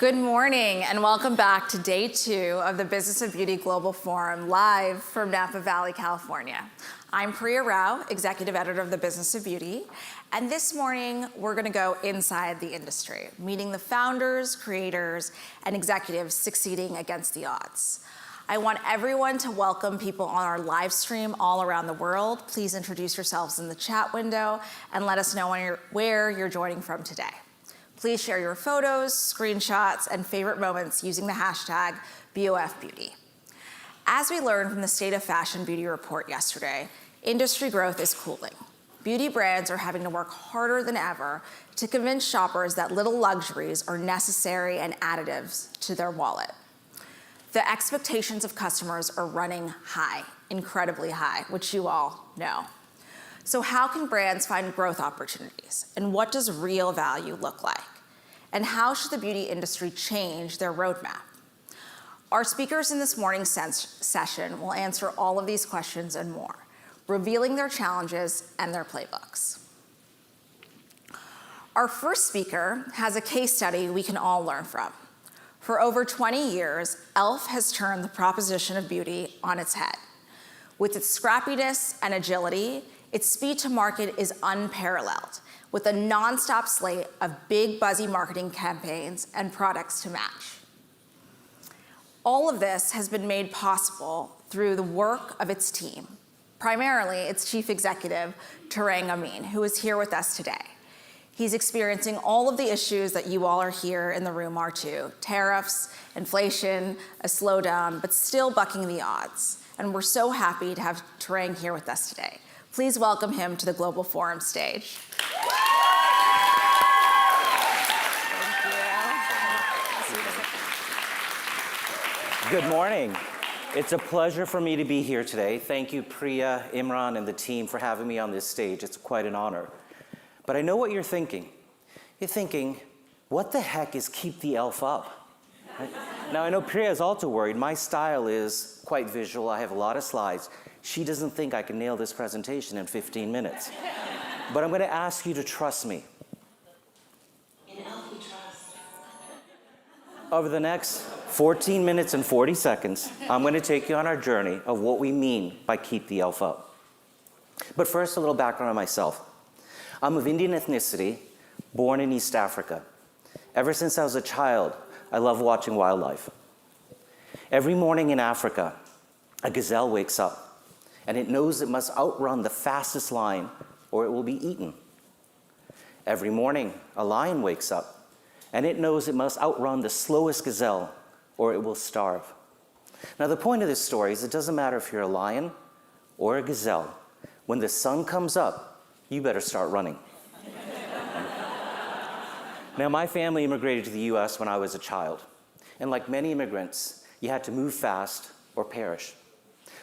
Good morning and welcome back to day 2 of the Business of Beauty Global Forum, live from Napa Valley, California. I'm Priya Rao, Executive Editor of the Business of Beauty, and this morning we're going to go inside the industry, meeting the founders, creators, and executives succeeding against the odds. I want everyone to welcome people on our live stream all around the world. Please introduce yourselves in the chat window and let us know where you're joining from today. Please share your photos, screenshots, and favorite moments using the hashtag BOFBeauty. As we learned from the State of Fashion Beauty report yesterday, industry growth is cooling. Beauty brands are having to work harder than ever to convince shoppers that little luxuries are necessary and additives to their wallet. The expectations of customers are running high, incredibly high, which you all know. So how can brands find growth opportunities? And what does real value look like? And how should the beauty industry change their roadmap? Our speakers in this morning's session will answer all of these questions and more, revealing their challenges and their playbooks. Our first speaker has a case study we can all learn from. For over 20 years, e.l.f. has turned the proposition of beauty on its head. With its scrappiness and agility, its speed to market is unparalleled, with a nonstop slate of big, buzzy marketing campaigns and products to match. All of this has been made possible through the work of its team, primarily its chief executive, Tarang Amin, who is here with us today. He's experiencing all of the issues that you all are here in the room are too: tariffs, inflation, a slowdown, but still bucking the odds. And we're so happy to have Tarang here with us today. Please welcome him to the Global Forum stage. Good morning. It's a pleasure for me to be here today. Thank you, Priya, Imran, and the team for having me on this stage. It's quite an honor. But I know what you're thinking. You're thinking, what the heck is keep the e.l.f. up? Right? Now, I know Priya is also worried. My style is quite visual. I have a lot of slides. She doesn't think I can nail this presentation in 15 minutes. But I'm going to ask you to trust me. In e.l.f. we trust. Over the next 14 minutes and 40 seconds, I'm going to take you on our journey of what we mean by keep the e.l.f. up. But first, a little background on myself. I'm of Indian ethnicity, born in East Africa. Ever since I was a child, I love watching wildlife. Every morning in Africa, a gazelle wakes up, and it knows it must outrun the fastest lion or it will be eaten. Every morning, a lion wakes up, and it knows it must outrun the slowest gazelle or it will starve. Now, the point of this story is it doesn't matter if you're a lion or a gazelle. When the sun comes up, you better start running. Now, my family immigrated to the US when I was a child. And like many immigrants, you had to move fast or perish.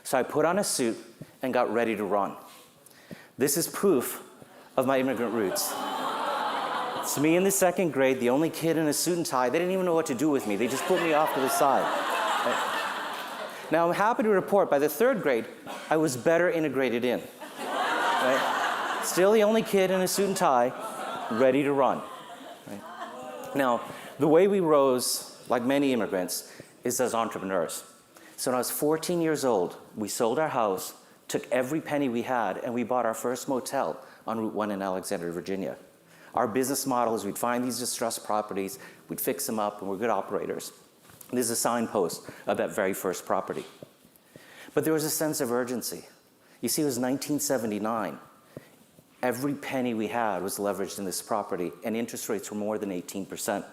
So I put on a suit and got ready to run. This is proof of my immigrant roots. It's me in the 2nd grade, the only kid in a suit and tie. They didn't even know what to do with me. They just put me off to the side. Right? Now, I'm happy to report by the 3rd grade, I was better integrated in. Right? Still the only kid in a suit and tie, ready to run. Right? Now, the way we rose, like many immigrants, is as entrepreneurs. So when I was 14 years old, we sold our house, took every penny we had, and we bought our first motel on Route 1 in Alexandria, Virginia. Our business model is we'd find these distressed properties, we'd fix them up, and we're good operators. This is a signpost of that very first property. But there was a sense of urgency. You see, it was 1979. Every penny we had was leveraged in this property, and interest rates were more than 18%.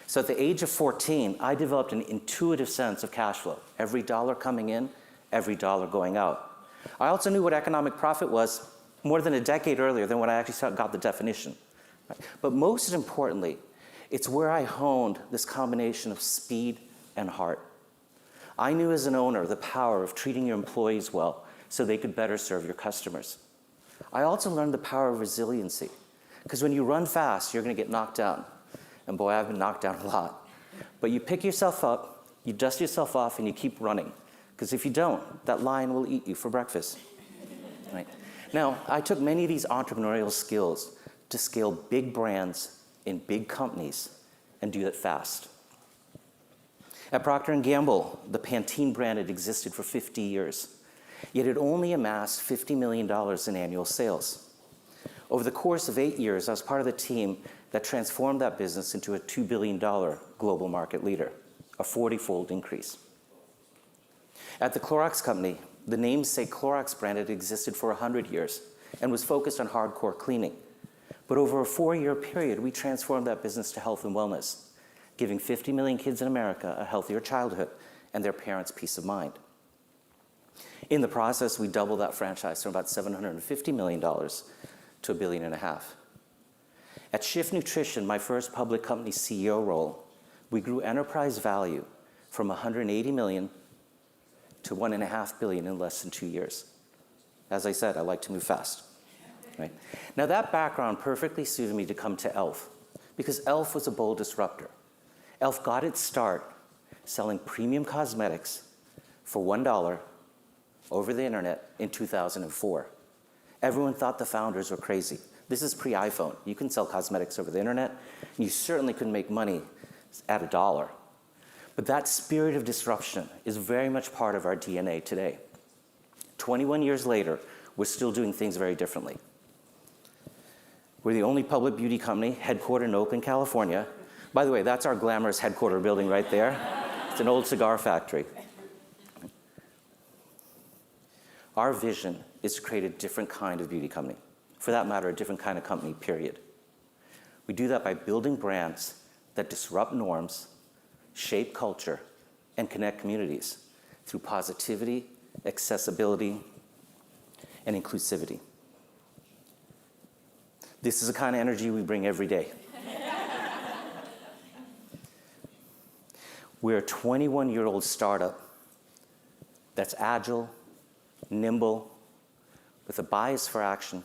So at the age of 14, I developed an intuitive sense of cash flow. Every dollar coming in, every dollar going out. I also knew what economic profit was more than a decade earlier than when I actually got the definition. But most importantly, it's where I honed this combination of speed and heart. I knew as an owner the power of treating your employees well so they could better serve your customers. I also learned the power of resiliency, because when you run fast, you're going to get knocked down. And boy, I've been knocked down a lot. But you pick yourself up, you dust yourself off, and you keep running. Because if you don't, that lion will eat you for breakfast. Right? Now, I took many of these entrepreneurial skills to scale big brands in big companies and do it fast. At Procter & Gamble, the Pantene brand had existed for 50 years, yet it only amassed $50 million in annual sales. Over the course of 8 years, I was part of the team that transformed that business into a $2 billion global market leader, a 40-fold increase. At the Clorox Company, the namesake Clorox brand had existed for 100 years and was focused on hardcore cleaning. But over a 4-year period, we transformed that business to health and wellness, giving 50 million kids in America a healthier childhood and their parents peace of mind. In the process, we doubled that franchise from about $750 million to $1.5 billion. At Shift Nutrition, my first public company CEO role, we grew enterprise value from $180 million to $1.5 billion in less than 2 years. As I said, I like to move fast. Right? Now that background perfectly suited me to come to e.l.f. because e.l.f. was a bold disruptor. e.l.f. got its start selling premium cosmetics for $1 over the internet in 2004. Everyone thought the founders were crazy. This is pre-iPhone. You can sell cosmetics over the internet. You certainly couldn't make money at $1. But that spirit of disruption is very much part of our DNA today. 21 years later, we're still doing things very differently. We're the only public beauty company headquartered in Oakland, California. By the way, that's our glamorous headquarter building right there. It's an old cigar factory. Our vision is to create a different kind of beauty company. For that matter, a different kind of company, period. We do that by building brands that disrupt norms, shape culture, and connect communities through positivity, accessibility, and inclusivity. This is the kind of energy we bring every day. We're a 21-year-old startup that's agile, nimble, with a bias for action.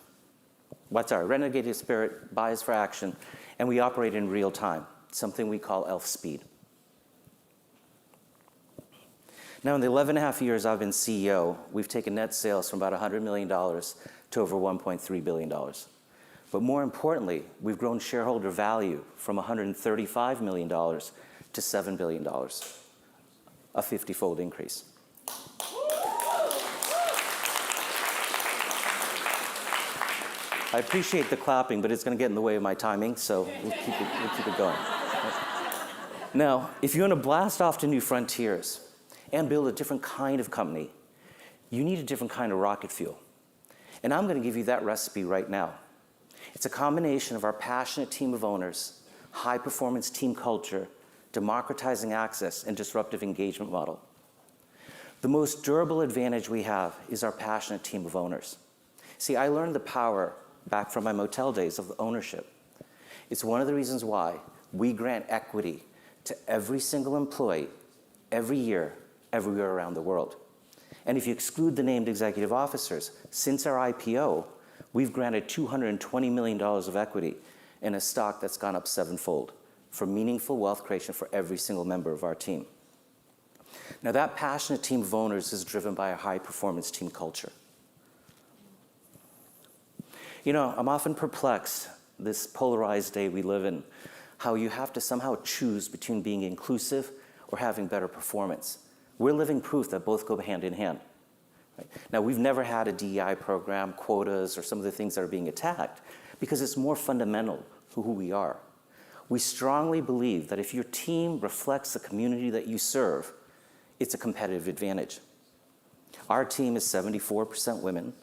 Renegade spirit, bias for action, and we operate in real time, something we call e.l.f. Speed. Now, in the 11.5 years I've been CEO, we've taken net sales from about $100 million to over $1.3 billion. But more importantly, we've grown shareholder value from $135 million to $7 billion, a 50-fold increase. I appreciate the clapping, but it's going to get in the way of my timing, so we'll keep it going. Now, if you want to blast off to new frontiers and build a different kind of company, you need a different kind of rocket fuel. And I'm going to give you that recipe right now. It's a combination of our passionate team of owners, high-performance team culture, democratizing access, and disruptive engagement model. The most durable advantage we have is our passionate team of owners. See, I learned the power back from my motel days of ownership. It's one of the reasons why we grant equity to every single employee every year, everywhere around the world. And if you exclude the named executive officers, since our IPO, we've granted $220 million of equity in a stock that's gone up 7-fold for meaningful wealth creation for every single member of our team. Now, that passionate team of owners is driven by a high-performance team culture. You know, I'm often perplexed, this polarized day we live in, how you have to somehow choose between being inclusive or having better performance. We're living proof that both go hand in hand. Right? Now, we've never had a DEI program, quotas, or some of the things that are being attacked because it's more fundamental to who we are. We strongly believe that if your team reflects the community that you serve, it's a competitive advantage. Our team is 74% women,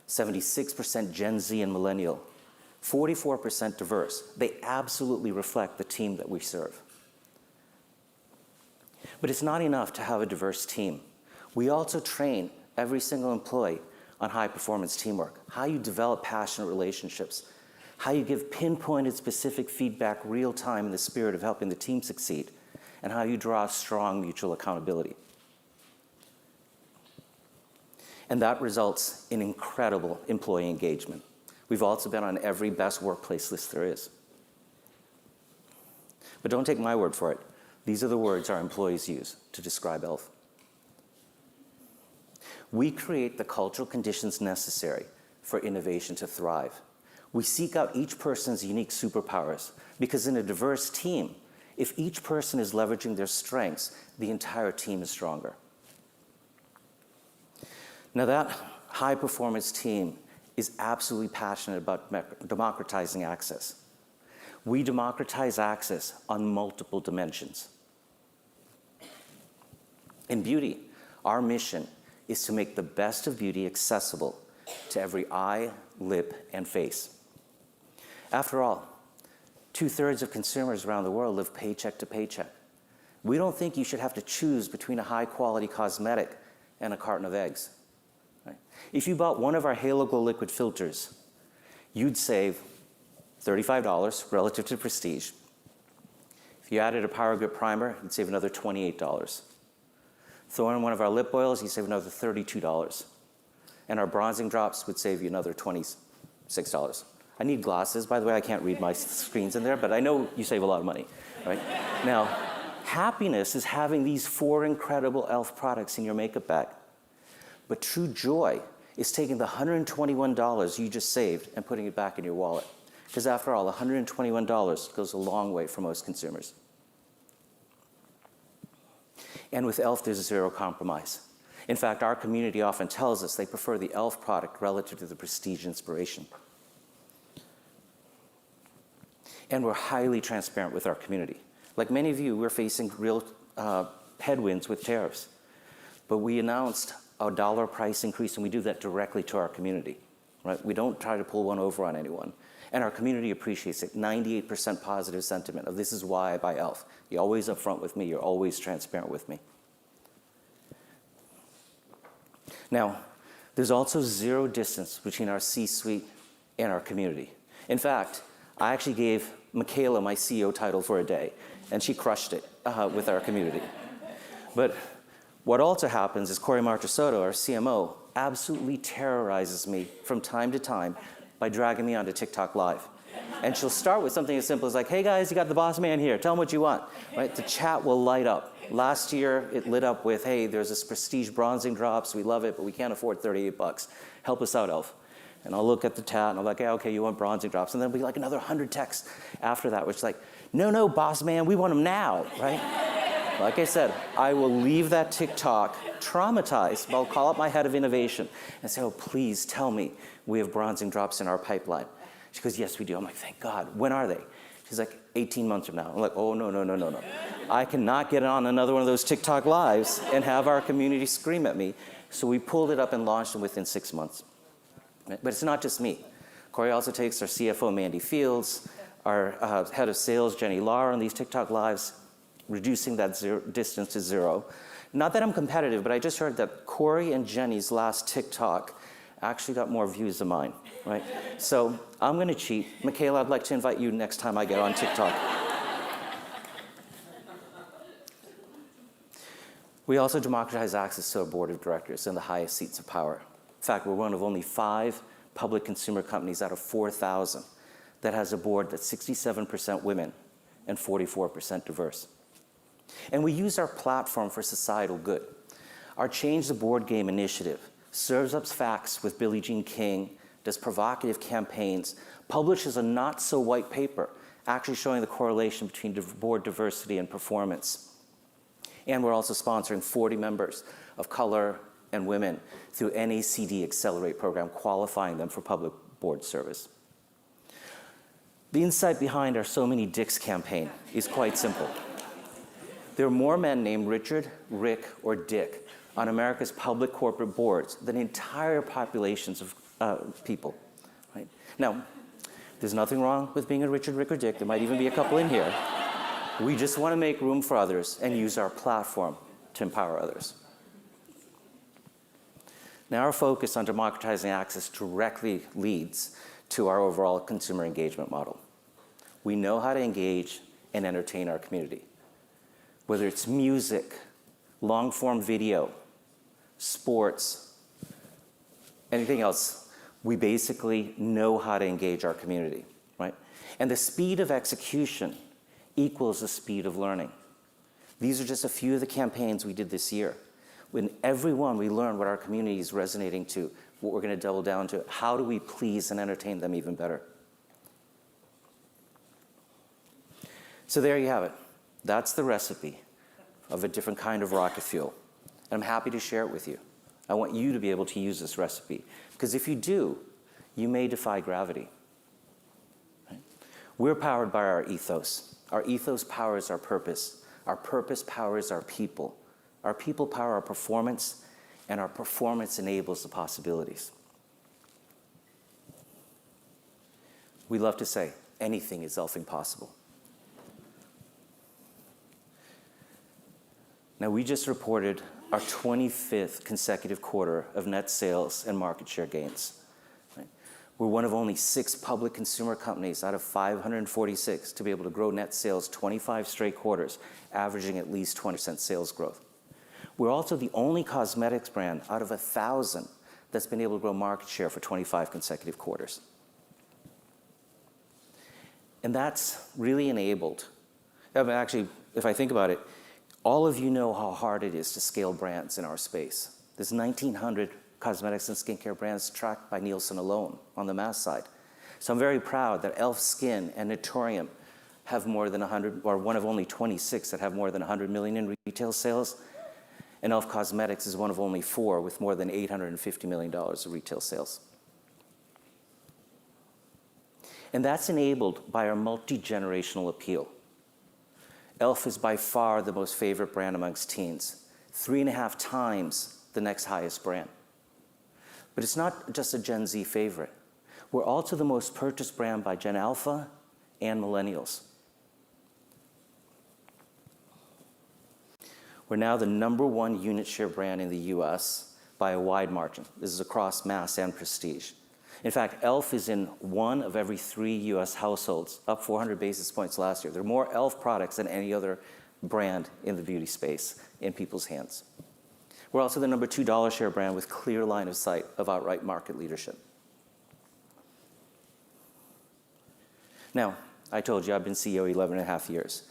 76% Gen Z and millennial, 44% diverse. They absolutely reflect the team that we serve. But it's not enough to have a diverse team. We also train every single employee on high-performance teamwork, how you develop passionate relationships, how you give pinpointed specific feedback real time in the spirit of helping the team succeed, and how you draw strong mutual accountability. And that results in incredible employee engagement. We've also been on every best workplace list there is. But don't take my word for it. These are the words our employees use to describe e.l.f. We create the cultural conditions necessary for innovation to thrive. We seek out each person's unique superpowers because in a diverse team, If each person is leveraging their strengths, the entire team is stronger. Now that high-performance team is absolutely passionate about democratizing access. We democratize access on multiple dimensions. In beauty, our mission is to make the best of beauty accessible to every eye, lip, and face. After all, 2/3 of consumers around the world live paycheck to paycheck. We don't think you should have to choose between a high-quality cosmetic and a carton of eggs. Right? If you bought one of our Halo Glow liquid filters, you'd save $35 relative to Prestige. If you added a Power Grip primer, you'd save another $28. Throw in one of our lip oils, you save another $32. And our bronzing drops would save you another $26. I need glasses. By the way, I can't read my screens in there, but I know you save a lot of money, right? Now, happiness is having these 4 incredible e.l.f. products in your makeup bag. But true joy is taking the $121 you just saved and putting it back in your wallet. Because after all, $121 goes a long way for most consumers. And with e.l.f., there's zero compromise. In fact, our community often tells us they prefer the e.l.f. product relative to the Prestige inspiration. And we're highly transparent with our community. Like many of you, we're facing real headwinds with tariffs. But we announced a $1 price increase, and we do that directly to our community. Right? We don't try to pull one over on anyone. And our community appreciates it. 98% positive sentiment of this is why I buy e.l.f. You're always upfront with me. You're always transparent with me. Now, there's also zero distance between our C-suite and our community. In fact, I actually gave Michaela my CEO title for a day, and she crushed it with our community. But what also happens is Corey Marchesotto, our CMO, absolutely terrorizes me from time to time by dragging me onto TikTok Live. And she'll start with something as simple as like, hey guys, you got the boss man here, tell him what you want, right? The chat will light up. Last year, it lit up with, hey, there's this Prestige bronzing drops, we love it, but we can't afford $38. Help us out, e.l.f. And I'll look at the chat and I'm like, yeah, okay, you want bronzing drops. And then there'll be like another 100 texts after that, which is like, no, boss man, we want them now, right? Like I said, I will leave that TikTok traumatized, but I'll call up my head of innovation and say, oh, please tell me we have bronzing drops in our pipeline. She goes, yes, we do. I'm like, thank God. When are they? She's like, 18 months from now. I'm like, oh, no. I cannot get on another one of those TikTok lives and have our community scream at me. So we pulled it up and launched them within 6 months. But it's not just me. Corey also takes our CFO, Mandy Fields, our head of sales, Jenny Lar, on these TikTok lives, reducing that distance to zero. Not that I'm competitive, but I just heard that Corey and Jenny's last TikTok actually got more views than mine, right? So I'm going to cheat. Michaela, I'd like to invite you next time I get on TikTok. We also democratize access to our board of directors and the highest seats of power. In fact, we're one of only 5 public consumer companies out of 4,000 that has a board that's 67% women and 44% diverse. And we use our platform for societal good. Our Change the Board Game initiative serves up facts with Billie Jean King, does provocative campaigns, publishes a not-so-white paper actually showing the correlation between board diversity and performance. And we're also sponsoring 40 members of color and women through NACD Accelerate program, qualifying them for public board service. The insight behind our So Many Dicks campaign is quite simple. There are more men named Richard, Rick, or Dick on America's public corporate boards than entire populations of people. Right? Now, there's nothing wrong with being a Richard, Rick, or Dick. There might even be a couple in here. We just want to make room for others and use our platform to empower others. Now, our focus on democratizing access directly leads to our overall consumer engagement model. We know how to engage and entertain our community. Whether it's music, long-form video, sports, anything else, we basically know how to engage our community, right? And the speed of execution equals the speed of learning. These are just a few of the campaigns we did this year. In every one, we learn what our community is resonating to, what we're going to double down to. How do we please and entertain them even better? So there you have it. That's the recipe of a different kind of rocket fuel. And I'm happy to share it with you. I want you to be able to use this recipe, because if you do, you may defy gravity. Right? We're powered by our ethos. Our ethos powers our purpose. Our purpose powers our people. Our people power our performance, and our performance enables the possibilities. We love to say, anything is elfing possible. Now, we just reported our 25th consecutive quarter of net sales and market share gains. Right? We're one of only 6 public consumer companies out of 546 to be able to grow net sales 25 straight quarters, averaging at least 20% sales growth. We're also the only cosmetics brand out of 1,000 that's been able to grow market share for 25 consecutive quarters. And that's really enabled. I mean, actually, if I think about it, all of you know how hard it is to scale brands in our space. There's 1,900 cosmetics and skincare brands tracked by Nielsen alone on the mass side. So I'm very proud that e.l.f. Skin and Naturium have more than 100, or one of only 26 that have more than 100 million in retail sales. And e.l.f. Cosmetics is one of only 4 with more than $850 million of retail sales. And that's enabled by our multi-generational appeal. e.l.f. is by far the most favorite brand amongst teens, 3.5 times the next highest brand. But it's not just a Gen Z favorite. We're also the most purchased brand by Gen Alpha and millennials. We're now the #1 unit share brand in the US by a wide margin. This is across mass and prestige. In fact, e.l.f. is in 1 of every 3 US households, up 400 basis points last year. There are more e.l.f. products than any other brand in the beauty space in people's hands. We're also the #2 dollar share brand with clear line of sight of outright market leadership. Now, I told you I've been CEO 11.5 years.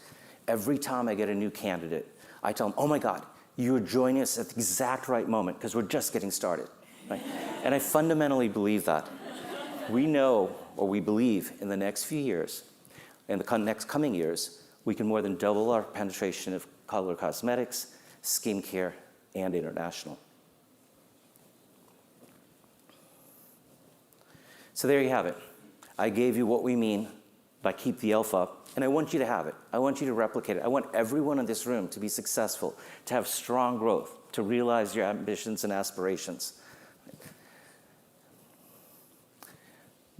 Every time I get a new candidate, I tell them, oh my God, you're joining us at the exact right moment because we're just getting started. Right? And I fundamentally believe that. We know, or we believe, in the next few years, in the next coming years, we can more than double our penetration of color cosmetics, skincare, and international. So there you have it. I gave you what we mean by keep the e.l.f. up, and I want you to have it. I want you to replicate it. I want everyone in this room to be successful, to have strong growth, to realize your ambitions and aspirations.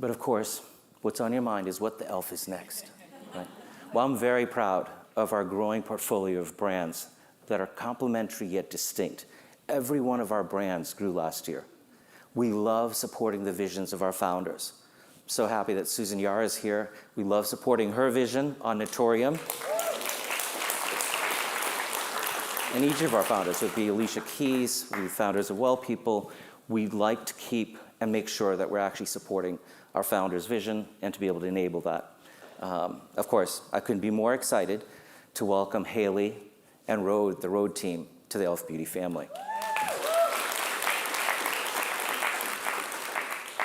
But of course, what's on your mind is what the e.l.f. is next. Right? Well, I'm very proud of our growing portfolio of brands that are complementary yet distinct. Every one of our brands grew last year. We love supporting the visions of our founders. I'm so happy that Susan Yara is here. We love supporting her vision on Naturium. And each of our founders, would be Alicia Keys, we founders of Well People, we'd like to keep and make sure that we're actually supporting our founders' vision and to be able to enable that. Of course, I couldn't be more excited to welcome Haley and Rode, the Rode team, to the e.l.f. Beauty family.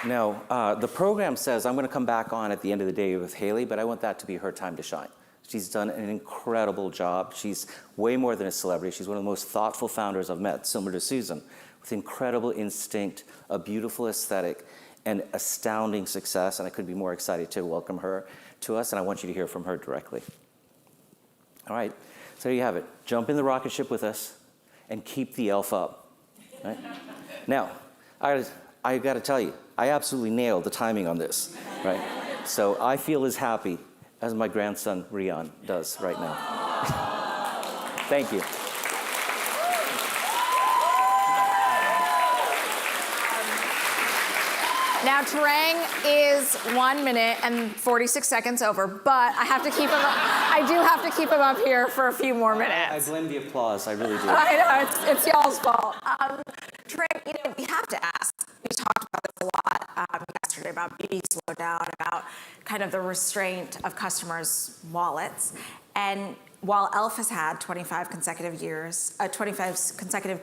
Now, the program says I'm going to come back on at the end of the day with Haley, but I want that to be her time to shine. She's done an incredible job. She's way more than a celebrity. She's one of the most thoughtful founders I've met, similar to Susan, with incredible instinct, a beautiful aesthetic, and astounding success. And I couldn't be more excited to welcome her to us, and I want you to hear from her directly. All right, so there you have it. Jump in the rocket ship with us and keep the e.l.f. up. Right? Now, I got to tell you, I absolutely nailed the timing on this. Right? So I feel as happy as my grandson Rian does right now. Thank you. Now, Tarang is 1 minute and 46 seconds over, but I do have to keep him up here for a few more minutes. I blame the applause, I really do. I know, it's y'all's fault. Tarang, we have to ask. We talked about this a lot yesterday about beauty slowdown, about kind of the restraint of customers' wallets. And while e.l.f. has had 25 consecutive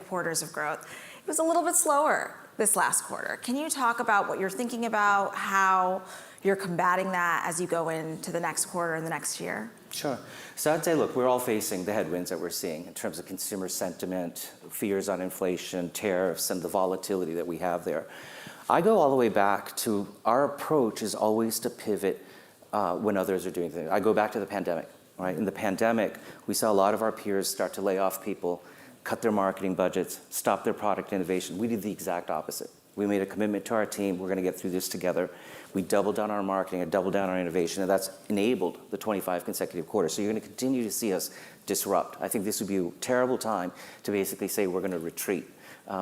quarters of growth, it was a little bit slower this last quarter. Can you talk about what you're thinking about, how you're combating that as you go into the next quarter and the next year? Sure. So I'd say, look, we're all facing the headwinds that we're seeing in terms of consumer sentiment, fears on inflation, tariffs, and the volatility that we have there. I go all the way back to our approach is always to pivot when others are doing things. I go back to the pandemic, right? In the pandemic, we saw a lot of our peers start to lay off people, cut their marketing budgets, stop their product innovation. We did the exact opposite. We made a commitment to our team. We're going to get through this together. We doubled down on our marketing and doubled down on our innovation, and that's enabled the 25 consecutive quarters. So you're going to continue to see us disrupt. I think this would be a terrible time to basically say we're going to retreat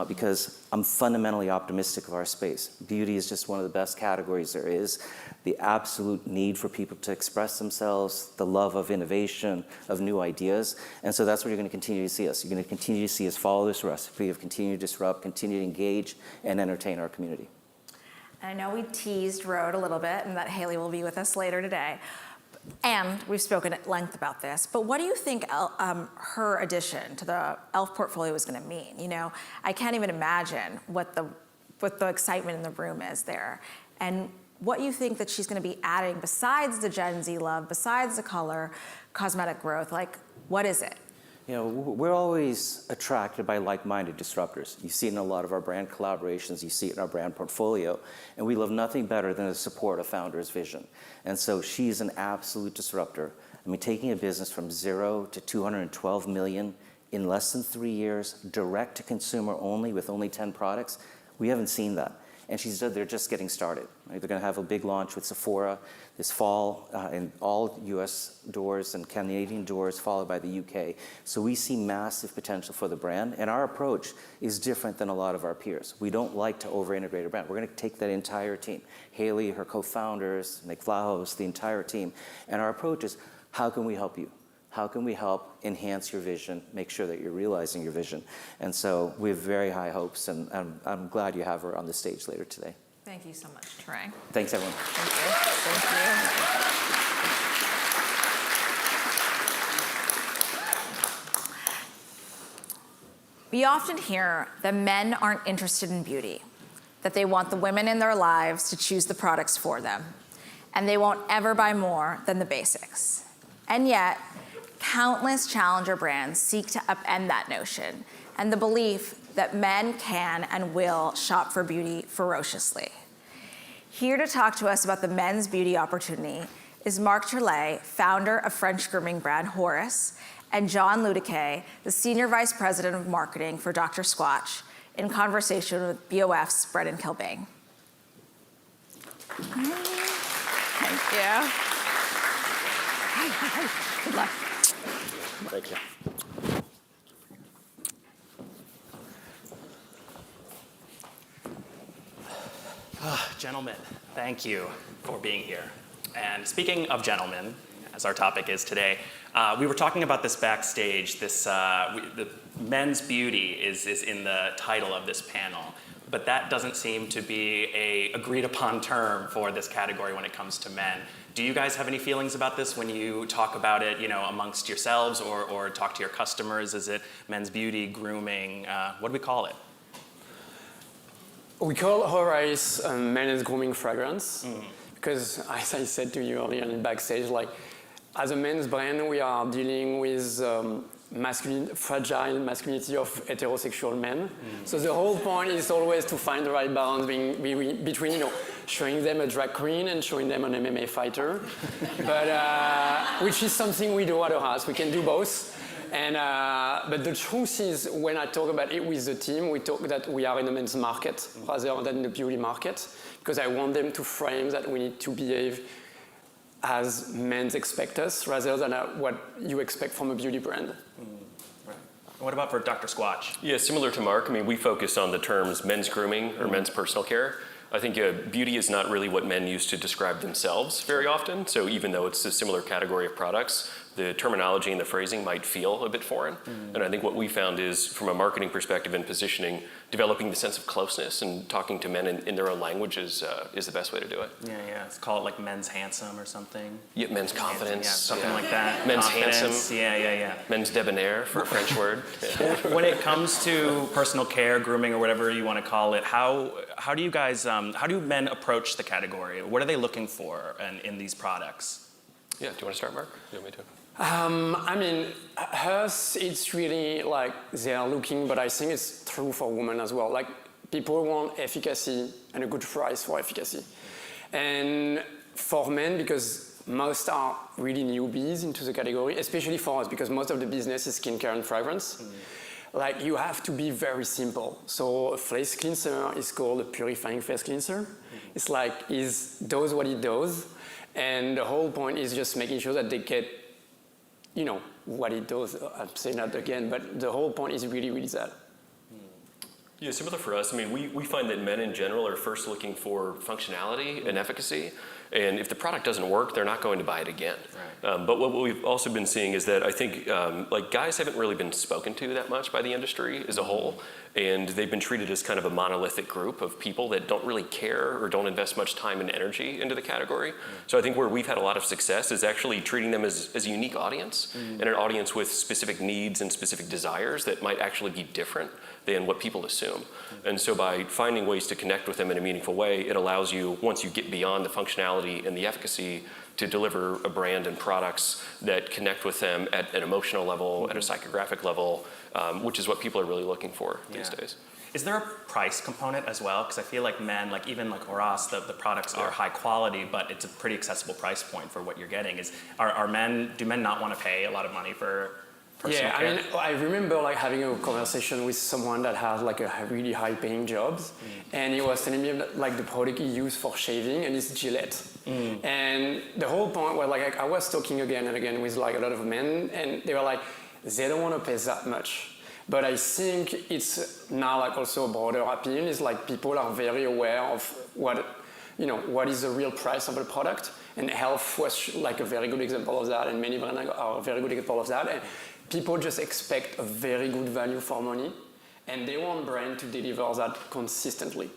because I'm fundamentally optimistic of our space. Beauty is just one of the best categories there is. The absolute need for people to express themselves, the love of innovation, of new ideas. And so that's where you're going to continue to see us. You're going to continue to see us follow this recipe of continue to disrupt, continue to engage, and entertain our community. And I know we teased Rhode a little bit and that Haley will be with us later today. And we've spoken at length about this, but what do you think her addition to the e.l.f. portfolio is going to mean? You know, I can't even imagine what the excitement in the room is there. And what you think that she's going to be adding besides the Gen Z love, besides the color, cosmetic growth, like what is it? You know, we're always attracted by like-minded disruptors. You see it in a lot of our brand collaborations, you see it in our brand portfolio, and we love nothing better than to support a founder's vision. And so she's an absolute disruptor. I mean, taking a business from 0 to 212 million in less than 3 years, direct to consumer only with only 10 products, we haven't seen that. And they're just getting started. Right? They're going to have a big launch with Sephora this fall in all US doors and Canadian doors, followed by the UK. So we see massive potential for the brand. And our approach is different than a lot of our peers. We don't like to over-integrate a brand. We're going to take that entire team. Haley, her co-founders, Nick Vlahos, the entire team. And our approach is, how can we help you? How can we help enhance your vision, make sure that you're realizing your vision? And so we have very high hopes, and I'm glad you have her on the stage later today. Thank you so much, Tarang. Thanks, everyone. Thank you. Thank you. We often hear that men aren't interested in beauty, that they want the women in their lives to choose the products for them, and they won't ever buy more than the basics. And yet, countless challenger brands seek to upend that notion and the belief that men can and will shop for beauty ferociously. Here to talk to us about the men's beauty opportunity is Marc Terlet, founder of French grooming brand Horus, and John Ludique, the Senior Vice President of Marketing for Dr. Squatch, in conversation with BOF's Brendan Kilbane. Thank you. Good luck. Thank you. Gentlemen, thank you for being here. And speaking of gentlemen, as our topic is today, we were talking about this backstage. The men's beauty is in the title of this panel, but that doesn't seem to be a agreed upon term for this category when it comes to men. Do you guys have any feelings about this when you talk about it, amongst yourselves or talk to your customers? Is it men's beauty, grooming? What do we call it? We call Horus a men's grooming fragrance because, as I said to you earlier in backstage, as a men's brand, we are dealing with fragile masculinity of heterosexual men. So the whole point is always to find the right balance between showing them a drag queen and showing them an MMA fighter, but which is something we do at our house. We can do both. And but the truth is, when I talk about it with the team, we talk that we are in the men's market rather than the beauty market, because I want them to frame that we need to behave as men expect us, rather than what you expect from a beauty brand. Right. What about for Dr. Squatch? Yeah, similar to Mark, we focus on the terms men's grooming or men's personal care. I think beauty is not really what men use to describe themselves very often. So even though it's a similar category of products, the terminology and the phrasing might feel a bit foreign. And I think what we found is, from a marketing perspective and positioning, developing the sense of closeness and talking to men in their own language is the best way to do it. Yeah. Let's call it like men's handsome or something. Yeah, men's confidence. Yeah, something like that. Men's confidence. handsome. Yeah. Men's debonair, for a French word. Yeah. When it comes to personal care, grooming, or whatever you want to call it, how do you guys, how do men approach the category? What are they looking for in these products? Yeah, do you want to start, Mark? Do you want me to? I mean, us, it's really like they are looking, but I think it's true for women as well. Like people want efficacy and a good price for efficacy. And for men, because most are really newbies into the category, especially for us, because most of the business is skincare and fragrance. Like you have to be very simple. So a face cleanser is called a purifying face cleanser. It's like it does what it does. And the whole point is just making sure that they get, you know, what it does. I'm saying that again, but the whole point is really, really that. Yeah, similar for us. I mean, we find that men in general are first looking for functionality and efficacy. And if the product doesn't work, they're not going to buy it again. Right. But what we've also been seeing is that I think like guys haven't really been spoken to that much by the industry as a whole. And they've been treated as kind of a monolithic group of people that don't really care or don't invest much time and energy into the category. So I think where we've had a lot of success is actually treating them as a unique audience and an audience with specific needs and specific desires that might actually be different than what people assume. And so by finding ways to connect with them in a meaningful way, it allows you, once you get beyond the functionality and the efficacy, to deliver a brand and products that connect with them at an emotional level, at a psychographic level, which is what people are really looking for these days. Is there a price component as well? Because I feel like men, like even like Horace, the products are high quality, but it's a pretty accessible price point for what you're getting. Do men not want to pay a lot of money for personal care? I mean, I remember like having a conversation with someone that has like a really high-paying jobs, and he was telling me that, like the product he used for shaving and it's Gillette. And the whole point was like I was talking again and again with like a lot of men, and they were like, they don't want to pay that much. But I think it's now like also a broader appeal. Is like people are very aware of what is the real price of a product, and health was like a very good example of that, and many brands are a very good example of that. And people just expect a very good value for money, and they want brand to deliver that consistently.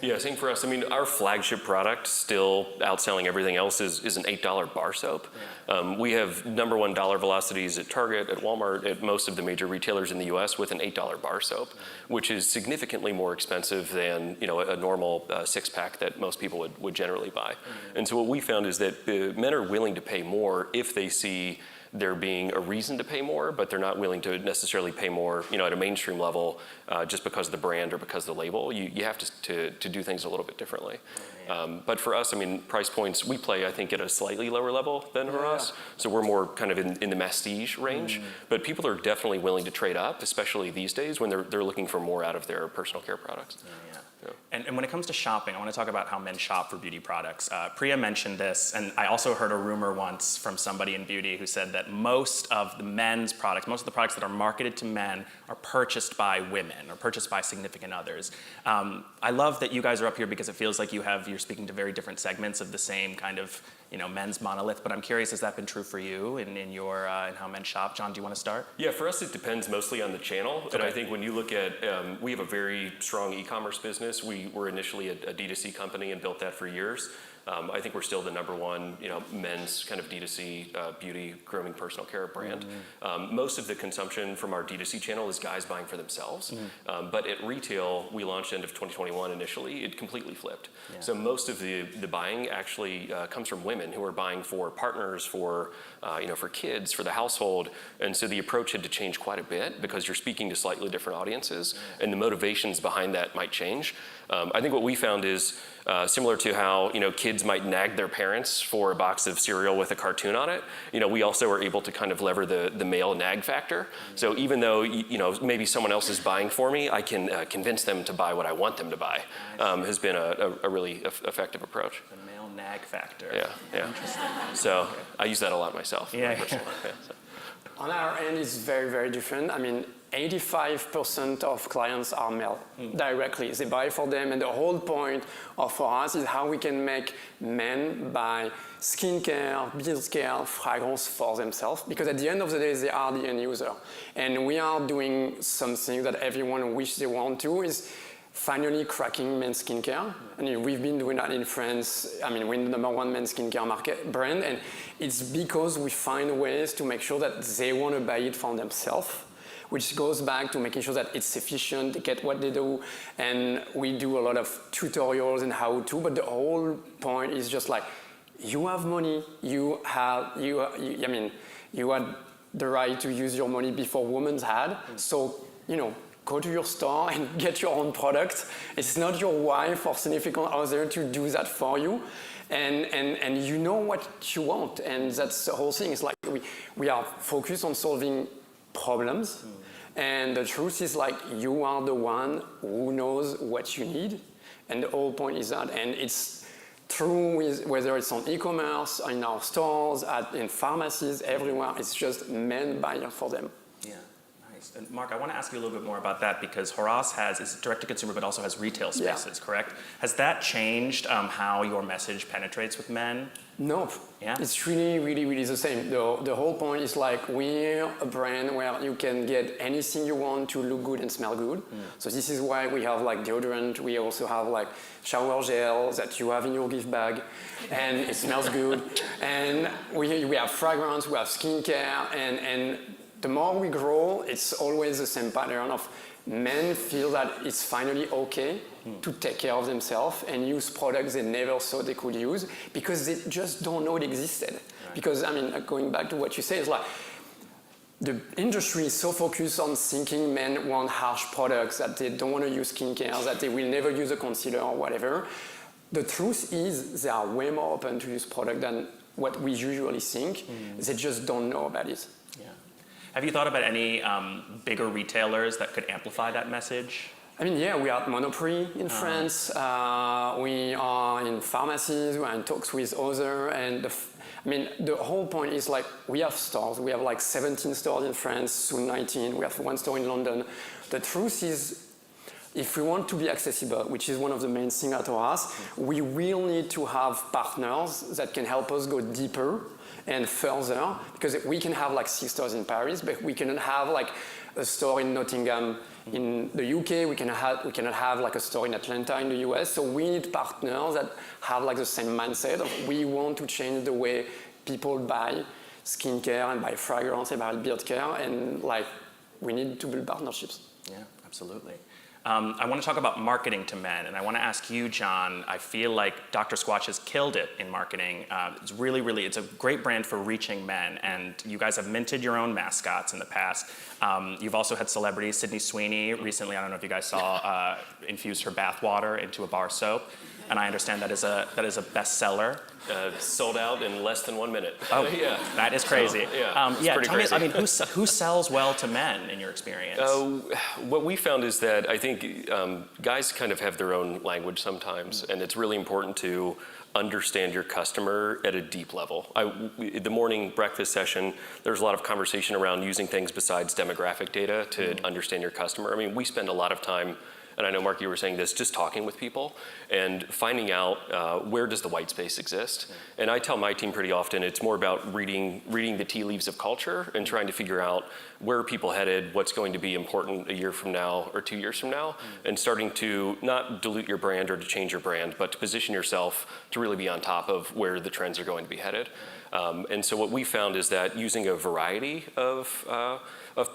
Yeah, same for us. I mean, our flagship product, still outselling everything else, is an $8 bar soap. We have #1 dollar velocities at Target, at Walmart, at most of the major retailers in the U.S. with an $8 bar soap, which is significantly more expensive than a normal six-pack that most people would generally buy. And so what we found is that men are willing to pay more if they see there being a reason to pay more, but they're not willing to necessarily pay more, at a mainstream level, just because of the brand or because of the label. You have to do things a little bit differently. But for us, I mean, price points, we play, I think, at a slightly lower level than Horace. So we're more kind of in the prestige range. But people are definitely willing to trade up, especially these days when they're looking for more out of their personal care products. And when it comes to shopping, I want to talk about how men shop for beauty products. Priya mentioned this, and I also heard a rumor once from somebody in beauty who said that most of the products that are marketed to men are purchased by women or purchased by significant others. I love that you guys are up here because it feels like you're speaking to very different segments of the same kind of men's monolith, but I'm curious, has that been true for you in how men shop? John, do you want to start? Yeah, for us it depends mostly on the channel. Okay. And I think when you look at, we have a very strong e-commerce business. We were initially a D2C company and built that for years. I think we're still the #1, men's kind of D2C beauty, grooming, personal care brand. Most of the consumption from our D2C channel is guys buying for themselves. But at retail, we launched end of 2021 initially. It completely flipped. Yeah. So most of the buying actually comes from women who are buying for partners, for kids, for the household. And so the approach had to change quite a bit because you're speaking to slightly different audiences, and the motivations behind that might change. I think what we found is similar to how kids might nag their parents for a box of cereal with a cartoon on it. We also are able to kind of lever the male nag factor. So even though maybe someone else is buying for me, I can convince them to buy what I want them to buy. Has been a really effective approach. The male nag factor. Yeah. Interesting. So I use that a lot myself. Yeah. On our end, it's very, very different. I mean, 85% of clients are male directly. They buy for them, and the whole point for us is how we can make men buy skincare, beard care, fragrance for themselves, because at the end of the day, they are the end user. And we are doing something that everyone wishes they want to, is finally cracking men's skincare. And we've been doing that in France. I mean, we're the #1 men's skincare market brand, and it's because we find ways to make sure that they want to buy it for themselves, which goes back to making sure that it's efficient, they get what they do, and we do a lot of tutorials and how to, but the whole point is just like, you have money, you had the right to use your money before women had. So, go to your store and get your own product. It's not your wife or significant other to do that for you. And you know what you want. And that's the whole thing. It's like we are focused on solving problems. And the truth is like you are the one who knows what you need. And the whole point is that. And it's true with whether it's on e-commerce, in our stores, in pharmacies, everywhere. It's just men buying for them. Yeah, nice. And Mark, I want to ask you a little bit more about that because Horace is direct-to-consumer but also has retail spaces, correct? Has that changed how your message penetrates with men? No, it's really, really, really the same. The whole point is like we're a brand where you can get anything you want to look good and smell good. So this is why we have like deodorant. We also have like shower gel that you have in your gift bag, and it smells good. And we have fragrance, we have skincare, and the more we grow, it's always the same pattern of men feel that it's finally okay to take care of themselves and use products they never thought they could use because they just don't know it existed. Right. Because, going back to what you say, it's like the industry is so focused on thinking men want harsh products, that they don't want to use skincare, that they will never use a concealer or whatever. The truth is they are way more open to use product than what we usually think. They just don't know about it. Yeah. Have you thought about any bigger retailers that could amplify that message? We are at Monoprix in France. We are in pharmacies. We are in talks with others. And the whole point is like we have stores. We have like 17 stores in France, soon 19. We have one store in London. The truth is, if we want to be accessible, which is one of the main things at Horace, we will need to have partners that can help us go deeper and further, because we can have like 6 stores in Paris, but we cannot have like a store in Nottingham in the UK. We cannot have like a store in Atlanta in the US. So we need partners that have like the same mindset of we want to change the way people buy skincare and buy fragrance and buy beard care, and like we need to build partnerships. Yeah, absolutely. I want to talk about marketing to men, and I want to ask you, John, I feel like Dr. Squatch has killed it in marketing. It's a great brand for reaching men, and you guys have minted your own mascots in the past. You've also had celebrities, Sydney Sweeney recently, I don't know if you guys saw, infused her bath water into a bar soap, and I understand that is a bestseller. Sold out in less than 1 minute. Oh, yeah. That is crazy. It's pretty crazy. Me, who sells well to men in your experience? What we found is that I think guys kind of have their own language sometimes, and it's really important to understand your customer at a deep level. The morning breakfast session, there's a lot of conversation around using things besides demographic data to understand your customer. We spend a lot of time, and I know, Mark, you were saying this, just talking with people and finding out where does the white space exist. And I tell my team pretty often it's more about reading the tea leaves of culture and trying to figure out where are people headed, what's going to be important a year from now or 2 years from now, and starting to not dilute your brand or to change your brand, but to position yourself to really be on top of where the trends are going to be headed. And so what we found is that using a variety of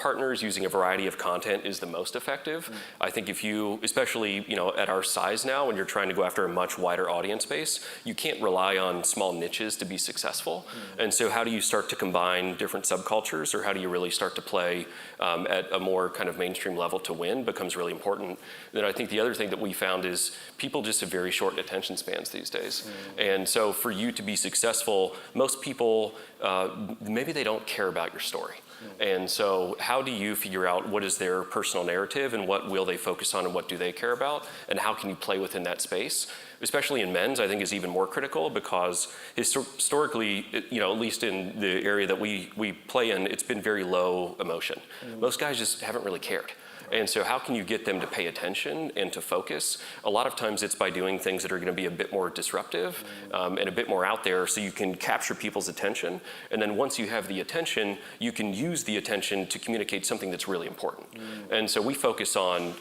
partners, using a variety of content is the most effective. I think if you, especially at our size now, when you're trying to go after a much wider audience base, you can't rely on small niches to be successful. And so how do you start to combine different subcultures, or how do you really start to play at a more kind of mainstream level to win becomes really important. Then I think the other thing that we found is people just have very short attention spans these days. And so for you to be successful, most people, maybe they don't care about your story. And so how do you figure out what is their personal narrative and what will they focus on and what do they care about, and how can you play within that space? Especially in men's, I think is even more critical because historically, at least in the area that we play in, it's been very low emotion. Most guys just haven't really cared. And so how can you get them to pay attention and to focus? A lot of times it's by doing things that are going to be a bit more disruptive and a bit more out there so you can capture people's attention. And then once you have the attention, you can use the attention to communicate something that's really important. And so we focus on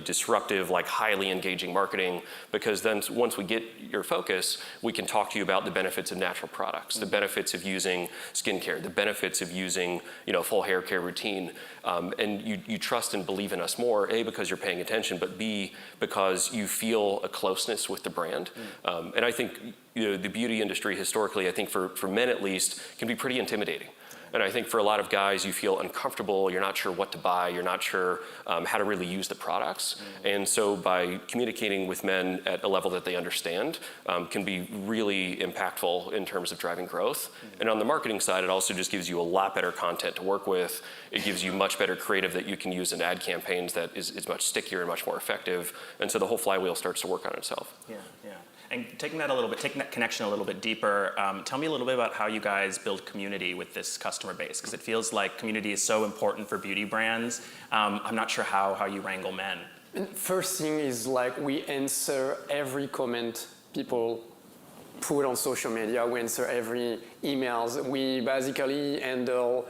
disruptive, like highly engaging marketing, because then once we get your focus, we can talk to you about the benefits of natural products, the benefits of using skincare, the benefits of using full hair care routine. And you trust trust and believe in us more, A, because you're paying attention, but B, because you feel a closeness with the brand. And I think the beauty industry historically, I think for men at least, can be pretty intimidating. And I think for a lot of guys, you feel uncomfortable, you're not sure what to buy, you're not sure how to really use the products. And so by communicating with men at a level that they understand can be really impactful in terms of driving growth. And on the marketing side, it also just gives you a lot better content to work with. It gives you much better creative that you can use in ad campaigns that is much stickier and much more effective. And so the whole flywheel starts to work on itself. Yeah. And taking that connection a little bit deeper, tell me a little bit about how you guys build community with this customer base, because it feels like community is so important for beauty brands. I'm not sure how you wrangle men. And first thing is like we answer every comment people put on social media. We answer every emails. We basically handle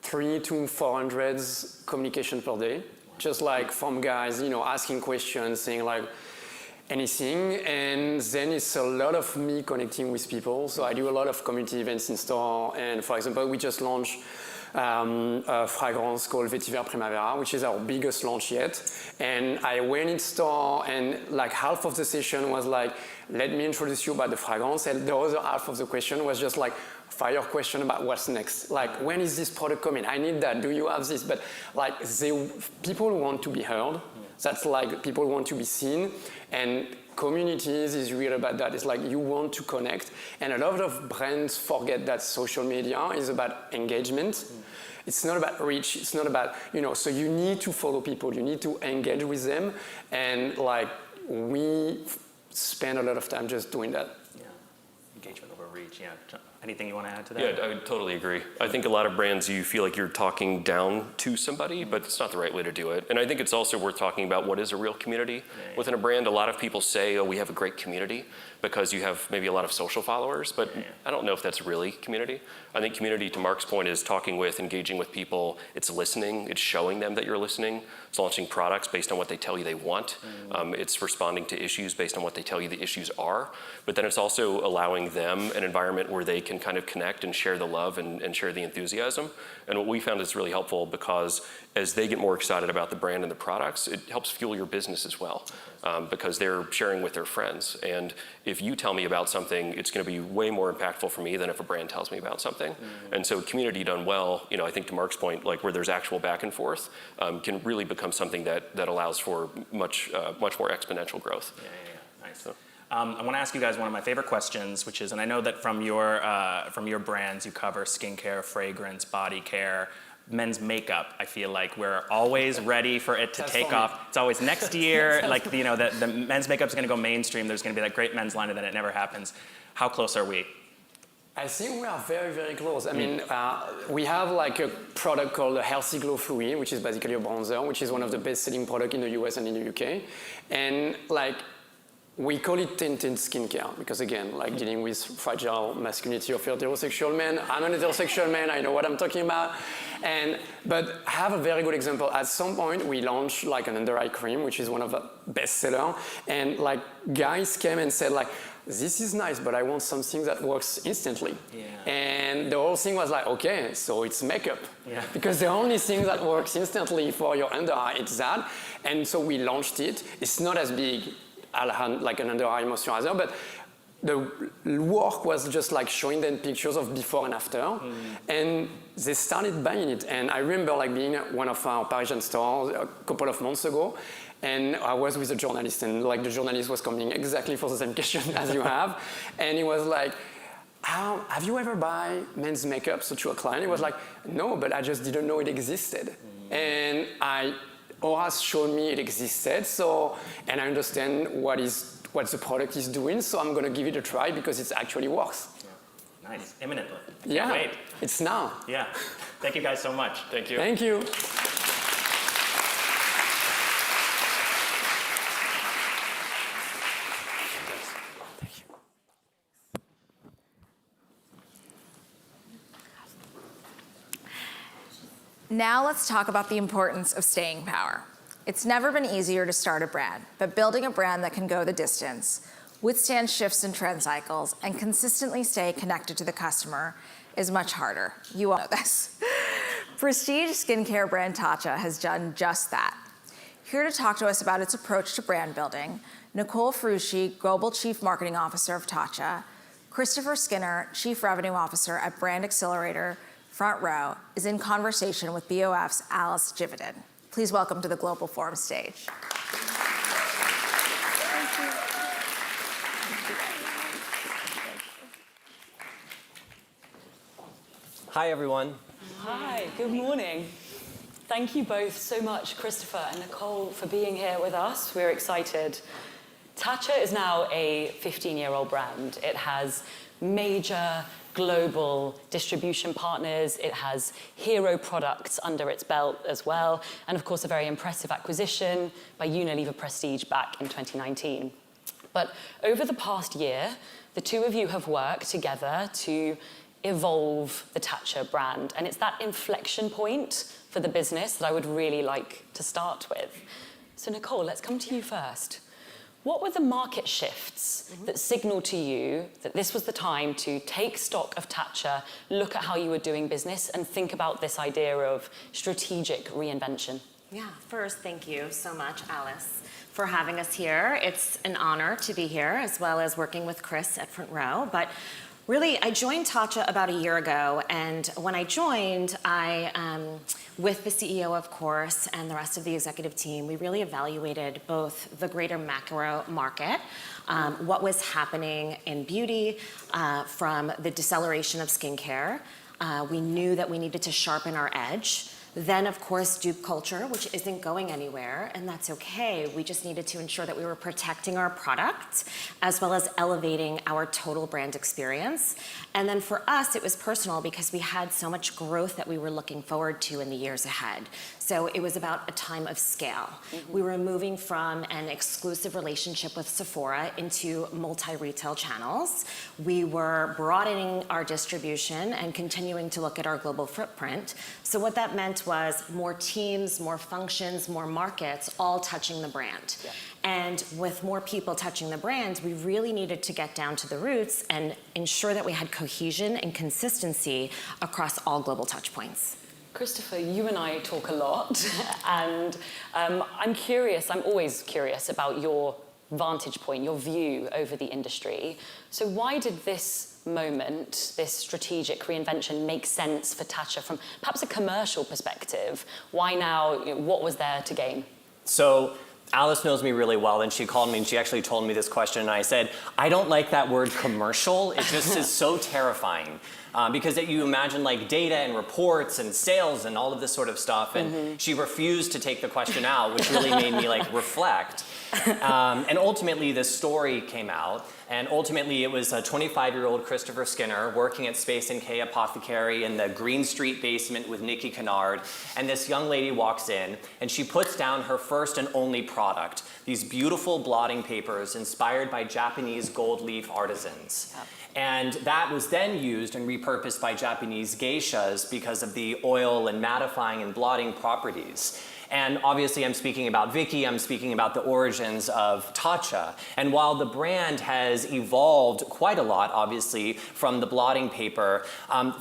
300 to 400 communication per day, just like from guys, asking questions, saying like, anything, and then it's a lot of me connecting with people. So I do a lot of community events in store, and for example, we just launched a fragrance called Vetiver Primavera, which is our biggest launch yet. And I went in store, and like half of the session was like, let me introduce you about the fragrance, and the other half of the question was just like, fire question about what's next. Like, when is this product coming? I need that. Do you have this? But like, people want to be heard. That's like people want to be seen, and communities is really about that. It's like you want to connect, and a lot of brands forget that social media is about engagement. It's not about reach. It's not about, so you need to follow people. You need to engage with them, and like we spend a lot of time just doing that. Yeah, engagement over reach. Yeah. Anything you want to add to that? Yeah, I would totally agree. I think a lot of brands, you feel like you're talking down to somebody, but it's not the right way to do it. And I think it's also worth talking about what is a real community. Within a brand, a lot of people say, oh, we have a great community because you have maybe a lot of social followers, but I don't know if that's really community. I think community, to Mark's point, is talking with, engaging with people. It's listening. It's showing them that you're listening. It's launching products based on what they tell you they want. It's responding to issues based on what they tell you the issues are. But then it's also allowing them an environment where they can kind of connect and share the love and share the enthusiasm. And what we found is really helpful because as they get more excited about the brand and the products, it helps fuel your business as well because they're sharing with their friends. And if you tell me about something, it's going to be way more impactful for me than if a brand tells me about something. And so community done well, I think to Mark's point, like where there's actual back and forth, can really become something that allows for much more exponential growth. Yeah. Nice. So. I want to ask you guys one of my favorite questions, which is, and I know that from your brands, you cover skincare, fragrance, body care, men's makeup. I feel like we're always ready for it to take off. It's always next year, like the men's makeup is going to go mainstream. There's going to be that great men's line, and then it never happens. How close are we? I think we are very, very close. I mean, we have like a product called the Healthy Glow Fluid, which is basically a bronzer, which is one of the best-selling products in the US and in the UK, and like. We call it tinted skincare because, again, like dealing with fragile masculinity of heterosexual men. I'm an heterosexual man. I know what I'm talking about. But I have a very good example. At some point, we launched like an under-eye cream, which is one of the best sellers. And like guys came and said like, this is nice, but I want something that works instantly. Yeah. And the whole thing was like, okay, so it's makeup. Yeah. Because the only thing that works instantly for your under eye is that. And so we launched it. It's not as big like an under-eye moisturizer, but the work was just like showing them pictures of before and after, and they started buying it. And I remember like being at one of our Parisian stores a couple of months ago, and I was with a journalist, and like the journalist was coming exactly for the same question as you have, and he was like, have you ever buy men's makeup to a client? He was like, no, but I just didn't know it existed. And Horace showed me it existed, and I understand what the product is doing, so I'm going to give it a try because it actually works. Yeah. Nice. Imminently. Yeah. Wait. It's now. Yeah. Thank you guys so much. Thank you. Thank you. Now let's talk about the importance of staying power. It's never been easier to start a brand, but building a brand that can go the distance, withstand shifts in trend cycles, and consistently stay connected to the customer is much harder. You all know this. Prestige skincare brand Tatcha has done just that. Here to talk to us about its approach to brand building, Nicole Frushi, Global Chief Marketing Officer of Tatcha, Christopher Skinner, Chief Revenue Officer at Brand Accelerator Front Row, is in conversation with BOF's Alice Jividan. Please welcome to the Global Forum stage. Hi, everyone. Hi, good morning. Thank you both so much, Christopher and Nicole, for being here with us. We're excited. Tatcha is now a 15-year-old brand. It has major global distribution partners. It has hero products under its belt as well. And of course, a very impressive acquisition by Unilever Prestige back in 2019. But over the past year, the two of you have worked together to evolve the Tatcha brand. And it's that inflection point for the business that I would really like to start with. So Nicole, let's come to you first. What were the market shifts that signaled to you that this was the time to take stock of Tatcha, look at how you were doing business, and think about this idea of strategic reinvention? Yeah, first, thank you so much, Alice, for having us here. It's an honor to be here, as well as working with Chris at Front Row. But really, I joined Tatcha about a year ago, and when I joined, with the CEO, of course, and the rest of the executive team, we really evaluated both the greater macro market, what was happening in beauty from the deceleration of skincare. We knew that we needed to sharpen our edge. Then, of course, dupe culture, which isn't going anywhere, and that's okay. We just needed to ensure that we were protecting our product as well as elevating our total brand experience. And then for us, it was personal because we had so much growth that we were looking forward to in the years ahead. So it was about a time of scale. We were moving from an exclusive relationship with Sephora into multi-retail channels. We were broadening our distribution and continuing to look at our global footprint. So what that meant was more teams, more functions, more markets, all touching the brand. Yeah. And with more people touching the brand, we really needed to get down to the roots and ensure that we had cohesion and consistency across all global touch points. Christopher, you and I talk a lot, and I'm curious, I'm always curious about your vantage point, your view over the industry. So why did this moment, this strategic reinvention, make sense for Tatcha from perhaps a commercial perspective? Why now? What was there to gain? So Alice knows me really well, and she called me and she actually told me this question, and I said, I don't like that word commercial. It just is so terrifying. Because you imagine like data and reports and sales and all of this sort of stuff, and she refused to take the question out, which really made me like reflect. And ultimately this story came out, and ultimately it was a 25-year-old Christopher Skinner working at Space NK Apothecary in the Green Street basement with Nikki Kennard, and this young lady walks in and she puts down her first and only product, these beautiful blotting papers inspired by Japanese gold leaf artisans. Yep. And that was then used and repurposed by Japanese geishas because of the oil and mattifying and blotting properties. And obviously I'm speaking about Vicky, I'm speaking about the origins of Tatcha. And while the brand has evolved quite a lot, obviously, from the blotting paper,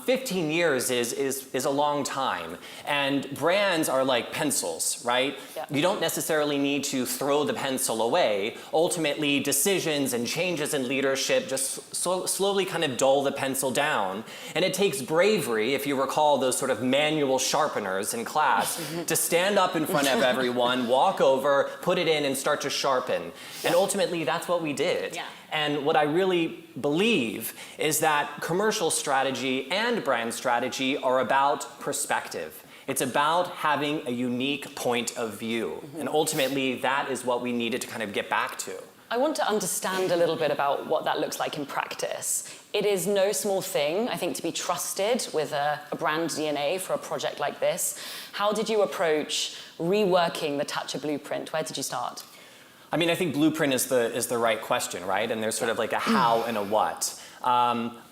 15 years is a long time. And brands are like pencils, right? Yeah. You don't necessarily need to throw the pencil away. Ultimately, decisions and changes in leadership just slowly kind of dull the pencil down. And it takes bravery, if you recall those sort of manual sharpeners in class, to stand up in front of everyone, walk over, put it in, and start to sharpen. And ultimately, that's what we did. Yeah. And what I really believe is that commercial strategy and brand strategy are about perspective. It's about having a unique point of view. And ultimately, that is what we needed to kind of get back to. I want to understand a little bit about what that looks like in practice. It is no small thing, I think, to be trusted with a brand DNA for a project like this. How did you approach reworking the Tatcha blueprint? Where did you start? I mean, I think blueprint is the right question, right? And there's sort of like a how and a what.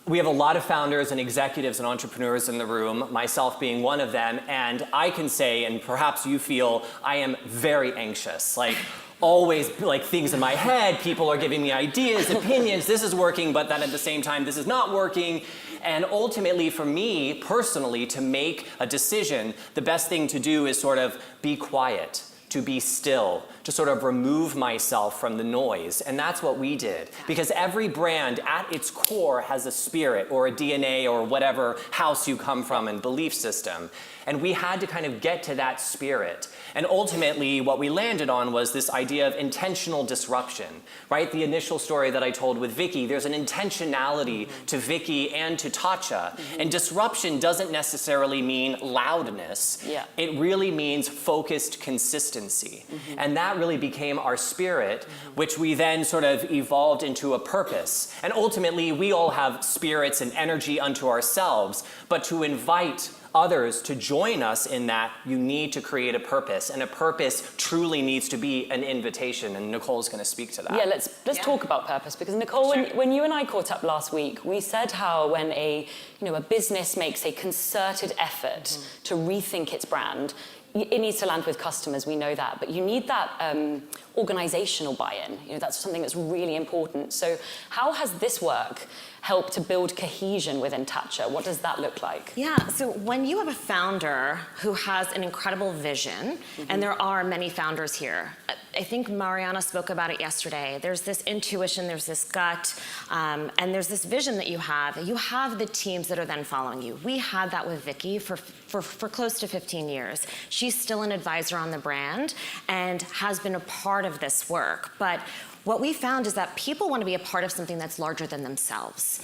We have a lot of founders and executives and entrepreneurs in the room, myself being one of them, and I can say, and perhaps you feel, I am very anxious. Like, always like things in my head. People are giving me ideas, opinions, this is working, but then at the same time, this is not working. And ultimately, for me personally, to make a decision, the best thing to do is sort of be quiet, to be still, to sort of remove myself from the noise. And that's what we did. Because every brand at its core has a spirit or a DNA or whatever house you come from and belief system. And we had to kind of get to that spirit. And ultimately, what we landed on was this idea of intentional disruption, right? The initial story that I told with Vicky, there's an intentionality to Vicky and to Tatcha. And disruption doesn't necessarily mean loudness. Yeah. It really means focused consistency. And that really became our spirit, which we then sort of evolved into a purpose. And ultimately, we all have spirits and energy unto ourselves, but to invite others to join us in that, you need to create a purpose, and a purpose truly needs to be an invitation, and Nicole's going to speak to that. Yeah, let's talk about purpose, because Nicole, when you and I caught up last week, we said how when a business makes a concerted effort to rethink its brand, it needs to land with customers, we know that, but you need that organizational buy-in. That's something that's really important. So how has this work helped to build cohesion within Tatcha? What does that look like? Yeah, so when you have a founder who has an incredible vision, and there are many founders here, I think Mariana spoke about it yesterday. There's this intuition, there's this gut, and there's this vision that you have. You have the teams that are then following you. We had that with Vicky for close to 15 years. She's still an advisor on the brand and has been a part of this work. But what we found is that people want to be a part of something that's larger than themselves.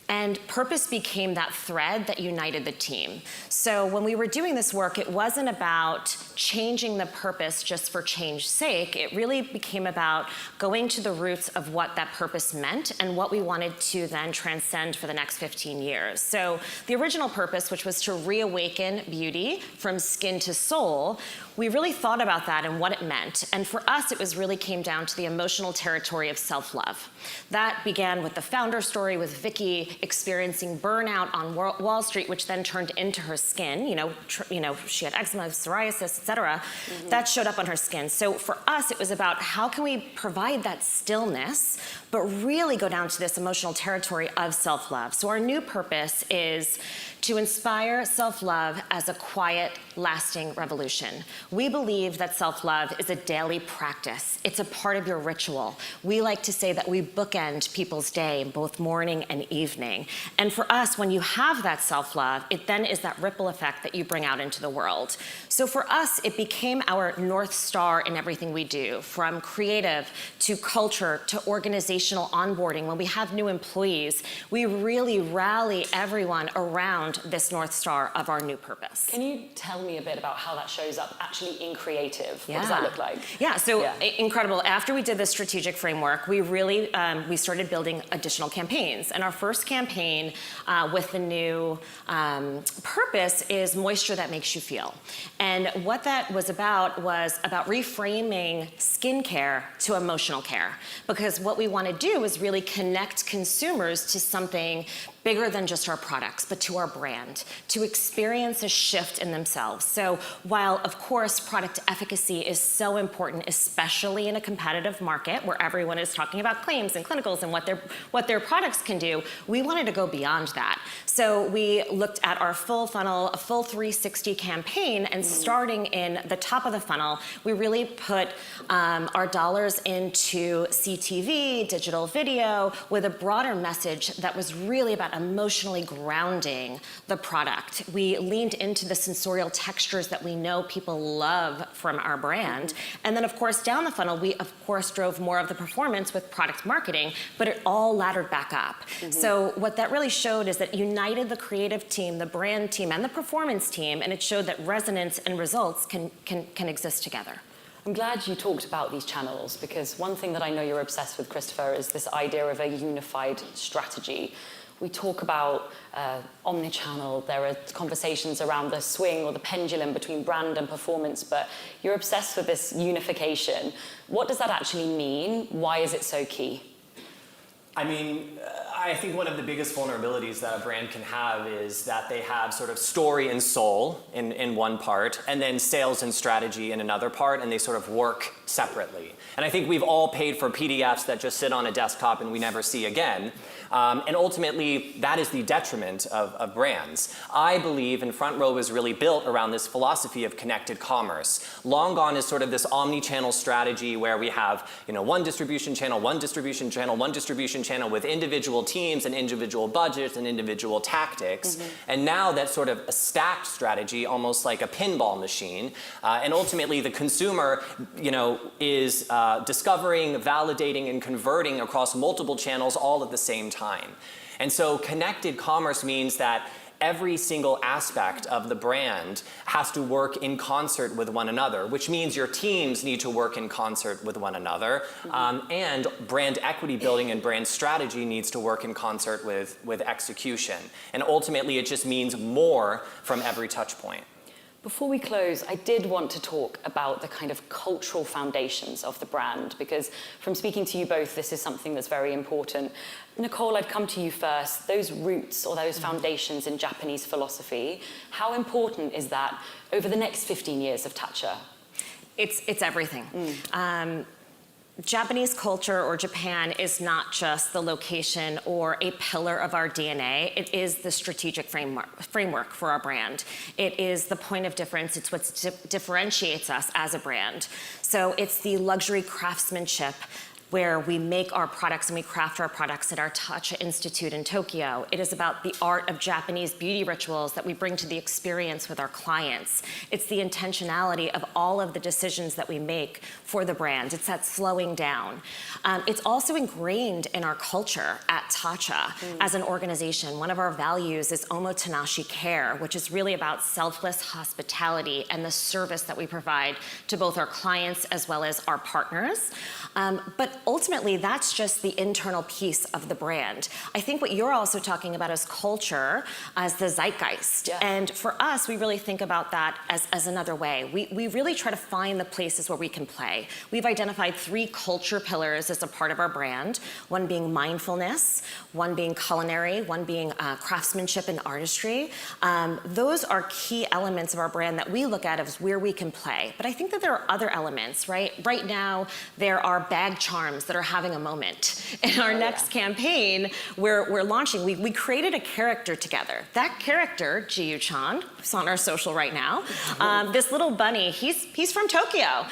And purpose became that thread that united the team. So when we were doing this work, it wasn't about changing the purpose just for change's sake. It really became about going to the roots of what that purpose meant and what we wanted to then transcend for the next 15 years. So the original purpose, which was to reawaken beauty from skin to soul, we really thought about that and what it meant. And for us, it was really came down to the emotional territory of self-love. That began with the founder story with Vicky experiencing burnout on Wall Street, which then turned into her skin. She had eczema, psoriasis, etc. That showed up on her skin. So for us, it was about how can we provide that stillness, but really go down to this emotional territory of self-love. So our new purpose is to inspire self-love as a quiet, lasting revolution. We believe that self-love is a daily practice. It's a part of your ritual. We like to say that we bookend people's day, both morning and evening. And for us, when you have that self-love, it then is that ripple effect that you bring out into the world. So for us, it became our North Star in everything we do, from creative to culture to organizational onboarding. When we have new employees, we really rally everyone around this North Star of our new purpose. Can you tell me a bit about how that shows up actually in creative? What does that look like? Yeah, so incredible. After we did the strategic framework, we really, we started building additional campaigns. And our first campaign with the new purpose is Moisture That Makes You Feel. And what that was about reframing skincare to emotional care. Because what we want to do is really connect consumers to something bigger than just our products, but to our brand, to experience a shift in themselves. So while, of course, product efficacy is so important, especially in a competitive market where everyone is talking about claims and clinicals and what their products can do, we wanted to go beyond that. So we looked at our full funnel, a full 360 campaign, and starting in the top of the funnel, we really put our dollars into CTV, digital video, with a broader message that was really about emotionally grounding the product. We leaned into the sensorial textures that we know people love from our brand. And then, of course, down the funnel, we, of course, drove more of the performance with product marketing, but it all laddered back up. So what that really showed is that united the creative team, the brand team, and the performance team, and it showed that resonance and results can exist together. I'm glad you talked about these channels, because one thing that I know you're obsessed with, Christopher, is this idea of a unified strategy. We talk about omnichannel. There are conversations around the swing or the pendulum between brand and performance, but you're obsessed with this unification. What does that actually mean? Why is it so key? I mean, I think one of the biggest vulnerabilities that a brand can have is that they have sort of story and soul in one part, and then sales and strategy in another part, and they sort of work separately. And I think we've all paid for PDFs that just sit on a desktop and we never see again. And ultimately, that is the detriment of brands. I believe, and Front Row is really built around this philosophy of connected commerce. Long gone is sort of this omni-channel strategy where we have, one distribution channel, one distribution channel, one distribution channel with individual teams and individual budgets and individual tactics. And now that's sort of a stacked strategy, almost like a pinball machine. And ultimately, the consumer, is discovering, validating, and converting across multiple channels all at the same time. And so connected commerce means that every single aspect of the brand has to work in concert with one another, which means your teams need to work in concert with one another. And brand equity building and brand strategy needs to work in concert with execution. And ultimately, it just means more from every touch point. Before we close, I did want to talk about the kind of cultural foundations of the brand, because from speaking to you both, this is something that's very important. Nicole, I'd come to you first. Those roots or those foundations in Japanese philosophy, how important is that over the next 15 years of Tatcha? It's everything. Japanese culture or Japan is not just the location or a pillar of our DNA. It is the strategic framework for our brand. It is the point of difference. It's what differentiates us as a brand. So it's the luxury craftsmanship where we make our products and we craft our products at our Tatcha Institute in Tokyo. It is about the art of Japanese beauty rituals that we bring to the experience with our clients. It's the intentionality of all of the decisions that we make for the brand. It's that slowing down. It's also ingrained in our culture at Tatcha as an organization. One of our values is omotenashi care, which is really about selfless hospitality and the service that we provide to both our clients as well as our partners. But ultimately, that's just the internal piece of the brand. I think what you're also talking about is culture as the zeitgeist. Yeah. And for us, we really think about that as another way. We really try to find the places where we can play. We've identified 3 culture pillars as a part of our brand, one being mindfulness, one being culinary, one being craftsmanship and artistry. Those are key elements of our brand that we look at as where we can play. But I think that there are other elements, right? Right now, there are bag charms that are having a moment. In our next campaign, we're launching, we created a character together. That character, Jiyu-chan, who's on our social right now, this little bunny, he's from Tokyo.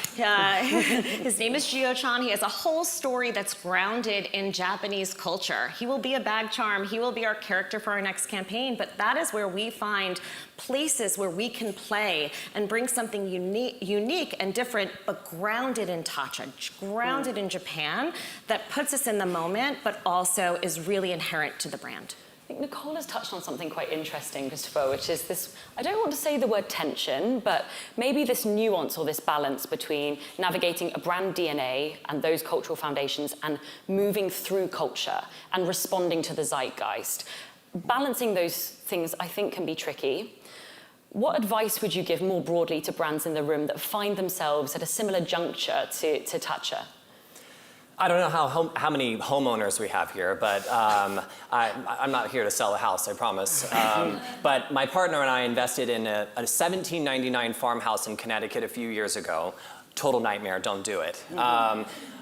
His name is Jiyu-chan. He has a whole story that's grounded in Japanese culture. He will be a bag charm. He will be our character for our next campaign, but that is where we find places where we can play and bring something unique and different, but grounded in Tatcha, grounded in Japan, that puts us in the moment, but also is really inherent to the brand. I think Nicole has touched on something quite interesting, Christopher, which is this, I don't want to say the word tension, but maybe this nuance or this balance between navigating a brand DNA and those cultural foundations and moving through culture and responding to the zeitgeist. Balancing those things, I think, can be tricky. What advice would you give more broadly to brands in the room that find themselves at a similar juncture to Tatcha? I don't know how many homeowners we have here, but I'm not here to sell a house, I promise. But my partner and I invested in a 1799 farmhouse in Connecticut a few years ago. Total nightmare, don't do it.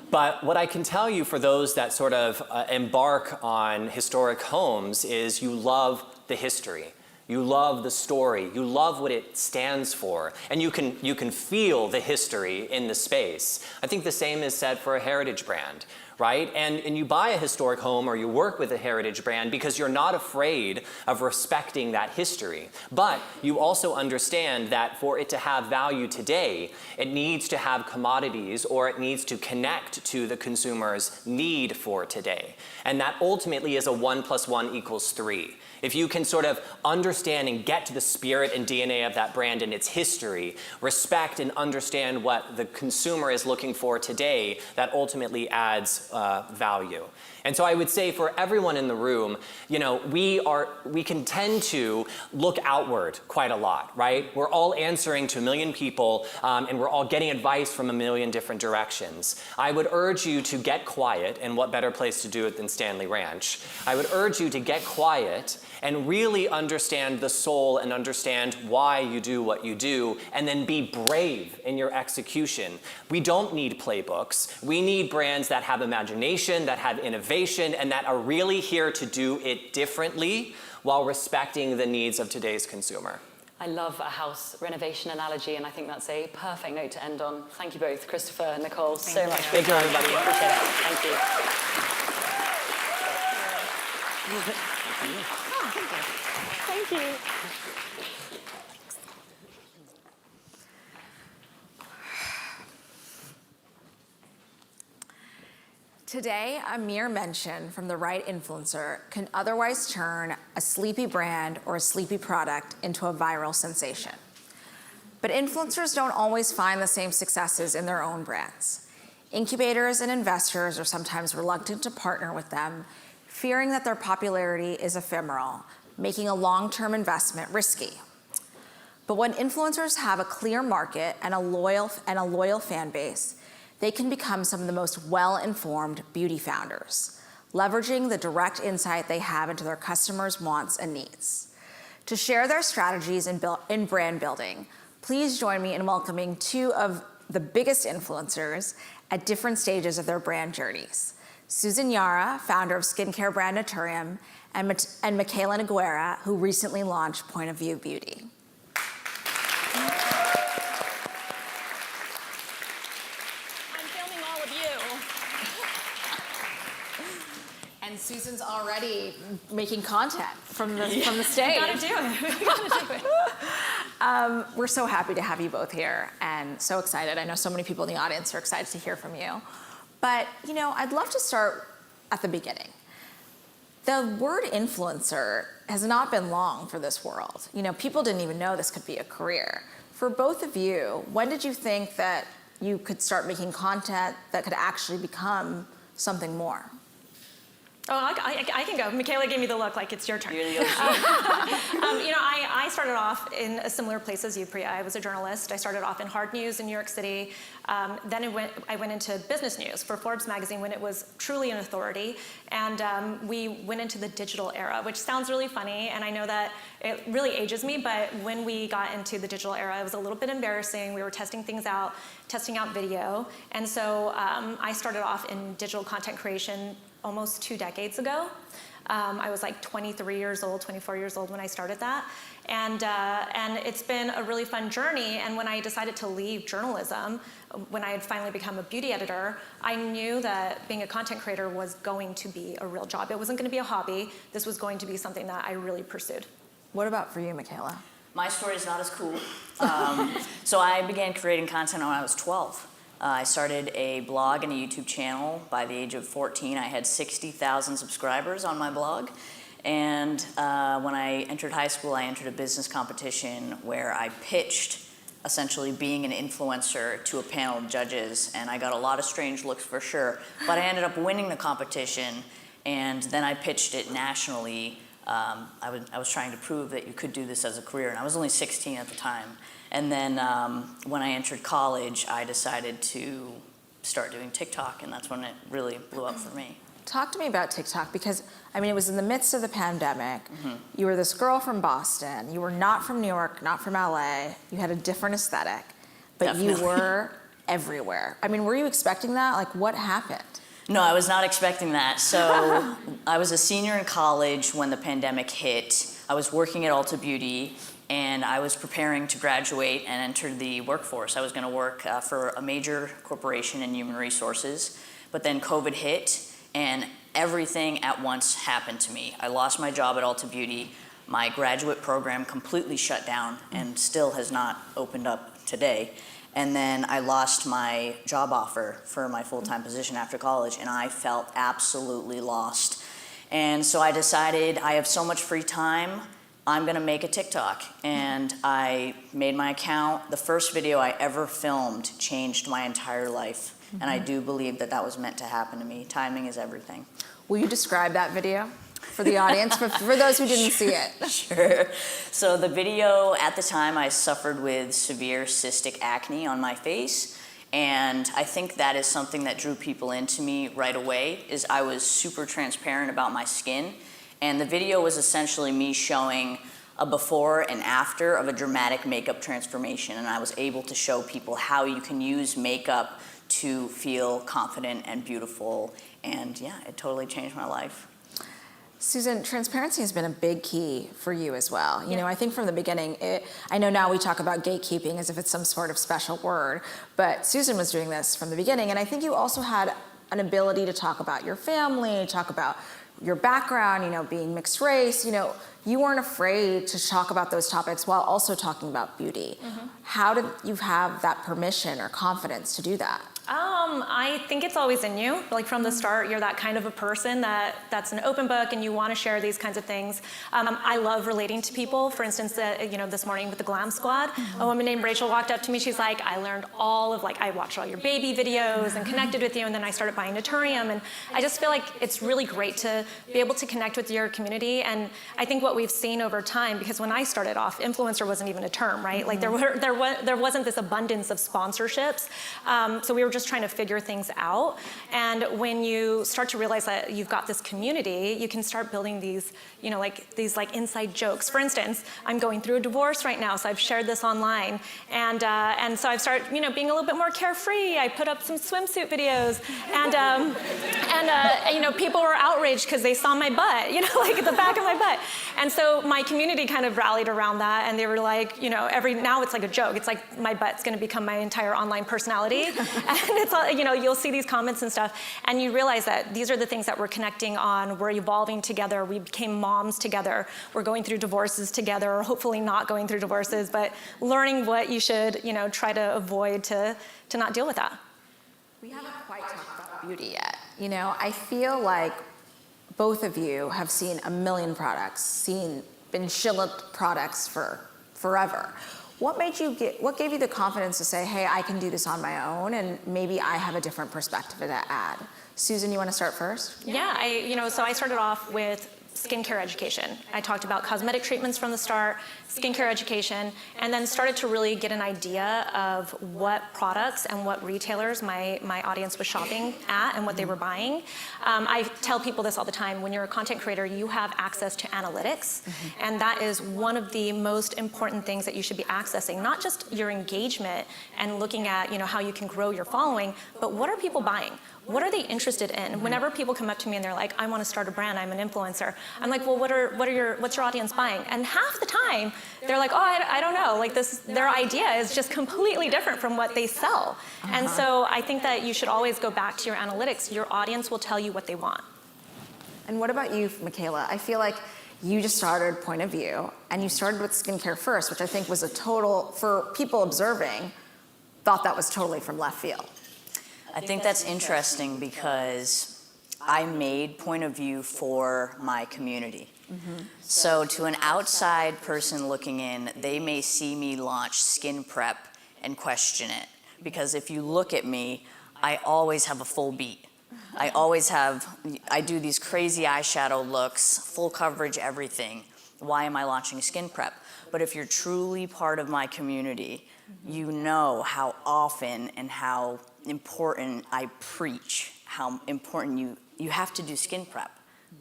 But what I can tell you for those that sort of embark on historic homes is you love the history. You love the story. You love what it stands for. And you can feel the history in the space. I think the same is said for a heritage brand, right? And you buy a historic home or you work with a heritage brand because you're not afraid of respecting that history. But you also understand that for it to have value today, it needs to have commodities or it needs to connect to the consumer's need for today. And that ultimately is a 1 + 1 = 3. If you can sort of understand and get to the spirit and DNA of that brand and its history, respect and understand what the consumer is looking for today, that ultimately adds value. And so I would say for everyone in the room, you know, we can tend to look outward quite a lot, right? We're all answering to a million people, and we're all getting advice from a million different directions. I would urge you to get quiet, and what better place to do it than Stanley Ranch? I would urge you to get quiet and really understand the soul and understand why you do what you do, and then be brave in your execution. We don't need playbooks. We need brands that have imagination, that have innovation, and that are really here to do it differently while respecting the needs of today's consumer. I love a house renovation analogy, and I think that's a perfect note to end on. Thank you both, Christopher and Nicole, so much. Thank you, everybody. Appreciate it. Thank you. Thank you. Today, a mere mention from the right influencer can otherwise turn a sleepy brand or a sleepy product into a viral sensation. But influencers don't always find the same successes in their own brands. Incubators and investors are sometimes reluctant to partner with them, fearing that their popularity is ephemeral, making a long-term investment risky. But when influencers have a clear market and a loyal fan base, they can become some of the most well-informed beauty founders, leveraging the direct insight they have into their customers' wants and needs. To share their strategies in brand building, please join me in welcoming two of the biggest influencers at different stages of their brand journeys. Susan Yara, founder of skincare brand Naturium, and Michaela Noguera, who recently launched Point of View Beauty. And Susan's already making content from the stage. Gotta do it. We're so happy to have you both here and so excited. I know so many people in the audience are excited to hear from you. But, you know, I'd love to start at the beginning. The word influencer has not been long for this world. You know, people didn't even know this could be a career. For both of you, when did you think that you could start making content that could actually become something more? Oh, I can go. Michaela gave me the look like it's your turn. You're the OG. You know, I started off in a similar place as you, Priya. I was a journalist. I started off in hard news in New York City. Then I went into business news for Forbes magazine when it was truly an authority. And we went into the digital era, which sounds really funny. And I know that it really ages me. But when we got into the digital era, it was a little bit embarrassing. We were testing things out, testing out video. And so I started off in digital content creation almost 2 decades ago. I was like 23 years old, 24 years old when I started that. And it's been a really fun journey. And when I decided to leave journalism, when I had finally become a beauty editor, I knew that being a content creator was going to be a real job. It wasn't going to be a hobby. This was going to be something that I really pursued. What about for you, Michaela? My story is not as cool. So I began creating content when I was 12. I started a blog and a YouTube channel. By the age of 14, I had 60,000 subscribers on my blog. And when I entered high school, I entered a business competition where I pitched essentially being an influencer to a panel of judges. And I got a lot of strange looks for sure. But I ended up winning the competition. And then I pitched it nationally. I was trying to prove that you could do this as a career. And I was only 16 at the time. And then when I entered college, I decided to start doing TikTok, and that's when it really blew up for me. Talk to me about TikTok, because, I mean, it was in the midst of the pandemic. You were this girl from Boston. You were not from New York, not from LA. You had a different aesthetic, but Definitely. You were everywhere. I mean, were you expecting that? Like, what happened? No, I was not expecting that. So I was a senior in college when the pandemic hit. I was working at Ulta Beauty, and I was preparing to graduate and enter the workforce. I was going to work for a major corporation in human resources, but then COVID hit, and everything at once happened to me. I lost my job at Ulta Beauty. My graduate program completely shut down and still has not opened up today. And then I lost my job offer for my full-time position after college, and I felt absolutely lost. And so I decided I have so much free time, I'm gonna make a TikTok. And I made my account. The first video I ever filmed changed my entire life. And I do believe that that was meant to happen to me. Timing is everything. Will you describe that video for the audience, for those who didn't see it? Sure. So the video, at the time, I suffered with severe cystic acne on my face. And I think that is something that drew people into me right away, is I was super transparent about my skin. And the video was essentially me showing a before and after of a dramatic makeup transformation. And I was able to show people how you can use makeup to feel confident and beautiful. And yeah, it totally changed my life. Susan, transparency has been a big key for you as well. You know, I think from the beginning, I know now we talk about gatekeeping as if it's some sort of special word, but Susan was doing this from the beginning. And I think you also had an ability to talk about your family, talk about your background, you know, being mixed race, you know, you weren't afraid to talk about those topics while also talking about beauty. How did you have that permission or confidence to do that? I think it's always in you. Like from the start, you're that kind of a person that's an open book and you want to share these kinds of things. I love relating to people. For instance, you know, this morning with the Glam Squad, a woman named Rachel walked up to me. She's like, I learned all of, like, I watched all your baby videos and connected with you, and then I started buying Naturium. And I just feel like it's really great to be able to connect with your community. And I think what we've seen over time, because when I started off, influencer wasn't even a term, right? Like there wasn't this abundance of sponsorships. So we were just trying to figure things out. And when you start to realize that you've got this community, you can start building these, you know, like these like inside jokes. For instance, I'm going through a divorce right now, so I've shared this online, and so I've started, you know, being a little bit more carefree. I put up some swimsuit videos, and you know, people were outraged because they saw my butt, you know, like at the back of my butt. And so my community kind of rallied around that, and they were like, you know, now it's like a joke. It's like my butt's going to become my entire online personality, and it's all, you know, you'll see these comments and stuff, and you realize that these are the things that we're connecting on. We're evolving together. We became moms together. We're going through divorces together, or hopefully not going through divorces, but learning what you should, you know, try to avoid to not deal with that. We haven't quite talked about beauty yet. You know, I feel like both of you have seen a million products, been shilled products for forever. What gave you the confidence to say, hey, I can do this on my own, and maybe I have a different perspective to add? Susan, you want to start first? Yeah, so I started off with skincare education. I talked about cosmetic treatments from the start, skincare education, and then started to really get an idea of what products and what retailers my audience was shopping at and what they were buying. I tell people this all the time. When you're a content creator, you have access to analytics, and that is one of the most important things that you should be accessing, not just your engagement and looking at, you know, how you can grow your following, but what are people buying? What are they interested in? Whenever people come up to me and they're like, I want to start a brand, I'm an influencer. I'm like, well, what's your audience buying? And half the time, they're like, oh, I don't know. Like their idea is just completely different from what they sell. And so I think that you should always go back to your analytics. Your audience will tell you what they want. And what about you, Michaela? I feel like you just started Point of View, and you started with skincare first, which I think was a total, for people observing, thought that was totally from left field. I think that's interesting because I made Point of View for my community. So to an outside person looking in, they may see me launch skin prep and question it. Because if you look at me, I always have a full beat. I do these crazy eyeshadow looks, full coverage, everything. Why am I launching skin prep? But if you're truly part of my community, you know how often and how important I preach, how important you have to do skin prep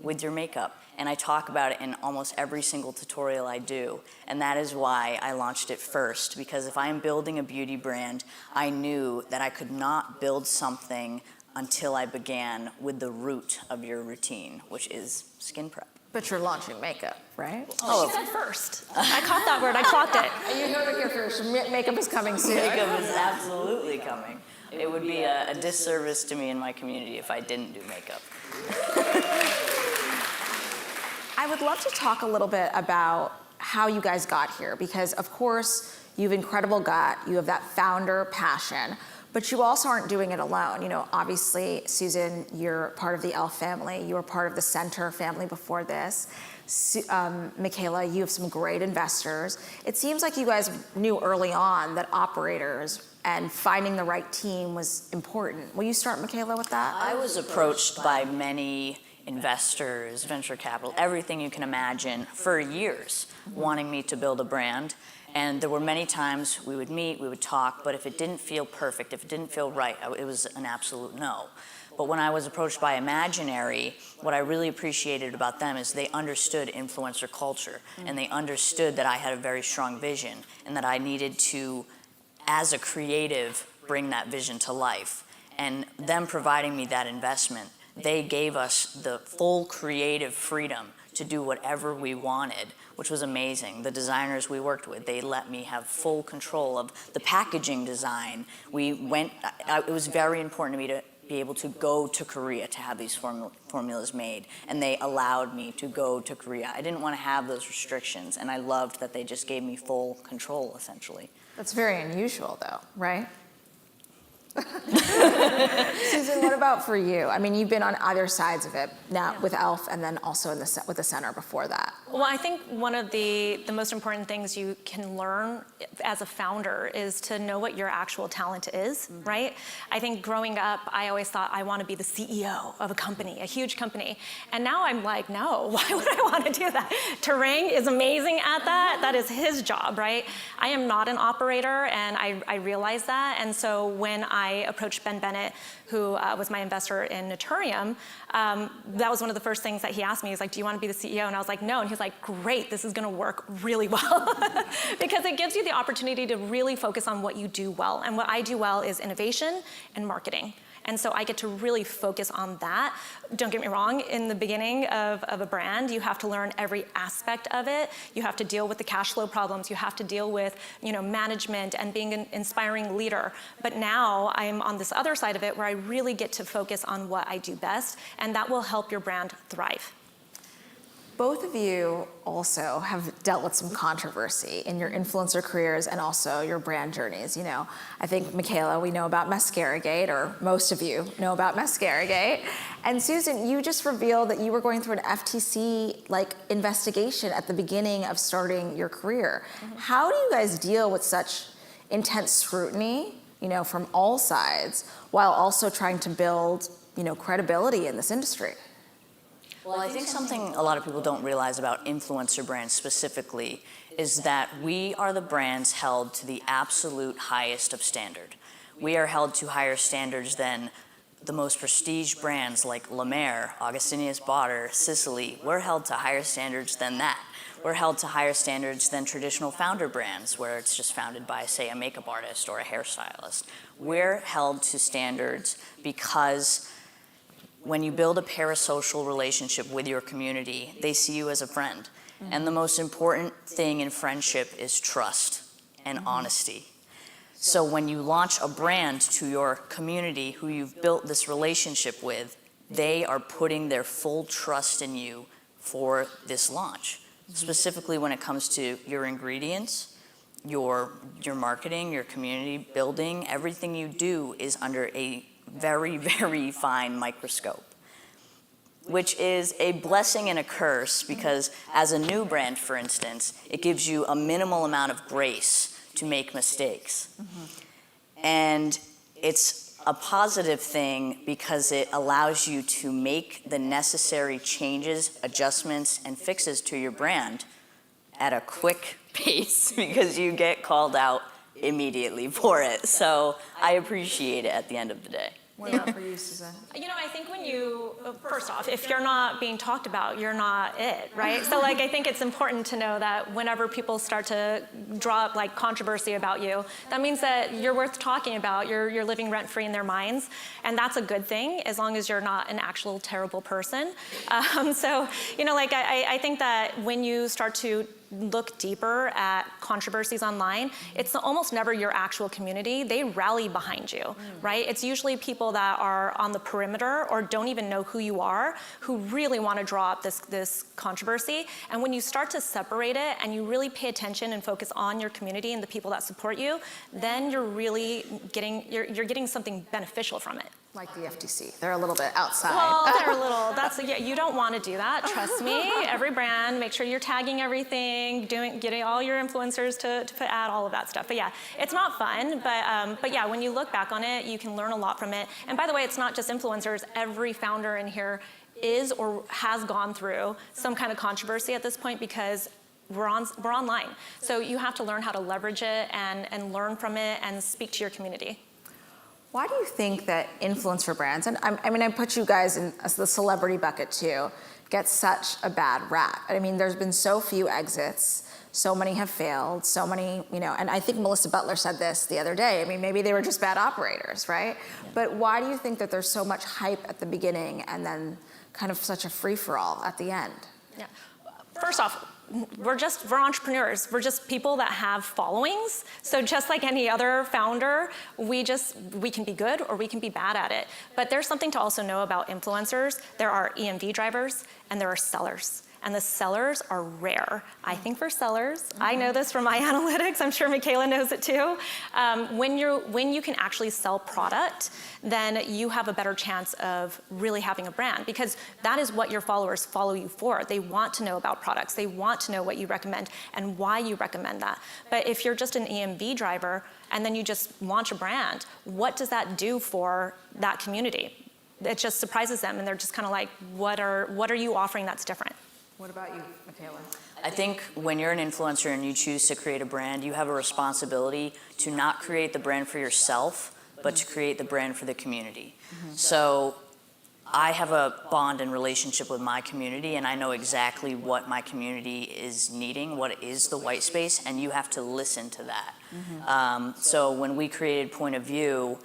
with your makeup. And I talk about it in almost every single tutorial I do. And that is why I launched it first, because if I am building a beauty brand, I knew that I could not build something until I began with the root of your routine, which is skin prep. But you're launching makeup, right? Oh, she said first. I caught that word, I clocked it. You heard it here first. Makeup is coming soon. Makeup is absolutely coming. It would be a disservice to me and my community if I didn't do makeup. I would love to talk a little bit about how you guys got here, because of course you have incredible gut, you have that founder passion, but you also aren't doing it alone. You know, obviously, Susan, you're part of the Elf family. You were part of the Center family before this. Michaela, you have some great investors. It seems like you guys knew early on that operators and finding the right team was important. Will you start, Michaela, with that? I was approached by many investors, venture capital, everything you can imagine for years, wanting me to build a brand. And there were many times we would meet, we would talk, but if it didn't feel perfect, if it didn't feel right, it was an absolute no. But when I was approached by Imaginary, what I really appreciated about them is they understood influencer culture, and they understood that I had a very strong vision, and that I needed to, as a creative, bring that vision to life. And them providing me that investment, they gave us the full creative freedom to do whatever we wanted, which was amazing. The designers we worked with, they let me have full control of the packaging design. It was very important to me to be able to go to Korea to have these formulas made, and they allowed me to go to Korea. I didn't want to have those restrictions, and I loved that they just gave me full control, essentially. That's very unusual, though, right? Susan, what about for you? I mean, you've been on either sides of it now with Elf, and then also with the center before that. Well, I think one of the most important things you can learn as a founder is to know what your actual talent is, right? I think growing up, I always thought I want to be the CEO of a company, a huge company. And now I'm like, no, why would I want to do that? Tarang is amazing at that. That is his job, right? I am not an operator, and I realize that. And so when I approached Ben Bennett, who was my investor in Naturium, that was one of the first things that he asked me. He's like, do you want to be the CEO? And I was like, no. And he's like, great, this is going to work really well. Because it gives you the opportunity to really focus on what you do well. And what I do well is innovation and marketing. And so I get to really focus on that. Don't get me wrong, in the beginning of a brand, you have to learn every aspect of it. You have to deal with the cash flow problems. You have to deal with, management and being an inspiring leader. But now I'm on this other side of it where I really get to focus on what I do best, and that will help your brand thrive. Both of you also have dealt with some controversy in your influencer careers and also your brand journeys. I think, Michaela, we know about Mascaragate, or most of you know about Mascaragate. And Susan, you just revealed that you were going through an FTC investigation at the beginning of starting your career. How do you guys deal with such intense scrutiny, from all sides, while also trying to build, credibility in this industry? Well, I think something a lot of people don't realize about influencer brands specifically is that we are the brands held to the absolute highest of standard. We are held to higher standards than the most prestige brands like La Mer, Augustinius Bader, Sicily. We're held to higher standards than that. We're held to higher standards than traditional founder brands where it's just founded by, say, a makeup artist or a hairstylist. We're held to standards because when you build a parasocial relationship with your community, they see you as a friend. And the most important thing in friendship is trust and honesty. So when you launch a brand to your community who you've built this relationship with, they are putting their full trust in you for this launch. Specifically when it comes to your ingredients, your marketing, your community building, everything you do is under a very, very fine microscope, which is a blessing and a curse because as a new brand, for instance, it gives you a minimal amount of grace to make mistakes. And it's a positive thing because it allows you to make the necessary changes, adjustments, and fixes to your brand at a quick pace because you get called out immediately for it. So I appreciate it at the end of the day. What about for you, Susan? I think when first off, if you're not being talked about, you're not it, right? So I think it's important to know that whenever people start to draw up controversy about you, that means that you're worth talking about, you're living rent-free in their minds, and that's a good thing as long as you're not an actual terrible person. I think that when you start to look deeper at controversies online, it's almost never your actual community. They rally behind you, right? It's usually people that are on the perimeter or don't even know who you are who really want to draw up this controversy. And when you start to separate it and you really pay attention and focus on your community and the people that support you, then you're really getting something beneficial from it. Like the FTC, they're a little bit outside. Well, they're a little, you don't want to do that, trust me. Every brand, make sure you're tagging everything, getting all your influencers to add all of that stuff. But yeah, it's not fun, but yeah, when you look back on it, you can learn a lot from it. And by the way, it's not just influencers. Every founder in here is or has gone through some kind of controversy at this point because we're online. So you have to learn how to leverage it and learn from it and speak to your community. Why do you think that influencer brands, and I put you guys in the celebrity bucket too, get such a bad rap? I mean, there's been so few exits, so many have failed, so many, and I think Melissa Butler said this the other day. I mean, maybe they were just bad operators, right? Yeah. But why do you think that there's so much hype at the beginning and then kind of such a free-for-all at the end? Yeah. First off, we're entrepreneurs. We're just people that have followings. So just like any other founder, we can be good or we can be bad at it. But there's something to also know about influencers. There are EMV drivers and there are sellers. And the sellers are rare. I think for sellers, I know this from my analytics, I'm sure Michaela knows it too. When you can actually sell product, then you have a better chance of really having a brand, because that is what your followers follow you for. They want to know about products. They want to know what you recommend and why you recommend that. But if you're just an EMV driver and then you just launch a brand, what does that do for that community? It just surprises them and they're just kind of like, what are you offering that's different? What about you, Michaela? I think when you're an influencer and you choose to create a brand, you have a responsibility to not create the brand for yourself, but to create the brand for the community. Mm-hmm. So I have a bond and relationship with my community, and I know exactly what my community is needing, what is the white space, and you have to listen to that. Mm-hmm. So when we created Point of View,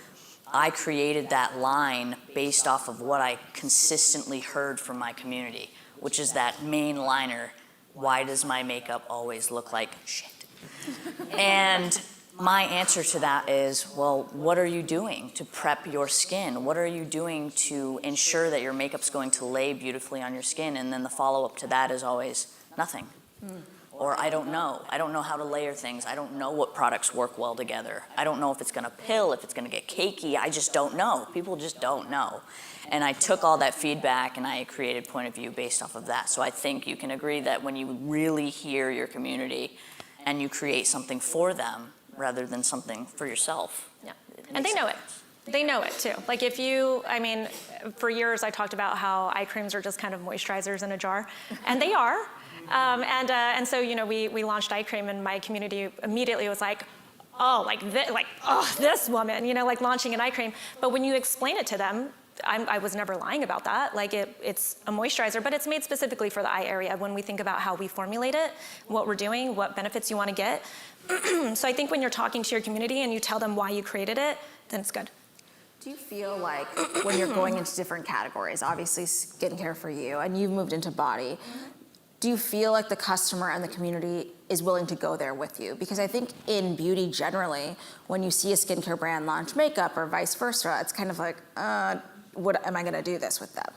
I created that line based off of what I consistently heard from my community, which is that main liner, why does my makeup always look like shit? And my answer to that is, well, what are you doing to prep your skin? What are you doing to ensure that your makeup's going to lay beautifully on your skin? And then the follow-up to that is always nothing. Or I don't know. I don't know how to layer things. I don't know what products work well together. I don't know if it's gonna pill, if it's gonna get cakey. I just don't know. People just don't know. And I took all that feedback and I created Point of View based off of that. So I think you can agree that when you really hear your community and you create something for them rather than something for yourself. Yeah, and they know it. They know it too. Like for years I talked about how eye creams are just kind of moisturizers in a jar, and they are. And so we launched eye cream, and my community immediately was like, this woman, like launching an eye cream. But when you explain it to them, I was never lying about that. Like it's a moisturizer, but it's made specifically for the eye area when we think about how we formulate it, what we're doing, what benefits you want to get. So I think when you're talking to your community and you tell them why you created it, then it's good. Do you feel like when you're going into different categories, obviously skincare for you, and you've moved into body, do you feel like the customer and the community is willing to go there with you? Because I think in beauty generally, when you see a skincare brand launch makeup or vice versa, it's kind of like, what am I gonna do this with them?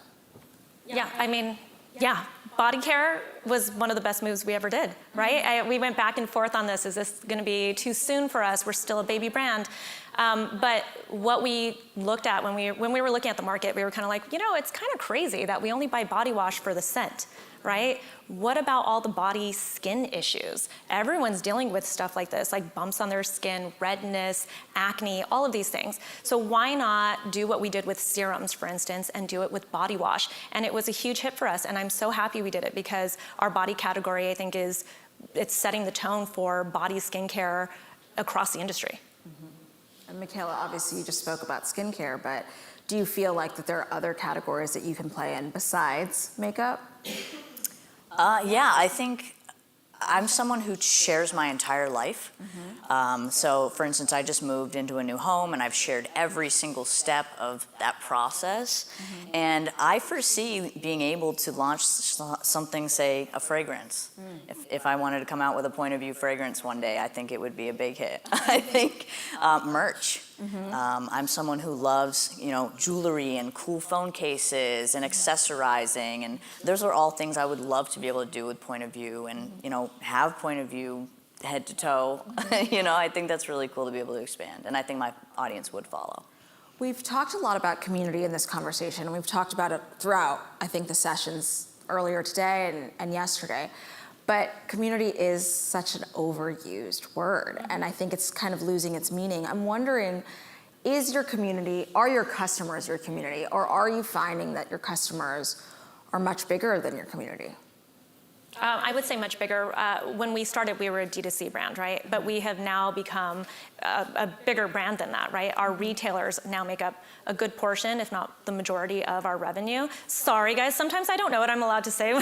Yeah, body care was one of the best moves we ever did, right? We went back and forth on this. Is this gonna be too soon for us? We're still a baby brand. But what we looked at when we were looking at the market, we were kind of like, it's kind of crazy that we only buy body wash for the scent, right? What about all the body skin issues? Everyone's dealing with stuff like this, like bumps on their skin, redness, acne, all of these things. So why not do what we did with serums, for instance, and do it with body wash? And it was a huge hit for us, and I'm so happy we did it because our body category, I think, it's setting the tone for body skincare across the industry. Mm-hmm. And Michaela, obviously you just spoke about skincare, but do you feel like that there are other categories that you can play in besides makeup? Yeah, I think I'm someone who shares my entire life. Mm-hmm. So for instance, I just moved into a new home and I've shared every single step of that process. Mm-hmm. And I foresee being able to launch something, say a fragrance. If I wanted to come out with a Point of View fragrance one day, I think it would be a big hit. I think merch. Mm-hmm. I'm someone who loves, jewelry and cool phone cases and accessorizing, and those are all things I would love to be able to do with Point of View, and have Point of View head to toe. I think that's really cool to be able to expand, and I think my audience would follow. We've talked a lot about community in this conversation, and we've talked about it throughout, I think, the sessions earlier today and yesterday. But community is such an overused word, and I think it's kind of losing its meaning. I'm wondering, are your customers your community, or are you finding that your customers are much bigger than your community? I would say much bigger. When we started, we were a D2C brand, right? But we have now become a bigger brand than that, right? Our retailers now make up a good portion, if not the majority of our revenue. Sorry, guys, sometimes I don't know what I'm allowed to say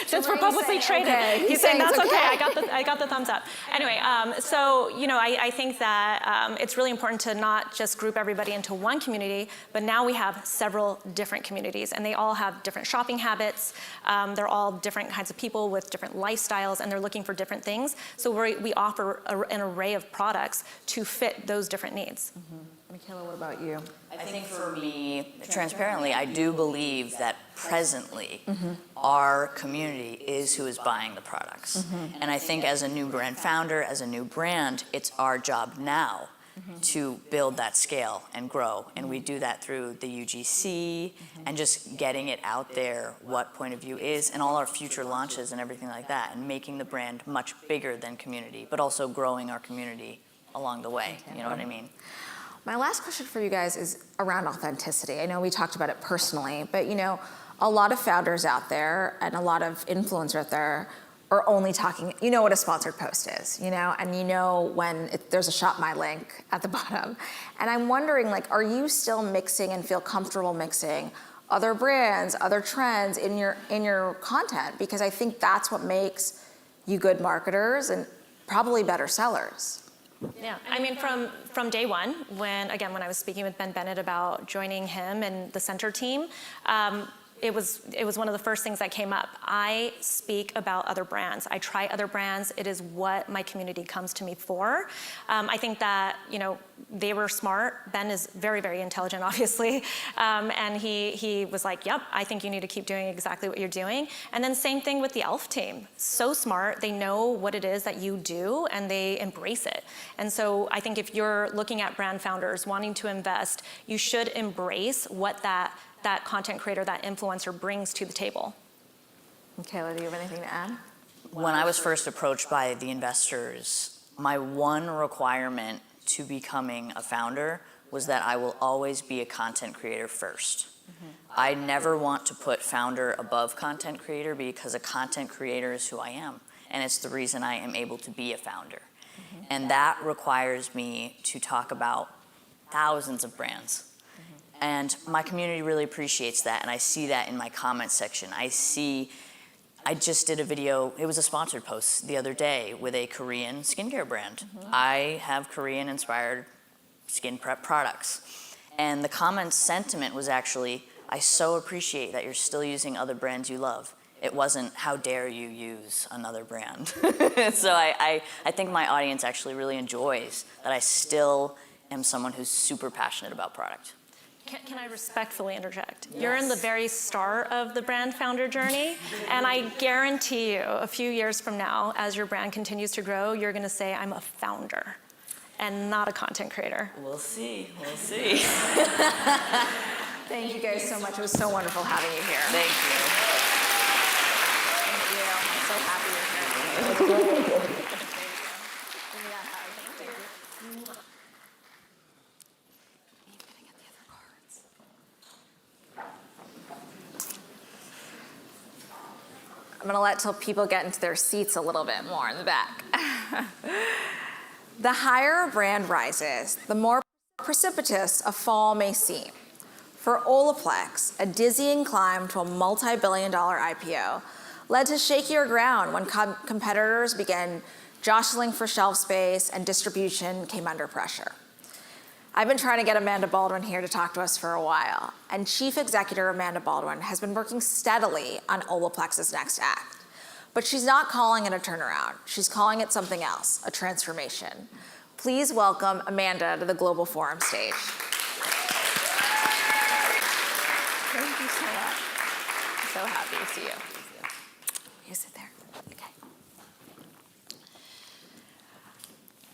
since we're publicly traded. Okay. He's saying that's okay. I got the thumbs up. Anyway, so I think that it's really important to not just group everybody into one community, but now we have several different communities, and they all have different shopping habits. They're all different kinds of people with different lifestyles, and they're looking for different things. So we offer an array of products to fit those different needs. Michaela, what about you? I think for me, transparently, I do believe that presently our community is who is buying the products. And I think as a new brand founder, as a new brand, it's our job now to build that scale and grow. And we do that through the UGC and just getting it out there, what Point of View is, and all our future launches and everything like that, and making the brand much bigger than community, but also growing our community along the way. You know what I mean? My last question for you guys is around authenticity. I know we talked about it personally, but a lot of founders out there and a lot of influencers out there are only talking, what a sponsored post is, and when there's a shop my link at the bottom. And I'm wondering, are you still mixing and feel comfortable mixing other brands, other trends in your content? Because I think that's what makes you good marketers and probably better sellers. Yeah, I mean, from day one, when I was speaking with Ben Bennett about joining him and the center team, it was one of the first things that came up. I speak about other brands. I try other brands. It is what my community comes to me for. I think that, they were smart. Ben is very, very intelligent, obviously. And he was like, yep, I think you need to keep doing exactly what you're doing. And then same thing with the ELF team. So smart. They know what it is that you do, and they embrace it. And so I think if you're looking at brand founders wanting to invest, you should embrace what that content creator, that influencer brings to the table. Michaela, do you have anything to add? When I was first approached by the investors, my one requirement to becoming a founder was that I will always be a content creator first. I never want to put founder above content creator because a content creator is who I am, and it's the reason I am able to be a founder. And that requires me to talk about thousands of brands. And my community really appreciates that, and I see that in my comment section. I just did a video, it was a sponsored post the other day with a Korean skincare brand. I have Korean-inspired skin prep products. And the comment sentiment was actually, I so appreciate that you're still using other brands you love. It wasn't, how dare you use another brand. So I think my audience actually really enjoys that I still am someone who's super passionate about product. Can I respectfully interject? Yes. You're in the very start of the brand founder journey, and I guarantee you, a few years from now, as your brand continues to grow, you're going to say, I'm a founder and not a content creator. We'll see. Thank you guys so much. It was so wonderful having you here. Thank you. I'm so happy you're here. It was great. I'm gonna let till people get into their seats a little bit more in the back. The higher a brand rises, the more precipitous a fall may seem. For Olaplex, a dizzying climb to a multi-billion-dollar IPO led to shakier ground when competitors began jostling for shelf space and distribution came under pressure. I've been trying to get Amanda Baldwin here to talk to us for a while, and Chief Executive Amanda Baldwin has been working steadily on Olaplex's next act. But she's not calling it a turnaround. She's calling it something else, a transformation. Please welcome Amanda to the Global Forum stage. Thank you so much. I'm so happy to see you. You sit there. Okay.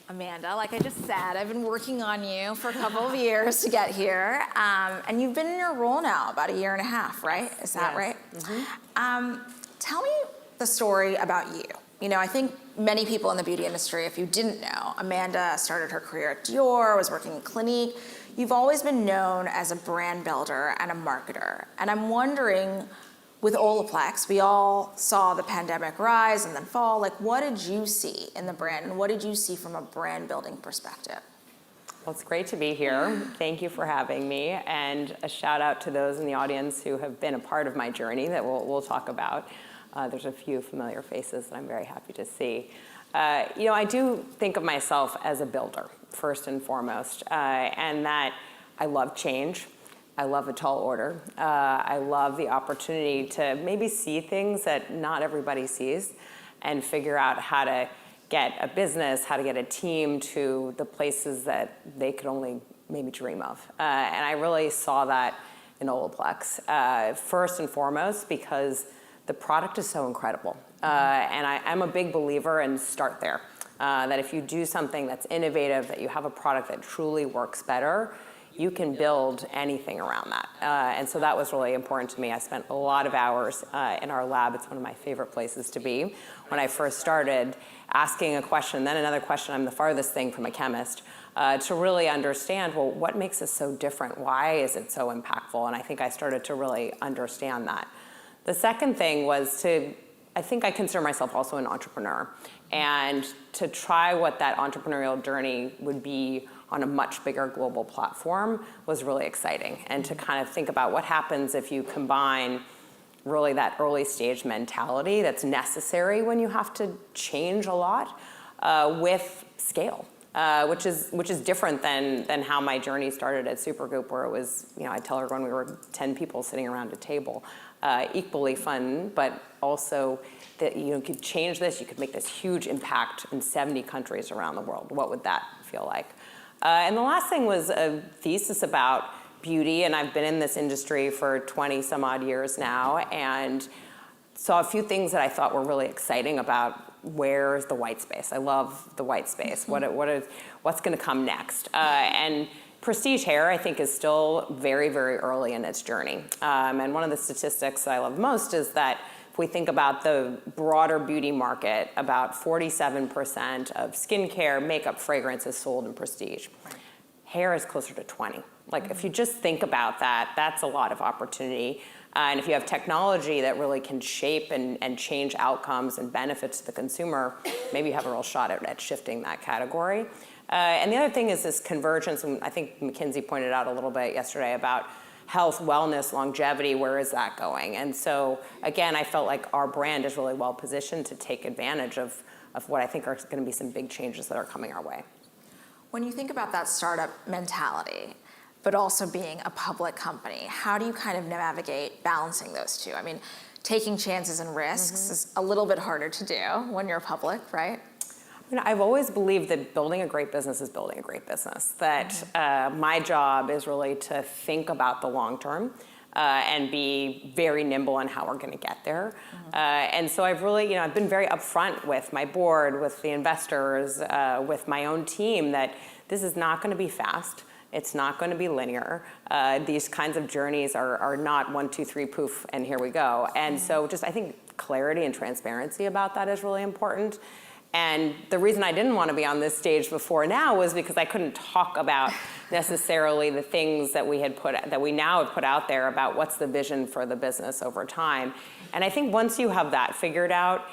Amanda, like I just said, I've been working on you for a couple of years to get here, and you've been in your role now about 1.5 years, right? Is that right? Mm-hmm. Tell me the story about you. You know, I think many people in the beauty industry, if you didn't know, Amanda started her career at Dior, was working in Clinique. you've always been known as a brand builder and a marketer. And I'm wondering, with Olaplex, we all saw the pandemic rise and then fall. Like, what did you see in the brand, and what did you see from a brand building perspective? Well, it's great to be here. Thank you for having me, and a shout out to those in the audience who have been a part of my journey that we'll talk about. There's a few familiar faces that I'm very happy to see. I do think of myself as a builder, first and foremost, and that I love change. I love a tall order. I love the opportunity to maybe see things that not everybody sees and figure out how to get a business, how to get a team to the places that they could only maybe dream of. And I really saw that in Olaplex, first and foremost, because the product is so incredible. And I'm a big believer in start there, that if you do something that's innovative, that you have a product that truly works better, you can build anything around that. And so that was really important to me. I spent a lot of hours in our lab. It's one of my favorite places to be. When I first started, asking a question, then another question, I'm the farthest thing from a chemist, to really understand, well, what makes this so different? Why is it so impactful? And I think I started to really understand that. The second thing was I think I consider myself also an entrepreneur, and to try what that entrepreneurial journey would be on a much bigger global platform was really exciting. And to kind of think about what happens if you combine really that early stage mentality that's necessary when you have to change a lot with scale, which is different than how my journey started at Supergoop, where it was, I tell everyone we were 10 people sitting around a table. Equally fun, but also that you could change this, you could make this huge impact in 70 countries around the world. What would that feel like? And the last thing was a thesis about beauty, and I've been in this industry for 20 some odd years now, and saw a few things that I thought were really exciting about where's the white space. I love the white space. What's going to come next? And prestige hair, I think, is still very, very early in its journey. And one of the statistics that I love most is that if we think about the broader beauty market, about 47% of skincare, makeup, fragrance is sold in prestige. Right. Hair is closer to 20. Like, if you just think about that, that's a lot of opportunity. And if you have technology that really can shape and change outcomes and benefits to the consumer, maybe you have a real shot at shifting that category. And the other thing is this convergence, and I think McKinsey pointed out a little bit yesterday about health, wellness, longevity, where is that going? And so, again, I felt like our brand is really well positioned to take advantage of what I think are going to be some big changes that are coming our way. When you think about that startup mentality, but also being a public company, how do you kind of navigate balancing those two? I mean, taking chances and risks is a little bit harder to do when you're public, right? I've always believed that building a great business is building a great business, that my job is really to think about the long term and be very nimble on how we're going to get there. And so I've really, I've been very upfront with my board, with the investors, with my own team, that this is not going to be fast. It's not going to be linear. These kinds of journeys are not 1, 2, 3, poof, and here we go. And so I think clarity and transparency about that is really important. And the reason I didn't want to be on this stage before now was because I couldn't talk about necessarily the things that we now have put out there about what's the vision for the business over time. And I think once you have that figured out,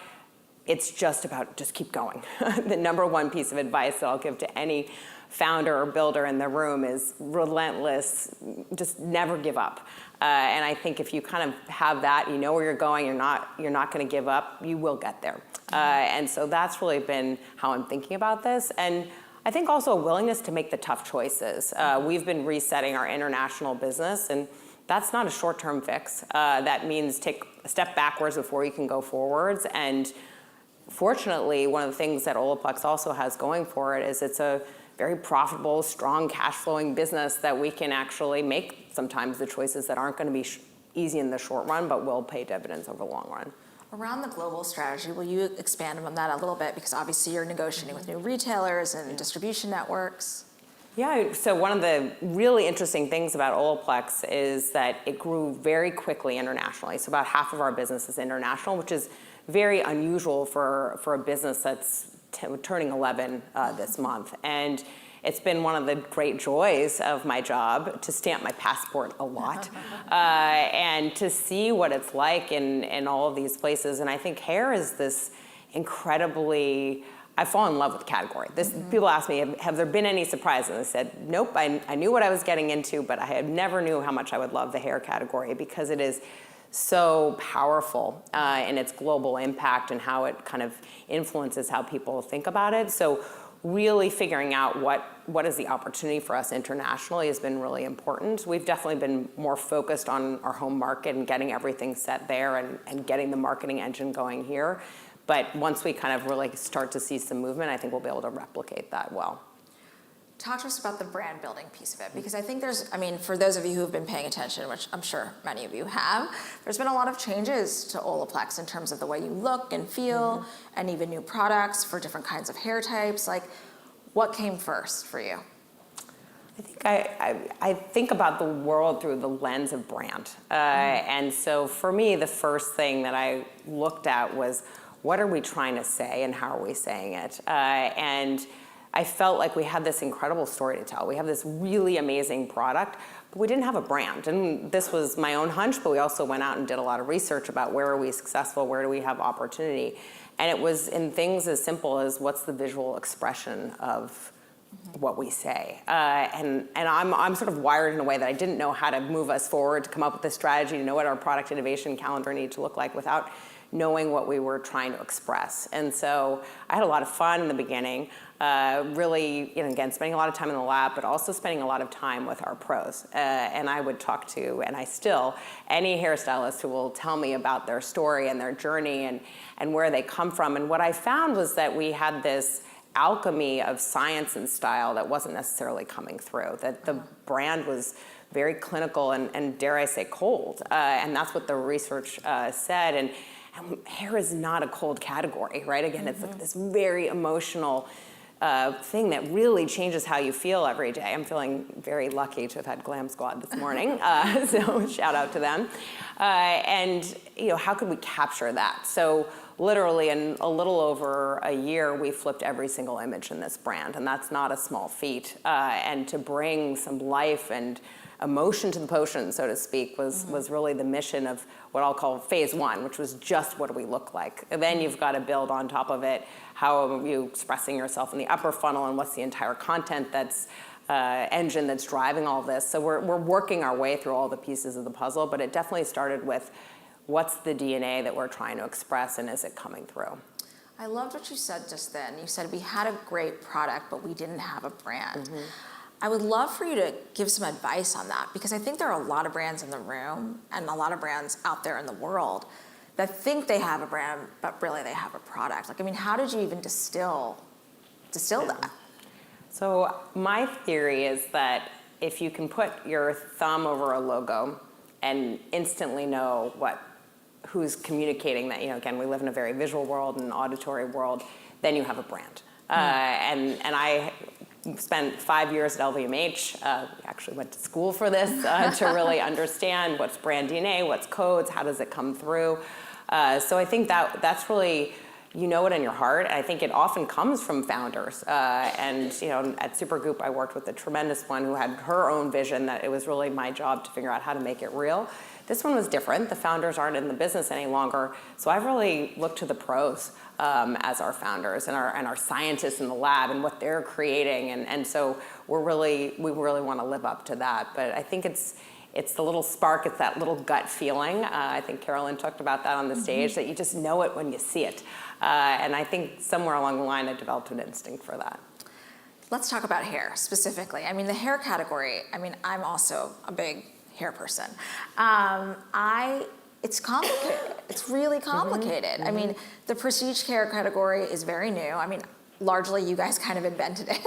it's just about just keep going. The number one piece of advice that I'll give to any founder or builder in the room is relentless, just never give up. And I think if you kind of have that, you know where you're going, you're not going to give up, you will get there. And so that's really been how I'm thinking about this. And I think also a willingness to make the tough choices. We've been resetting our international business, and that's not a short-term fix. That means take a step backwards before you can go forwards. And fortunately, one of the things that Olaplex also has going for it is it's a very profitable, strong, cash-flowing business that we can actually make sometimes the choices that aren't going to be easy in the short run, but will pay dividends over the long run. Around the global strategy, will you expand on that a little bit? Because obviously you're negotiating with new retailers and distribution networks. Yeah, so one of the really interesting things about Olaplex is that it grew very quickly internationally. So about half of our business is international, which is very unusual for a business that's turning 11 this month. And it's been one of the great joys of my job to stamp my passport a lot and to see what it's like in all of these places. And I think hair is this incredibly, I fall in love with the category. People ask me, have there been any surprises? And I said, nope, I knew what I was getting into, but I had never knew how much I would love the hair category because it is so powerful in its global impact and how it kind of influences how people think about it. So really figuring out what is the opportunity for us internationally has been really important. We've definitely been more focused on our home market and getting everything set there and getting the marketing engine going here. But once we kind of really start to see some movement, I think we'll be able to replicate that well. Talk to us about the brand building piece of it, because I think for those of you who have been paying attention, which I'm sure many of you have, there's been a lot of changes to Olaplex in terms of the way you look and feel, and even new products for different kinds of hair types. Like, what came first for you? I think I think about the world through the lens of brand. And so for me, the first thing that I looked at was, what are we trying to say and how are we saying it? And I felt like we had this incredible story to tell. We have this really amazing product, but we didn't have a brand. And this was my own hunch, but we also went out and did a lot of research about where are we successful, where do we have opportunity. And it was in things as simple as what's the visual expression of what we say. And I'm sort of wired in a way that I didn't know how to move us forward, to come up with a strategy, to know what our product innovation calendar needed to look like without knowing what we were trying to express. And so I had a lot of fun in the beginning, really, again, spending a lot of time in the lab, but also spending a lot of time with our pros. And I would talk to, and I still, any hairstylist who will tell me about their story and their journey and where they come from. And what I found was that we had this alchemy of science and style that wasn't necessarily coming through, that the brand was very clinical and dare I say cold. And that's what the research said. And hair is not a cold category, right? Again, it's like this very emotional thing that really changes how you feel every day. I'm feeling very lucky to have had Glam Squad this morning, so shout out to them. And how could we capture that? So literally in a little over a year, we flipped every single image in this brand, and that's not a small feat. And to bring some life and emotion to the potion, so to speak, was really the mission of what I'll call phase one, which was just what do we look like. And then you've got to build on top of it, how are you expressing yourself in the upper funnel and what's the entire content that's engine that's driving all this. So we're working our way through all the pieces of the puzzle, but it definitely started with what's the DNA that we're trying to express and is it coming through? I loved what you said just then. You said we had a great product, but we didn't have a brand. I would love for you to give some advice on that, because I think there are a lot of brands in the room and a lot of brands out there in the world that think they have a brand, but really they have a product. How did you even distill that? So my theory is that if you can put your thumb over a logo and instantly know who's communicating that, again, we live in a very visual world and an auditory world, then you have a brand. And I spent 5 years at LVMH, actually went to school for this to really understand what's brand DNA, what's codes, how does it come through. So I think that's really, it in your heart. I think it often comes from founders. And at Supergoop, I worked with a tremendous one who had her own vision that it was really my job to figure out how to make it real. This one was different. The founders aren't in the business any longer. So I've really looked to the pros as our founders and our scientists in the lab and what they're creating. And so we really want to live up to that. But I think it's the little spark, it's that little gut feeling. I think Carolyn talked about that on the stage, that you just know it when you see it. And I think somewhere along the line I developed an instinct for that. Let's talk about hair specifically. The hair category, I'm also a big hair person. It's complicated. It's really complicated. The prestige hair category is very new. Largely you guys kind of invented it.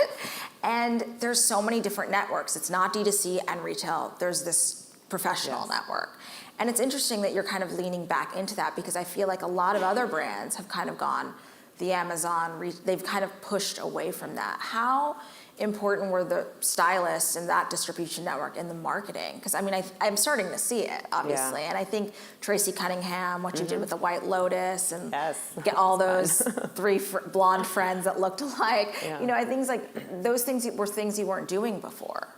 And there's so many different networks. It's not D2C and retail. There's this professional network. And it's interesting that you're kind of leaning back into that, because I feel like a lot of other brands have kind of gone the Amazon, they've kind of pushed away from that. How important were the stylists and that distribution network and the marketing? Because I mean, I'm starting to see it, obviously. And I think Tracy Cunningham, what you did with the White Lotus and get all those three blonde friends that looked alike, you know, I think like those things were things you weren't doing before.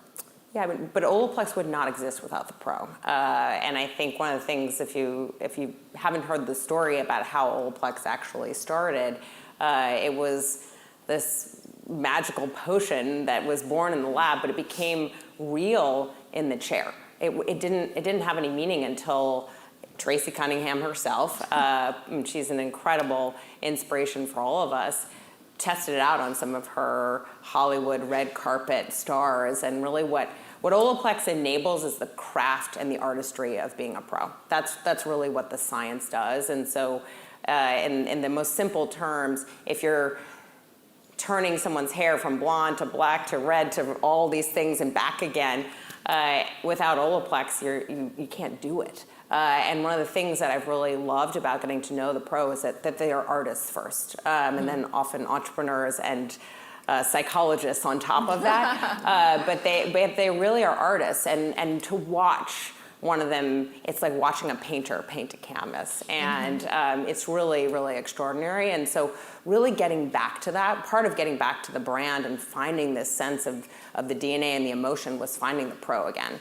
Yeah, but Olaplex would not exist without the pro. And I think one of the things, if you haven't heard the story about how Olaplex actually started, it was this magical potion that was born in the lab, but it became real in the chair. It didn't have any meaning until Tracy Cunningham herself, and she's an incredible inspiration for all of us, tested it out on some of her Hollywood red carpet stars, and really what Olaplex enables is the craft and the artistry of being a pro. That's really what the science does. And so in the most simple terms, if you're turning someone's hair from blonde to black to red to all these things and back again, without Olaplex, you can't do it. And one of the things that I've really loved about getting to know the pro is that they are artists first, and then often entrepreneurs and psychologists on top of that. But they really are artists, and to watch one of them, it's like watching a painter paint a canvas, and it's really, really extraordinary. And so really getting back to that, part of getting back to the brand and finding this sense of the DNA and the emotion was finding the pro again.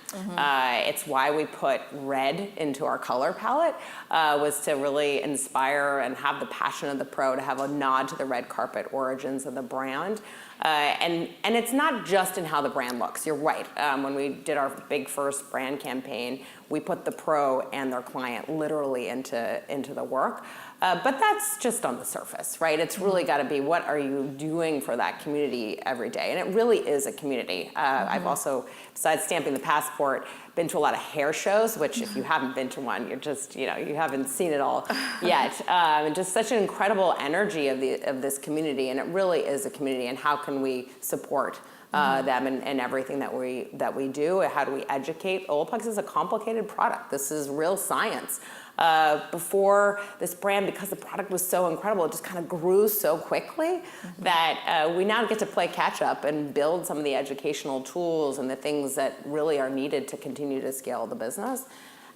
It's why we put red into our color palette, was to really inspire and have the passion of the pro, to have a nod to the red carpet origins of the brand. And it's not just in how the brand looks. You're right. When we did our big first brand campaign, we put the pro and their client literally into the work. But that's just on the surface, right? It's really got to be, what are you doing for that community every day? And it really is a community. I've also, besides stamping the passport, been to a lot of hair shows, which if you haven't been to one, you're just, you haven't seen it all yet. And just such an incredible energy of this community. And it really is a community. And how can we support them and everything that we do? How do we educate? Olaplex is a complicated product. This is real science. Before this brand, because the product was so incredible, it just kind of grew so quickly that we now get to play catch up and build some of the educational tools and the things that really are needed to continue to scale the business.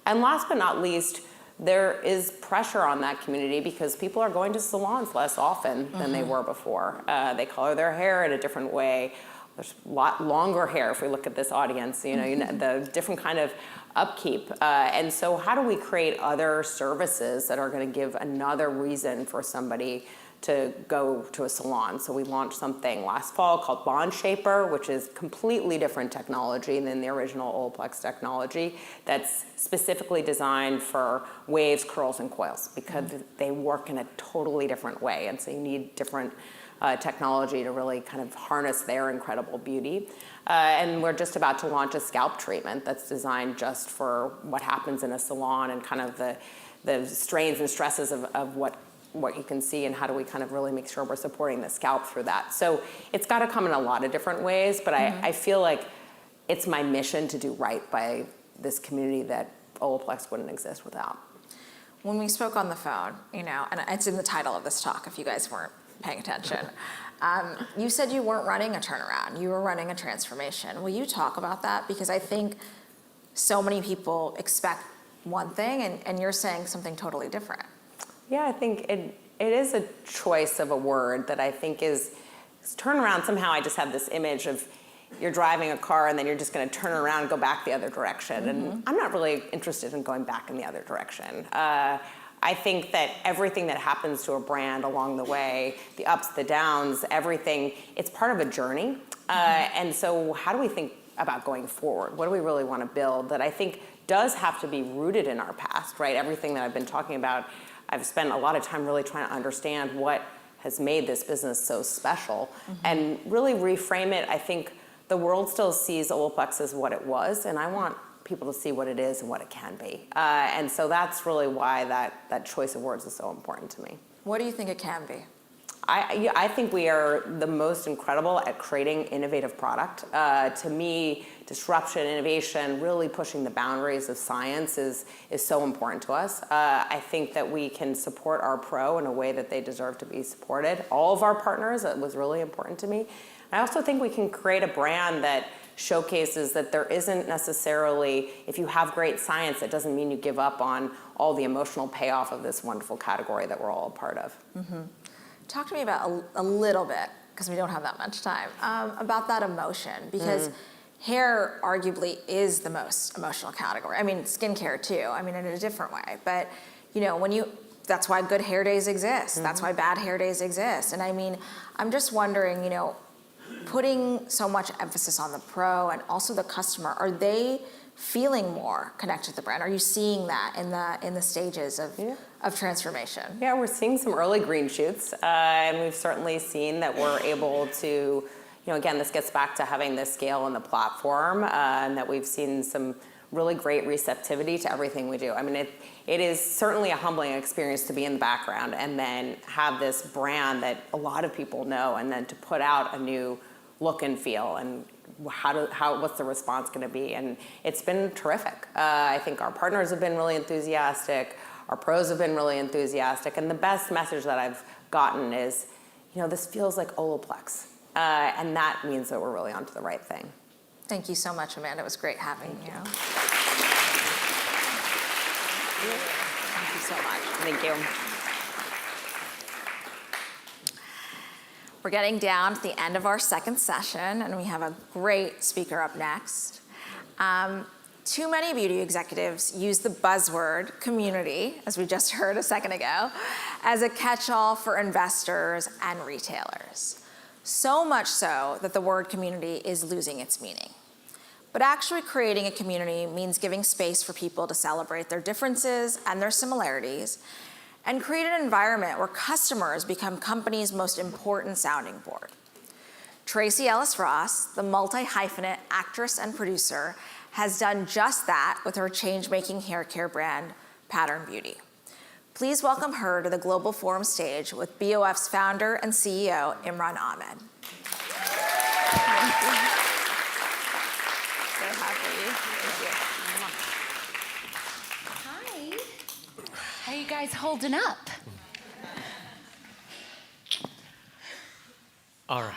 And last but not least, there is pressure on that community because people are going to salons less often than they were before. They color their hair in a different way. There's a lot longer hair if we look at this audience, the different kind of upkeep. And so how do we create other services that are going to give another reason for somebody to go to a salon? So we launched something last fall called Bond Shaper, which is completely different technology than the original Olaplex technology, that's specifically designed for waves, curls, and coils because they work in a totally different way. And so you need different technology to really kind of harness their incredible beauty. And we're just about to launch a scalp treatment that's designed just for what happens in a salon and kind of the strains and stresses of what you can see, and how do we kind of really make sure we're supporting the scalp through that. So it's got to come in a lot of different ways, but I feel like it's my mission to do right by this community that Olaplex wouldn't exist without. When we spoke on the phone, and it's in the title of this talk if you guys weren't paying attention, you said you weren't running a turnaround, you were running a transformation. Will you talk about that? Because I think so many people expect one thing and you're saying something totally different. Yeah, I think it is a choice of a word that I think is turnaround. Somehow I just have this image of you're driving a car and then you're just going to turn around and go back the other direction. And I'm not really interested in going back in the other direction. I think that everything that happens to a brand along the way, the ups, the downs, everything, it's part of a journey. And so how do we think about going forward? What do we really want to build that I think does have to be rooted in our past, right? Everything that I've been talking about, I've spent a lot of time really trying to understand what has made this business so special and really reframe it. I think the world still sees Olaplex as what it was, and I want people to see what it is and what it can be. And so that's really why that choice of words is so important to me. What do you think it can be? I think we are the most incredible at creating innovative product. To me, disruption, innovation, really pushing the boundaries of science is so important to us. I think that we can support our pro in a way that they deserve to be supported. All of our partners, that was really important to me. I also think we can create a brand that showcases that there isn't necessarily, if you have great science, it doesn't mean you give up on all the emotional payoff of this wonderful category that we're all a part of. Mm-hmm. Talk to me about a little bit, because we don't have that much time, about that emotion, because hair arguably is the most emotional category. I mean, skincare too, I mean, in a different way. But, you know, that's why good hair days exist. That's why bad hair days exist. And I mean, I'm just wondering, you know, putting so much emphasis on the pro and also the customer, are they feeling more connected to the brand? Are you seeing that in the stages of transformation? Yeah, we're seeing some early green shoots, and we've certainly seen that we're able to, you know, again, this gets back to having the scale and the platform, and that we've seen some really great receptivity to everything we do. I mean, it is certainly a humbling experience to be in the background and then have this brand that a lot of people know, and then to put out a new look and feel, and what's the response going to be? And it's been terrific. I think our partners have been really enthusiastic. Our pros have been really enthusiastic. And the best message that I've gotten is, you know, this feels like Olaplex. And that means that we're really onto the right thing. Thank you so much, Amanda. It was great having you. Thank you so much. Thank you. We're getting down to the end of our second session, and we have a great speaker up next. Too many beauty executives use the buzzword community, as we just heard a second ago, as a catch-all for investors and retailers. So much so that the word community is losing its meaning. But actually creating a community means giving space for people to celebrate their differences and their similarities, and create an environment where customers become companies' most important sounding board. Tracy Ellis Ross, the multi-hyphenate actress and producer, has done just that with her change-making hair care brand, Pattern Beauty. Please welcome her to the Global Forum stage with BOF's founder and CEO, Imran Ahmed. Thank you. So happy. Thank you. How you guys holding up? All right.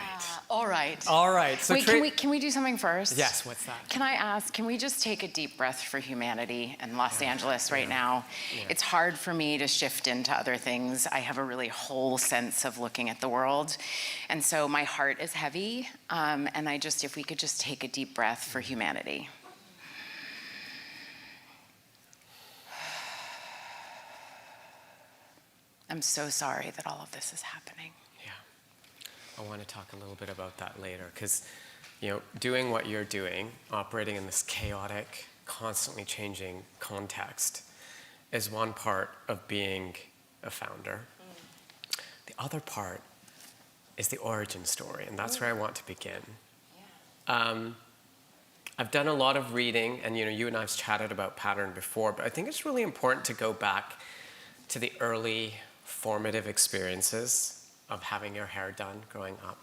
All right. All right. So wait, can we do something first? Yes, what's that? Can I ask, can we just take a deep breath for humanity in Los Angeles right now? Yeah. It's hard for me to shift into other things. I have a really whole sense of looking at the world. And so my heart is heavy. And if we could just take a deep breath for humanity. I'm so sorry that all of this is happening. Yeah, I want to talk a little bit about that later, because, you know, doing what you're doing, operating in this chaotic, constantly changing context, is one part of being a founder. The other part is the origin story, and that's where I want to begin. Yeah. I've done a lot of reading, and you and I have chatted about Pattern before, but I think it's really important to go back to the early formative experiences of having your hair done growing up.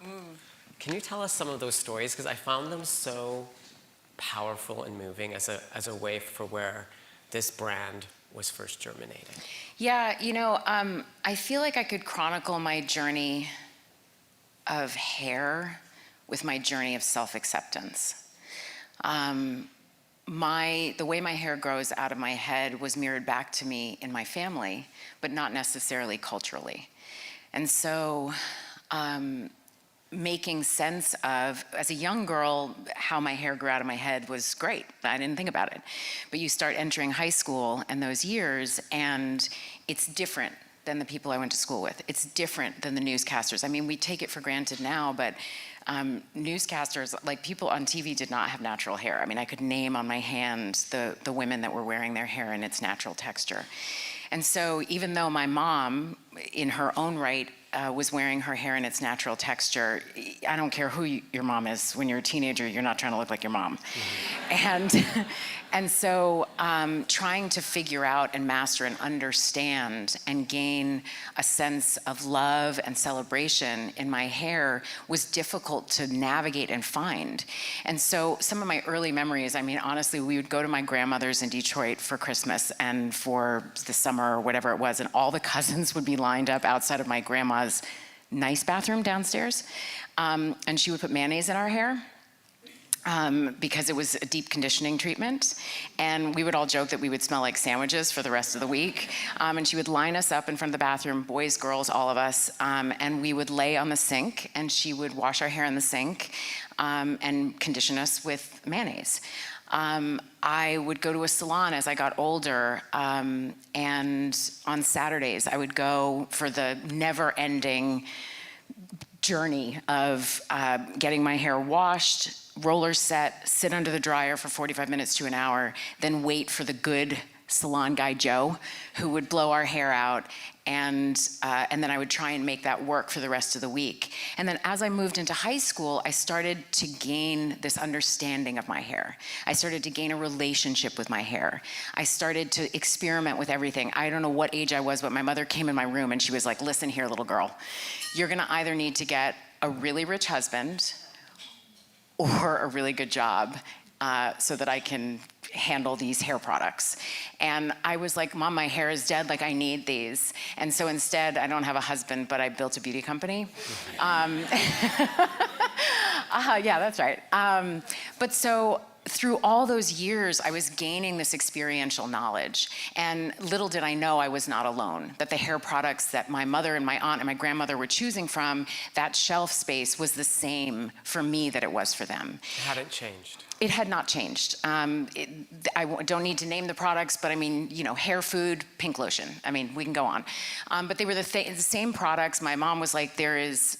Can you tell us some of those stories? Because I found them so powerful and moving as a way for where this brand was first germinated. Yeah, I feel like I could chronicle my journey of hair with my journey of self-acceptance. The way my hair grows out of my head was mirrored back to me in my family, but not necessarily culturally. And so making sense of, as a young girl, how my hair grew out of my head was great. I didn't think about it. But you start entering high school and those years, and it's different than the people I went to school with. It's different than the newscasters. I mean, we take it for granted now, but newscasters, like people on TV, did not have natural hair. I mean, I could name on my hand the women that were wearing their hair in its natural texture. And so even though my mom, in her own right, was wearing her hair in its natural texture. I don't care who your mom is. When you're a teenager, you're not trying to look like your mom. And so trying to figure out and master and understand and gain a sense of love and celebration in my hair was difficult to navigate and find. And so some of my early memories, I mean, honestly, we would go to my grandmother's in Detroit for Christmas and for the summer or whatever it was, and all the cousins would be lined up outside of my grandma's nice bathroom downstairs. And she would put mayonnaise in our hair. Because it was a deep conditioning treatment. And we would all joke that we would smell like sandwiches for the rest of the week. And she would line us up in front of the bathroom, boys, girls, all of us, and we would lay on the sink, and she would wash our hair in the sink and condition us with mayonnaise. I would go to a salon as I got older, and on Saturdays I would go for the never-ending journey of getting my hair washed, roller set, sit under the dryer for 45 minutes to an hour, then wait for the good salon guy Joe, who would blow our hair out, and then I would try and make that work for the rest of the week. And then as I moved into high school, I started to gain this understanding of my hair. I started to gain a relationship with my hair. I started to experiment with everything. I don't know what age I was, but my mother came in my room and she was like, listen here, little girl, you're gonna either need to get a really rich husband or a really good job so that I can handle these hair products. And I was like, Mom, my hair is dead, like I need these. And so instead, I don't have a husband, but I built a beauty company. Yeah, that's right. But so through all those years, I was gaining this experiential knowledge. And little did I know I was not alone, that the hair products that my mother and my aunt and my grandmother were choosing from, that shelf space was the same for me that it was for them. It hadn't changed. It had not changed. I don't need to name the products, but I mean, you know, hair food, pink lotion. I mean, we can go on. But they were the same products. My mom was like, there is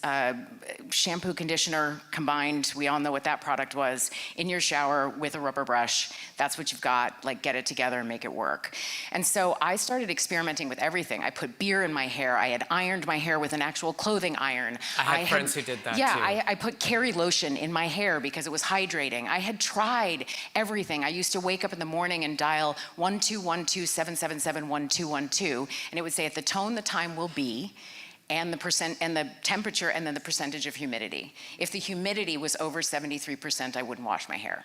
shampoo, conditioner combined. We all know what that product was. In your shower with a rubber brush. That's what you've got. Like, get it together and make it work. And so I started experimenting with everything. I put beer in my hair. I had ironed my hair with an actual clothing iron. I had friends who did that too. Yeah, I put Kerry lotion in my hair because it was hydrating. I had tried everything. I used to wake up in the morning and dial 1-2-1-2-777-1212, and it would say at the tone the time will be, and the percent and the temperature, and then the percentage of humidity. If the humidity was over 73%, I wouldn't wash my hair.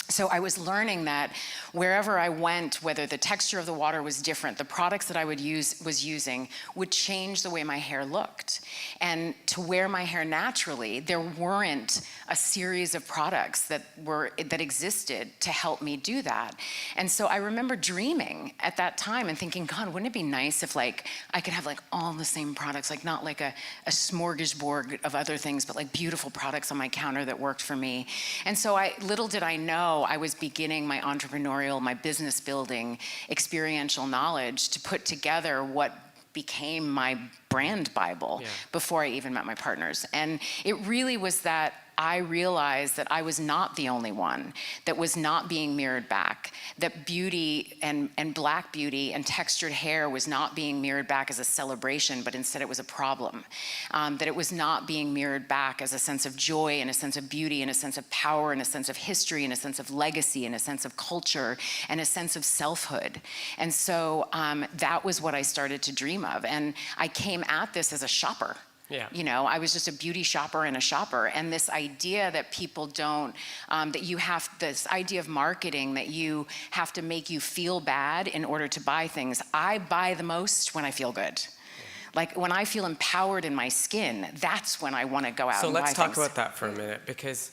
So I was learning that wherever I went, whether the texture of the water was different, the products that I was using would change the way my hair looked. And to wear my hair naturally, there weren't a series of products that existed to help me do that. And so I remember dreaming at that time and thinking, God, wouldn't it be nice if like I could have like all the same products, like not like a smorgasbord of other things, but like beautiful products on my counter that worked for me. And so little did I know I was beginning my entrepreneurial, my business building, experiential knowledge to put together what became my brand Bible before I even met my partners. And it really was that I realized that I was not the only one that was not being mirrored back, that beauty and black beauty and textured hair was not being mirrored back as a celebration, but instead it was a problem, that it was not being mirrored back as a sense of joy and a sense of beauty and a sense of power and a sense of history and a sense of legacy and a sense of culture and a sense of selfhood. And so that was what I started to dream of. And I came at this as a shopper. Yeah. You know, I was just a beauty shopper and a shopper. And this idea that people don't, that you have this idea of marketing that you have to make you feel bad in order to buy things. I buy the most when I feel good. Like when I feel empowered in my skin, that's when I want to go out and buy things. So let's talk about that for a minute, because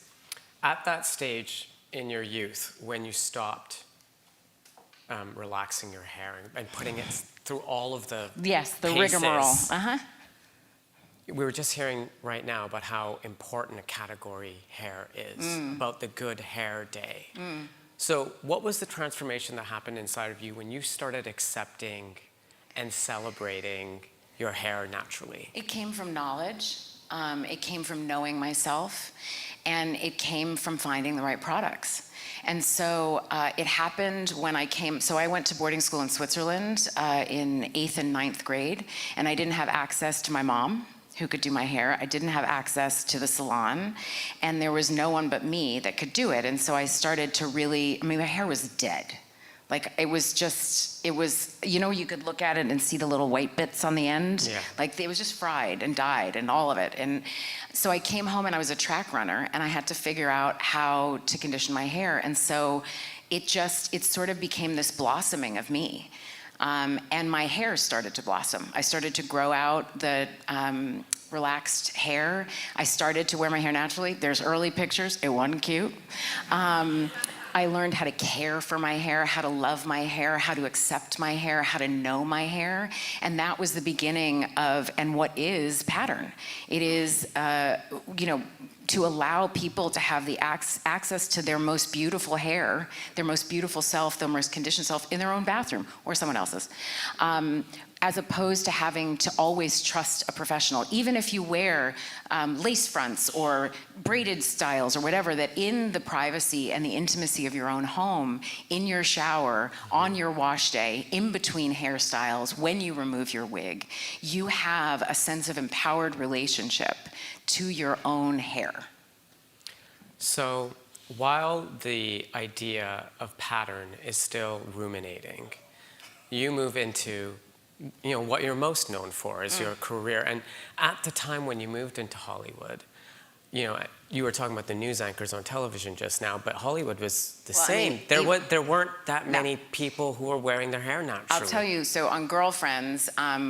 at that stage in your youth, when you stopped relaxing your hair and putting it through all of the the paces, rigmarole. We were just hearing right now about how important a category hair is, about the good hair day. So what was the transformation that happened inside of you when you started accepting and celebrating your hair naturally? It came from knowledge. It came from knowing myself. And it came from finding the right products. And so it happened when I came, so I went to boarding school in Switzerland in 8th and 9th grade, and I didn't have access to my mom, who could do my hair. I didn't have access to the salon, and there was no one but me that could do it. And so I started to really, I mean, my hair was dead. Like, it was, you know, you could look at it and see the little white bits on the end. Yeah. Like, it was just fried and dyed and all of it. And so I came home and I was a track runner, and I had to figure out how to condition my hair. And so it sort of became this blossoming of me. And my hair started to blossom. I started to grow out the relaxed hair. I started to wear my hair naturally. There's early pictures. It wasn't cute. I learned how to care for my hair, how to love my hair, how to accept my hair, how to know my hair. And that was the beginning of, and what is pattern. It is, you know, to allow people to have the access to their most beautiful hair, their most beautiful self, their most conditioned self in their own bathroom or someone else's. As opposed to having to always trust a professional. Even if you wear lace fronts or braided styles or whatever, that in the privacy and the intimacy of your own home, in your shower, on your wash day, in between hairstyles, when you remove your wig, you have a sense of empowered relationship to your own hair. So while the idea of pattern is still ruminating, you move into, you know, what you're most known for is your career. And at the time when you moved into Hollywood, you know, you were talking about the news anchors on television just now, but Hollywood was the same. I mean, there weren't that many people who were wearing their hair naturally. I'll tell you, so on Girlfriends,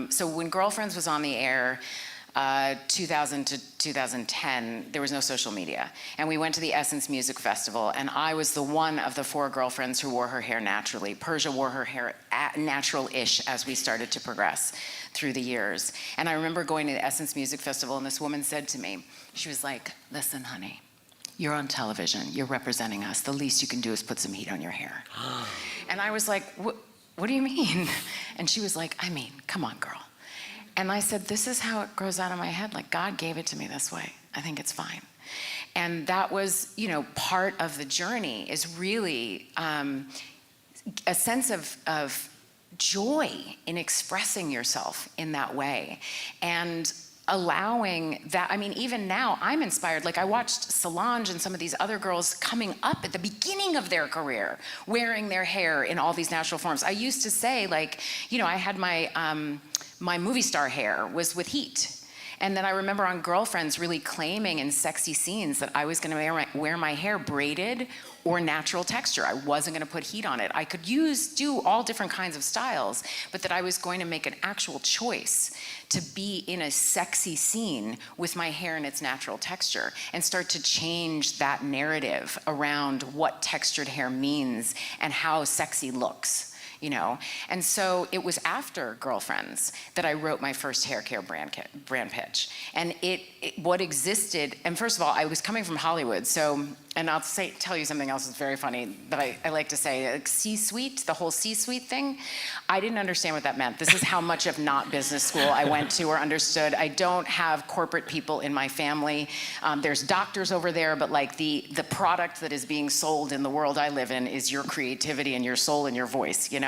so when Girlfriends was on the air, 2000 to 2010, there was no social media. And we went to the Essence Music Festival, and I was the one of the 4 girlfriends who wore her hair naturally. Persia wore her hair natural-ish as we started to progress through the years. And I remember going to the Essence Music Festival, and this woman said to me, she was like, "Listen, honey, you're on television, you're representing us. The least you can do is put some heat on your hair." And I was like, what do you mean? And she was like, I mean, come on, girl. And I said, this is how it grows out of my head. Like, God gave it to me this way. I think it's fine. And that was, you know, part of the journey, is really a sense of joy in expressing yourself in that way. And allowing that, I mean, even now I'm inspired. Like, I watched Solange and some of these other girls coming up at the beginning of their career, wearing their hair in all these natural forms. I used to say, like, you know, I had my movie star hair was with heat. And then I remember on Girlfriends really claiming in sexy scenes that I was gonna wear my hair braided or natural texture. I wasn't gonna put heat on it. I could do all different kinds of styles, but that I was going to make an actual choice to be in a sexy scene with my hair in its natural texture, and start to change that narrative around what textured hair means and how sexy looks. You know, and so it was after Girlfriends that I wrote my first hair care brand pitch. And what existed, and first of all, I was coming from Hollywood, so, and I'll tell you something else that's very funny that I like to say, like C-suite, the whole C-suite thing, I didn't understand what that meant. This is how much of not business school I went to or understood. I don't have corporate people in my family. There's doctors over there, but like the product that is being sold in the world I live in is your creativity and your soul and your voice, you know?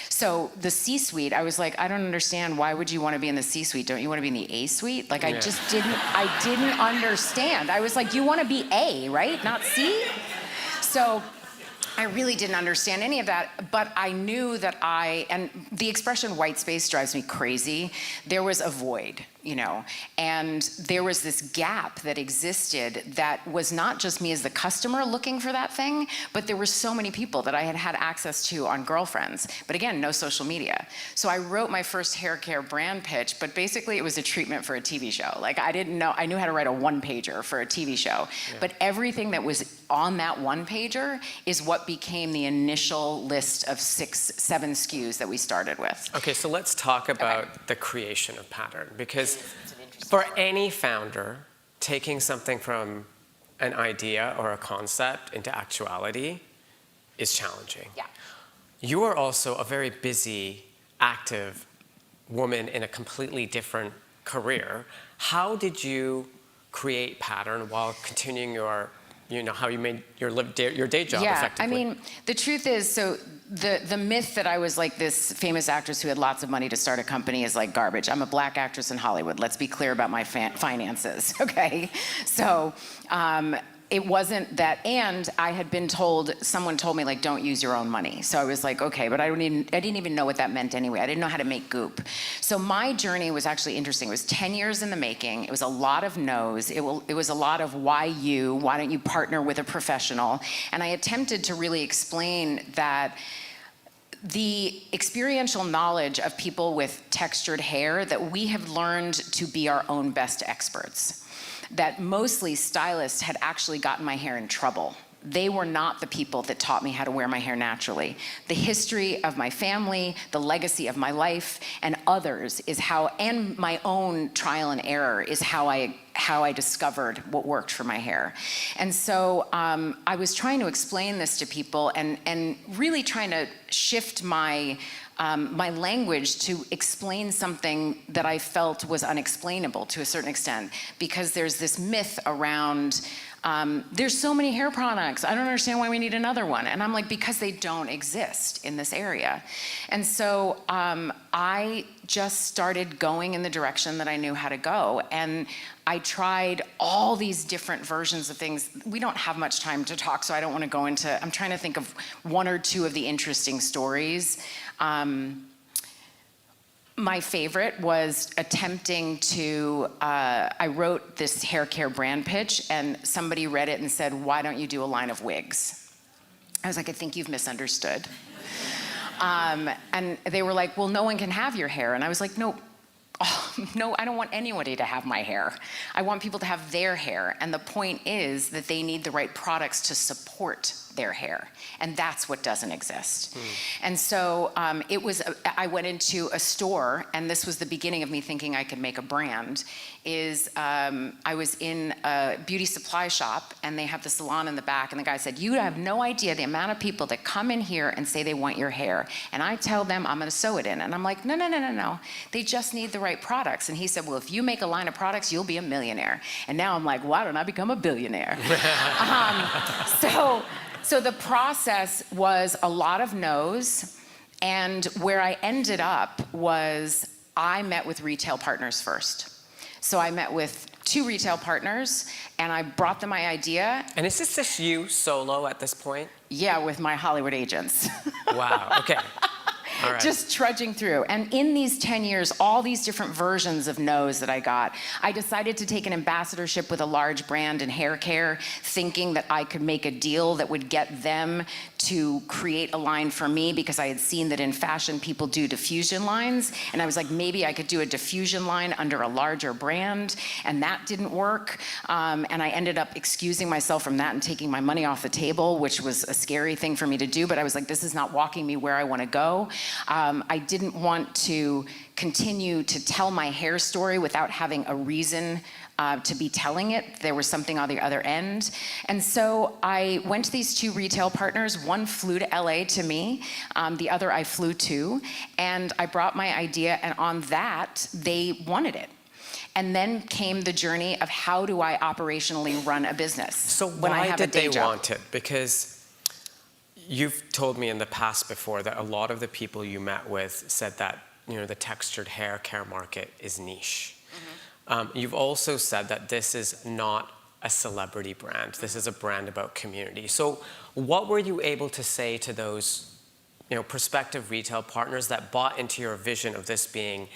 So the C-suite, I was like, I don't understand. Why would you want to be in the C-suite? Don't you want to be in the A-suite? Like, I just didn't understand. I was like, you want to be A, right? Not C? So I really didn't understand any of that, but I knew that and the expression white space drives me crazy. There was a void, you know, and there was this gap that existed that was not just me as the customer looking for that thing, but there were so many people that I had had access to on Girlfriends. But again, no social media. So I wrote my first hair care brand pitch, but basically it was a treatment for a TV show. Like, I knew how to write a one-pager for a TV show, but everything that was on that one-pager is what became the initial list of 6-7 SKUs that we started with. Okay, so let's talk about the creation of pattern, because for any founder, taking something from an idea or a concept into actuality is challenging. Yeah. You are also a very busy, active woman in a completely different career. How did you create pattern while continuing your how you made your day job Yeah, effectively. I mean, the truth is, so the myth that I was like this famous actress who had lots of money to start a company is like garbage. I'm a black actress in Hollywood. Let's be clear about my finances, okay? So it wasn't that, and I had been told, someone told me like, don't use your own money. So I was like, okay, but I didn't even know what that meant anyway. I didn't know how to make goop. So my journey was actually interesting. It was 10 years in the making. It was a lot of no's. It was a lot of why don't you partner with a professional? And I attempted to really explain that the experiential knowledge of people with textured hair, that we have learned to be our own best experts. That mostly stylists had actually gotten my hair in trouble. They were not the people that taught me how to wear my hair naturally. The history of my family, the legacy of my life, and others is how, and my own trial and error is how I discovered what worked for my hair. And so I was trying to explain this to people and really trying to shift my language to explain something that I felt was unexplainable to a certain extent, because there's this myth around there's so many hair products, I don't understand why we need another one. And I'm like, because they don't exist in this area. And so I just started going in the direction that I knew how to go. And I tried all these different versions of things. We don't have much time to talk, so I don't want to go into, I'm trying to think of one or two of the interesting stories. My favorite was attempting to, I wrote this hair care brand pitch, and somebody read it and said, why don't you do a line of wigs? I was like, I think you've misunderstood. And they were like, well, no one can have your hair. And I was like, no, no, I don't want anybody to have my hair. I want people to have their hair. And the point is that they need the right products to support their hair. And that's what doesn't exist. And so I went into a store, and this was the beginning of me thinking I could make a brand, I was in a beauty supply shop, and they have the salon in the back, and the guy said, you have no idea the amount of people that come in here and say they want your hair. And I tell them I'm gonna sew it in. And I'm like, no. They just need the right products. And he said, well, if you make a line of products, you'll be a millionaire. And now I'm like, why don't I become a billionaire? So the process was a lot of no's, and where I ended up was I met with retail partners first. So I met with 2 retail partners, and I brought them my idea. And is this just you solo at this point? Yeah, with my Hollywood agents. Wow, okay. All right. Just trudging through. And in these 10 years, all these different versions of no's that I got, I decided to take an ambassadorship with a large brand in hair care, thinking that I could make a deal that would get them to create a line for me, because I had seen that in fashion people do diffusion lines. And I was like, maybe I could do a diffusion line under a larger brand. And that didn't work. And I ended up excusing myself from that and taking my money off the table, which was a scary thing for me to do. But I was like, this is not walking me where I want to go. I didn't want to continue to tell my hair story without having a reason to be telling it. There was something on the other end. And so I went to these 2 retail partners. One flew to LA to me, the other I flew to, and I brought my idea, and on that, they wanted it. And then came the journey of how do I operationally run a business. So when I why have did a day they job. want it? Because you've told me in the past before that a lot of the people you met with said that the textured hair care market is niche. You've also said that this is not a celebrity brand. This is a brand about community. So what were you able to say to those prospective retail partners that bought into your vision of this being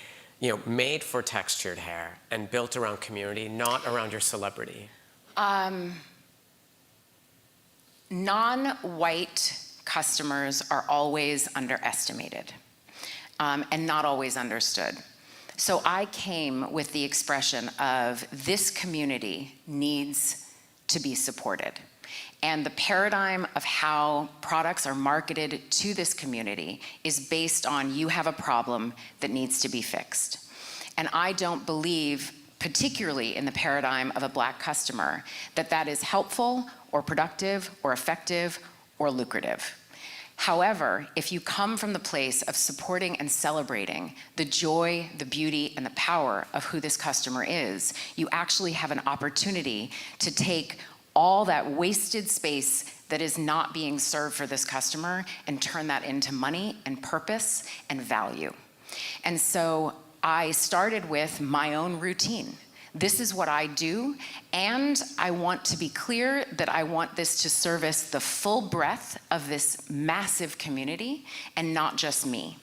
made for textured hair and built around community, not around your celebrity? Non-white customers are always underestimated and not always understood. So I came with the expression of this community needs to be supported. And the paradigm of how products are marketed to this community is based on you have a problem that needs to be fixed. And I don't believe, particularly in the paradigm of a Black customer, that that is helpful or productive or effective or lucrative. However, if you come from the place of supporting and celebrating the joy, the beauty, and the power of who this customer is, you actually have an opportunity to take all that wasted space that is not being served for this customer and turn that into money and purpose and value. And so I started with my own routine. This is what I do, and I want to be clear that I want this to service the full breadth of this massive community and not just me.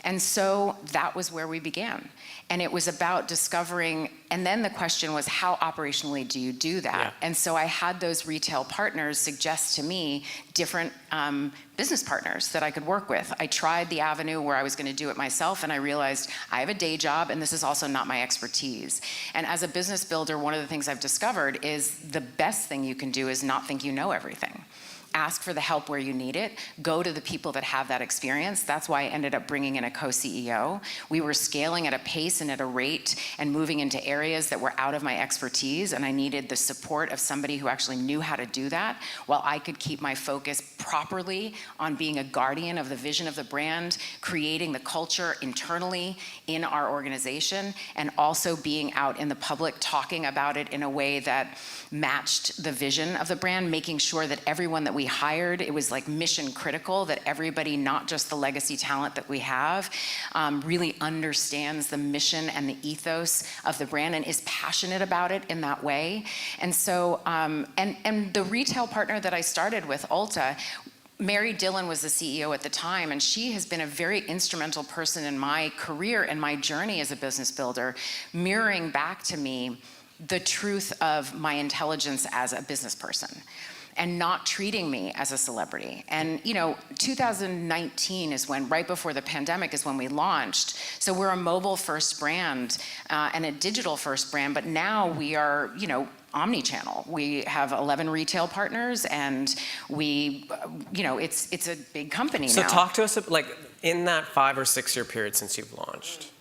And so that was where we began. And it was about discovering, and then the question was, how operationally do you do that? Yeah. And so I had those retail partners suggest to me different business partners that I could work with. I tried the avenue where I was going to do it myself, and I realized I have a day job, and this is also not my expertise. And as a business builder, one of the things I've discovered is the best thing you can do is not think you know everything. Ask for the help where you need it. Go to the people that have that experience. That's why I ended up bringing in a co-CEO. We were scaling at a pace and at a rate and moving into areas that were out of my expertise, and I needed the support of somebody who actually knew how to do that while I could keep my focus properly on being a guardian of the vision of the brand, creating the culture internally in our organization, and also being out in the public talking about it in a way that matched the vision of the brand, making sure that everyone that we hired, it was like mission critical that everybody, not just the legacy talent that we have, really understands the mission and the ethos of the brand and is passionate about it in that way. And so, and the retail partner that I started with, Ulta, Mary Dillon was the CEO at the time, and she has been a very instrumental person in my career and my journey as a business builder, mirroring back to me the truth of my intelligence as a business person and not treating me as a celebrity. And 2019 is when, right before the pandemic, is when we launched. So we're a mobile first brand and a digital first brand, but now we are, omni-channel. We have 11 retail partners, and we, it's a big company now. So talk to us, in that 5 or 6 year period since you've launched,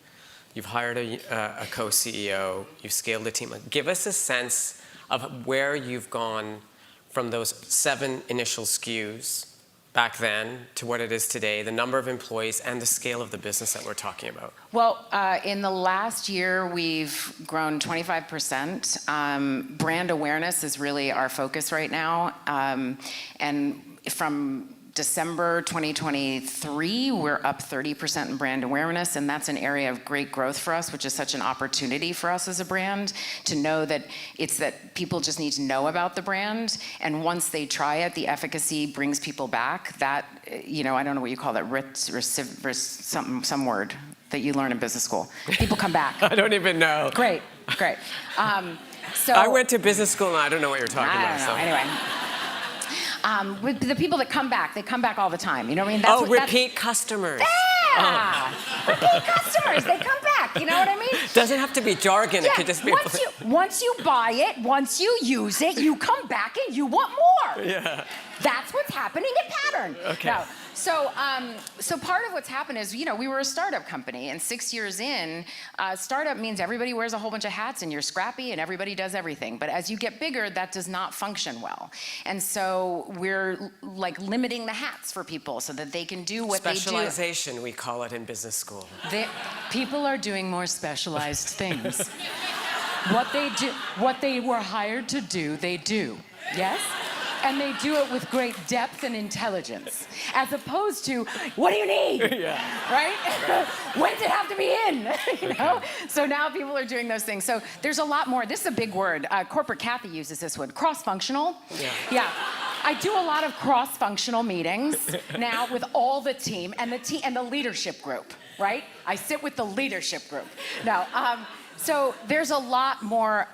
you've hired a co-CEO, you've scaled the team. Give us a sense of where you've gone from those 7 initial SKUs back then to what it is today, the number of employees and the scale of the business that we're talking about. Well, in the last year, we've grown 25%. Brand awareness is really our focus right now. And from December 2023, we're up 30% in brand awareness, and that's an area of great growth for us, which is such an opportunity for us as a brand to know that it's that people just need to know about the brand, and once they try it, the efficacy brings people back. That, I don't know what you call that, some word that you learn in business school. People come back. I don't even know. Great. So I went to business school and I don't know what you're talking about. I don't know. Anyway. With the people that come back, they come back all the time. You know what I mean? Repeat customers. Yeah! Repeat customers, they come back. You know what I mean? Doesn't have to be jargon. Yeah. It could just be. Once you buy it, once you use it, you come back and you want more. Yeah. That's what's happening at Pattern. Okay. Now, so part of what's happened is, we were a startup company, and 6 years in, startup means everybody wears a whole bunch of hats, and you're scrappy, and everybody does everything. But as you get bigger, that does not function well. And so we're limiting the hats for people so that they can do what they do. Specialization, we call it in business school. People are doing more specialized things. What they were hired to do, they do. Yes? And they do it with great depth and intelligence, as opposed to, what do you need? Yeah. Right? When does it have to be in? So now people are doing those things. So there's a lot more. This is a big word. Corporate Kathy uses this word, cross-functional. Yeah. I do a lot of cross-functional meetings now with all the team and the leadership group, right? I sit with the leadership group. Now, so there's a lot more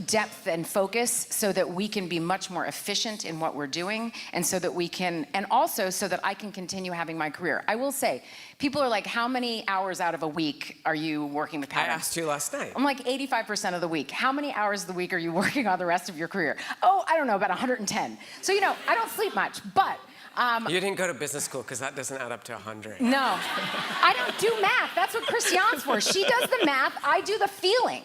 depth and focus so that we can be much more efficient in what we're doing, and so that we can, and also so that I can continue having my career. I will say, people are like, how many hours out of a week are you working with Pattern? I asked you last night. I'm like 85% of the week. How many hours of the week are you working on the rest of your career? Oh, I don't know, about 110. So, I don't sleep much, but you didn't go to business school because that doesn't add up to 100. No, I don't do math. That's what Christiane's for. She does the math, I do the feeling.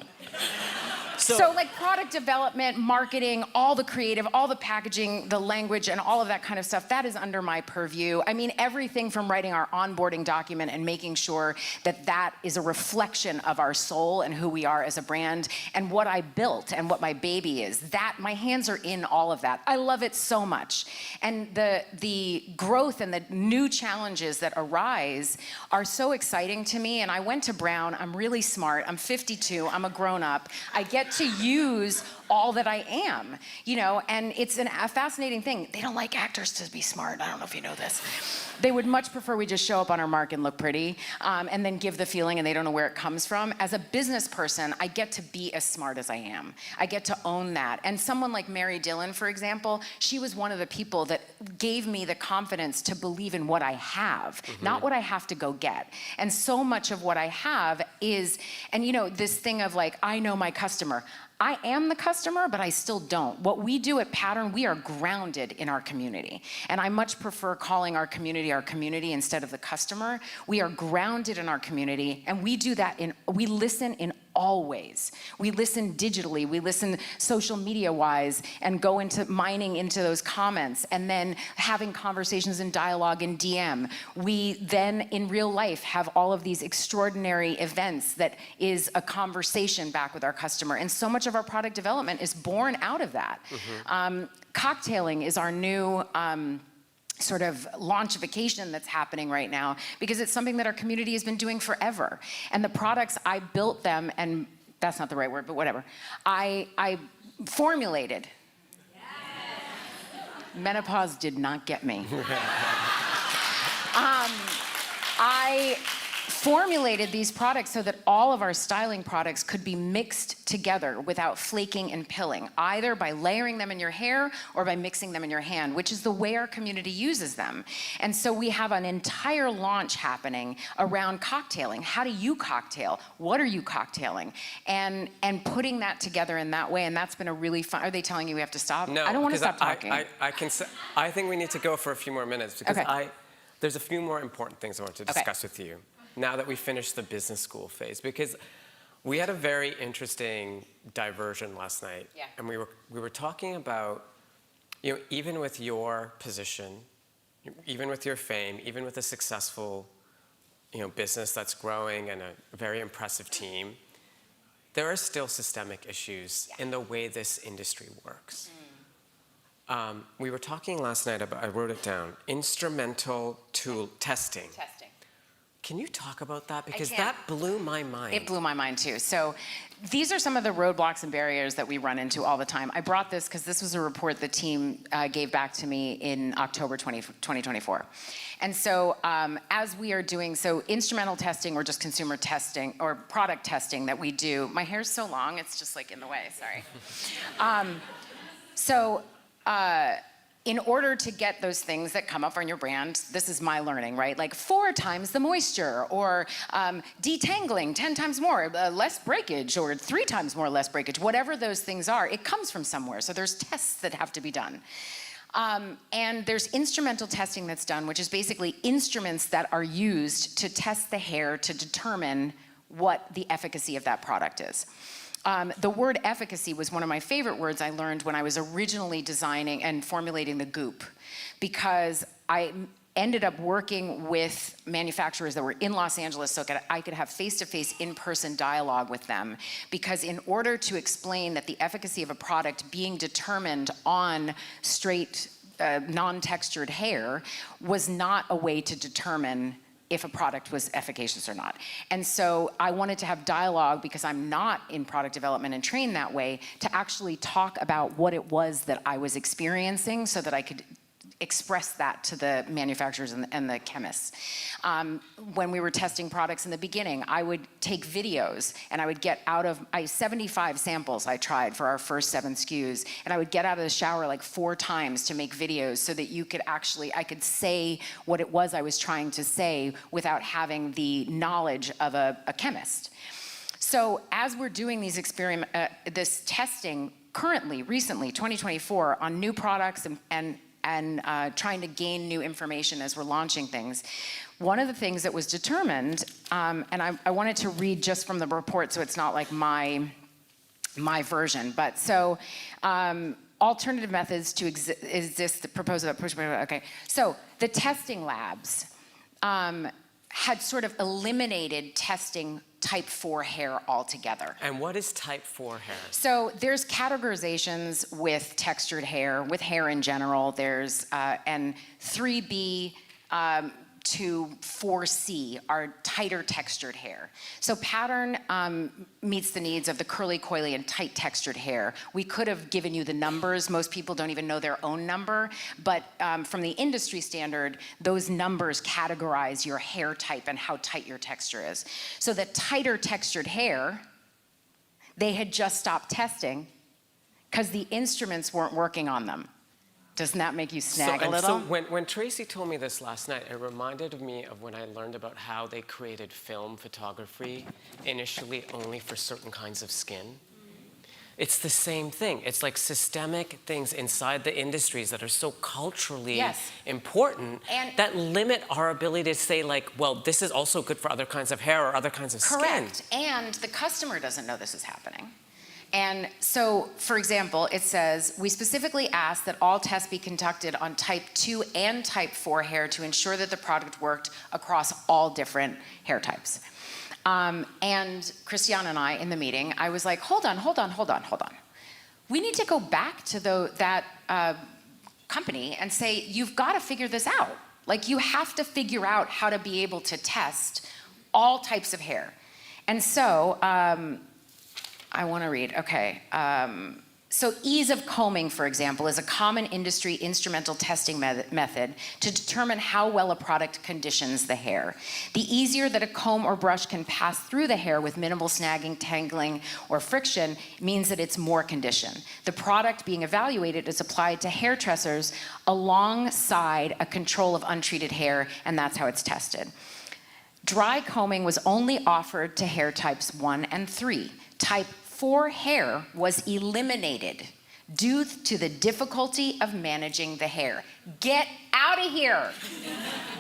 So like product development, marketing, all the creative, all the packaging, the language, and all of that kind of stuff, that is under my purview. I mean, everything from writing our onboarding document and making sure that that is a reflection of our soul and who we are as a brand and what I built and what my baby is. That, my hands are in all of that. I love it so much. And the growth and the new challenges that arise are so exciting to me. And I went to Brown. I'm really smart. I'm 52. I'm a grown-up. I get to use all that I am, you know, and it's a fascinating thing. They don't like actors to be smart. I don't know if you know this. They would much prefer we just show up on our mark and look pretty, and then give the feeling and they don't know where it comes from. As a business person, I get to be as smart as I am. I get to own that. And someone like Mary Dillon, for example, she was one of the people that gave me the confidence to believe in what I have, not what I have to go get. And so much of what I have is, and you know, this thing of like, I know my customer. I am the customer, but I still don't. What we do at Pattern, we are grounded in our community. And I much prefer calling our community instead of the customer. We are grounded in our community, and we do that we listen in all ways. We listen digitally, we listen social media-wise, and go into mining into those comments, and then having conversations and dialogue in DM. We then, in real life, have all of these extraordinary events that is a conversation back with our customer. And so much of our product development is born out of that. Cocktailing is our new sort of launchification that's happening right now, because it's something that our community has been doing forever. And the products, I built them, and that's not the right word, but whatever. I formulated. Menopause did not get me. I formulated these products so that all of our styling products could be mixed together without flaking and pilling, either by layering them in your hair or by mixing them in your hand, which is the way our community uses them. And so we have an entire launch happening around cocktailing. How do you cocktail? What are you cocktailing? And putting that together in that way, and that's been a really fun. Are they telling you we have to stop? No, I don't want to stop talking. I think we need to go for a few more minutes because there's a few more important things I want to discuss with you now that we finished the business school phase, because we had a very interesting diversion last night. Yeah. And we were talking about, you know, even with your position, even with your fame, even with a successful, you know, business that's growing and a very impressive team, there are still systemic issues in the way this industry works. We were talking last night about, I wrote it down, instrumental tool testing. Can you talk about that? Because that blew my mind. It blew my mind too. So these are some of the roadblocks and barriers that we run into all the time. I brought this because this was a report the team gave back to me in October 2024. And so as we are doing, so instrumental testing or just consumer testing or product testing that we do, my hair's so long, it's just like in the way, sorry. In order to get those things that come up on your brand, this is my learning, right? Like 4 times the moisture, or detangling 10 times more, less breakage, or 3 times more less breakage, whatever those things are, it comes from somewhere. So there's tests that have to be done. And there's instrumental testing that's done, which is basically instruments that are used to test the hair to determine what the efficacy of that product is. The word efficacy was one of my favorite words I learned when I was originally designing and formulating the goop, because I ended up working with manufacturers that were in Los Angeles so I could have face-to-face, in-person dialogue with them, because in order to explain that the efficacy of a product being determined on straight, non-textured hair was not a way to determine if a product was efficacious or not. And so I wanted to have dialogue, because I'm not in product development and trained that way, to actually talk about what it was that I was experiencing so that I could express that to the manufacturers and the chemists. When we were testing products in the beginning, I would take videos, and I would get out of 75 samples I tried for our first 7 SKUs, and I would get out of the shower like 4 times to make videos so that I could say what it was I was trying to say without having the knowledge of a chemist. So as we're doing these this testing recently, 2024, on new products and trying to gain new information as we're launching things, one of the things that was determined, and I wanted to read just from the report so it's not like my my version. But so alternative methods to exist, the proposal, okay. So the testing labs had sort of eliminated testing type 4 hair altogether. And what is type 4 hair? So there's categorizations with textured hair, with hair in general. There's, and 3B to 4C are tighter textured hair. So pattern meets the needs of the curly, coily, and tight textured hair. We could have given you the numbers. Most people don't even know their own number, but from the industry standard, those numbers categorize your hair type and how tight your texture is. So the tighter textured hair, they had just stopped testing because the instruments weren't working on them. Doesn't that make you snag a little? So when Tracy told me this last night, it reminded me of when I learned about how they created film photography initially only for certain kinds of skin. It's the same thing. It's like systemic things inside the industries that are so culturally important that limit our ability to say like, well, this is also good for other kinds of hair or other kinds of skin. Correct. And the customer doesn't know this is happening. And so, for example, it says, we specifically ask that all tests be conducted on type 2 and type 4 hair to ensure that the product worked across all different hair types. And Christiane and I, in the meeting, I was like, hold on. We need to go back to that company and say, you've got to figure this out. Like, you have to figure out how to be able to test all types of hair. And so, I want to read, okay. So ease of combing, for example, is a common industry instrumental testing method to determine how well a product conditions the hair. The easier that a comb or brush can pass through the hair with minimal snagging, tangling, or friction means that it's more conditioned. The product being evaluated is applied to hair tressers alongside a control of untreated hair, and that's how it's tested. Dry combing was only offered to hair types 1 and 3. Type 4 hair was eliminated due to the difficulty of managing the hair. Get out of here.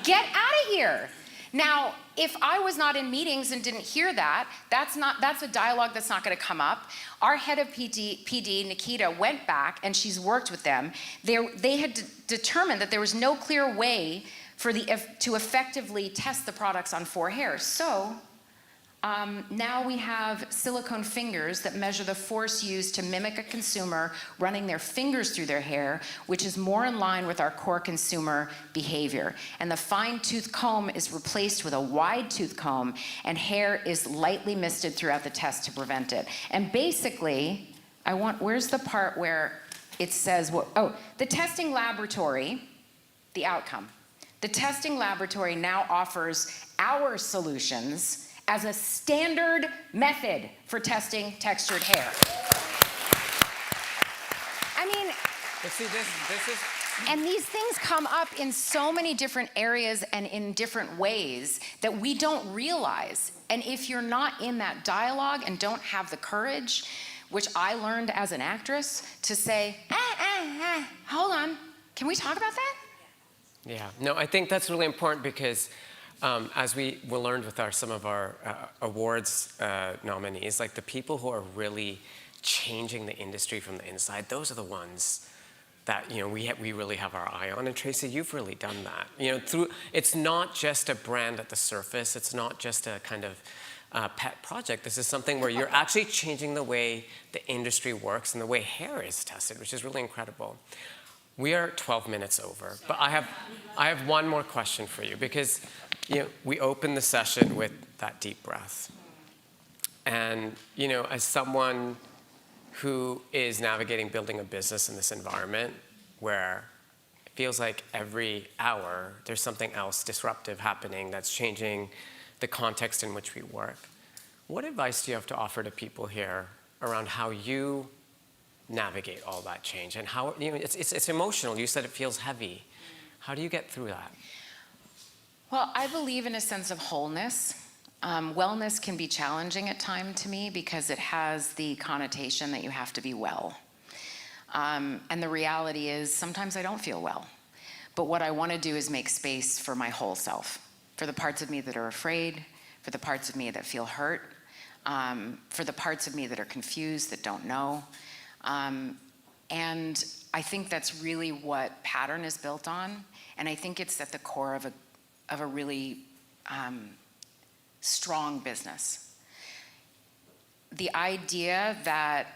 Get out of here. Now, if I was not in meetings and didn't hear that, that's a dialogue that's not going to come up. Our head of PD, Nikita, went back and she's worked with them. They had determined that there was no clear way to effectively test the products on 4 hair. So now we have silicone fingers that measure the force used to mimic a consumer running their fingers through their hair, which is more in line with our core consumer behavior. And the fine tooth comb is replaced with a wide tooth comb, and hair is lightly misted throughout the test to prevent it. And basically, where's the part where it says, the testing laboratory, the outcome. The testing laboratory now offers our solutions as a standard method for testing textured hair. I mean, but see, this is... And these things come up in so many different areas and in different ways that we don't realize. And if you're not in that dialogue and don't have the courage, which I learned as an actress, to say, hold on, can we talk about that? Yeah, no, I think that's really important because as we learned with some of our awards nominees, like the people who are really changing the industry from the inside, those are the ones that we really have our eye on. And Tracy, you've really done that. It's not just a brand at the surface. It's not just a kind of pet project. This is something where you're actually changing the way the industry works and the way hair is tested, which is really incredible. We are 12 minutes over, but I have one more question for you because we opened the session with that deep breath. And as someone who is navigating building a business in this environment where it feels like every hour there's something else disruptive happening that's changing the context in which we work, what advice do you have to offer to people here around how you navigate all that change and how it's emotional? You said it feels heavy. How do you get through that? Well, I believe in a sense of wholeness. Wellness can be challenging at times to me because it has the connotation that you have to be well. And the reality is sometimes I don't feel well. But what I want to do is make space for my whole self, for the parts of me that are afraid, for the parts of me that feel hurt, for the parts of me that are confused, that don't know. And I think that's really what Pattern is built on. And I think it's at the core of a really strong business. The idea that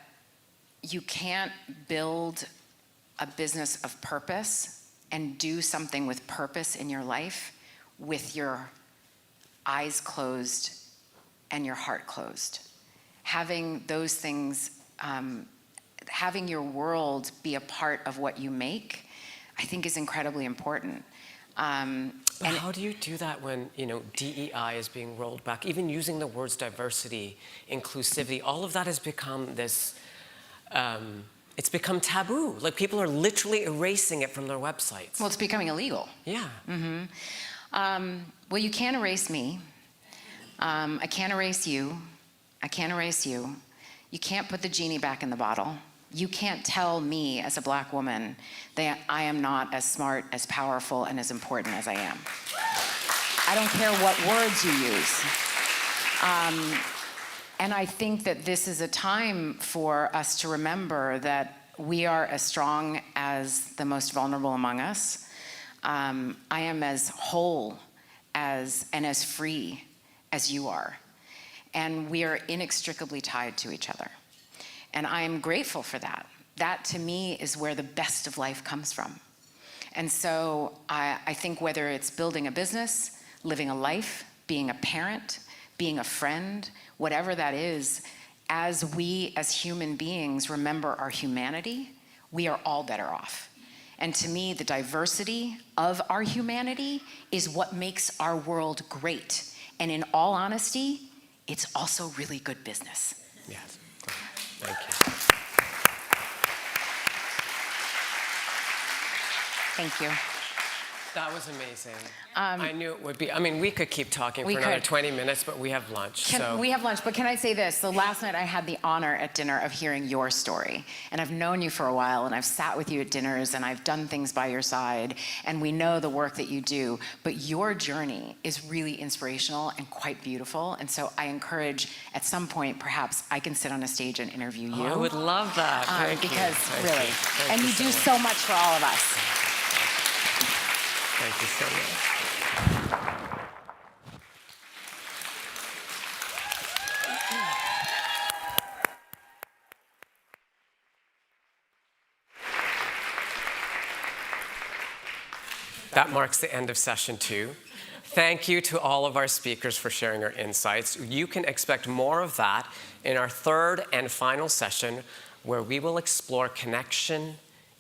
you can't build a business of purpose and do something with purpose in your life with your eyes closed and your heart closed. Having those things, having your world be a part of what you make, I think is incredibly important. But how do you do that when, DEI is being rolled back? Even using the words diversity, inclusivity, all of that has become this, it's become taboo. Like, people are literally erasing it from their websites. Well, it's becoming illegal. Yeah. Well, you can't erase me. I can't erase you. I can't erase you. You can't put the genie back in the bottle. You can't tell me as a Black woman that I am not as smart, as powerful, and as important as I am. I don't care what words you use. And I think that this is a time for us to remember that we are as strong as the most vulnerable among us. I am as whole and as free as you are. And we are inextricably tied to each other. And I am grateful for that. That, to me, is where the best of life comes from. And so I think whether it's building a business, living a life, being a parent, being a friend, whatever that is, as we as human beings remember our humanity, we are all better off. And to me, the diversity of our humanity is what makes our world great. And in all honesty, it's also really good business. Yes. Thank you. Thank you. That was amazing. I knew it would be. I mean, we could keep talking for another 20 minutes, but we have lunch. We have lunch, but can I say this? The last night I had the honor at dinner of hearing your story. And I've known you for a while, and I've sat with you at dinners, and I've done things by your side, and we know the work that you do. But your journey is really inspirational and quite beautiful. And so I encourage, at some point, perhaps I can sit on a stage and interview you. I would love that. Thank because you. really, Thank and you you do so so much for all of us. Thank you so much. That marks the end of session 2. Thank you to all of our speakers for sharing our insights. You can expect more of that in our third and final session, where we will explore connection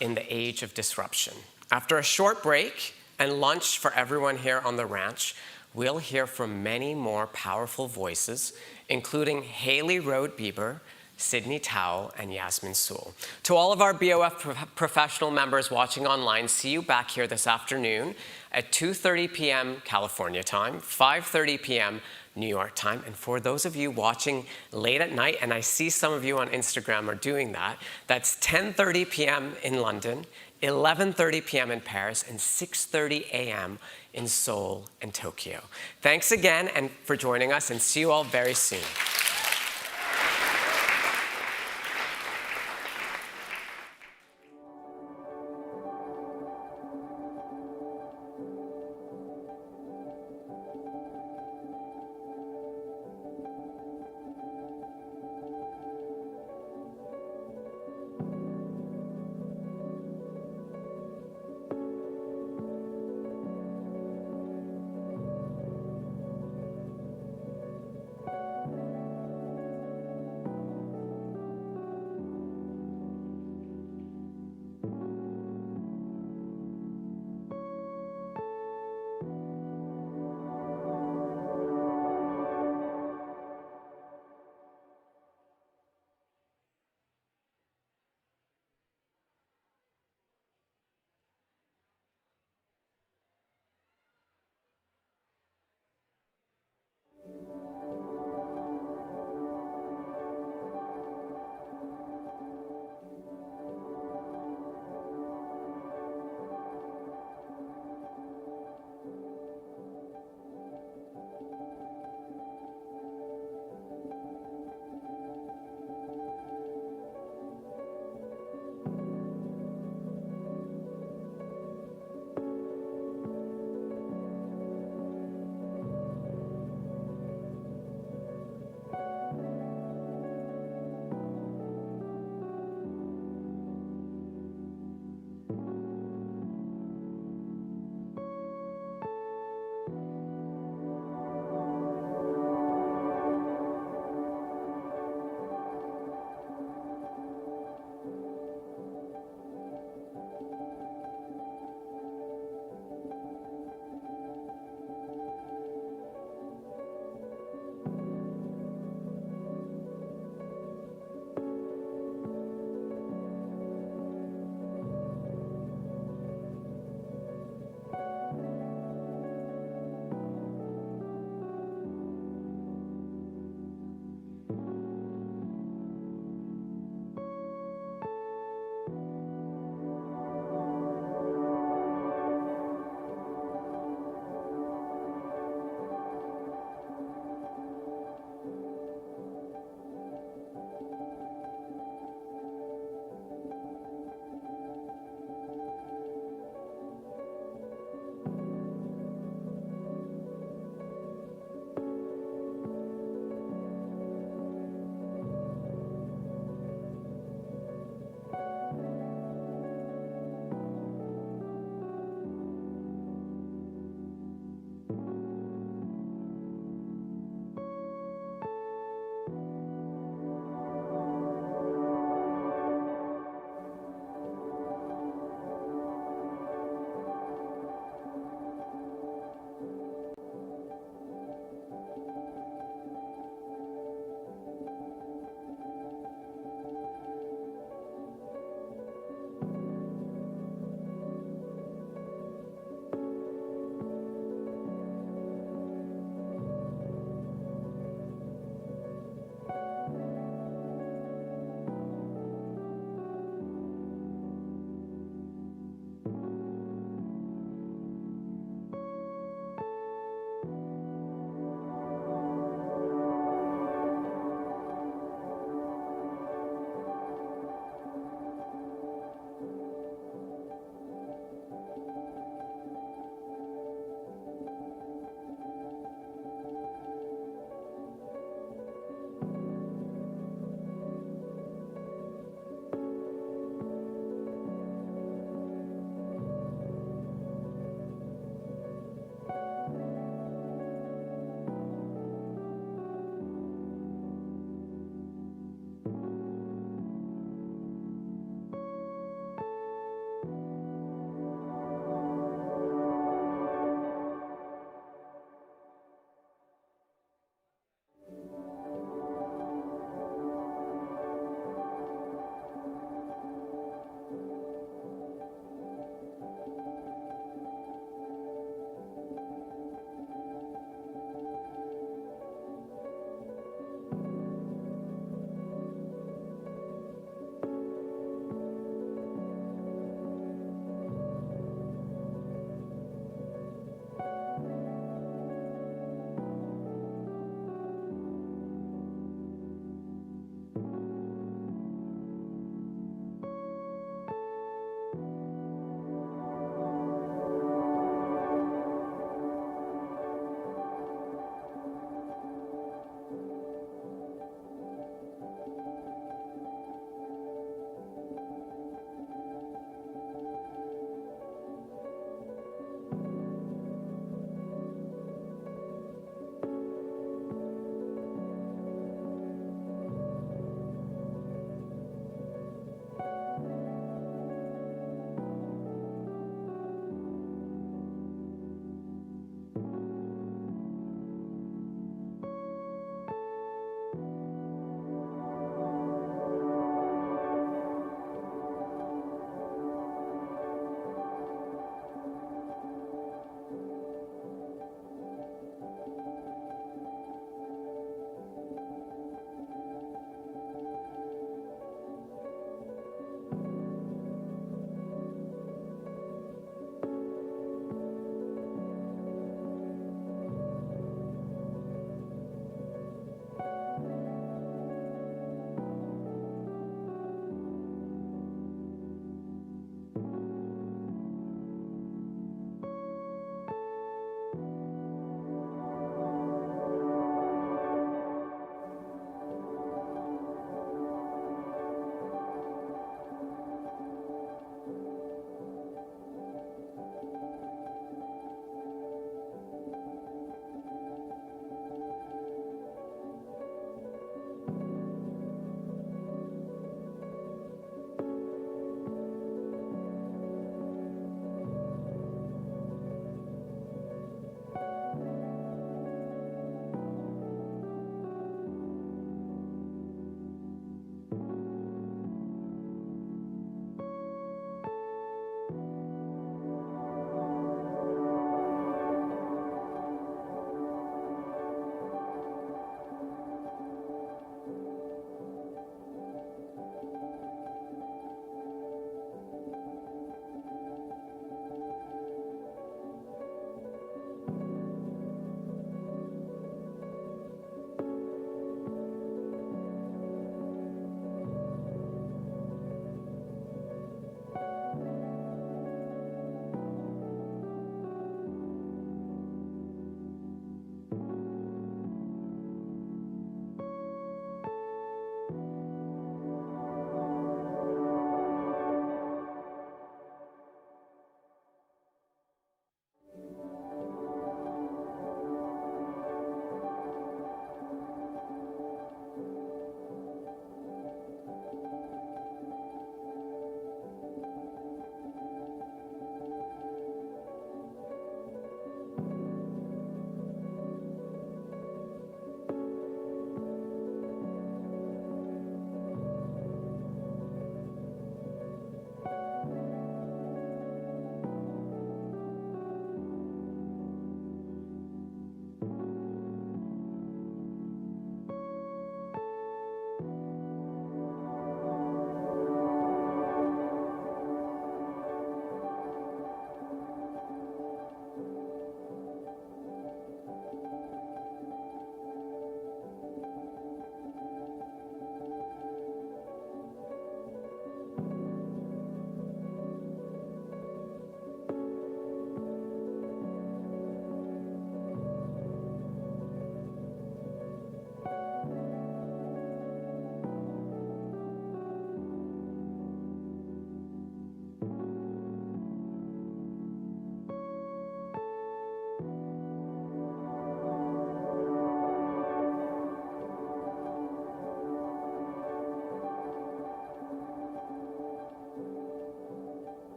in the age of disruption. After a short break and lunch for everyone here on the ranch, we'll hear from many more powerful voices, including Haley Rode-Bieber, Sydney Tao, and Yasmin Soul. To all of our BOF professional members watching online, see you back here this afternoon at 2:30 p.m. California time, 5:30 p.m. New York time. And for those of you watching late at night, and I see some of you on Instagram are doing that, that's 10:30 p.m. in London, 11:30 p.m. in Paris, and 6:30 a.m. in Seoul and Tokyo. Thanks again and for joining us, and see you all very soon.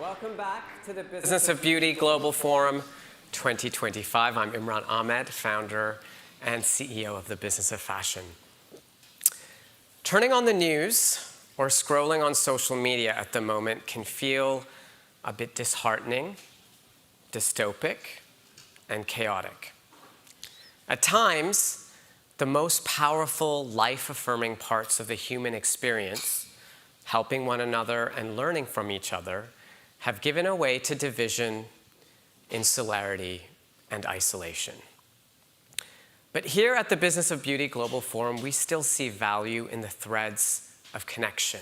Welcome back to the Business of Beauty Global Forum 2025. I'm Imran Ahmed, founder and CEO of the Business of Fashion. Turning on the news or scrolling on social media at the moment can feel a bit disheartening, dystopic, and chaotic. At times, the most powerful, life-affirming parts of the human experience, helping one another and learning from each other, have given way to division, insularity, and isolation. But here at the Business of Beauty Global Forum, we still see value in the threads of connection,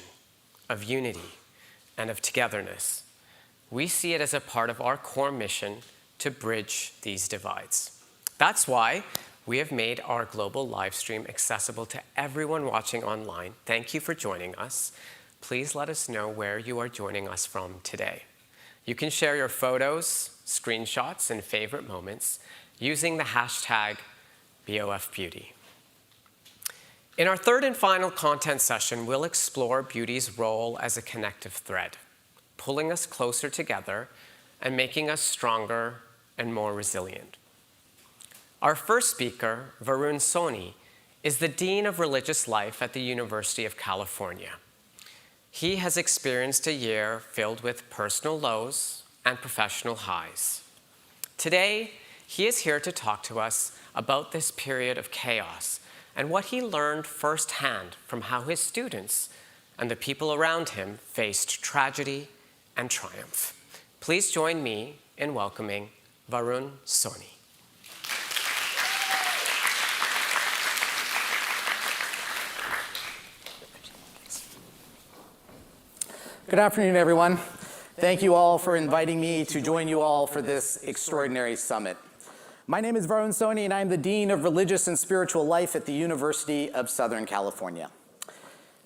of unity, and of togetherness. We see it as a part of our core mission to bridge these divides. That's why we have made our global live stream accessible to everyone watching online. Thank you for joining us. Please let us know where you are joining us from today. You can share your photos, screenshots, and favorite moments using the hashtag BOFBeauty. In our third and final content session, we'll explore beauty's role as a connective thread, pulling us closer together and making us stronger and more resilient. Our first speaker, Varun Soni, is the Dean of Religious Life at the University of California. He has experienced a year filled with personal lows and professional highs. Today, he is here to talk to us about this period of chaos and what he learned firsthand from how his students and the people around him faced tragedy and triumph. Please join me in welcoming Varun Soni. Good afternoon, everyone. Thank you all for inviting me to join you all for this extraordinary summit. My name is Varun Soni, and I'm the Dean of Religious and Spiritual Life at the University of Southern California.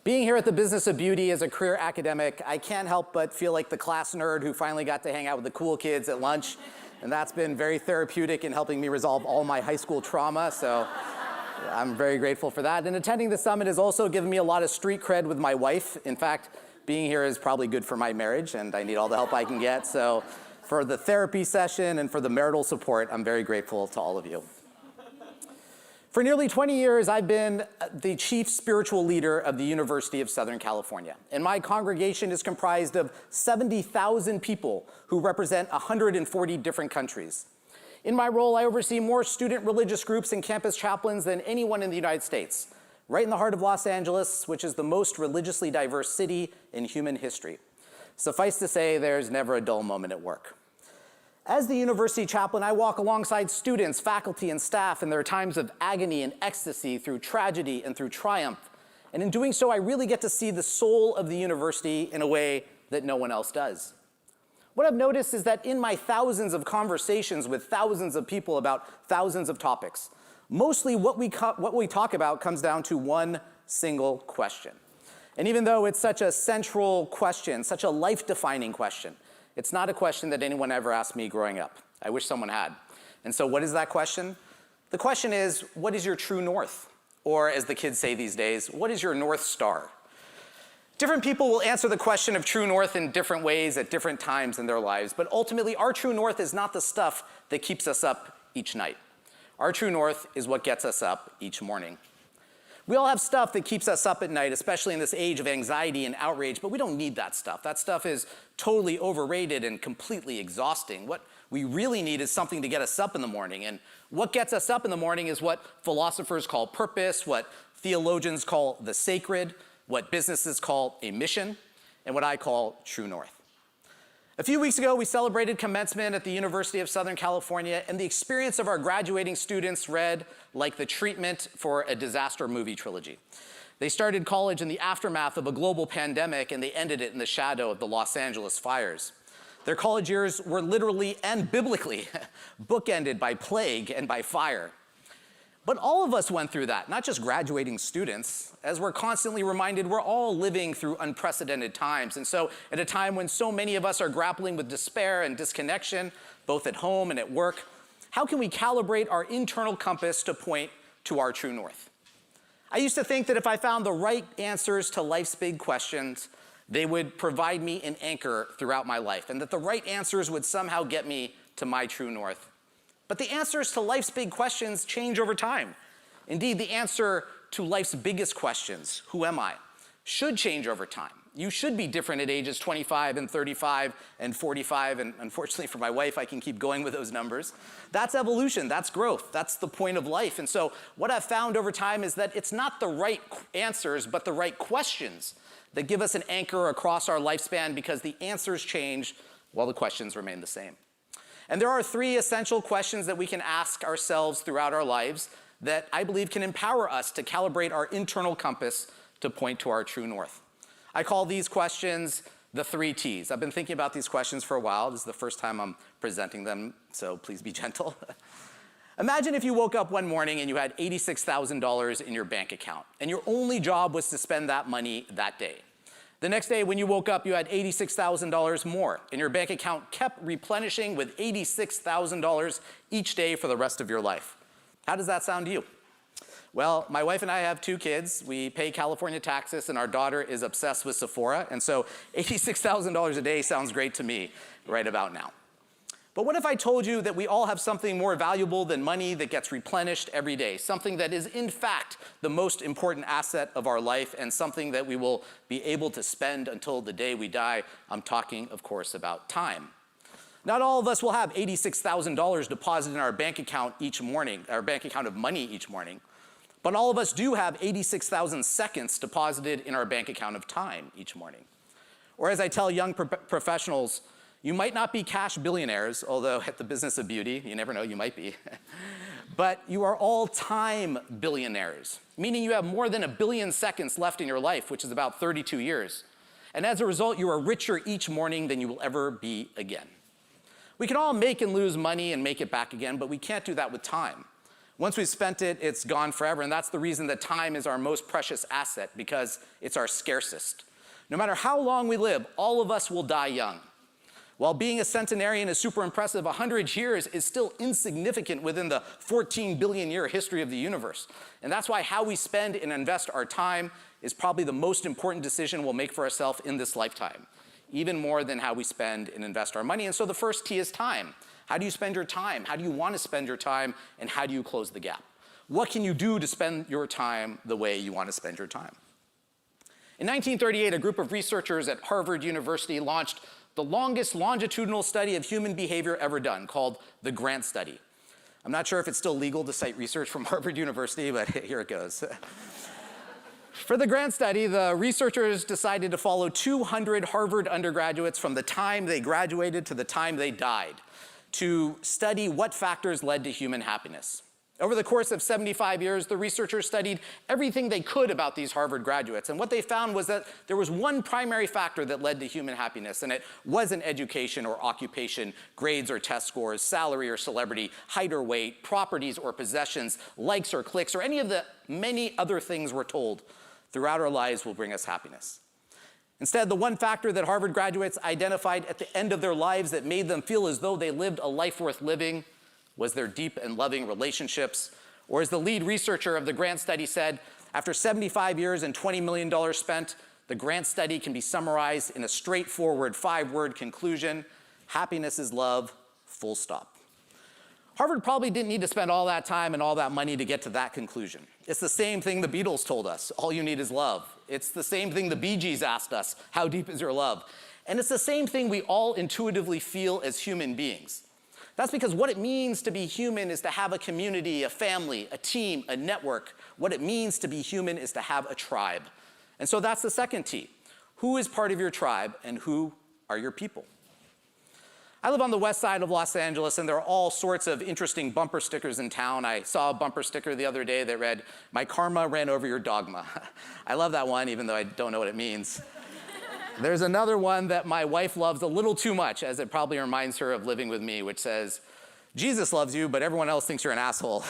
Being here at the Business of Beauty as a career academic, I can't help but feel like the class nerd who finally got to hang out with the cool kids at lunch, and that's been very therapeutic in helping me resolve all my high school trauma, so I'm very grateful for that. And attending the summit has also given me a lot of street cred with my wife. In fact, being here is probably good for my marriage, and I need all the help I can get. So for the therapy session and for the marital support, I'm very grateful to all of you. For nearly 20 years, I've been the chief spiritual leader of the University of Southern California. And my congregation is comprised of 70,000 people who represent 140 different countries. In my role, I oversee more student religious groups and campus chaplains than anyone in the United States, right in the heart of Los Angeles, which is the most religiously diverse city in human history. Suffice to say, there's never a dull moment at work. As the university chaplain, I walk alongside students, faculty, and staff in their times of agony and ecstasy through tragedy and through triumph. And in doing so, I really get to see the soul of the university in a way that no one else does. What I've noticed is that in my thousands of conversations with thousands of people about thousands of topics, mostly what we talk about comes down to one single question. And even though it's such a central question, such a life-defining question, it's not a question that anyone ever asked me growing up. I wish someone had. And so what is that question? The question is, what is your true north? Or as the kids say these days, what is your North Star? Different people will answer the question of true north in different ways at different times in their lives, but ultimately our true north is not the stuff that keeps us up each night. Our true north is what gets us up each morning. We all have stuff that keeps us up at night, especially in this age of anxiety and outrage, but we don't need that stuff. That stuff is totally overrated and completely exhausting. What we really need is something to get us up in the morning. And what gets us up in the morning is what philosophers call purpose, what theologians call the sacred, what businesses call a mission, and what I call true north. A few weeks ago, we celebrated commencement at the University of Southern California, and the experience of our graduating students read like the treatment for a disaster movie trilogy. They started college in the aftermath of a global pandemic, and they ended it in the shadow of the Los Angeles fires. Their college years were literally and biblically bookended by plague and by fire. But all of us went through that, not just graduating students. As we're constantly reminded, we're all living through unprecedented times. And so at a time when so many of us are grappling with despair and disconnection, both at home and at work, how can we calibrate our internal compass to point to our true north? I used to think that if I found the right answers to life's big questions, They would provide me an anchor throughout my life, and that the right answers would somehow get me to my true north. But the answers to life's big questions change over time. Indeed, the answer to life's biggest questions, who am I, should change over time. You should be different at ages 25 and 35 and 45, and unfortunately for my wife, I can keep going with those numbers. That's evolution, that's growth, that's the point of life. And so what I've found over time is that it's not the right answers, but the right questions that give us an anchor across our lifespan, because the answers change while the questions remain the same. And there are 3 essential questions that we can ask ourselves throughout our lives that I believe can empower us to calibrate our internal compass to point to our true north. I call these questions the 3 T's. I've been thinking about these questions for a while. This is the first time I'm presenting them, so please be gentle. Imagine if you woke up one morning and you had $86,000 in your bank account, and your only job was to spend that money that day. The next day when you woke up, you had $86,000 more, and your bank account kept replenishing with $86,000 each day for the rest of your life. How does that sound to you? Well, my wife and I have 2 kids. We pay California taxes, and our daughter is obsessed with Sephora, and so $86,000 a day sounds great to me right about now. But what if I told you that we all have something more valuable than money that gets replenished every day, something that is in fact the most important asset of our life, and something that we will be able to spend until the day we die? I'm talking, of course, about time. Not all of us will have $86,000 deposited in our bank account each morning, our bank account of money each morning. But all of us do have 86,000 seconds deposited in our bank account of time each morning. Or as I tell young professionals, you might not be cash billionaires, although at the Business of Beauty, you never know, you might be. But you are all time billionaires, meaning you have more than 1 billion seconds left in your life, which is about 32 years. And as a result, you are richer each morning than you will ever be again. We can all make and lose money and make it back again, but we can't do that with time. Once we've spent it, it's gone forever, and that's the reason that time is our most precious asset, because it's our scarcest. No matter how long we live, all of us will die young. While being a centenarian is super impressive, 100 years is still insignificant within the 14 billion year history of the universe. And that's why how we spend and invest our time is probably the most important decision we'll make for ourselves in this lifetime, even more than how we spend and invest our money. And so the first T is time. How do you spend your time? How do you want to spend your time? And how do you close the gap? What can you do to spend your time the way you want to spend your time? In 1938, a group of researchers at Harvard University launched the longest longitudinal study of human behavior ever done, called the Grant Study. I'm not sure if it's still legal to cite research from Harvard University, but here it goes. For the Grant Study, the researchers decided to follow 200 Harvard undergraduates from the time they graduated to the time they died, to study what factors led to human happiness. Over the course of 75 years, the researchers studied everything they could about these Harvard graduates, and what they found was that there was one primary factor that led to human happiness, and it wasn't education or occupation, grades or test scores, salary or celebrity, height or weight, properties or possessions, likes or clicks, or any of the many other things we're told throughout our lives will bring us happiness. Instead, the one factor that Harvard graduates identified at the end of their lives that made them feel as though they lived a life worth living was their deep and loving relationships. Or as the lead researcher of the Grant Study said, after 75 years and $20 million spent, the Grant Study can be summarized in a straightforward 5-word conclusion: happiness is love, full stop. Harvard probably didn't need to spend all that time and all that money to get to that conclusion. It's the same thing the Beatles told us: all you need is love. It's the same thing the Bee Gees asked us: how deep is your love? And it's the same thing we all intuitively feel as human beings. That's because what it means to be human is to have a community, a family, a team, a network. What it means to be human is to have a tribe. And so that's the second T. Who is part of your tribe, and who are your people? I live on the west side of Los Angeles, and there are all sorts of interesting bumper stickers in town. I saw a bumper sticker the other day that read, "My karma ran over your dogma." I love that one, even though I don't know what it means. There's another one that my wife loves a little too much, as it probably reminds her of living with me, which says, "Jesus loves you, but everyone else thinks you're an asshole."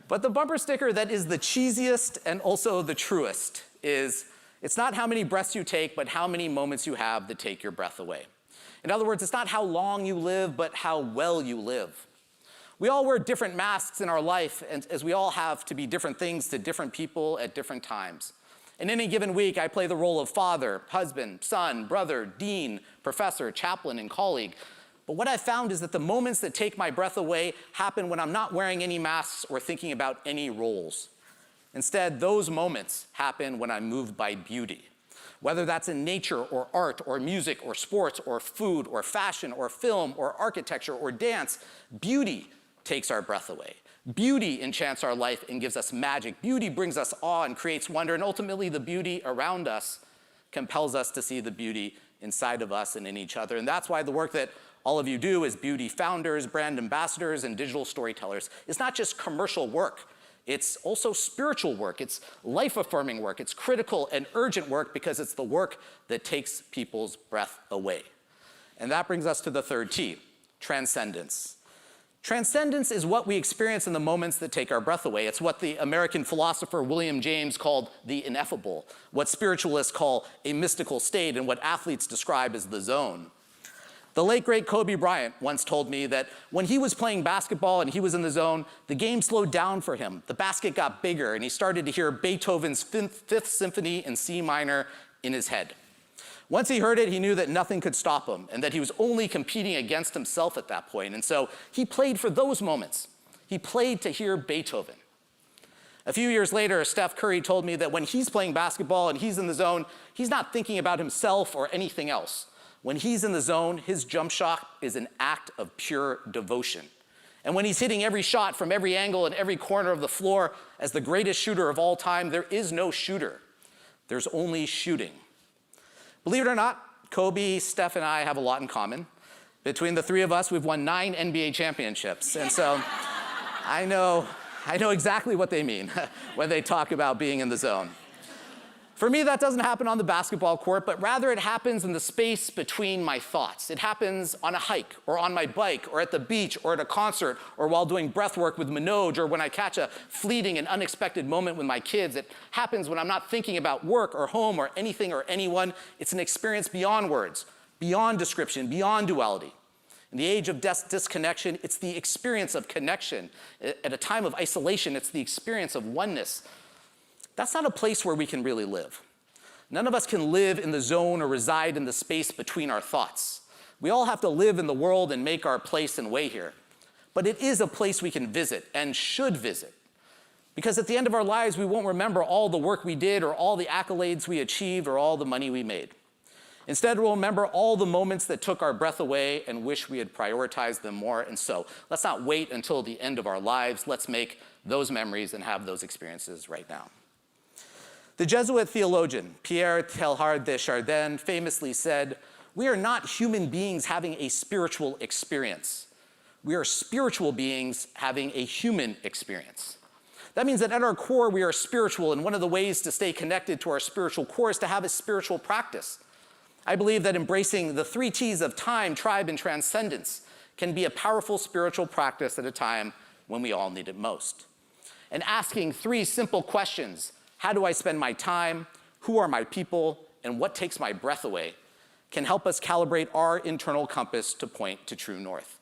But the bumper sticker that is the cheesiest and also the truest is, it's not how many breaths you take, but how many moments you have that take your breath away. In other words, it's not how long you live, but how well you live. We all wear different masks in our life, and as we all have to be different things to different people at different times. In any given week, I play the role of father, husband, son, brother, dean, professor, chaplain, and colleague. But what I've found is that the moments that take my breath away happen when I'm not wearing any masks or thinking about any roles. Instead, those moments happen when I'm moved by beauty. Whether that's in nature or art or music or sports or food or fashion or film or architecture or dance, beauty takes our breath away. Beauty enchants our life and gives us magic. Beauty brings us awe and creates wonder, and ultimately the beauty around us compels us to see the beauty inside of us and in each other. And that's why the work that all of you do as beauty founders, brand ambassadors, and digital storytellers is not just commercial work. It's also spiritual work. It's life-affirming work. It's critical and urgent work because it's the work that takes people's breath away. And that brings us to the third T, transcendence. Transcendence is what we experience in the moments that take our breath away. It's what the American philosopher William James called the ineffable, what spiritualists call a mystical state, and what athletes describe as the zone. The late, great Kobe Bryant once told me that when he was playing basketball and he was in the zone, the game slowed down for him. The basket got bigger, and he started to hear Beethoven's Fifth Symphony in C minor in his head. Once he heard it, he knew that nothing could stop him and that he was only competing against himself at that point. And so he played for those moments. He played to hear Beethoven. A few years later, Steph Curry told me that when he's playing basketball and he's in the zone, he's not thinking about himself or anything else. When he's in the zone, his jump shot is an act of pure devotion. And when he's hitting every shot from every angle and every corner of the floor, as the greatest shooter of all time, there is no shooter. There's only shooting. Believe it or not, Kobe, Steph, and I have a lot in common. Between the three of us, we've won 9 NBA championships. And so I know exactly what they mean when they talk about being in the zone. For me, that doesn't happen on the basketball court, but rather it happens in the space between my thoughts. It happens on a hike, or on my bike, or at the beach, or at a concert, or while doing breath work with Manoj, or when I catch a fleeting and unexpected moment with my kids. It happens when I'm not thinking about work or home or anything or anyone. It's an experience beyond words, beyond description, beyond duality. In the age of disconnection, it's the experience of connection. At a time of isolation, it's the experience of oneness. That's not a place where we can really live. None of us can live in the zone or reside in the space between our thoughts. We all have to live in the world and make our place and way here. But it is a place we can visit and should visit. Because at the end of our lives, we won't remember all the work we did or all the accolades we achieved or all the money we made. Instead, we'll remember all the moments that took our breath away and wish we had prioritized them more. And so let's not wait until the end of our lives. Let's make those memories and have those experiences right now. The Jesuit theologian Pierre Teilhard de Chardin famously said, "We are not human beings having a spiritual experience. We are spiritual beings having a human experience." That means that at our core, we are spiritual, and one of the ways to stay connected to our spiritual core is to have a spiritual practice. I believe that embracing the 3 T's of time, tribe, and transcendence can be a powerful spiritual practice at a time when we all need it most. And asking 3 simple questions: how do I spend my time? Who are my people? And what takes my breath away? Can help us calibrate our internal compass to point to true north.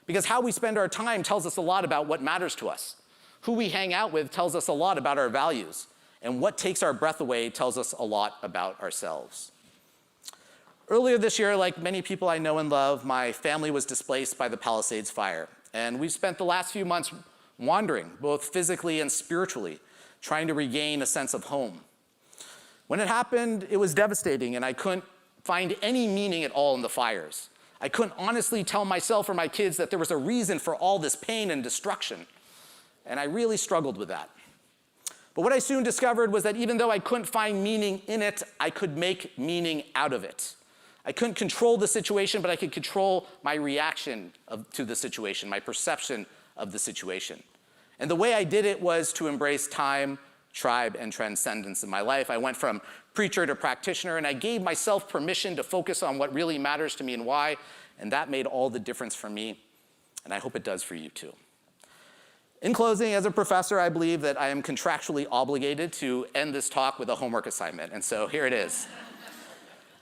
Because how we spend our time tells us a lot about what matters to us. Who we hang out with tells us a lot about our values. And what takes our breath away tells us a lot about ourselves. Earlier this year, like many people I know and love, my family was displaced by the Palisades fire. And we've spent the last few months wandering, both physically and spiritually, trying to regain a sense of home. When it happened, it was devastating, and I couldn't find any meaning at all in the fires. I couldn't honestly tell myself or my kids that there was a reason for all this pain and destruction, and I really struggled with that. But what I soon discovered was that even though I couldn't find meaning in it, I could make meaning out of it. I couldn't control the situation, but I could control my reaction to the situation, my perception of the situation. And the way I did it was to embrace time, tribe, and transcendence in my life. I went from preacher to practitioner, and I gave myself permission to focus on what really matters to me and why, and that made all the difference for me, and I hope it does for you too. In closing, as a professor, I believe that I am contractually obligated to end this talk with a homework assignment, and so here it is.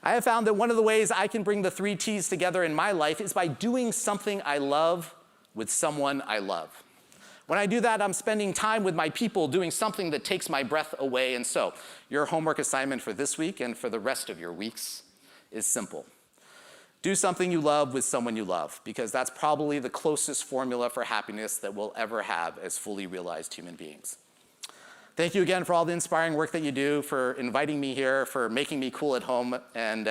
I have found that one of the ways I can bring the 3 T's together in my life is by doing something I love with someone I love. When I do that, I'm spending time with my people doing something that takes my breath away. And so your homework assignment for this week and for the rest of your weeks is simple. Do something you love with someone you love, because that's probably the closest formula for happiness that we'll ever have as fully realized human beings. Thank you again for all the inspiring work that you do, for inviting me here, for making me cool at home, and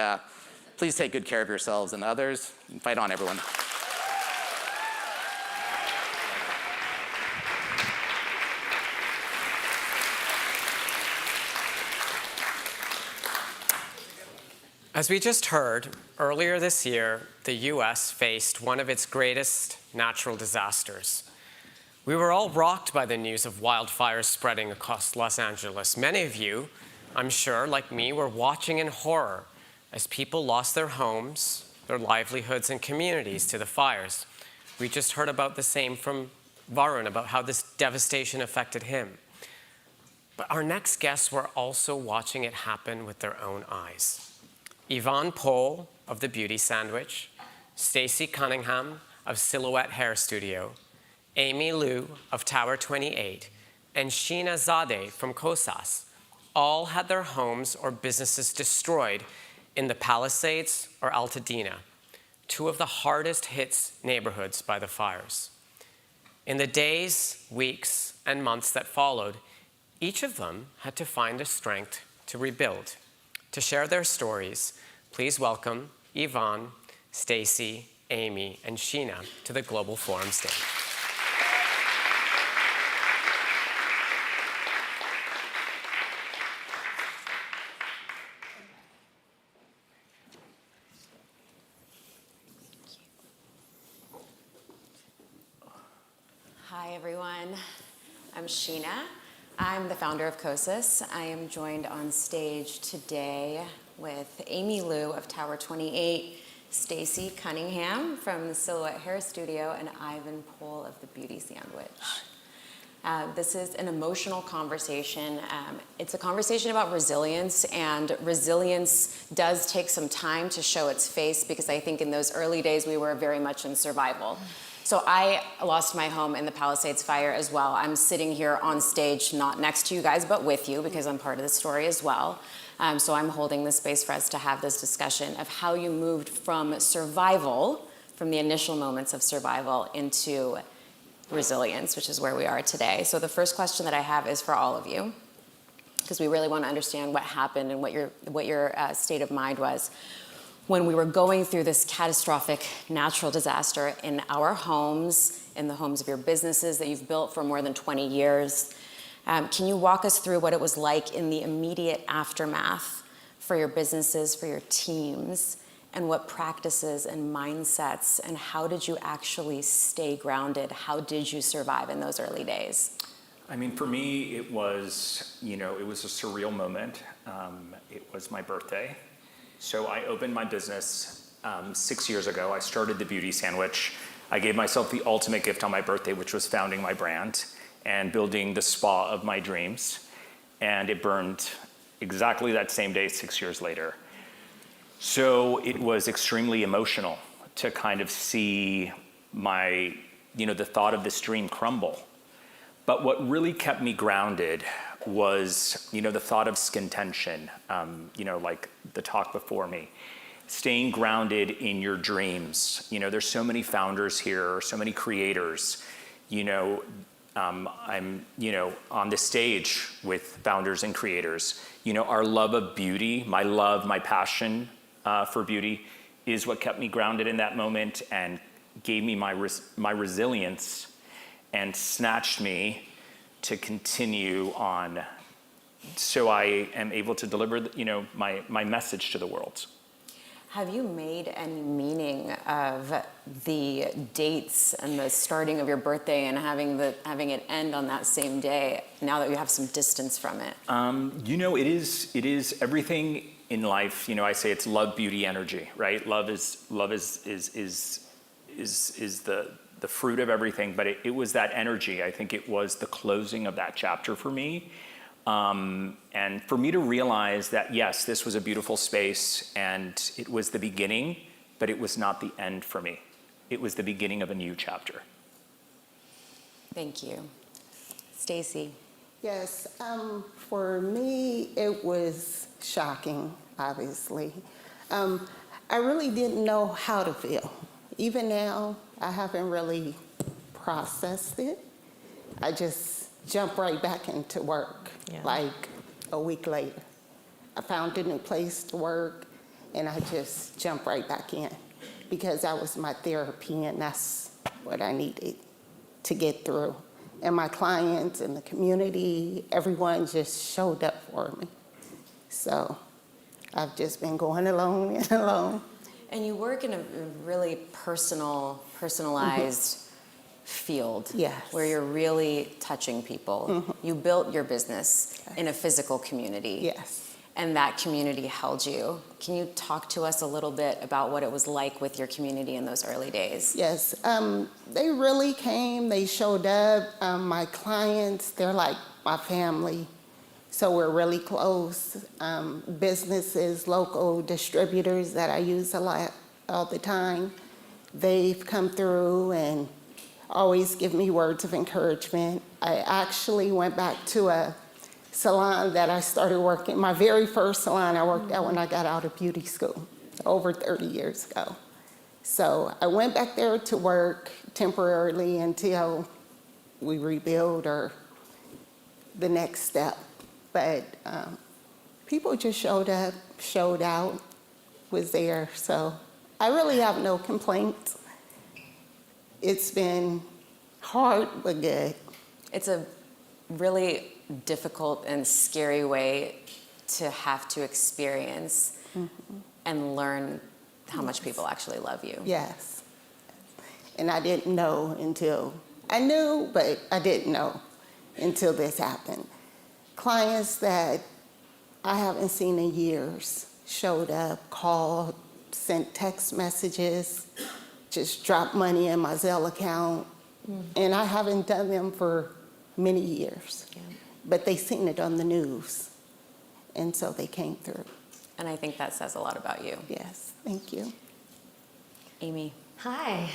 please take good care of yourselves and others. Fight on, everyone. As we just heard, earlier this year, the US faced one of its greatest natural disasters. We were all rocked by the news of wildfires spreading across Los Angeles. Many of you, I'm sure, like me, were watching in horror as people lost their homes, their livelihoods, and communities to the fires. We just heard about the same from Varun, about how this devastation affected him. But our next guests were also watching it happen with their own eyes. Yvonne Pohl of The Beauty Sandwich, Stacey Cunningham of Silhouette Hair Studio, Amy Liu of Tower 28, and Sheena Zadeh from Kosas all had their homes or businesses destroyed in the Palisades or Altadena, two of the hardest hit neighborhoods by the fires. In the days, weeks, and months that followed, each of them had to find the strength to rebuild. To share their stories, please welcome Yvonne, Stacey, Amy, and Sheena to the Global Forum stage. Hi, everyone. I'm Sheena. I'm the founder of Kosas. I am joined on stage today with Amy Liu of Tower 28, Stacey Cunningham from the Silhouette Hair Studio, and Ivan Pohl of The Beauty Sandwich. This is an emotional conversation. It's a conversation about resilience, and resilience does take some time to show its face, because I think in those early days we were very much in survival. So I lost my home in the Palisades fire as well. I'm sitting here on stage, not next to you guys, but with you, because I'm part of the story as well. So I'm holding the space for us to have this discussion of how you moved from survival, from the initial moments of survival, into resilience, which is where we are today. So the first question that I have is for all of you, because we really want to understand what happened and what your state of mind was when we were going through this catastrophic natural disaster in our homes, in the homes of your businesses that you've built for more than 20 years. Can you walk us through what it was like in the immediate aftermath for your businesses, for your teams, and what practices and mindsets, and how did you actually stay grounded? How did you survive in those early days? I mean, for me, it was, it was a surreal moment. It was my birthday. So I opened my business 6 years ago. I started The Beauty Sandwich. I gave myself the ultimate gift on my birthday, which was founding my brand and building the spa of my dreams. And it burned exactly that same day, 6 years later. So it was extremely emotional to kind of see the thought of this dream crumble. But what really kept me grounded was, the thought of skin tension, like the talk before me. Staying grounded in your dreams. There's so many founders here, so many creators. I'm, on the stage with founders and creators. Our love of beauty, my passion for beauty is what kept me grounded in that moment and gave me my resilience and snatched me to continue on, so I am able to deliver, my message to the world. Have you made any meaning of the dates and the starting of your birthday and having it end on that same day, now that you have some distance from it? It is everything in life. I say it's love, beauty, energy, right? Love is the fruit of everything, but it was that energy. I think it was the closing of that chapter for me. And for me to realize that, yes, this was a beautiful space and it was the beginning, but it was not the end for me. It was the beginning of a new chapter. Thank you. Stacy. Yes, for me, it was shocking, obviously. I really didn't know how to feel. Even now, I haven't really processed it. I just jumped right back into work, like a week later. I found a new place to work, and I just jumped right back in because that was my therapy, and that's what I needed to get through. And my clients and the community, everyone just showed up for me. So I've just been going along and along. And you work in a really personalized field. Yes. Where you're really touching people. You built your business in a physical community. Yes. And that community held you. Can you talk to us a little bit about what it was like with your community in those early days? Yes, they really came, they showed up. My clients, they're like my family, so we're really close. Businesses, local distributors that I use a lot all the time, they've come through and always give me words of encouragement. I actually went back to a salon that I started working, my very first salon I worked at when I got out of beauty school, over 30 years ago. So I went back there to work temporarily until we rebuild or the next step. But people just showed up, showed out, was there. So I really have no complaints. It's been hard, but good. It's a really difficult and scary way to have to experience and learn how much people actually love you. Yes. And I didn't know until, I knew, but I didn't know until this happened. Clients that I haven't seen in years showed up, called, sent text messages, just dropped money in my Zelle account. And I haven't done them for many years. But they seen it on the news, and so they came through. And I think that says a lot about you. Yes, thank you. Amy. Hi.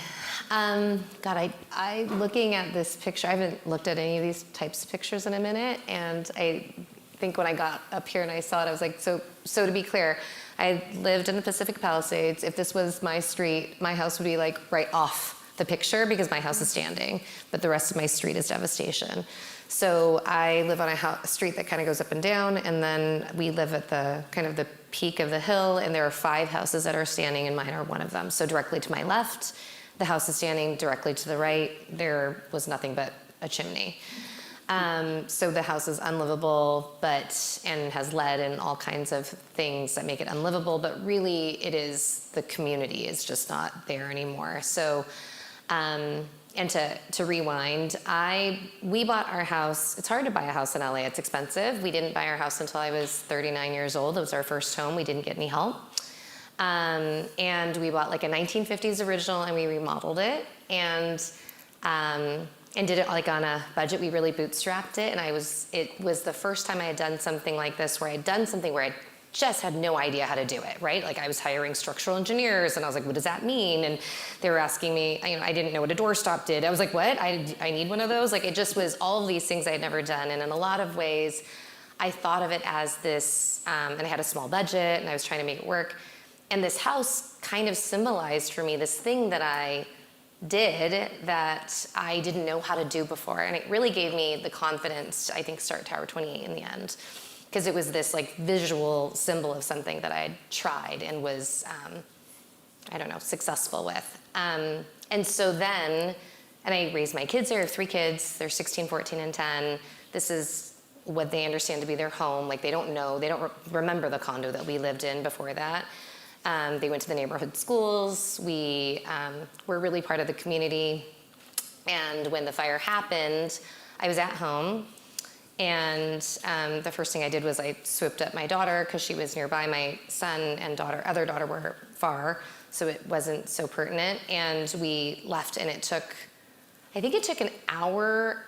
God, I looking at this picture, I haven't looked at any of these types of pictures in a minute, and I think when I got up here and I saw it, I was like, so to be clear, I lived in the Pacific Palisades. If this was my street, my house would be like right off the picture because my house is standing, but the rest of my street is devastation. So I live on a street that kind of goes up and down, and then we live at the kind of the peak of the hill, and there are 5 houses that are standing, and mine are one of them. So directly to my left, the house is standing. Directly to the right, there was nothing but a chimney. So the house is unlivable, and has lead and all kinds of things that make it unlivable, but really it is, the community is just not there anymore. So, and to rewind, we bought our house. It's hard to buy a house in LA. It's expensive. We didn't buy our house until I was 39 years old. It was our first home. We didn't get any help. And we bought like a 1950s original, and we remodeled it and did it like on a budget. We really bootstrapped it, and it was the first time I had done something like this, where I'd done something where I just had no idea how to do it, right? Like I was hiring structural engineers, and I was like, what does that mean? And they were asking me, I didn't know what a doorstop did. I was like, what? I need one of those? Like it just was all of these things I had never done. And in a lot of ways, I thought of it as this, and I had a small budget, and I was trying to make it work. And this house kind of symbolized for me this thing that I did that I didn't know how to do before. And it really gave me the confidence to, I think, start Tower 28 in the end. Because it was this like visual symbol of something that I had tried and was, successful with. And so then, and I raised my kids there. I have 3 kids. They're 16, 14, and 10. This is what they understand to be their home. Like they don't know, they don't remember the condo that we lived in before that. They went to the neighborhood schools. We were really part of the community. And when the fire happened, I was at home. And the first thing I did was I swooped up my daughter because she was nearby. My son and other daughter were far, so it wasn't so pertinent. And we left, and it took an hour.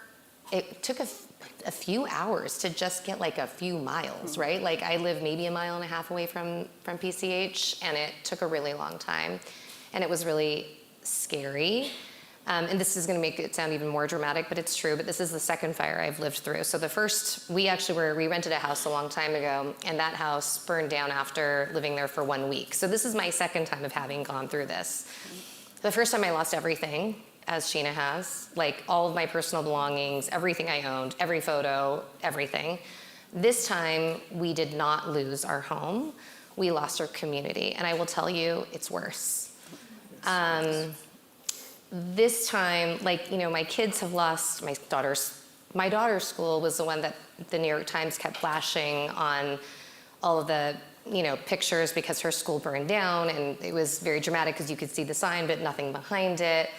It took a few hours to just get like a few miles, right? Like I live maybe 1.5 miles away from PCH, and it took a really long time. And it was really scary. And this is going to make it sound even more dramatic, but it's true. But this is the second fire I've lived through. So the first, we rented a house a long time ago, and that house burned down after living there for 1 week. So this is my second time of having gone through this. The first time I lost everything, as Sheena has, like all of my personal belongings, everything I owned, every photo, everything. This time, we did not lose our home. We lost our community, and I will tell you, it's worse. This time, like, you know, my kids have lost my daughter's school was the one that the New York Times kept flashing on all of the, you know, pictures because her school burned down, and it was very dramatic because you could see the sign but nothing behind it.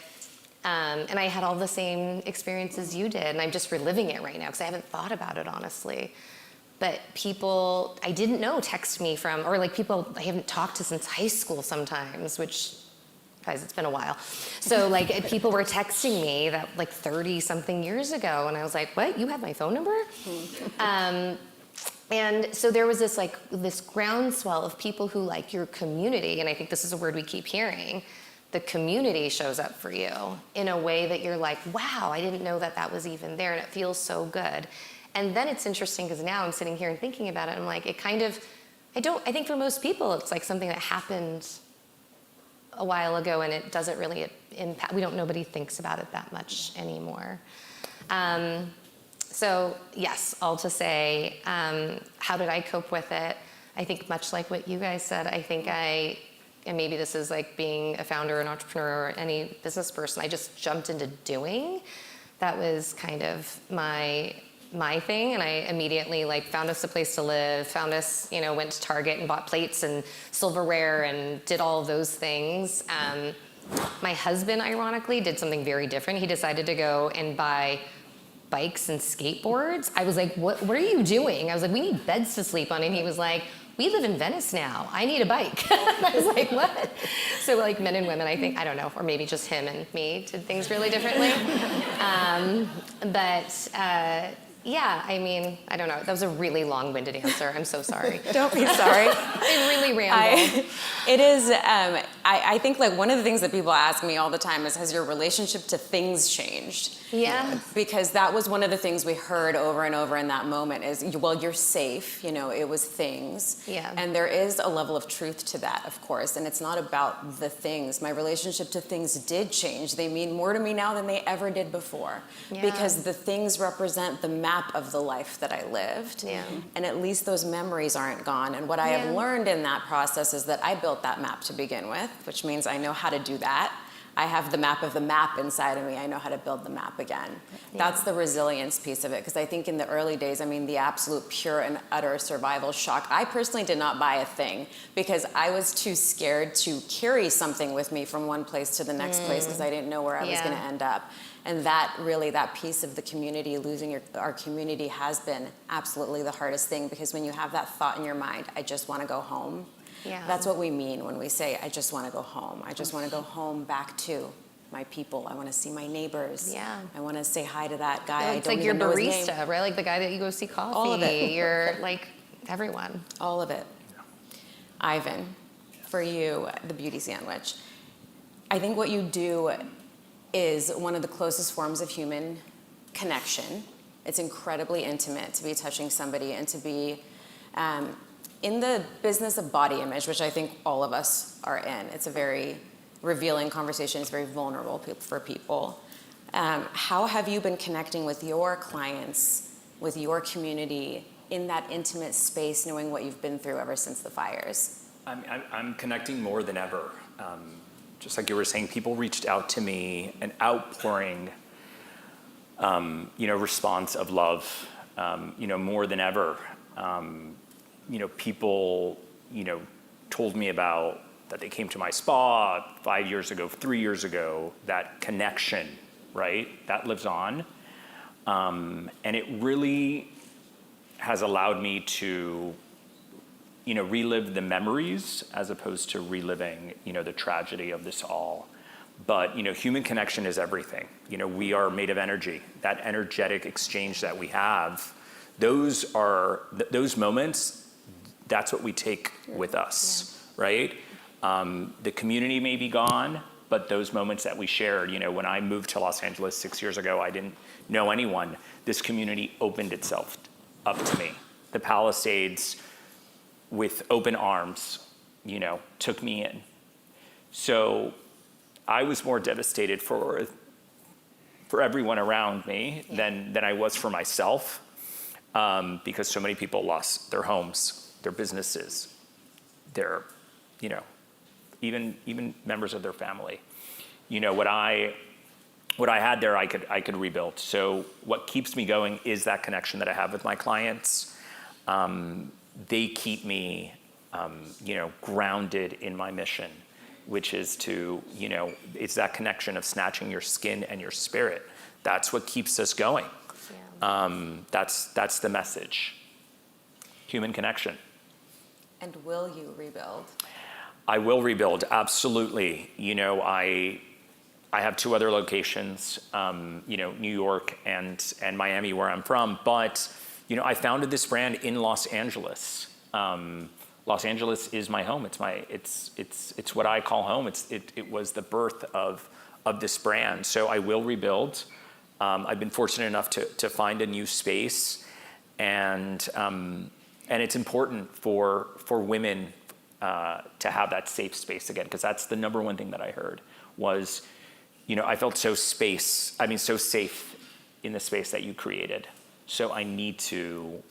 And I had all the same experiences you did, and I'm just reliving it right now because I haven't thought about it honestly. But people I didn't know text me from, or like people I haven't talked to since high school sometimes, which, guys, it's been a while. So like people were texting me that like 30 something years ago, and I was like, what, you have my phone number? And so there was this groundswell of people who like your community, and I think this is a word we keep hearing, the community shows up for you in a way that you're like, wow, I didn't know that was even there, and it feels so good. And then it's interesting because now I'm sitting here and thinking about it, and I'm like, it kind of, I think for most people it's like something that happened a while ago, and it doesn't really impact, nobody thinks about it that much anymore. So yes, all to say, how did I cope with it? I think much like what you guys said, I think and maybe this is like being a founder, an entrepreneur, or any business person, I just jumped into doing. That was kind of my thing, and I immediately like found us a place to live, went to Target and bought plates and silverware and did all of those things. My husband, ironically, did something very different. He decided to go and buy bikes and skateboards. I was like, what are you doing? I was like, we need beds to sleep on. And he was like, we live in Venice now. I need a bike. I was like, what? So like men and women, I think, I don't know, or maybe just him and me did things really differently. Yeah, I mean, I don't know. That was a really long-winded answer. I'm so sorry. Don't be sorry. It really rambled. It is, I think like one of the things that people ask me all the time is, has your relationship to things changed? Yeah. Because that was one of the things we heard over and over in that moment is, well, you're safe, it was things. Yeah. And there is a level of truth to that, of course, and it's not about the things. My relationship to things did change. They mean more to me now than they ever did before. Yeah. Because the things represent the map of the life that I lived. Yeah. And at least those memories aren't gone. And what I have learned in that process is that I built that map to begin with, which means I know how to do that. I have the map of the map inside of me. I know how to build the map again. Yeah. That's the resilience piece of it. Because I think in the early days, the absolute pure and utter survival shock. I personally did not buy a thing because I was too scared to carry something with me from one place to the next place because I didn't know where I was going to end up. And that piece of the community, losing our community, has been absolutely the hardest thing, because when you have that thought in your mind, I just want to go home. Yeah. That's what we mean when we say, I just want to go home. I just want to go home back to my people. I want to see my neighbors. Yeah. I want to say hi to that guy. It's like your barista, right? Like the guy that you go see coffee. All of it. You're like everyone. All of it. Ivan, for you, the beauty sandwich. I think what you do is one of the closest forms of human connection. It's incredibly intimate to be touching somebody and to be in the business of body image, which I think all of us are in. It's a very revealing conversation. It's very vulnerable for people. How have you been connecting with your clients, with your community, in that intimate space, knowing what you've been through ever since the fires? I'm connecting more than ever. Just like you were saying, people reached out to me, an outpouring, response of love, more than ever. People, told me about that they came to my spa 5 years ago, 3 years ago. That connection, right? That lives on, and it really has allowed me to relive the memories as opposed to reliving, the tragedy of this all. But, human connection is everything. We are made of energy. That energetic exchange that we have, those moments, that's what we take with us, right? The community may be gone, but those moments that we shared, when I moved to Los Angeles 6 years ago, I didn't know anyone. This community opened itself up to me. The Palisades, with open arms, took me in. So I was more devastated for everyone around me than I was for myself, because so many people lost their homes, their businesses, their, even members of their family. What I had there, I could rebuild. So what keeps me going is that connection that I have with my clients. They keep me, grounded in my mission, which is to, it's that connection of snatching your skin and your spirit. That's what keeps us going. Yeah. That's the message. Human connection. And will you rebuild? I will rebuild, absolutely. I have 2 other locations, New York and Miami, where I'm from. But, I founded this brand in Los Angeles. Los Angeles is my home. It's what I call home. It was the birth of this brand. So I will rebuild. I've been fortunate enough to find a new space, and it's important for women to have that safe space again, because that's the number one thing that I heard was, I felt so safe in the space that you created. So I need to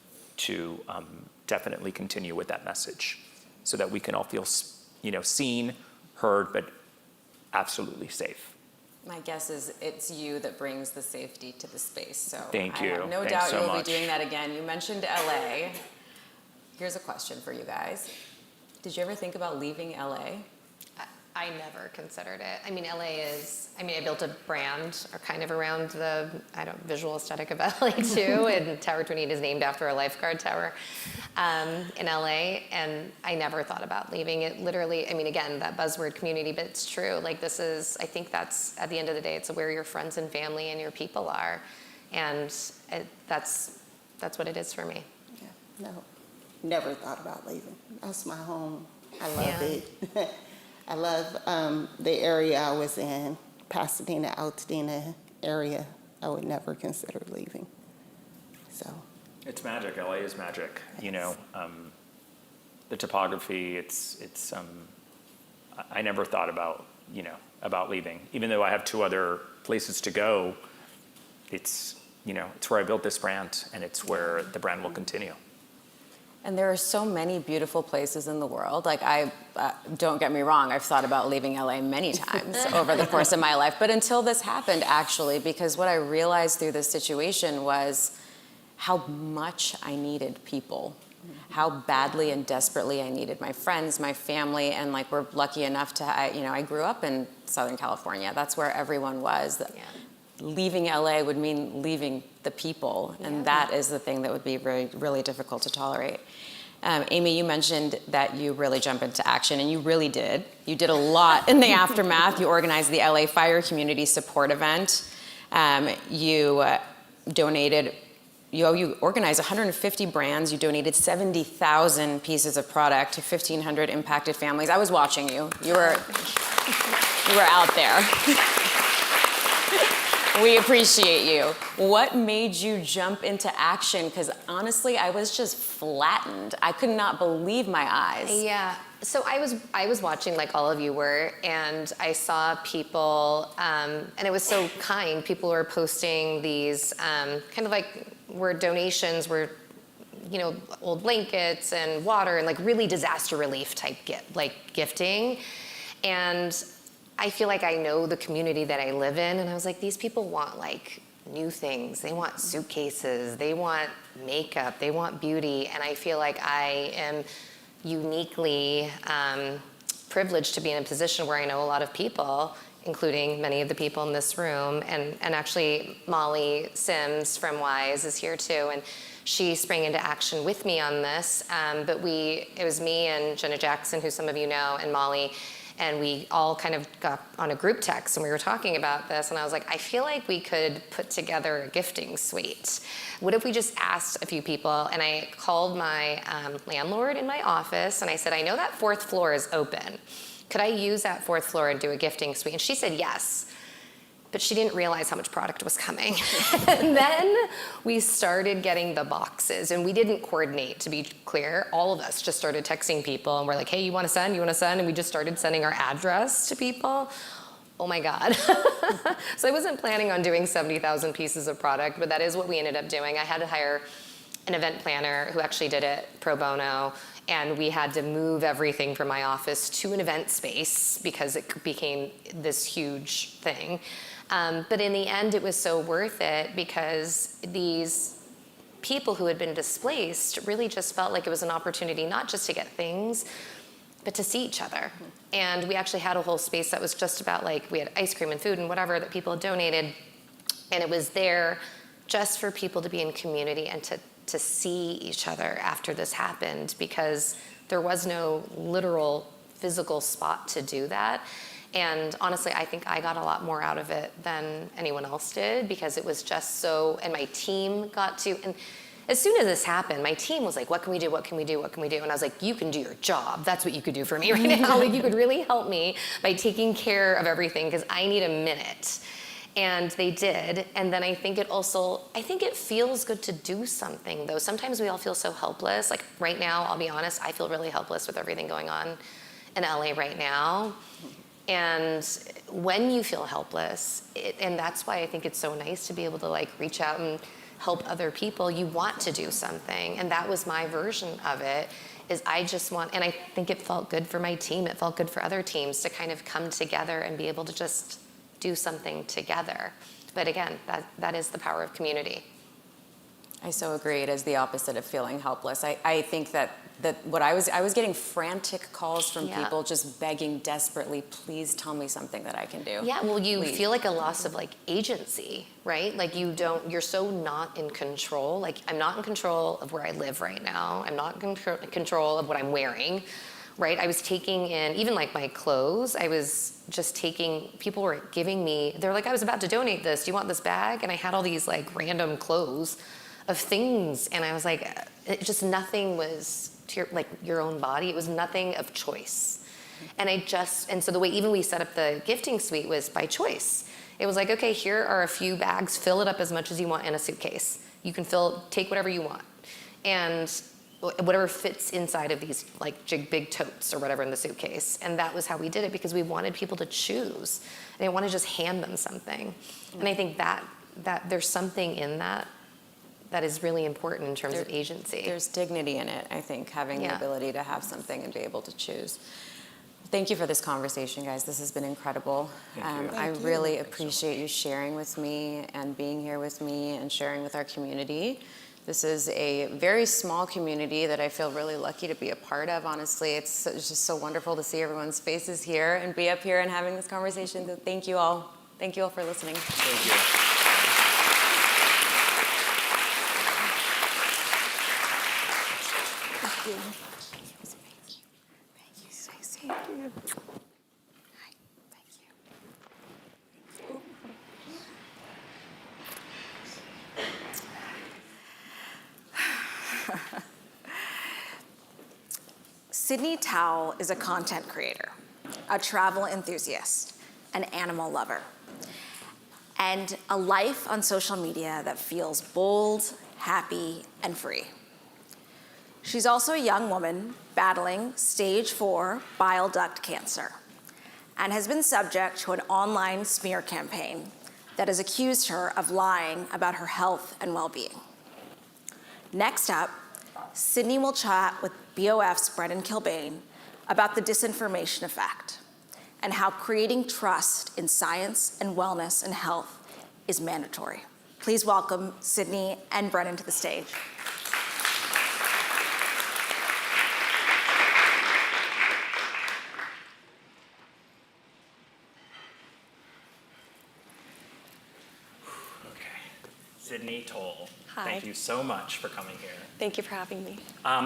definitely continue with that message, so that we can all feel, seen, heard, but absolutely safe. My guess is it's you that brings the safety to the space. So Thank you. I have no Thanks doubt so you'll much. be doing that again. You mentioned LA. Here's a question for you guys. Did you ever think about leaving LA? I never considered it. I mean, I built a brand or kind of around the, visual aesthetic of LA too, and Tower 28 is named after a lifeguard tower in LA, and I never thought about leaving it. Literally, again, that buzzword community, but it's true. Like I think that's, at the end of the day, it's where your friends and family and your people are, and that's what it is for me. Yeah, no, never thought about leaving. That's my home. I love it. I love the area I was in, Pasadena, Altadena area. I would never consider leaving. So. It's magic. LA is magic. The topography. I never thought about leaving, even though I have 2 other places to go. It's where I built this brand, and it's where the brand will continue. And there are so many beautiful places in the world. Like don't get me wrong, I've thought about leaving LA many times over the course of my life. But until this happened, actually, because what I realized through this situation was how much I needed people, how badly and desperately I needed my friends, my family, and we're lucky enough to, I grew up in Southern California. That's where everyone was. Yeah. Leaving LA would mean leaving the people, and that is the thing that would be really, really difficult to tolerate. Amy, you mentioned that you really jump into action, and you really did. You did a lot in the aftermath. You organized the LA Fire Community Support Event. You organized 150 brands. You donated 70,000 pieces of product to 1,500 impacted families. I was watching you. You were out there. We appreciate you. What made you jump into action? Because honestly, I was just flattened. I could not believe my eyes. Yeah. So I was watching like all of you were, and I saw people, and it was so kind. People were posting these kind of where donations were, old blankets and water and really disaster relief type gifting, and I feel like I know the community that I live in, and I was like, these people want new things. They want suitcases. They want makeup. They want beauty. And I feel like I am uniquely privileged to be in a position where I know a lot of people, including many of the people in this room. And actually, Molly Sims from Wise is here too. And she sprang into action with me on this. But it was me and Jenna Jackson, who some of you know, and Molly. And we all kind of got on a group text and we were talking about this, and I was like, I feel like we could put together a gifting suite. What if we just asked a few people? And I called my landlord in my office and I said, I know that 4th floor is open. could I use that 4th floor and do a gifting suite? And she said yes. But she didn't realize how much product was coming. And then we started getting the boxes, and we didn't coordinate, to be clear. All of us just started texting people, and we're like, hey, you wanna send? You wanna send? And we just started sending our address to people. Oh my God. So I wasn't planning on doing 70,000 pieces of product, but that is what we ended up doing. I had to hire an event planner who actually did it pro bono, and we had to move everything from my office to an event space because it became this huge thing. But in the end, it was so worth it because these people who had been displaced really just felt like it was an opportunity not just to get things, but to see each other. And we actually had a whole space that was just about like, we had ice cream and food and whatever that people had donated. And it was there just for people to be in community and to see each other after this happened, because there was no literal physical spot to do that. And honestly, I think I got a lot more out of it than anyone else did, because it was just so, and my team got to, and as soon as this happened, my team was like, what can we do, what can we do, what can we do? And I was like, you can do your job. That's what you could do for me right now. Like, you could really help me by taking care of everything, because I need a minute. And they did. And then I think it feels good to do something, though. Sometimes we all feel so helpless. Like right now, I'll be honest, I feel really helpless with everything going on in LA right now. And when you feel helpless, and that's why I think it's so nice to be able to like reach out and help other people, you want to do something. And that was my version of it, is I just want, and I think it felt good for my team, it felt good for other teams to kind of come together and be able to just do something together. But again, that is the power of community. I so agree. It is the opposite of feeling helpless. I think that what I was getting frantic calls from people just begging desperately, please tell me something that I can do. Yeah, well, you feel like a loss of like agency, right? Like you're so not in control. Like, I'm not in control of where I live right now. I'm not in control of what I'm wearing, right? I was taking in, even like my clothes, I was just taking, people were giving me, they're like, I was about to donate this. Do you want this bag? And I had all these like random clothes of things. And I was like, it just nothing was to your own body. It was nothing of choice. And so the way even we set up the gifting suite was by choice. It was like, okay, here are a few bags, fill it up as much as you want in a suitcase. You can take whatever you want. And whatever fits inside of these like big totes or whatever in the suitcase. And that was how we did it, because we wanted people to choose. And I didn't want to just hand them something. And I think that there's something in that is really important in terms of agency. There's dignity in it, I think, having the ability to have something and be able to choose. Thank you for this conversation, guys. This has been incredible. I really appreciate you sharing with me and being here with me and sharing with our community. This is a very small community that I feel really lucky to be a part of, honestly. It's just so wonderful to see everyone's faces here and be up here and having this conversation. So thank you all. Thank you all for listening. Thank you. Sydney Towle is a content creator, a travel enthusiast, an animal lover, and a life on social media that feels bold, happy, and free. She's also a young woman battling stage 4 bile duct cancer and has been subject to an online smear campaign that has accused her of lying about her health and well-being. Next up, Sydney will chat with BOF's Brendan Kilbane about the disinformation effect and how creating trust in science and wellness and health is mandatory. Please welcome Sydney and Brendan to the stage. Sydney Towle. Hi. Thank you so much for coming here. Thank you for having me.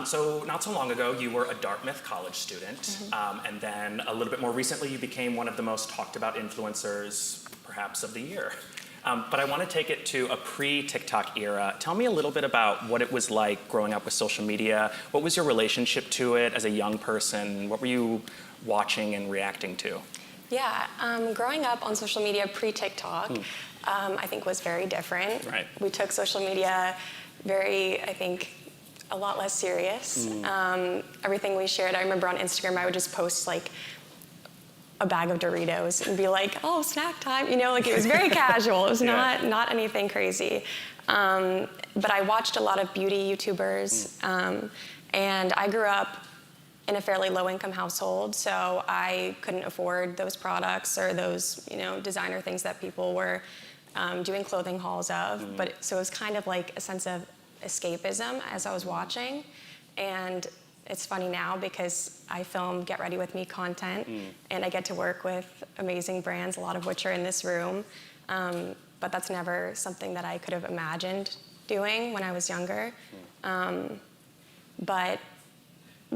So not so long ago, you were a Dartmouth college student, and then a little bit more recently, you became one of the most talked about influencers, perhaps, of the year. But I want to take it to a pre-TikTok era. Tell me a little bit about what it was like growing up with social media. What was your relationship to it as a young person? What were you watching and reacting to? Yeah, growing up on social media pre-TikTok, I think was very different. Right. We took social media very, I think, a lot less serious. Everything we shared, I remember on Instagram, I would just post like a bag of Doritos and be like, oh, snack time. You know, like it was very casual. It was not anything crazy. But I watched a lot of beauty YouTubers, and I grew up in a fairly low-income household, so I couldn't afford those products or those, you know, designer things that people were doing clothing hauls of. But so it was kind of like a sense of escapism as I was watching. And it's funny now because I film Get Ready With Me content, and I get to work with amazing brands, a lot of which are in this room. But that's never something that I could have imagined doing when I was younger. But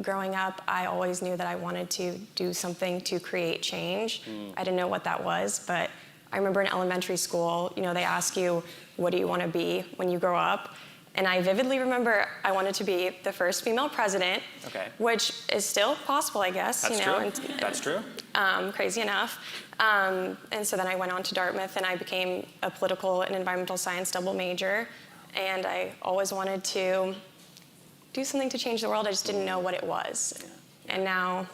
growing up, I always knew that I wanted to do something to create change. I didn't know what that was, but I remember in elementary school, you know, they ask you, what do you want to be when you grow up? And I vividly remember I wanted to be the first female president, which is still possible, I guess. That's true. That's true. Crazy enough. And so then I went on to Dartmouth and I became a political and environmental science double major. And I always wanted to do something to change the world. I just didn't know what it was. And now,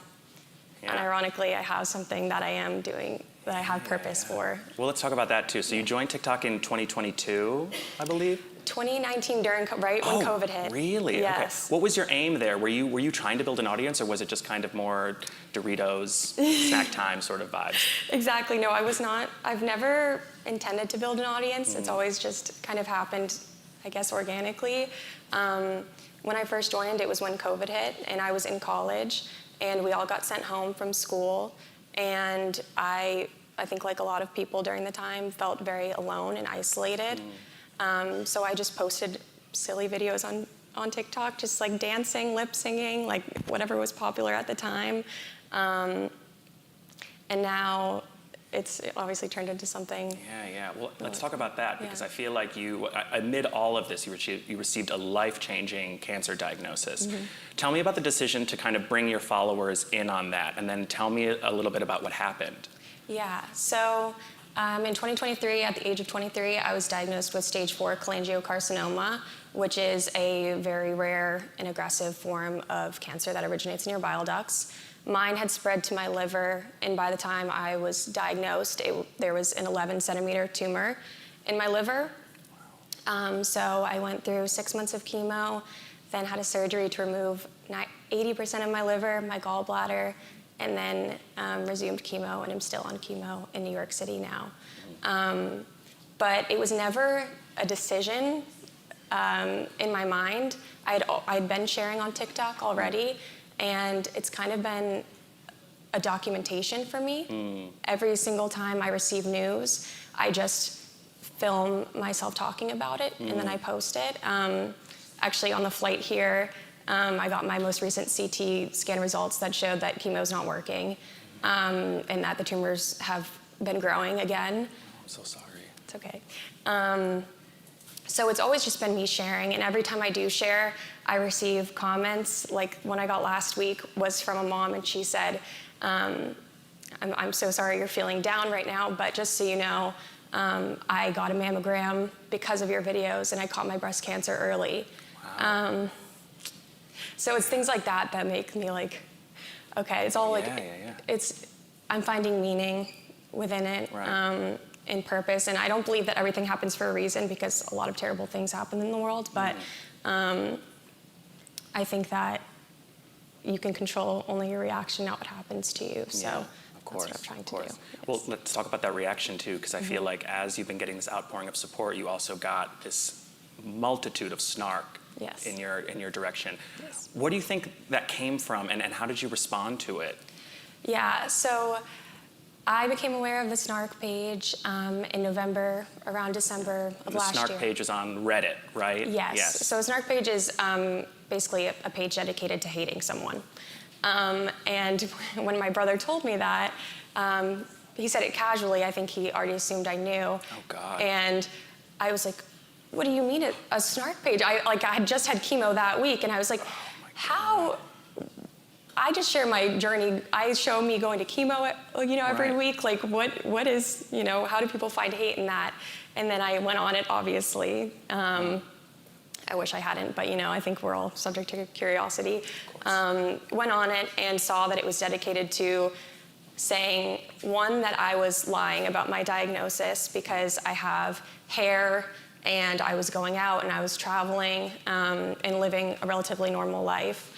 unironically, I have something that I am doing that I have purpose for. Well, let's talk about that too. So you joined TikTok in 2022, I believe? 2019, when COVID hit. Really? Yes. Okay. What was your aim there? Were you trying to build an audience, or was it just kind of more Doritos, snack time sort of vibes? Exactly. No, I was not. I've never intended to build an audience. It's always just kind of happened, I guess, organically. When I first joined, it was when COVID hit, and I was in college, and we all got sent home from school, and I think like a lot of people during the time, felt very alone and isolated. So I just posted silly videos on TikTok, just like dancing, lip singing, like whatever was popular at the time. And now it's obviously turned into something. Yeah. Well, let's talk about that, because I feel like you, amid all of this, you received a life-changing cancer diagnosis. Tell me about the decision to kind of bring your followers in on that, and then tell me a little bit about what happened. Yeah, so in 2023, at the age of 23, I was diagnosed with stage 4 cholangiocarcinoma, which is a very rare and aggressive form of cancer that originates in your bile ducts. Mine had spread to my liver, and by the time I was diagnosed, there was an 11-centimeter tumor in my liver. So I went through 6 months of chemo, then had a surgery to remove 80% of my liver, my gallbladder, and then resumed chemo, and I'm still on chemo in New York City now. But it was never a decision in my mind. I'd been sharing on TikTok already, and it's kind of been a documentation for me. Every single time I receive news, I just film myself talking about it, and then I post it. Actually, on the flight here, I got my most recent CT scan results that showed that chemo's not working, and that the tumors have been growing again. I'm so sorry. It's okay. So it's always just been me sharing, and every time I do share, I receive comments. Like one I got last week was from a mom, and she said, I'm so sorry you're feeling down right now, but just so you know, I got a mammogram because of your videos, and I caught my breast cancer early. Wow. So it's things like that that make me like, okay, it's all I'm finding meaning within it, and purpose. And I don't believe that everything happens for a reason, because a lot of terrible things happen in the world, but I think that you can control only your reaction, not what happens to you. So of course, that's what I'm trying to do. Well, let's talk about that reaction too, because I feel like as you've been getting this outpouring of support, you also got this multitude of snark in your direction. Yes. What do you think that came from, and how did you respond to it? Yeah, so I became aware of the Snark page in November, around December of last year. The Snark page is on Reddit, right? Yes. So a Snark page is basically a page dedicated to hating someone. And when my brother told me that, he said it casually. I think he already assumed I knew. Oh, God. And I was like, what do you mean a snark page? I had just had chemo that week, and I was like, how? I just share my journey. I show me going to chemo, every week. Like, what is, how do people find hate in that? And then I went on it, obviously. I wish I hadn't, but I think we're all subject to curiosity. Went on it and saw that it was dedicated to saying, one, that I was lying about my diagnosis because I have hair and I was going out and I was traveling and living a relatively normal life.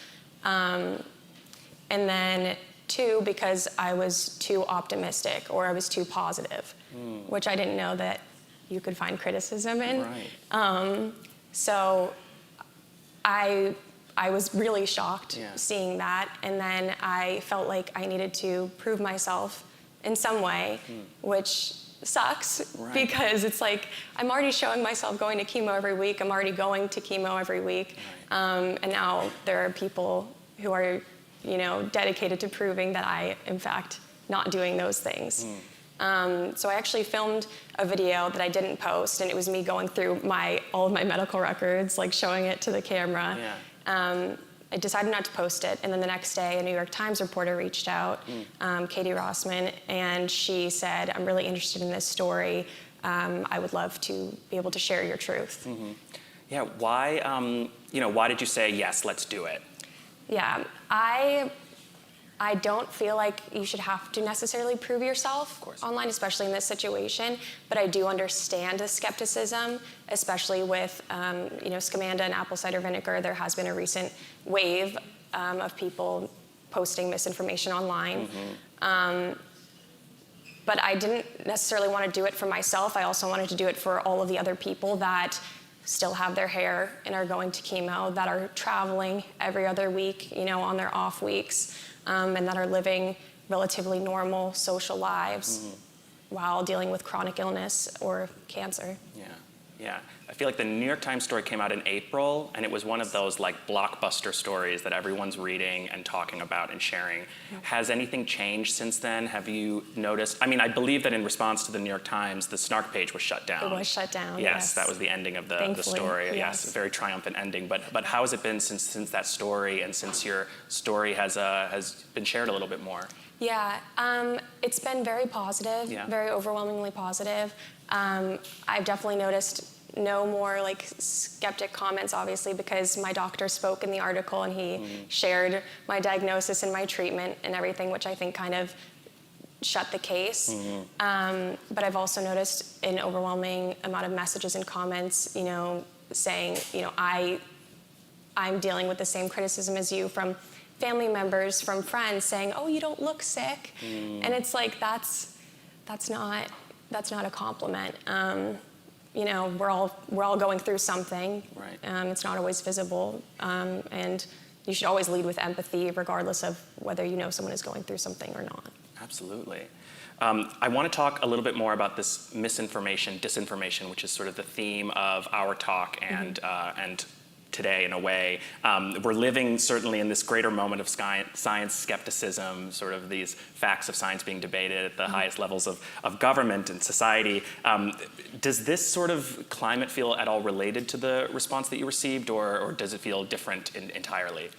And then two, because I was too optimistic or I was too positive, which I didn't know that you could find criticism in. Right. So I was really shocked seeing that, and then I felt like I needed to prove myself in some way, which sucks because it's like I'm already showing myself going to chemo every week. I'm already going to chemo every week, and now there are people who are, dedicated to proving that I, in fact, not doing those things. So I actually filmed a video that I didn't post, and it was me going through all of my medical records, like showing it to the camera. I decided not to post it, and then the next day a New York Times reporter reached out, Katie Rossman, and she said, I'm really interested in this story. I would love to be able to share your truth. Yeah, why did you say, yes, let's do it? Yeah, I don't feel like you should have to necessarily prove yourself online, especially in this situation, but I do understand the skepticism, especially with Scamanda and apple cider vinegar. There has been a recent wave of people posting misinformation online. But I didn't necessarily want to do it for myself. I also wanted to do it for all of the other people that still have their hair and are going to chemo, that are traveling every other week, on their off weeks. And that are living relatively normal social lives while dealing with chronic illness or cancer. Yeah. I feel like the New York Times story came out in April, and it was one of those like blockbuster stories that everyone's reading and talking about and sharing. Has anything changed since then? Have you noticed? I mean, I believe that in response to the New York Times, the snark page was shut down. It was shut down. Yes, that was the ending of the story. Yes, a very triumphant ending. But how has it been since that story, and since your story has been shared a little bit more? Yeah, it's been very positive, very overwhelmingly positive. I've definitely noticed no more like skeptic comments, obviously, because my doctor spoke in the article and he shared my diagnosis and my treatment and everything, which I think kind of shut the case. But I've also noticed an overwhelming amount of messages and comments, saying, I'm dealing with the same criticism as you, from family members, from friends, saying, oh, you don't look sick. And it's like, that's not a compliment. We're all going through something. It's not always visible, and you should always lead with empathy, regardless of whether someone is going through something or not. Absolutely. I want to talk a little bit more about this misinformation, disinformation, which is sort of the theme of our talk and today, in a way. We're living certainly in this greater moment of science skepticism, sort of these facts of science being debated at the highest levels of government and society. Does this sort of climate feel at all related to the response that you received, or does it feel different entirely?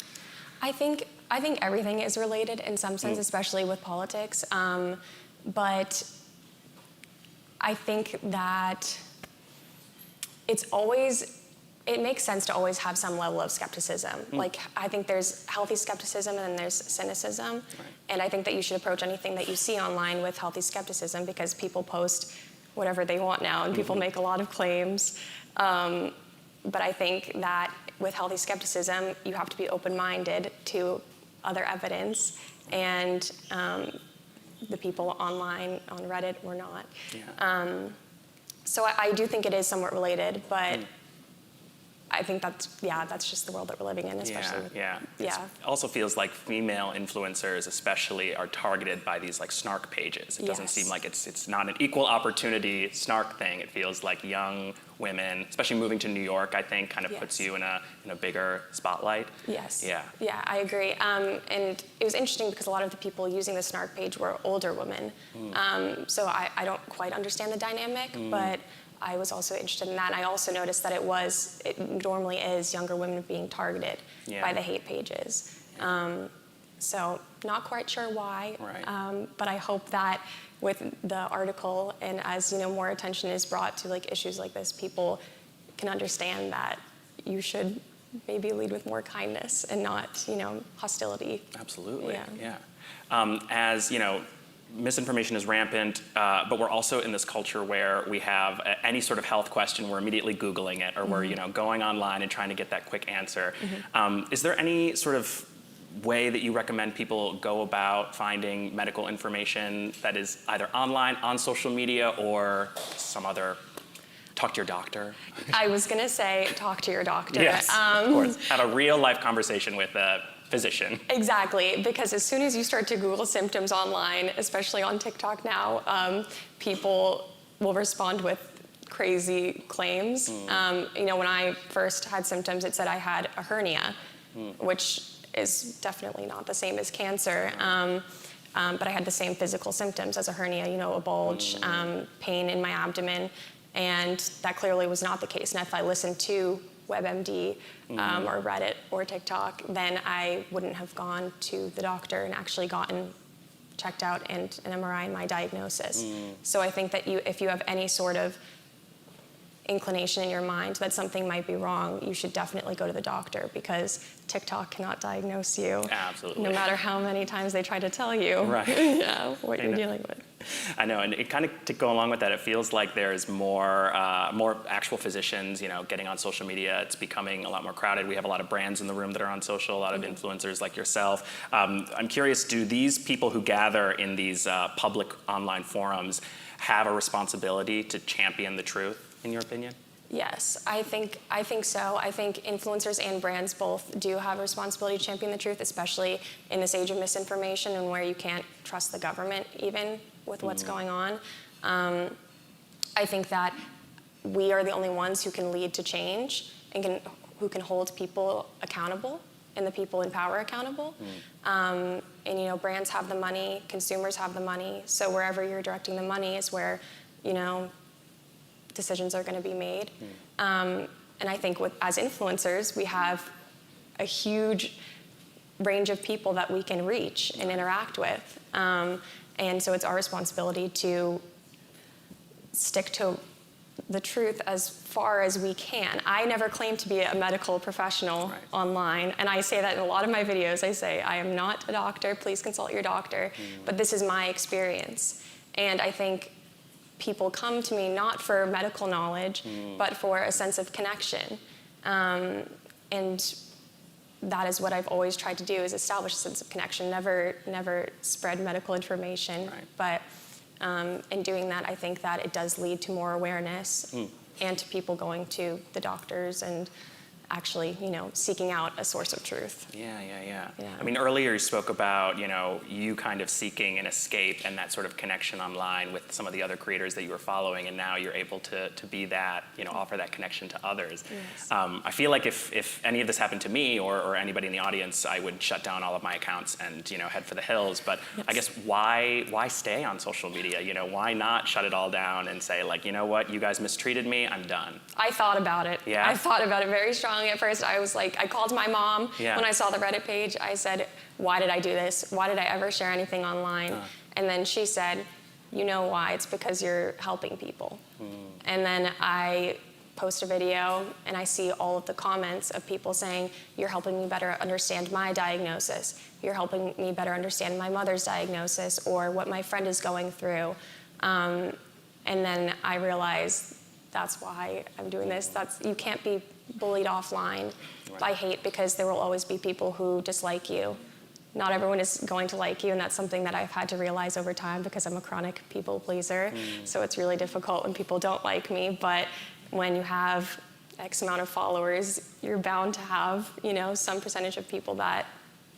I think everything is related in some sense, especially with politics. But I think that it makes sense to always have some level of skepticism. Like, I think there's healthy skepticism and then there's cynicism. And I think that you should approach anything that you see online with healthy skepticism, because people post whatever they want now and people make a lot of claims. But I think that with healthy skepticism, you have to be open-minded to other evidence, and the people online on Reddit were not. So I do think it is somewhat related, but I think that's just the world that we're living in, especially. It also feels like female influencers, especially, are targeted by these like snark pages. It doesn't seem like it's not an equal opportunity snark thing. It feels like young women, especially moving to New York, I think, kind of puts you in a bigger spotlight. Yes. Yeah. Yeah, I agree. And it was interesting because a lot of the people using the snark page were older women. So I don't quite understand the dynamic, but I was also interested in that. And I also noticed that it normally is younger women being targeted by the hate pages. So not quite sure why, but I hope that with the article and as more attention is brought to like issues like this, people can understand that you should maybe lead with more kindness and not hostility. Absolutely. As misinformation is rampant, but we're also in this culture where we have any sort of health question, we're immediately Googling it, or we're going online and trying to get that quick answer. Is there any sort of way that you recommend people go about finding medical information that is either online, on social media, or some other, talk to your doctor? I was going to say, talk to your doctor. Yes, of course. Have a real life conversation with a physician. Exactly, because as soon as you start to Google symptoms online, especially on TikTok now, people will respond with crazy claims. When I first had symptoms, it said I had a hernia, which is definitely not the same as cancer. But I had the same physical symptoms as a hernia, a bulge, pain in my abdomen, and that clearly was not the case. And if I listened to WebMD or Reddit or TikTok, then I wouldn't have gone to the doctor and actually gotten checked out and an MRI in my diagnosis. So I think that if you have any sort of inclination in your mind that something might be wrong, you should definitely go to the doctor, because TikTok cannot diagnose you. Absolutely. No matter how many times they try to tell you what you're dealing with. I know, and it kind of, to go along with that, it feels like there's more actual physicians, getting on social media. It's becoming a lot more crowded. We have a lot of brands in the room that are on social, a lot of influencers like yourself. I'm curious, do these people who gather in these public online forums have a responsibility to champion the truth, in your opinion? Yes, I think so. I think influencers and brands both do have a responsibility to champion the truth, especially in this age of misinformation and where you can't trust the government even with what's going on. I think that we are the only ones who can lead to change and who can hold people accountable and the people in power accountable. And brands have the money, consumers have the money, so wherever you're directing the money is where decisions are going to be made. And I think as influencers, we have a huge range of people that we can reach and interact with. And so it's our responsibility to stick to the truth as far as we can. I never claim to be a medical professional online, and I say that in a lot of my videos. I say, I am not a doctor, please consult your doctor, but this is my experience. And I think people come to me not for medical knowledge, but for a sense of connection. And that is what I've always tried to do, is establish a sense of connection, never spread medical information. But in doing that, I think that it does lead to more awareness and to people going to the doctors and actually, seeking out a source of truth. Yeah. I mean, earlier you spoke about, you kind of seeking an escape and that sort of connection online with some of the other creators that you were following, and now you're able to be that, offer that connection to others. Yes. I feel like if any of this happened to me or anybody in the audience, I would shut down all of my accounts and, head for the hills. But I guess why stay on social media? Why not shut it all down and say, like, you know what, you guys mistreated me, I'm done? I thought about it. Yeah? I thought about it very strongly at first. I was like, I called my mom when I saw the Reddit page. I said, why did I do this? Why did I ever share anything online? And then she said, you know why? It's because you're helping people. And then I post a video and I see all of the comments of people saying, you're helping me better understand my diagnosis. You're helping me better understand my mother's diagnosis or what my friend is going through. And then I realized that's why I'm doing this. You can't be bullied offline by hate, because there will always be people who dislike you. Not everyone is going to like you, and that's something that I've had to realize over time because I'm a chronic people pleaser. So it's really difficult when people don't like me, but when you have X amount of followers, you're bound to have, some percentage of people that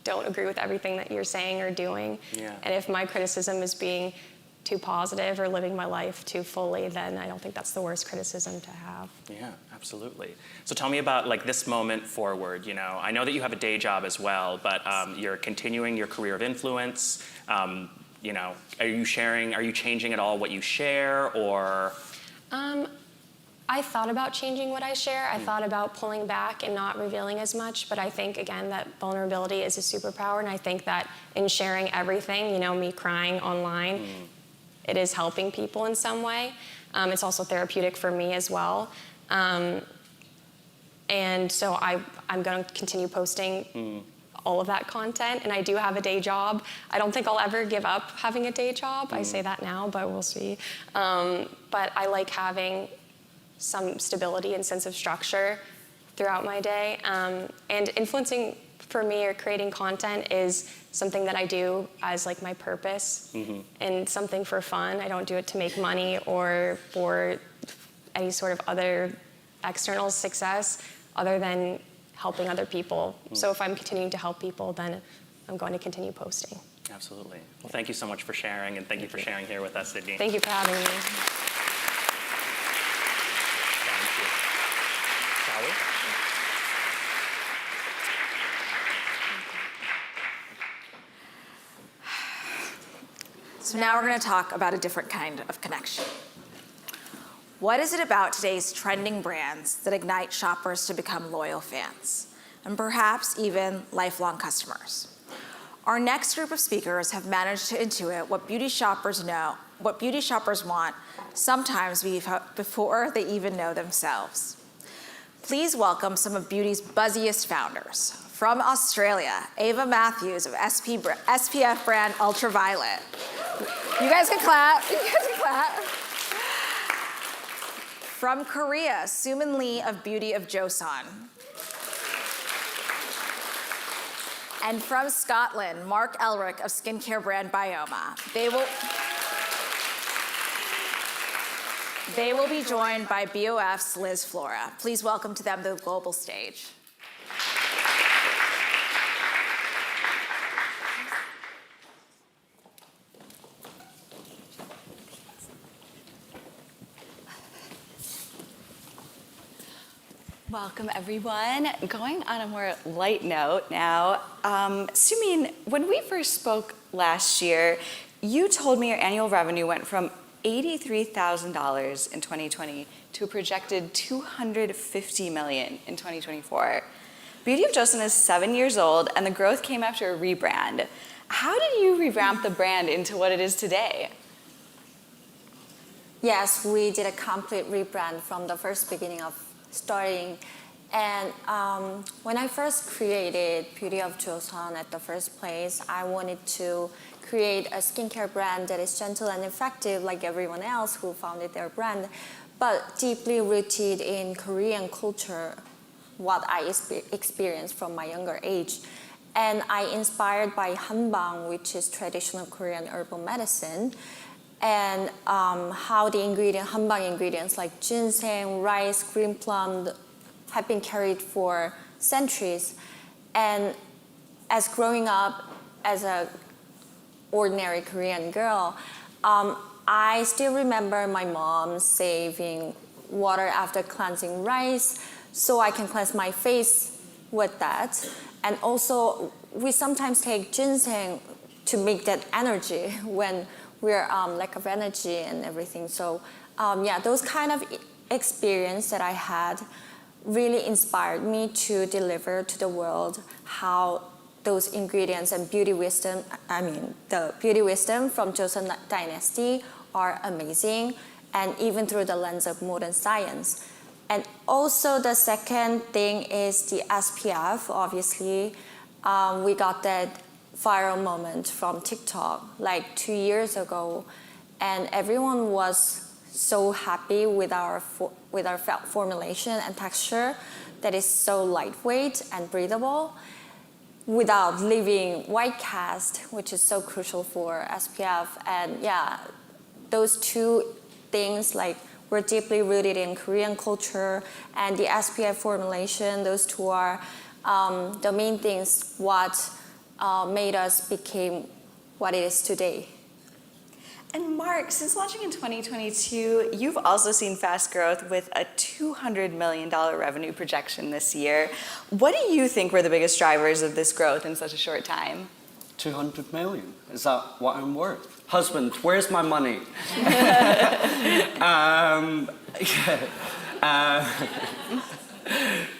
don't agree with everything that you're saying or doing. Yeah. And if my criticism is being too positive or living my life too fully, then I don't think that's the worst criticism to have. Yeah, absolutely. So tell me about like this moment forward. I know that you have a day job as well, but you're continuing your career of influence. Are you changing at all what you share, or? I thought about changing what I share. I thought about pulling back and not revealing as much, but I think, again, that vulnerability is a superpower, and I think that in sharing everything, me crying online, it is helping people in some way. It's also therapeutic for me as well. And so I'm going to continue posting all of that content, and I do have a day job. I don't think I'll ever give up having a day job. I say that now, but we'll see. But I like having some stability and sense of structure throughout my day. And influencing for me, or creating content, is something that I do as like my purpose and something for fun. I don't do it to make money or for any sort of other external success other than helping other people. So if I'm continuing to help people, then I'm going to continue posting. Absolutely. Well, thank you so much for sharing, and thank you for sharing here with us, Sydney. Thank you for having me. Shall we? So now we're going to talk about a different kind of connection. What is it about today's trending brands that ignite shoppers to become loyal fans, and perhaps even lifelong customers? Our next group of speakers have managed to intuit what beauty shoppers want, sometimes before they even know themselves. Please welcome some of beauty's buzziest founders. From Australia, Ava Matthews of SPF brand Ultraviolet. You guys can clap. You guys can clap. From Korea, Sumin Lee of Beauty of Joseon. And from Scotland, Mark Elric of skincare brand Bioma. They will be joined by BOF's Liz Flora. Please welcome to them the global stage. Welcome, everyone. Going on a more light note now, Sumin, when we first spoke last year, you told me your annual revenue went from $83,000 in 2020 to a projected $250 million in 2024. Beauty of Joseon is 7 years old, and the growth came after a rebrand. How did you revamp the brand into what it is today? Yes, we did a complete rebrand from the first beginning of starting. And when I first created Beauty of Joseon at the first place, I wanted to create a skincare brand that is gentle and effective like everyone else who founded their brand, but deeply rooted in Korean culture, what I experienced from my younger age. And I inspired by Hanbang, which is traditional Korean herbal medicine, and how the Hanbang ingredients like ginseng, rice, green plum have been carried for centuries. And as growing up as an ordinary Korean girl, I still remember my mom saving water after cleansing rice so I can cleanse my face with that. And also, we sometimes take ginseng to make that energy when we're lack of energy and everything. So yeah, those kind of experience that I had really inspired me to deliver to the world how those ingredients and beauty wisdom, the beauty wisdom from Joseon Dynasty are amazing, and even through the lens of modern science. And also the second thing is the SPF, obviously. We got that viral moment from TikTok like 2 years ago, and everyone was so happy with our formulation and texture that is so lightweight and breathable without leaving white cast, which is so crucial for SPF. And yeah, those two things, like we're deeply rooted in Korean culture, and the SPF formulation, those two are the main things what made us became what it is today. And Mark, since launching in 2022, you've also seen fast growth with a $200 million revenue projection this year. What do you think were the biggest drivers of this growth in such a short time? 200 million. Is that what I'm worth? Husband, where's my money?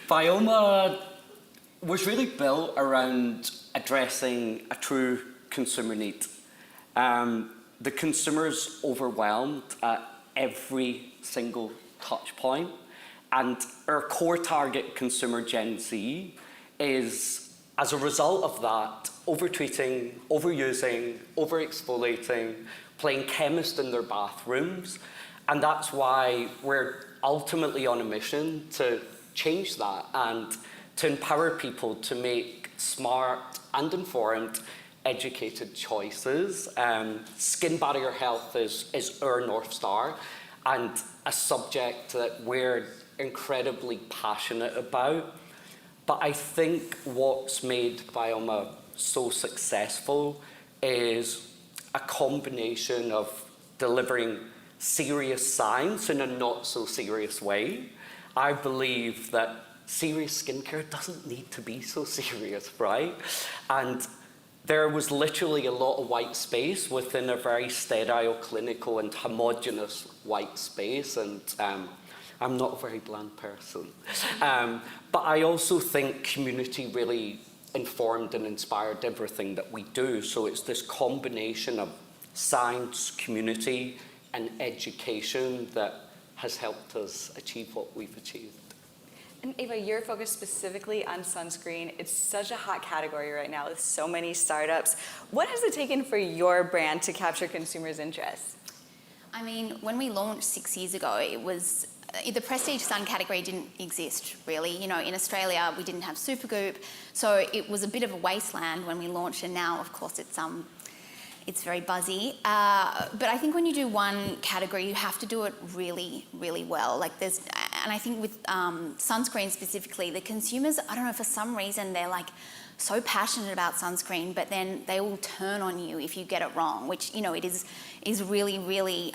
Bioma was really built around addressing a true consumer need. The consumer's overwhelmed at every single touch point, and our core target consumer, Gen Z, is, as a result of that, overtreating, overusing, overexfoliating, playing chemist in their bathrooms, and that's why we're ultimately on a mission to change that and to empower people to make smart and informed educated choices. Skin barrier health is our North Star and a subject that we're incredibly passionate about. But I think what's made Bioma so successful is a combination of delivering serious science in a not so serious way. I believe that serious skincare doesn't need to be so serious, right? And there was literally a lot of white space within a very sterile, clinical, and homogenous white space, and I'm not a very bland person. But I also think community really informed and inspired everything that we do, so it's this combination of science, community, and education that has helped us achieve what we've achieved. And Ava, you're focused specifically on sunscreen. It's such a hot category right now with so many startups. What has it taken for your brand to capture consumers' interest? I mean, when we launched 6 years ago, it was the prestige sun category didn't exist really. You know, in Australia, we didn't have Supergoop, so it was a bit of a wasteland when we launched. And now, of course, it's very buzzy. But I think when you do one category, you have to do it really, really well. And I think with sunscreen specifically, the consumers, I don't know, for some reason, they're like so passionate about sunscreen, but then they will turn on you if you get it wrong, which, you know, it is really, really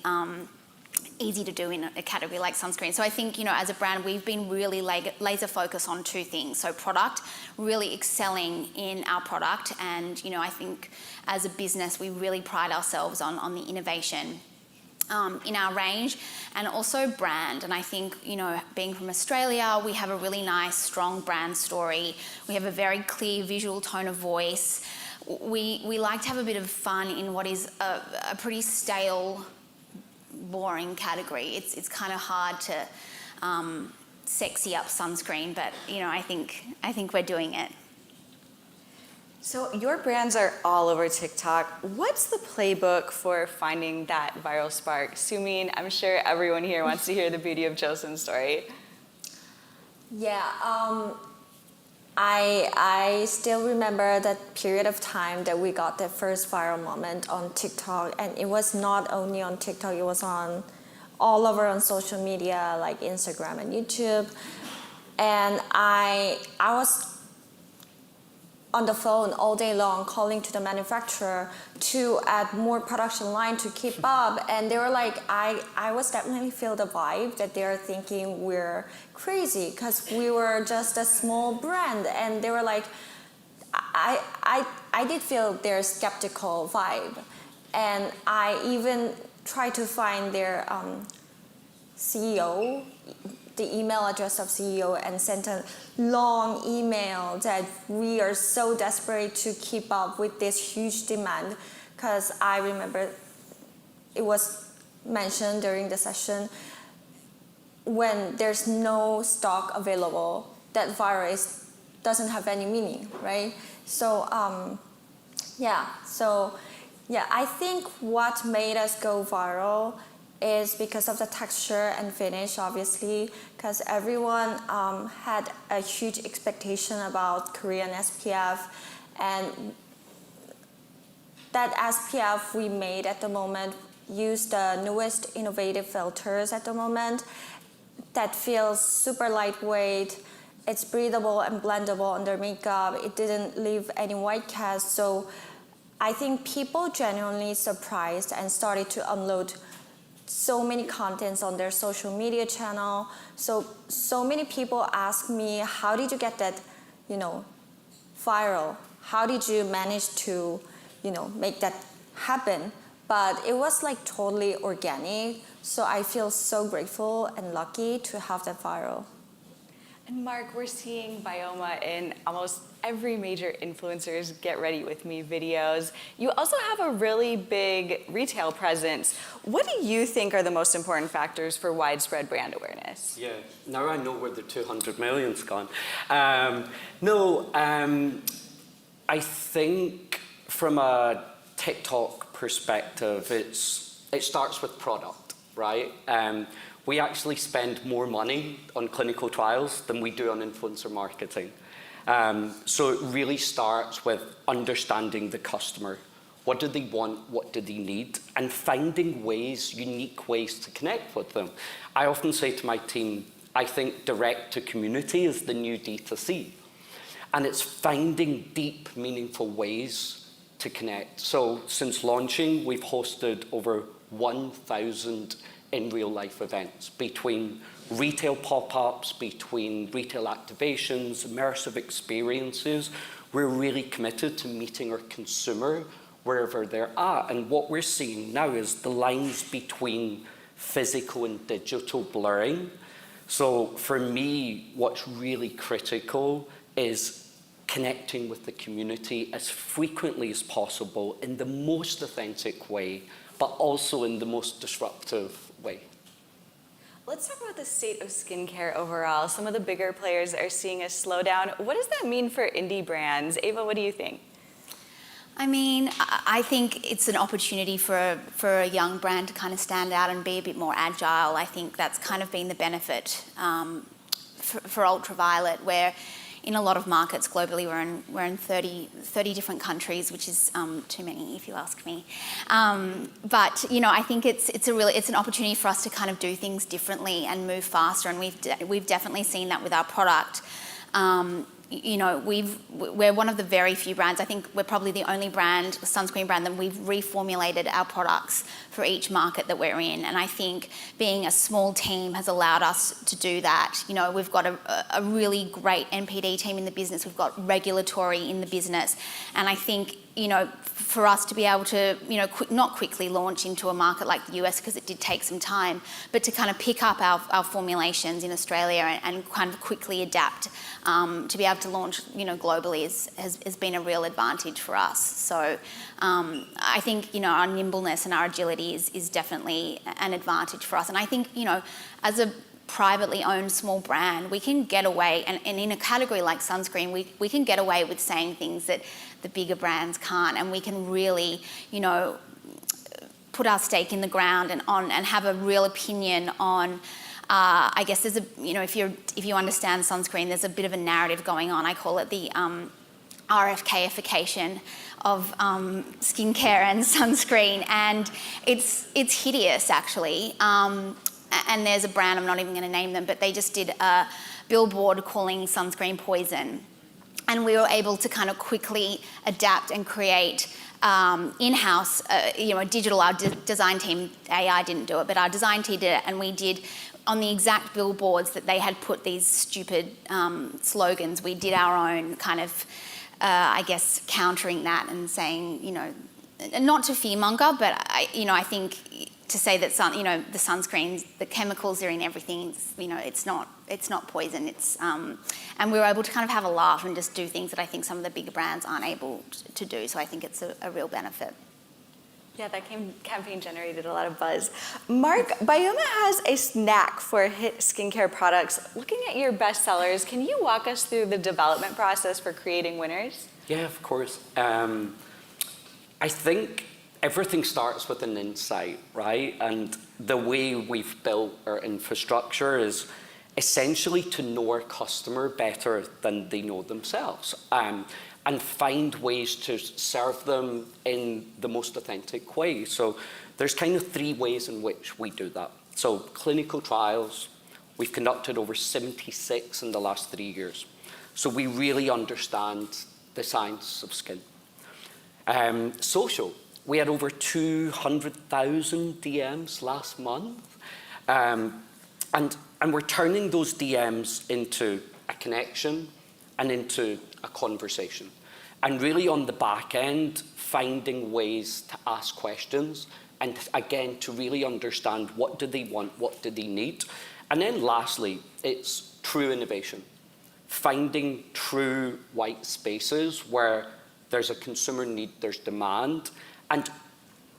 easy to do in a category like sunscreen. So I think, you know, as a brand, we've been really laser focused on two things. So product, really excelling in our product. And, you know, I think as a business, we really pride ourselves on the innovation in our range, and also brand. And I think, you know, being from Australia, we have a really nice, strong brand story. We have a very clear visual tone of voice. We like to have a bit of fun in what is a pretty stale, boring category. It's kind of hard to sexy up sunscreen, but, you know, I think we're doing it. So your brands are all over TikTok. What's the playbook for finding that viral spark? Sumin, I'm sure everyone here wants to hear the Beauty of Joseon's story. Yeah, I still remember that period of time that we got the first viral moment on TikTok, and it was not only on TikTok, it was on all over on social media like Instagram and YouTube. And I was on the phone all day long calling to the manufacturer to add more production line to keep up, and they were like, I was definitely feel the vibe that they're thinking we're crazy because we were just a small brand, and they were like, I did feel their skeptical vibe, and I even tried to find their CEO, the email address of CEO, and sent a long email that we are so desperate to keep up with this huge demand, because I remember it was mentioned during the session, when there's no stock available, that viral doesn't have any meaning, right? So I think what made us go viral is because of the texture and finish, obviously, because everyone had a huge expectation about Korean SPF, and that SPF we made at the moment use the newest innovative filters at the moment that feels super lightweight. It's breathable and blendable under makeup. It didn't leave any white cast. So I think people genuinely surprised and started to upload so many contents on their social media channel. So many people ask me, how did you get that, viral? How did you manage to, make that happen? But it was like totally organic. So I feel so grateful and lucky to have that viral. And Mark, we're seeing Bioma in almost every major influencer's Get Ready With Me videos. You also have a really big retail presence. What do you think are the most important factors for widespread brand awareness? Yeah, now I know where the 200 million's gone. I think from a TikTok perspective, it starts with product, right? We actually spend more money on clinical trials than we do on influencer marketing. So it really starts with understanding the customer. What do they want? What do they need? And finding ways, unique ways to connect with them. I often say to my team, I think direct to community is the new D2C. And it's finding deep, meaningful ways to connect. So since launching, we've hosted over 1,000 in real life events, between retail pop-ups, between retail activations, immersive experiences. We're really committed to meeting our consumer wherever they're at. And what we're seeing now is the lines between physical and digital blurring. So for me, what's really critical is connecting with the community as frequently as possible in the most authentic way, but also in the most disruptive way. Let's talk about the state of skincare overall. Some of the bigger players are seeing a slowdown. What does that mean for indie brands? Ava, what do you think? I mean, I think it's an opportunity for a young brand to kind of stand out and be a bit more agile. I think that's kind of been the benefit for Ultraviolet, where in a lot of markets globally, we're in 30 different countries, which is too many if you ask me. But I think it's an opportunity for us to kind of do things differently and move faster, and we've definitely seen that with our product. We're one of the very few brands, I think we're probably the only sunscreen brand that we've reformulated our products for each market that we're in. And I think being a small team has allowed us to do that. We've got a really great NPD team in the business. We've got regulatory in the business. And I think, for us to be able to, not quickly launch into a market like the US, because it did take some time, but to kind of pick up our formulations in Australia and kind of quickly adapt to be able to launch, globally has been a real advantage for us. So I think, our nimbleness and our agility is definitely an advantage for us. And I think, as a privately owned small brand, we can get away, and in a category like sunscreen, we can get away with saying things that the bigger brands can't, and we can really, put our stake in the ground and have a real opinion on. I guess there's if you understand sunscreen, there's a bit of a narrative going on. I call it the RFK-ification of skincare and sunscreen, and it's hideous actually. And there's a brand, I'm not even going to name them, but they just did a billboard calling sunscreen poison. And we were able to kind of quickly adapt and create in-house, a digital, our design team, AI didn't do it, but our design team did it, and we did on the exact billboards that they had put these stupid slogans. We did our own kind of, countering that and saying, not to fearmonger, but I think to say that the sunscreens, the chemicals are in everything. It's not poison. And we were able to kind of have a laugh and just do things that I think some of the bigger brands aren't able to do. So I think it's a real benefit. Yeah, that campaign generated a lot of buzz. Mark, Bioma has a knack for hit skincare products. Looking at your bestsellers, can you walk us through the development process for creating winners? Yeah, of course. I think everything starts with an insight, right? And the way we've built our infrastructure is essentially to know our customer better than they know themselves, and find ways to serve them in the most authentic way. So There's kind of 3 ways in which we do that. So clinical trials, we've conducted over 76 in the last 3 years. So we really understand the science of skin. Social, we had over 200,000 DMs last month. And we're turning those DMs into a connection and into a conversation. And really on the back end, finding ways to ask questions and again, to really understand what do they want, what do they need. And then lastly, it's true innovation. Finding true white spaces where there's a consumer need, there's demand, and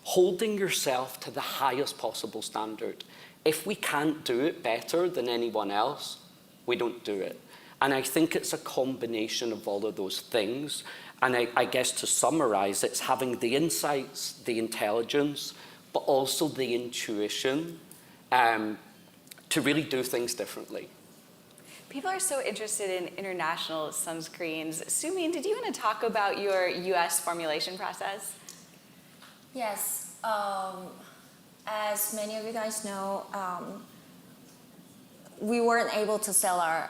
holding yourself to the highest possible standard. If we can't do it better than anyone else, we don't do it. And I think it's a combination of all of those things. And I guess to summarize, it's having the insights, the intelligence, but also the intuition to really do things differently. People are so interested in international sunscreens. Sumin, did you want to talk about your US formulation process? Yes. As many of you guys know, we weren't able to sell our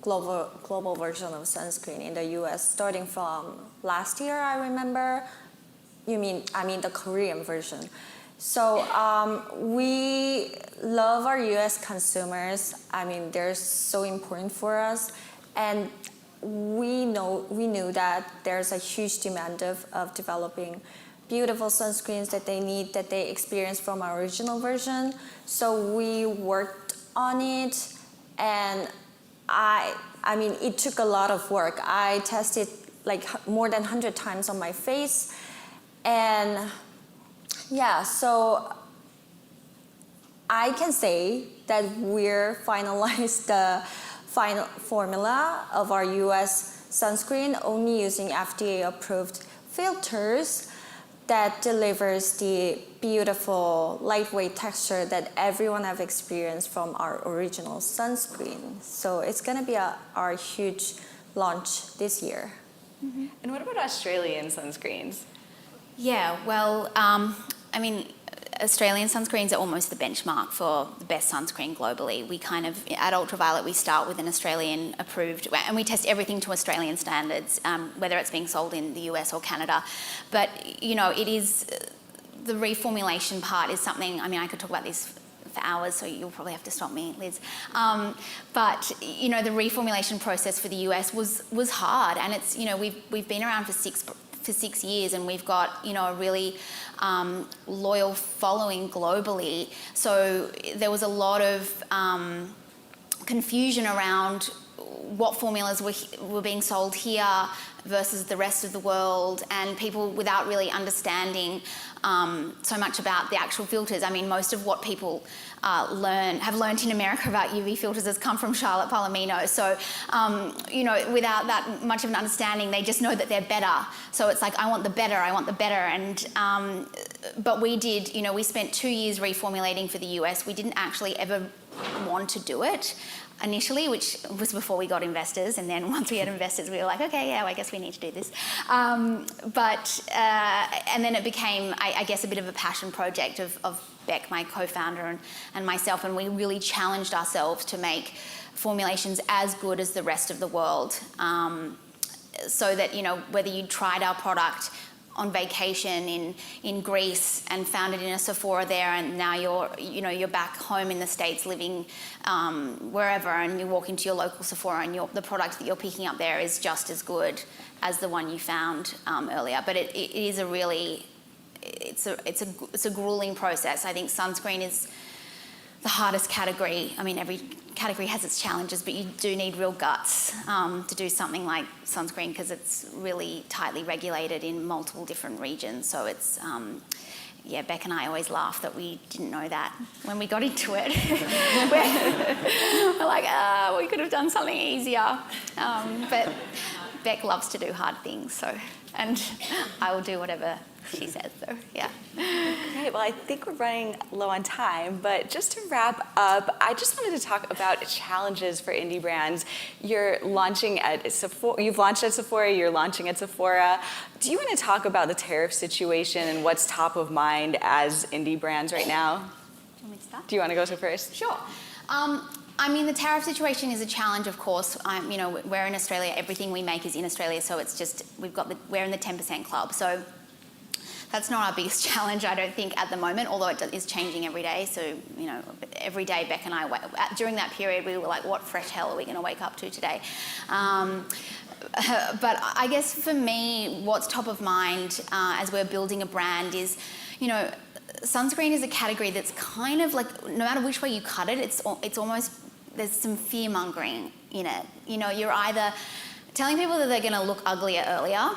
global version of sunscreen in the US starting from last year, I remember. I mean the Korean version. So we love our US consumers. I mean, they're so important for us. And we knew that there's a huge demand of developing beautiful sunscreens that they need, that they experience from our original version. So we worked on it, and I mean, it took a lot of work. I tested like more than 100 times on my face, and yeah, so I can say that we're finalized the final formula of our US sunscreen only using FDA-approved filters that delivers the beautiful, lightweight texture that everyone have experienced from our original sunscreen. So it's gonna be our huge launch this year. Mm-hmm. And what about Australian sunscreens? Yeah, well, I mean, Australian sunscreens are almost the benchmark for the best sunscreen globally. We kind of, at Ultraviolet, we start with an Australian approved, and we test everything to Australian standards, whether it's being sold in the US or Canada. But, you know, it is, the reformulation part is something, I mean, I could talk about this for hours, so you'll probably have to stop me, Liz. But, you know, the reformulation process for the US was hard, and it's, you know, we've been around for 6 years, and we've got, you know, a really loyal following globally. So there was a lot of confusion around what formulas were being sold here versus the rest of the world, and people without really understanding so much about the actual filters. I mean, most of what people have learned in America about UV filters has come from Charlotte Palomino. So, you know, without that much of an understanding, they just know that they're better. So it's like, I want the better. And, but we did, you know, we spent 2 years reformulating for the US. We didn't actually ever want to do it initially, which was before we got investors. And then once we had investors, we were like, okay, yeah, well, I guess we need to do this. And then it became, I guess, a bit of a passion project of Beck, my co-founder, and myself, and we really challenged ourselves to make formulations as good as the rest of the world, so that, you know, whether you tried our product on vacation in Greece and found it in a Sephora there, and now you're back home in the States living wherever, and you walk into your local Sephora and the product that you're picking up there is just as good as the one you found earlier. But it is a really, it's a grueling process. I think sunscreen is the hardest category. I mean, every category has its challenges, but you do need real guts to do something like sunscreen, because it's really tightly regulated in multiple different regions. So it's, yeah, Beck and I always laugh that we didn't know that when we got into it. We're like, we could have done something easier. But Beck loves to do hard things, so, and I will do whatever she says so, yeah. Great, well, I think we're running low on time, but just to wrap up, I just wanted to talk about challenges for indie brands. You're launching at Sephora, you've launched at Sephora, you're launching at Sephora. Do you want to talk about the tariff situation and what's top of mind as indie brands right now? Do you want me to start? Do you want to go to first? Sure. I mean, the tariff situation is a challenge, of course. You know, we're in Australia. Everything we make is in Australia, so it's just we're in the 10% club. So that's not our biggest challenge, I don't think, at the moment. Although it is changing every day. So you know, every day Beck and I during that period we were like, what fresh hell are we going to wake up to today? But I guess for me, what's top of mind as we're building a brand is, you know, sunscreen is a category that's kind of like, no matter which way you cut it, it's almost, there's some fear-mongering in it. You know, you're either telling people that they're going to look uglier earlier,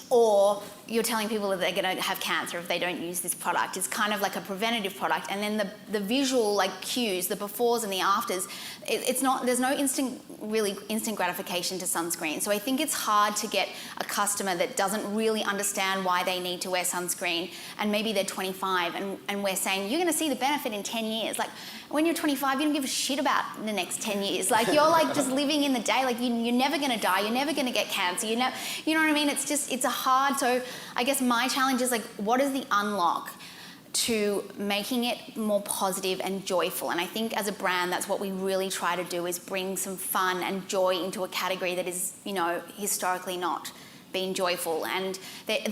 or you're telling people that they're going to have cancer if they don't use this product. It's kind of like a preventative product. And then the visual like cues, the befores and the afters, it's not, there's no instant gratification to sunscreen. So I think it's hard to get a customer that doesn't really understand why they need to wear sunscreen, and maybe they're 25 and we're saying, you're going to see the benefit in 10 years. Like, when you're 25, you don't give a shit about the next 10 years. Like, you're like just living in the day. Like, you're never going to die. You're never going to get cancer. You know what I mean? It's just, it's a hard, so I guess my challenge is like, what is the unlock to making it more positive and joyful? And I think as a brand, that's what we really try to do, is bring some fun and joy into a category that is, you know, historically not been joyful. And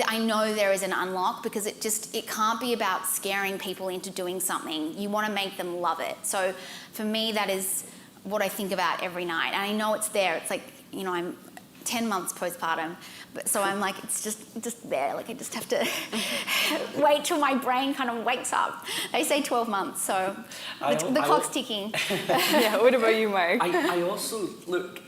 I know there is an unlock, because it can't be about scaring people into doing something. You want to make them love it. So for me, that is what I think about every night. And I know it's there. It's like, you know, I'm 10 months postpartum, so I'm like, it's just there. Like, I just have to wait till my brain kind of wakes up. They say 12 months, so the clock's ticking. Yeah, what about you, Mark? I also, look,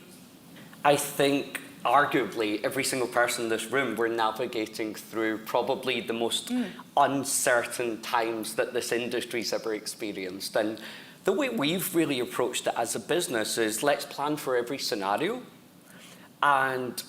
I think arguably every single person in this room, we're navigating through probably the most uncertain times that this industry's ever experienced. And the way we've really approached it as a business is, let's plan for every scenario and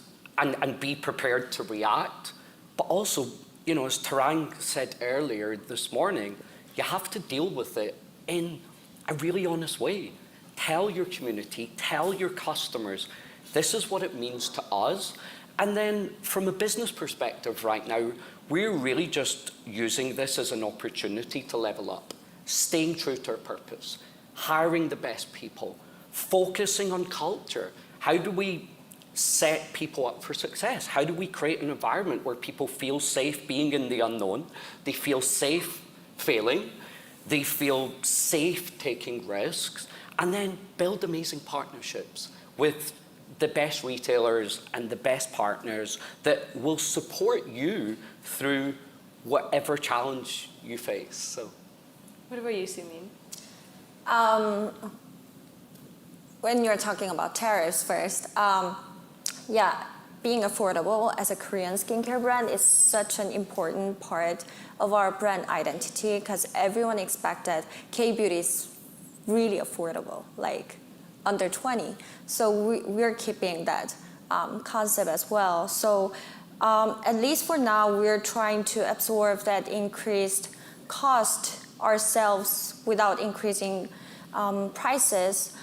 be prepared to react. But also, you know, as Tarang said earlier this morning, you have to deal with it in a really honest way. Tell your community, tell your customers, this is what it means to us. And then from a business perspective right now, we're really just using this as an opportunity to level up, staying true to our purpose, hiring the best people, focusing on culture. How do we set people up for success? How do we create an environment where people feel safe being in the unknown, they feel safe failing, they feel safe taking risks, and then build amazing partnerships with the best retailers and the best partners that will support you through whatever challenge you face. So, what about you, Sumin? When you're talking about tariffs first, yeah, being affordable as a Korean skincare brand is such an important part of our brand identity, because everyone expects that K-beauty is really affordable, like under 20. So we're keeping that concept as well. So at least for now, we're trying to absorb that increased cost ourselves without increasing prices.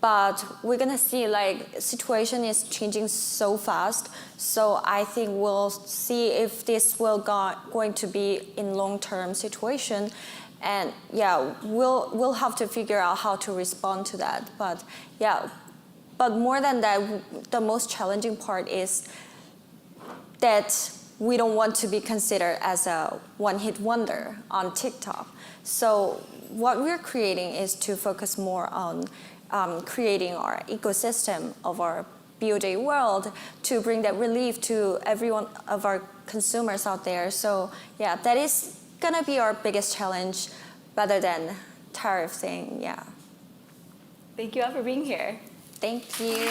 But we're gonna see, like, situation is changing so fast. So I think we'll see if this will going to be in long-term situation. And yeah, we'll have to figure out how to respond to that. But yeah, but more than that, the most challenging part is that we don't want to be considered as a one-hit wonder on TikTok. So what we're creating is to focus more on creating our ecosystem of our beauty world to bring that relief to every one of our consumers out there. So yeah, that is gonna be our biggest challenge rather than tariff thing, yeah. Thank you all for being here. Thank you.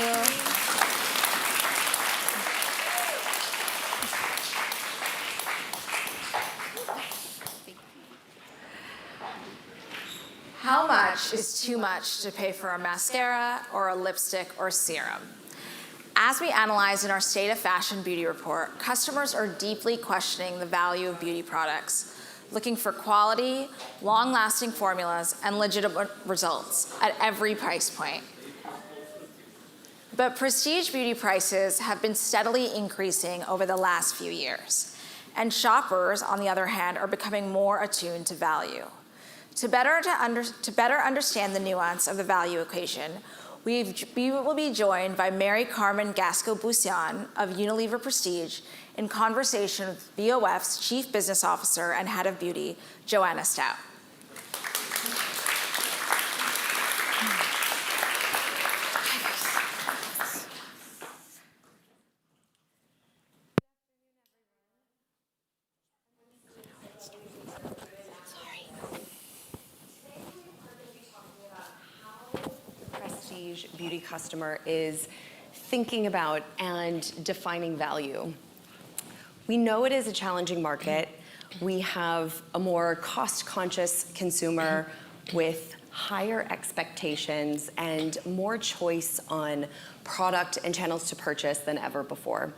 How much is too much to pay for a mascara or a lipstick or serum? As we analyzed in our State of Fashion Beauty report, customers are deeply questioning the value of beauty products, looking for quality, long-lasting formulas, and legitimate results at every price point. But prestige beauty prices have been steadily increasing over the last few years, and shoppers, on the other hand, are becoming more attuned to value. To better understand the nuance of the value equation, we will be joined by Mary Carmen Gasco-Bussian of Unilever Prestige in conversation with BOF's Chief Business Officer and Head of Beauty, Joanna Stout. Beauty customer is thinking about and defining value. We know it is a challenging market. We have a more cost-conscious consumer with higher expectations and more choice on product and channels to purchase than ever before.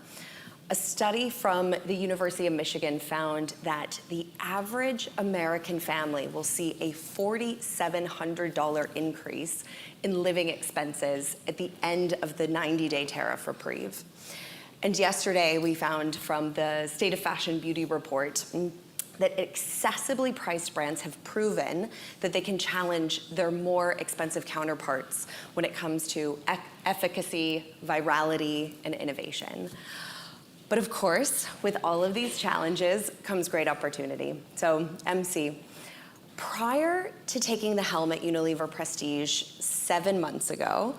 A study from the University of Michigan found that the average American family will see a $4,700 increase in living expenses at the end of the 90-day tariff reprieve. And yesterday we found from the State of Fashion Beauty report that accessibly priced brands have proven that they can challenge their more expensive counterparts when it comes to efficacy, virality, and innovation. But of course, with all of these challenges comes great opportunity. So, MC, prior to taking the helm at Unilever Prestige 7 months ago,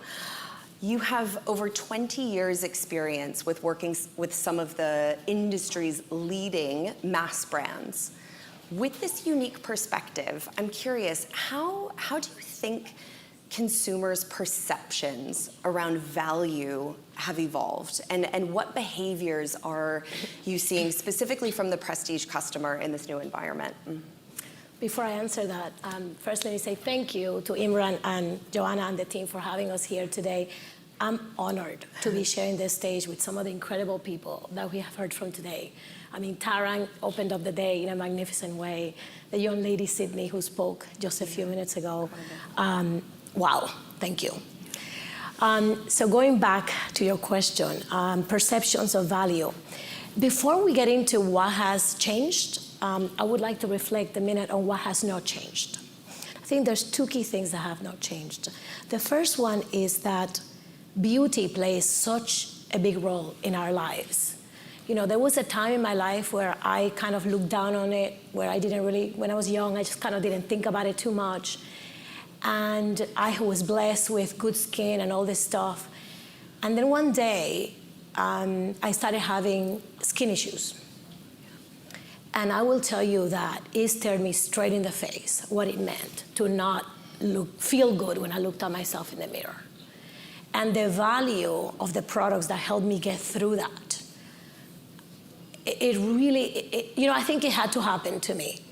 you have over 20 years experience with working with some of the industry's leading mass brands. With this unique perspective, I'm curious, how do you think consumers' perceptions around value have evolved? And what behaviors are you seeing specifically from the prestige customer in this new environment? Before I answer that, first let me say thank you to Imran and Joanna and the team for having us here today. I'm honored to be sharing this stage with some of the incredible people that we have heard from today. I mean, Tarang opened up the day in a magnificent way. The young lady, Sydney, who spoke just a few minutes ago. Wow, thank you. So going back to your question, perceptions of value. Before we get into what has changed, I would like to reflect a minute on what has not changed. I think there's two key things that have not changed. The first one is that beauty plays such a big role in our lives. You know, there was a time in my life where I kind of looked down on it, where I didn't really, when I was young, I just kind of didn't think about it too much. And I was blessed with good skin and all this stuff. And then one day, I started having skin issues. And I will tell you that it stared me straight in the face what it meant to not feel good when I looked at myself in the mirror. And the value of the products that helped me get through that, it really, you know, I think it had to happen to me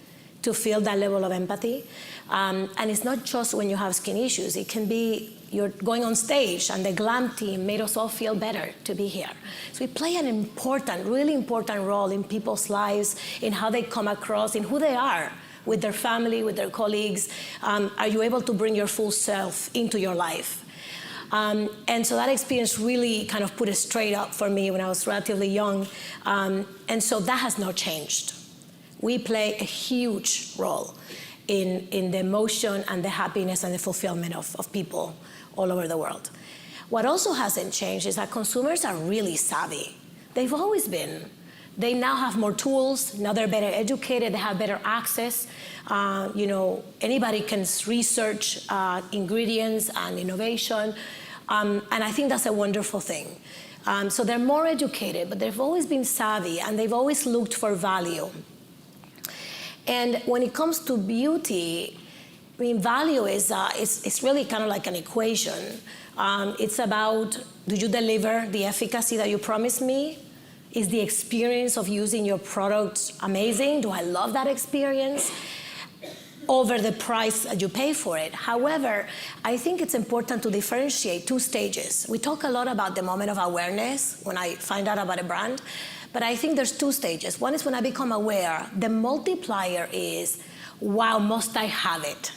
to feel that level of empathy. And it's not just when you have skin issues. It can be you're going on stage and the glam team made us all feel better to be here. So we play an important, really important role in people's lives, in how they come across, in who they are with their family, with their colleagues. Are you able to bring your full self into your life? And so that experience really kind of put it straight up for me when I was relatively young. And so that has not changed. We play a huge role in the emotion and the happiness and the fulfillment of people all over the world. What also hasn't changed is that consumers are really savvy. They've always been. They now have more tools. Now they're better educated. They have better access. You know, anybody can research ingredients and innovation. And I think that's a wonderful thing. So they're more educated, but they've always been savvy, and they've always looked for value. And when it comes to beauty, I mean, value is it's really kind of like an equation. It's about, do you deliver the efficacy that you promised me? Is the experience of using your product amazing? Do I love that experience? over the price that you pay for it. However, I think it's important to differentiate two stages. We talk a lot about the moment of awareness when I find out about a brand, but I think there's two stages. One is when I become aware. The multiplier is, wow, must I have it?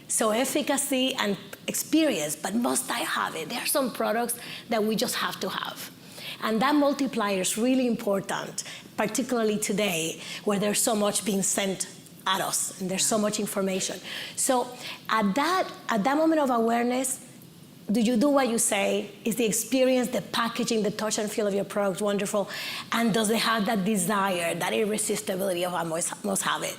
So efficacy and experience, but must I have it? There are some products that we just have to have. And that multiplier is really important, particularly today, where there's so much being sent at us, and there's so much information. So at that moment of awareness, do you do what you say? Is the experience, the packaging, the touch and feel of your product wonderful? And does it have that desire, that irresistibility of I must have it?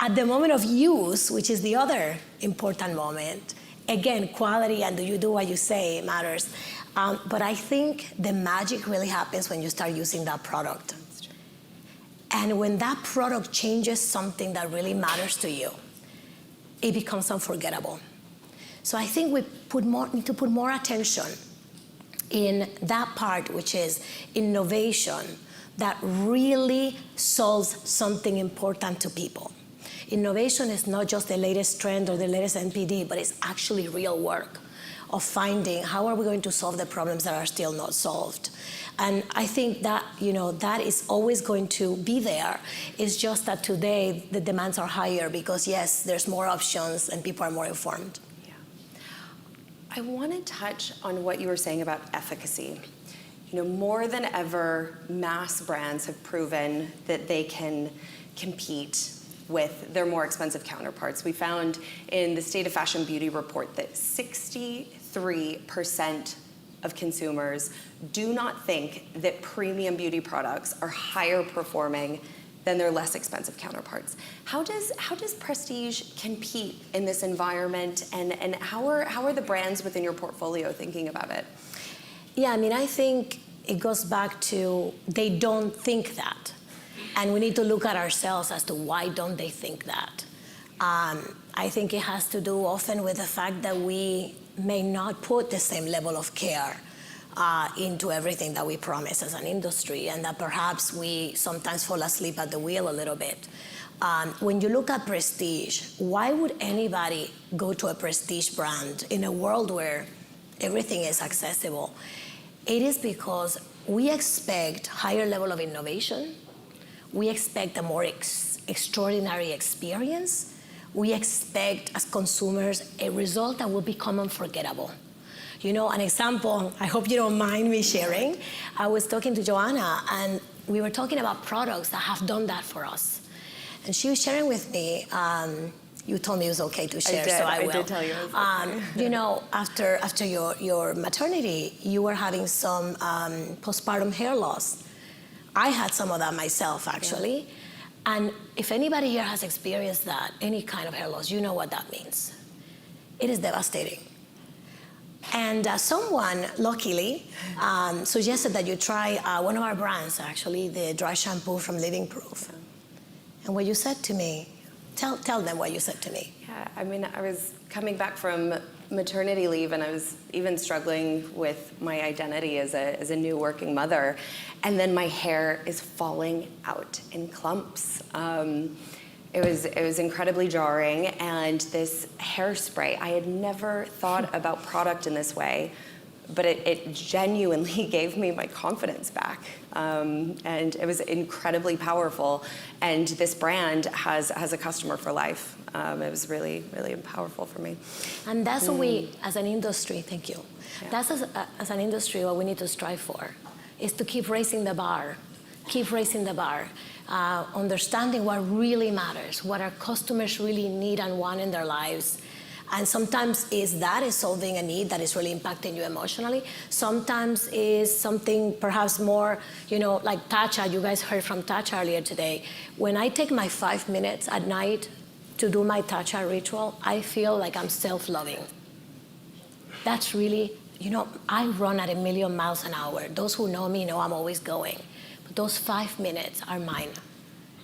At the moment of use, which is the other important moment, again, quality and do you do what you say matters. But I think the magic really happens when you start using that product. And when that product changes something that really matters to you, it becomes unforgettable. So I think we need to put more attention in that part, which is innovation that really solves something important to people. Innovation is not just the latest trend or the latest NPD, but it's actually real work of finding how are we going to solve the problems that are still not solved. And I think that, that is always going to be there. It's just that today the demands are higher because, yes, there's more options and people are more informed. I want to touch on what you were saying about efficacy. More than ever, mass brands have proven that they can compete with their more expensive counterparts. We found in the State of Fashion Beauty report that 63% of consumers do not think that premium beauty products are higher performing than their less expensive counterparts. How does prestige compete in this environment, and how are the brands within your portfolio thinking about it? Yeah, I think it goes back to they don't think that. And we need to look at ourselves as to why don't they think that. I think it has to do often with the fact that we may not put the same level of care into everything that we promise as an industry, and that perhaps we sometimes fall asleep at the wheel a little bit. When you look at prestige, why would anybody go to a prestige brand in a world where everything is accessible? It is because we expect higher level of innovation. We expect a more extraordinary experience. We expect, as consumers, a result that will become unforgettable. An example, I hope you don't mind me sharing. I was talking to Joanna, and we were talking about products that have done that for us. And she was sharing with me, you told me it was okay to share, so I will. I did tell you it was okay. After your maternity, you were having some postpartum hair loss. I had some of that myself, actually. Yeah. And if anybody here has experienced that, any kind of hair loss, you know what that means. It is devastating. And someone, luckily, suggested that you try one of our brands, actually, the dry shampoo from Living Proof. And what you said to me, tell them what you said to me. Yeah, I was coming back from maternity leave, and I was even struggling with my identity as a new working mother. And then my hair is falling out in clumps. It was incredibly jarring, and this hairspray, I had never thought about product in this way, but it genuinely gave me my confidence back. And it was incredibly powerful. And this brand has a customer for life. It was really, really powerful for me. And that's what we, as an industry, thank you. Yeah. That's as an industry what we need to strive for, is to keep raising the bar. Keep raising the bar. Understanding what really matters, what our customers really need and want in their lives. And sometimes is solving a need that is really impacting you emotionally. Sometimes is something perhaps more, like Tatcha. You guys heard from Tatcha earlier today. When I take my 5 minutes at night to do my Tatcha ritual, I feel like I'm self-loving. That's really, I run at 1,000,000 miles an hour. Those who know me know I'm always going. But those 5 minutes are mine,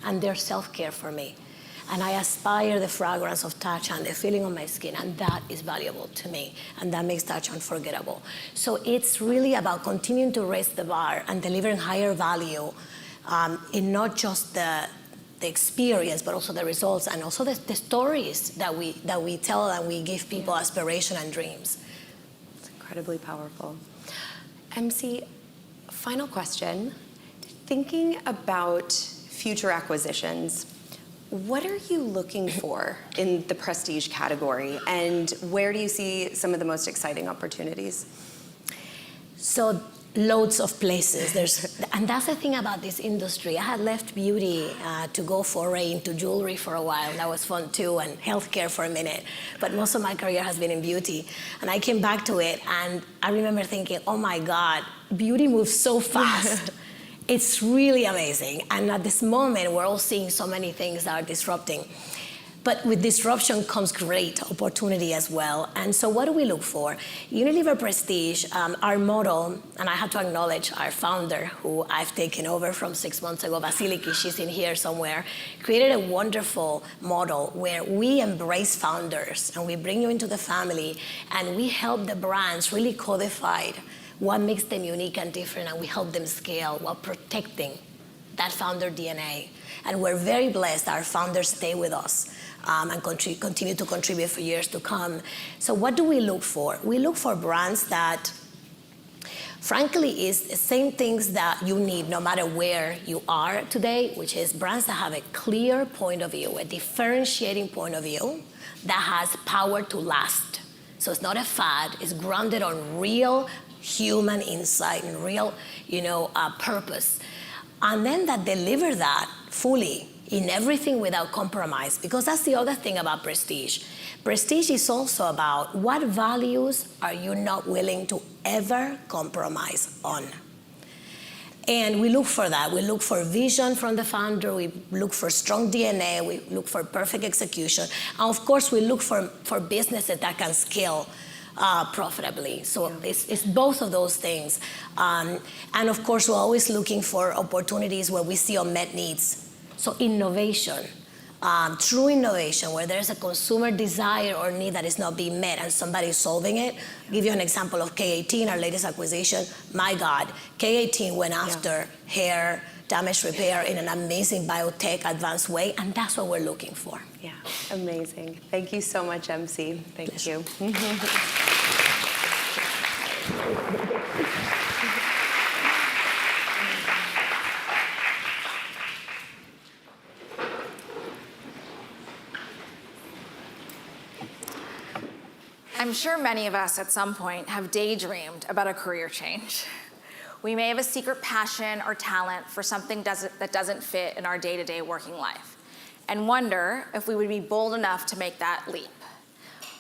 and they're self-care for me. And I aspire the fragrance of Tatcha and the feeling on my skin, and that is valuable to me, and that makes Tatcha unforgettable. So it's really about continuing to raise the bar and delivering higher value in not just the the experience, but also the results, and also the stories that we tell, and we give people aspiration and dreams. It's incredibly powerful. MC, final question. Thinking about future acquisitions, what are you looking for in the prestige category, and where do you see some of the most exciting opportunities? So loads of places. And that's the thing about this industry. I had left beauty to go foray into jewelry for a while. That was fun too, and healthcare for a minute. But most of my career has been in beauty. And I came back to it, and I remember thinking, oh my God, beauty moves so fast. It's really amazing. And at this moment, we're all seeing so many things that are disrupting. But with disruption comes great opportunity as well. And so what do we look for? Unilever Prestige, our model, and I have to acknowledge our founder, who I've taken over from 6 months ago, Vasiliki, she's in here somewhere, created a wonderful model where we embrace founders, and we bring you into the family, and we help the brands really codify what makes them unique and different, and we help them scale while protecting that founder DNA. And we're very blessed our founders stay with us and continue to contribute for years to come. So what do we look for? We look for brands that, frankly, is the same things that you need no matter where you are today, which is brands that have a clear point of view, a differentiating point of view that has power to last. So it's not a fad, it's grounded on real human insight and real, purpose. And then that deliver that fully in everything without compromise, because that's the other thing about prestige. Prestige is also about what values are you not willing to ever compromise on. And we look for that. We look for vision from the founder. We look for strong DNA. We look for perfect execution. And of course, we look for businesses that can scale profitably. So it's both of those things. And of course, we're always looking for opportunities where we see unmet needs. So innovation, true innovation, where there's a consumer desire or need that is not being met and somebody is solving it. I'll give you an example of K18, our latest acquisition. My God, K18 went after hair damage repair in an amazing biotech advanced way, and that's what we're looking for. Yeah, amazing. Thank you so much, MC. Thank you. I'm sure many of us at some point have daydreamed about a career change. We may have a secret passion or talent for something that doesn't fit in our day-to-day working life, and wonder if we would be bold enough to make that leap.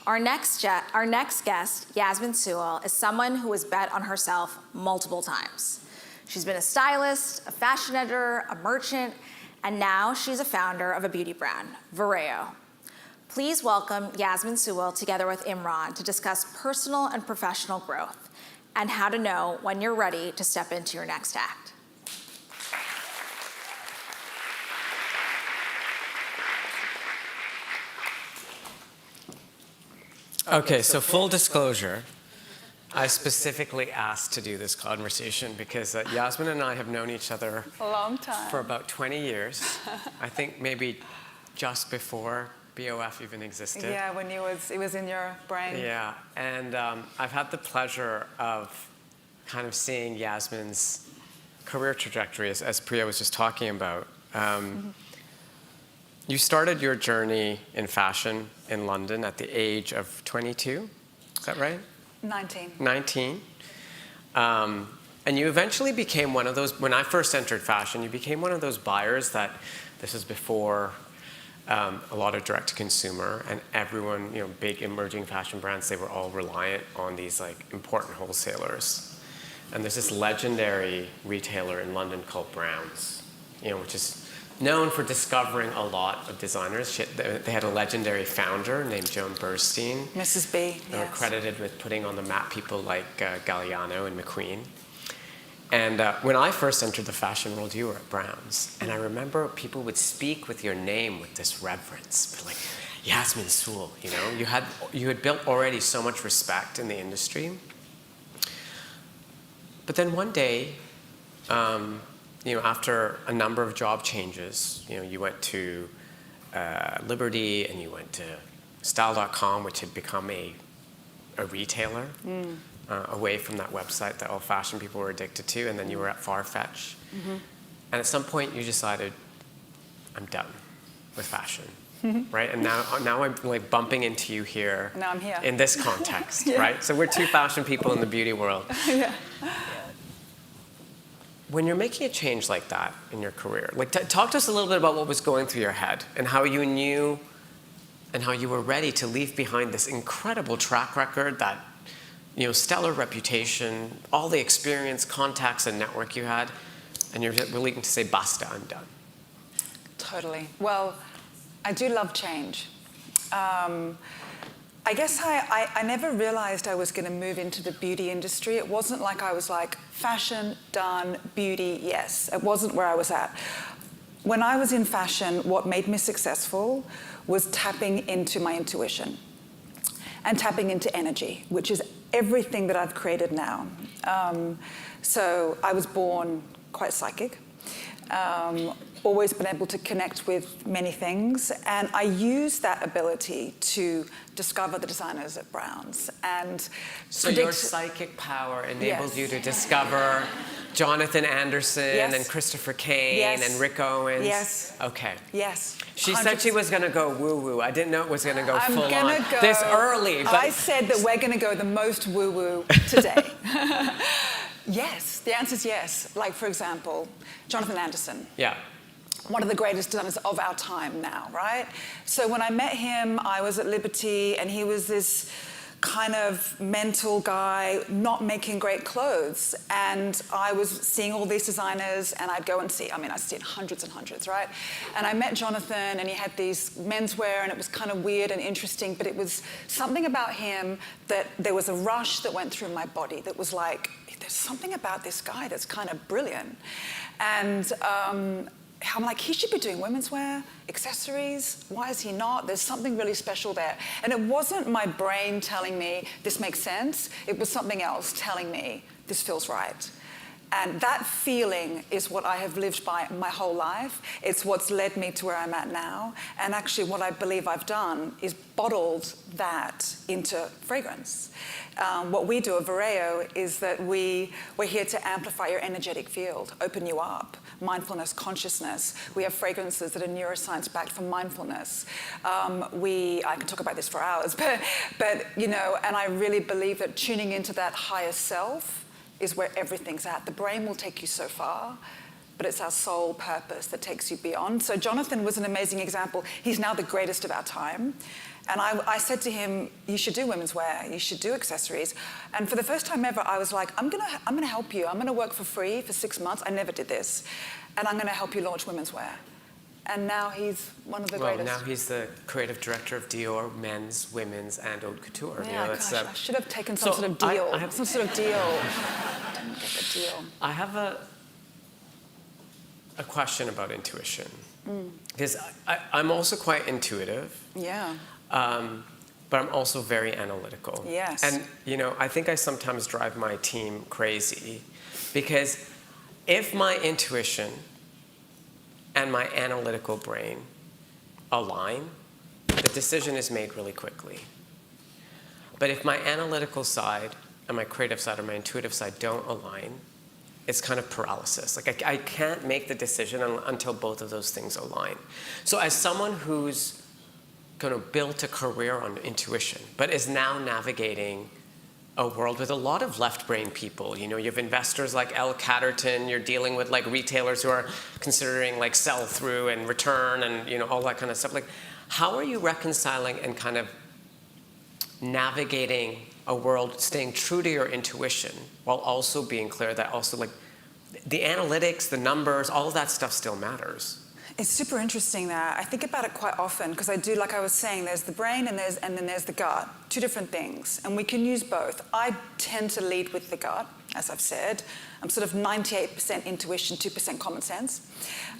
Our next guest, Yasmin Sewell, is someone who has bet on herself multiple times. She's been a stylist, a fashion editor, a merchant, and now she's a founder of a beauty brand, Vireo. Please welcome Yasmin Sewell together with Imran to discuss personal and professional growth and how to know when you're ready to step into your next act. Okay, so full disclosure, I specifically asked to do this conversation because Yasmin and I have known each other A long time. for about 20 years. I think maybe just before BOF even existed. Yeah, when it was in your brain. Yeah, and I've had the pleasure of kind of seeing Yasmin's career trajectory, as Priya was just talking about. You started your journey in fashion in London at the age of 22, is that right? 19. 19. And you eventually became one of those, when I first entered fashion, you became one of those buyers that, this is before a lot of direct-to-consumer, and everyone, big emerging fashion brands, they were all reliant on these important wholesalers. And there's this legendary retailer in London called Browns, which is known for discovering a lot of designers. They had a legendary founder named Joan Burstein. Mrs. B, They were credited with putting on the map people like Galliano and McQueen. And when I first entered the fashion world, you were at Browns. And I remember people would speak with your name with this reverence, like Yasmin Sewell, you had built already so much respect in the industry. But then one day, after a number of job changes, you went to Liberty and you went to Style.com, which had become a retailer away from that website that all fashion people were addicted to, and then you were at Farfetch. And at some point you decided, I'm done with fashion, right? And now I'm like bumping into you here. Now I'm here. In this context, Yeah. right? So we're two fashion people in the beauty world. Yeah. When you're making a change like that in your career, like talk to us a little bit about what was going through your head and how you knew and how you were ready to leave behind this incredible track record, that stellar reputation, all the experience, contacts, and network you had, and you're willing to say, basta, I'm done. Totally. Well, I do love change. I guess I never realized I was going to move into the beauty industry. It wasn't like I was like, fashion, done, beauty, yes. It wasn't where I was at. When I was in fashion, what made me successful was tapping into my intuition and tapping into energy, which is everything that I've created now. So I was born quite psychic. Always been able to connect with many things, and I use that ability to discover the designers at Browns and so your psychic power enabled you to discover Jonathan Anderson and Christopher Kane and Rick Owens. Yes. Okay. Yes. She said she was going to go woo-woo. I didn't know it was going to go full on Go, this early. But I said that we're going to go the most woo-woo today. Yes, the answer is yes. Like, for example, Jonathan Anderson. Yeah. One of the greatest designers of our time now, right? So when I met him, I was at Liberty, and he was this kind of mental guy, not making great clothes. And I was seeing all these designers, and I'd go and see, I'd seen hundreds and hundreds, right? And I met Jonathan, and he had these menswear, and it was kind of weird and interesting, but it was something about him that there was a rush that went through my body that was like, there's something about this guy that's kind of brilliant. And I'm like, he should be doing women's wear, accessories. Why is he not? There's something really special there. And it wasn't my brain telling me this makes sense. It was something else telling me this feels right. And that feeling is what I have lived by my whole life. It's what's led me to where I'm at now. And actually what I believe I've done is bottled that into fragrance. What we do at Vireo is that we're here to amplify your energetic field, open you up, mindfulness, consciousness. We have fragrances that are neuroscience-backed for mindfulness. I can talk about this for hours, but and I really believe that tuning into that higher self is where everything's at. The brain will take you so far, but it's our soul purpose that takes you beyond. So Jonathan was an amazing example. He's now the greatest of our time. And I said to him, you should do women's wear, you should do accessories. And for the first time ever, I was like, I'm gonna help you. I'm gonna work for free for 6 months. I never did this. And I'm gonna help you launch women's wear. And now he's one of the greatest. Well, now he's the creative director of Dior, men's, women's, and haute couture. Yeah, gosh, I should have taken some sort of deal. I didn't get the deal. I have a question about intuition. Because I'm also quite intuitive. Yeah. But I'm also very analytical. Yes. And, I think I sometimes drive my team crazy because if my intuition and my analytical brain align, the decision is made really quickly. But if my analytical side and my creative side or my intuitive side don't align, it's kind of paralysis. Like I can't make the decision until both of those things align. So as someone who's kind of built a career on intuition, but is now navigating a world with a lot of left-brain people. You have investors like L. Catterton, you're dealing with like retailers who are considering like sell-through and return and all that kind of stuff. Like, how are you reconciling and kind of navigating a world, staying true to your intuition while also being clear that also like the analytics, the numbers, all of that stuff still matters? It's super interesting that I think about it quite often because I do, like I was saying, there's the brain and then there's the gut, two different things, and we can use both. I tend to lead with the gut, as I've said. I'm sort of 98% intuition, 2% common sense.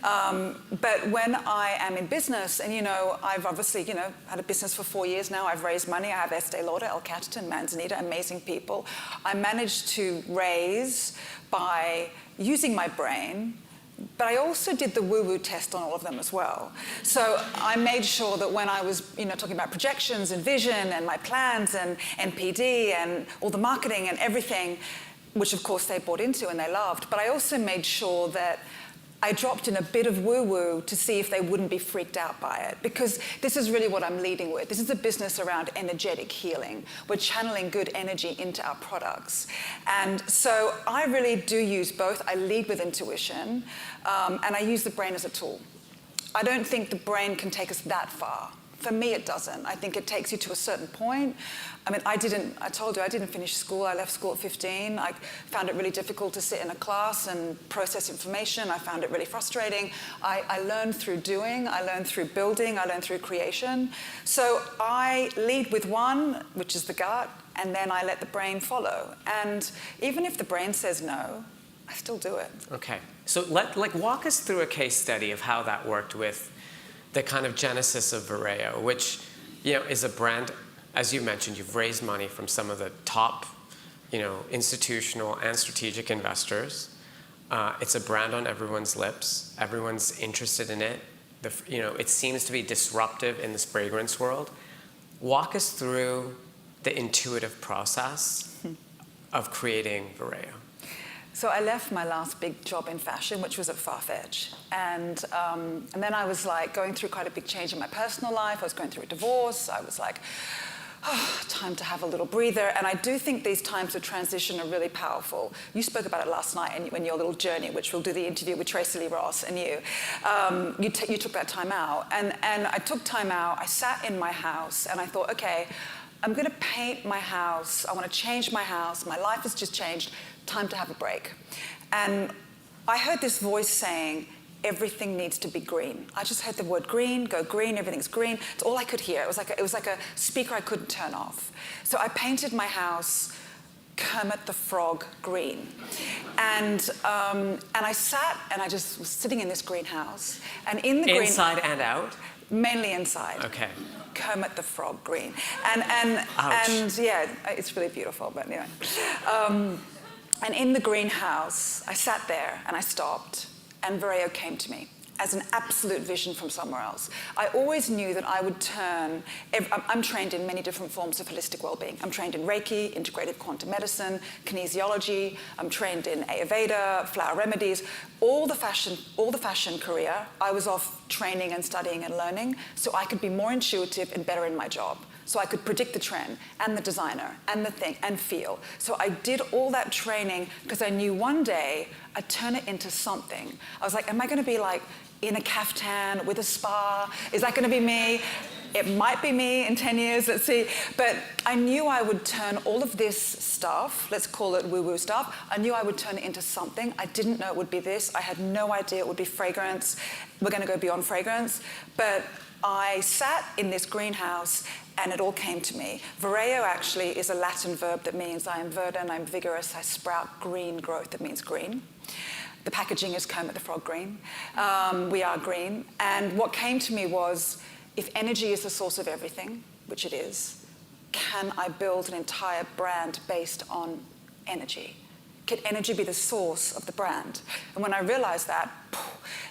But when I am in business, and I've obviously had a business for 4 years now. I've raised money. I have Estee Lauder, El Catterton, Manzanita, amazing people. I managed to raise by using my brain But I also did the woo-woo test on all of them as well. So I made sure that when I was, talking about projections and vision and my plans and NPD and all the marketing and everything, which of course they bought into and they loved, but I also made sure that I dropped in a bit of woo-woo to see if they wouldn't be freaked out by it. Because this is really what I'm leading with. This is a business around energetic healing. We're channeling good energy into our products. And so I really do use both. I lead with intuition, and I use the brain as a tool. I don't think the brain can take us that far. For me, it doesn't. I think it takes you to a certain point. I mean, I told you, I didn't finish school. I left school at 15. I found it really difficult to sit in a class and process information. I found it really frustrating. I learned through doing. I learned through building. I learned through creation. So I lead with one, which is the gut, and then I let the brain follow. And even if the brain says no, I still do it. Okay. So walk us through a case study of how that worked with the kind of genesis of Vireo, which is a brand, as you mentioned, you've raised money from some of the top institutional and strategic investors. It's a brand on everyone's lips. Everyone's interested in it. It seems to be disruptive in this fragrance world. Walk us through the intuitive process of creating Vireo. So I left my last big job in fashion, which was at Farfetch. And then I was going through quite a big change in my personal life. I was going through a divorce. I was time to have a little breather. And I do think these times of transition are really powerful. You spoke about it last night in your little journey, which we'll do the interview with Tracy Lee Ross and you. You took that time out. And I took time out. I sat in my house and I thought, okay, I'm going to paint my house. I want to change my house. My life has just changed. Time to have a break. And I heard this voice saying, everything needs to be green. I just heard the word green, go green, everything's green. It's all I could hear. It was like a speaker I couldn't turn off. So I painted my house Kermit the Frog green. And I sat and I just was sitting in this greenhouse. And in the inside and out? Mainly inside. Okay. Kermit the Frog green. And yeah, it's really beautiful, but anyway. And in the greenhouse, I sat there and I stopped, and Vireo came to me as an absolute vision from somewhere else. I always knew that I would turn, I'm trained in many different forms of holistic well-being. I'm trained in Reiki, integrative quantum medicine, kinesiology. I'm trained in Ayurveda, flower remedies. All the fashion career, I was off training and studying and learning so I could be more intuitive and better in my job. So I could predict the trend and the designer and the thing and feel. So I did all that training because I knew one day I'd turn it into something. I was like, am I going to be in a caftan with a spa? Is that going to be me? It might be me in 10 years, let's see. But I knew I would turn all of this stuff, let's call it woo-woo stuff, I knew I would turn it into something. I didn't know it would be this. I had no idea it would be fragrance. We're going to go beyond fragrance. But I sat in this greenhouse and it all came to me. Vireo actually is a Latin verb that means I am verdant, I'm vigorous, I sprout green growth, that means green. The packaging is Kermit the Frog green. We are green. And what came to me was, if energy is the source of everything, which it is, can I build an entire brand based on energy? Can energy be the source of the brand? And when I realized that,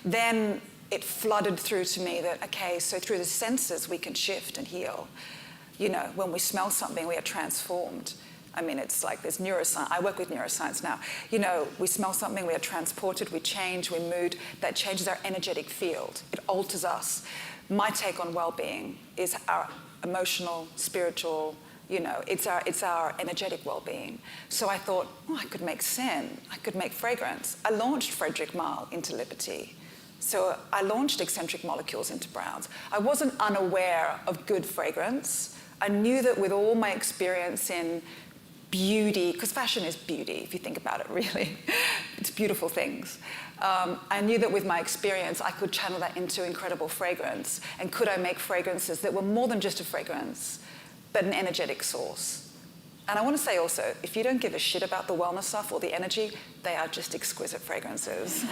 then it flooded through to me that, okay, so through the senses we can shift and heal. When we smell something, we are transformed. I mean, it's like there's neuroscience. I work with neuroscience now. We smell something, we are transported, we change, we mood. That changes our energetic field. It alters us. My take on well-being is our emotional, spiritual, it's our energetic well-being. So I thought, I could make scent, I could make fragrance. I launched Frederick Malle into Liberty. So I launched eccentric molecules into browns. I wasn't unaware of good fragrance. I knew that with all my experience in beauty, because fashion is beauty, if you think about it, really. It's beautiful things. I knew that with my experience, I could channel that into incredible fragrance. And could I make fragrances that were more than just a fragrance, but an energetic source? And I want to say also, if you don't give a shit about the wellness stuff or the energy, they are just exquisite fragrances.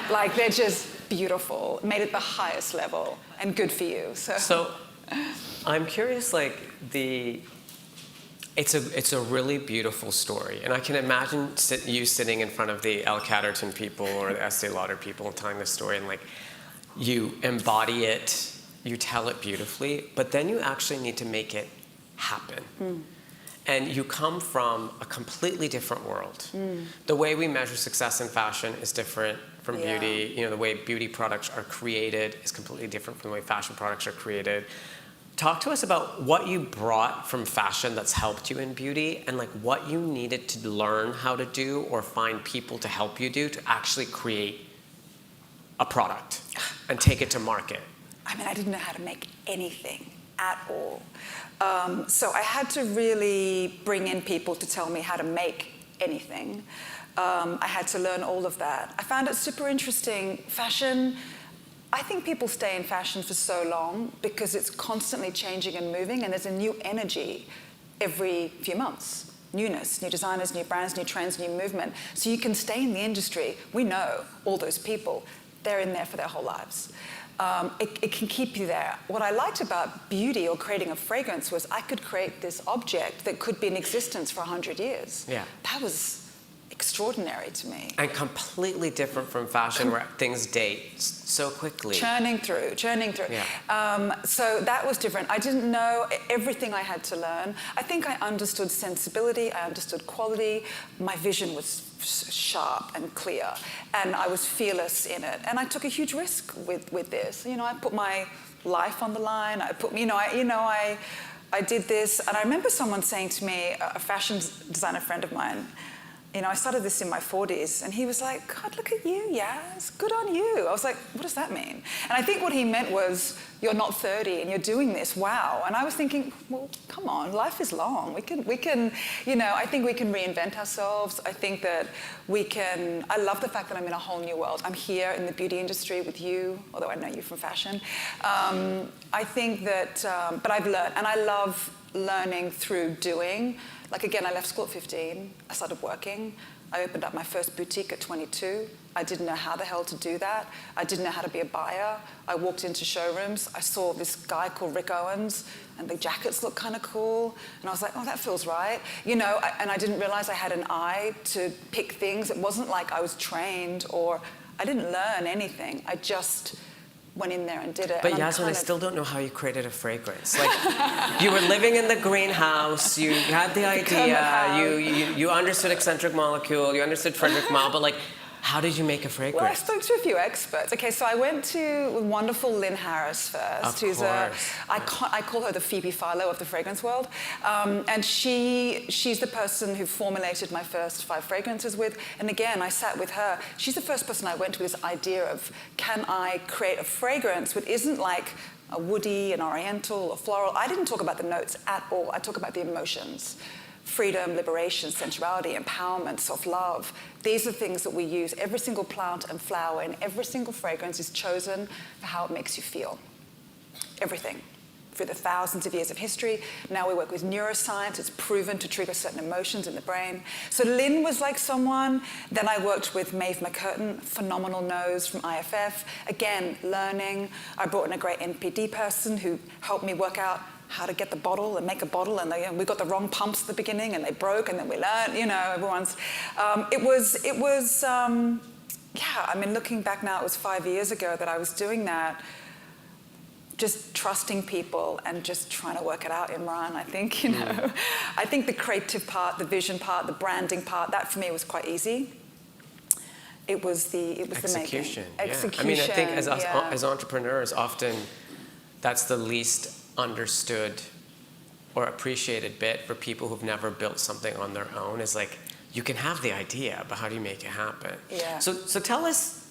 They're just beautiful, made at the highest level, and good for you. So I'm curious, it's a really beautiful story. And I can imagine you sitting in front of the L. Catterton people or the Estee Lauder people and telling this story, and like, you embody it, you tell it beautifully, but then you actually need to make it happen. And you come from a completely different world. The way we measure success in fashion is different from beauty. You know, the way beauty products are created is completely different from the way fashion products are created. Talk to us about what you brought from fashion that's helped you in beauty, and like what you needed to learn how to do or find people to help you do to actually create a product and take it to market. I mean, I didn't know how to make anything at all. So I had to really bring in people to tell me how to make anything. I had to learn all of that. I found it super interesting. Fashion, I think people stay in fashion for so long because it's constantly changing and moving, and there's a new energy every few months. Newness, new designers, new brands, new trends, new movement. So you can stay in the industry. We know all those people. They're in there for their whole lives. It can keep you there. What I liked about beauty or creating a fragrance was I could create this object that could be in existence for 100 years. Yeah. That was extraordinary to me. And completely different from fashion where things date so quickly. Churning through. Yeah. So that was different. I didn't know everything I had to learn. I think I understood sensibility, I understood quality. My vision was sharp and clear, and I was fearless in it. And I took a huge risk with this. You know, I put my life on the line. I did this, and I remember someone saying to me, a fashion designer friend of mine, you know, I started this in my 40s, and he was like, God, look at you, Yaz, good on you. I was like, what does that mean? And I think what he meant was, you're not 30 and you're doing this, wow. And I was thinking, well, come on, life is long. We can, you know, I think we can reinvent ourselves. I think that we can, I love the fact that I'm in a whole new world. I'm here in the beauty industry with you, although I know you from fashion. I think that, but I've learned, and I love learning through doing. Like, again, I left school at 15. I started working. I opened up my first boutique at 22. I didn't know how the hell to do that. I didn't know how to be a buyer. I walked into showrooms. I saw this guy called Rick Owens, and the jackets looked kind of cool. And I was like, oh, that feels right. You know, and I didn't realize I had an eye to pick things. It wasn't like I was trained, or I didn't learn anything. I just went in there and did it. But Yasmin, I still don't know how you created a fragrance. Like, you were living in the greenhouse, you had the idea, you understood eccentric molecule, you understood Frederick Malle, but like, how did you make a fragrance? Well, I spoke to a few experts. Okay, so I went to wonderful Lynn Harris first, who's I call her the Phoebe Philo of the fragrance world. And she's the person who formulated my first 5 fragrances with. And again, I sat with her. She's the first person I went to with this idea of, can I create a fragrance that isn't like a woody, an oriental, a floral? I didn't talk about the notes at all. I talk about the emotions. Freedom, liberation, sensuality, empowerment, self-love. These are things that we use. Every single plant and flower and every single fragrance is chosen for how it makes you feel. Everything. Through the thousands of years of history. Now we work with neuroscience. It's proven to trigger certain emotions in the brain. So Lynn was like someone. Then I worked with Maeve McCurtain, phenomenal nose from IFF. Again, learning. I brought in a great NPD person who helped me work out how to get the bottle and make a bottle, and we got the wrong pumps at the beginning, and they broke, and then we learned, you know, everyone's. Yeah, I mean, looking back now, it was 5 years ago that I was doing that, just trusting people and just trying to work it out, Imran, I think, you know. I think the creative part, the vision part, the branding part, that for me was quite easy. It was the making. Execution. Execution, I mean, I think as entrepreneurs, often that's the least understood or appreciated bit for people who've never built something on their own, is like, you can have the idea, but how do you make it happen? Yeah. So tell us,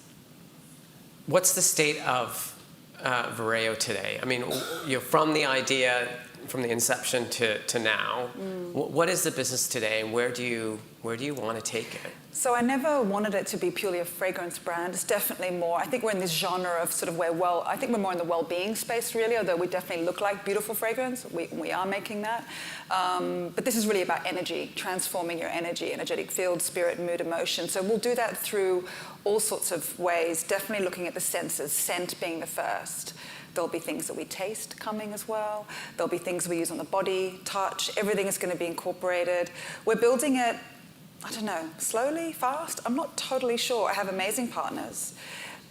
what's the state of Vireo today? I mean, you know, from the idea, from the inception to now, what is the business today, and where do you want to take it? So I never wanted it to be purely a fragrance brand. It's definitely more, I think we're in this genre of sort of I think we're more in the well-being space, really, although we definitely look like beautiful fragrance. We are making that. But this is really about energy, transforming your energy, energetic field, spirit, mood, emotion. So we'll do that through all sorts of ways, definitely looking at the senses, scent being the first. There'll be things that we taste coming as well. There'll be things we use on the body, touch. Everything is going to be incorporated. We're building it, I don't know, slowly, fast? I'm not totally sure. I have amazing partners,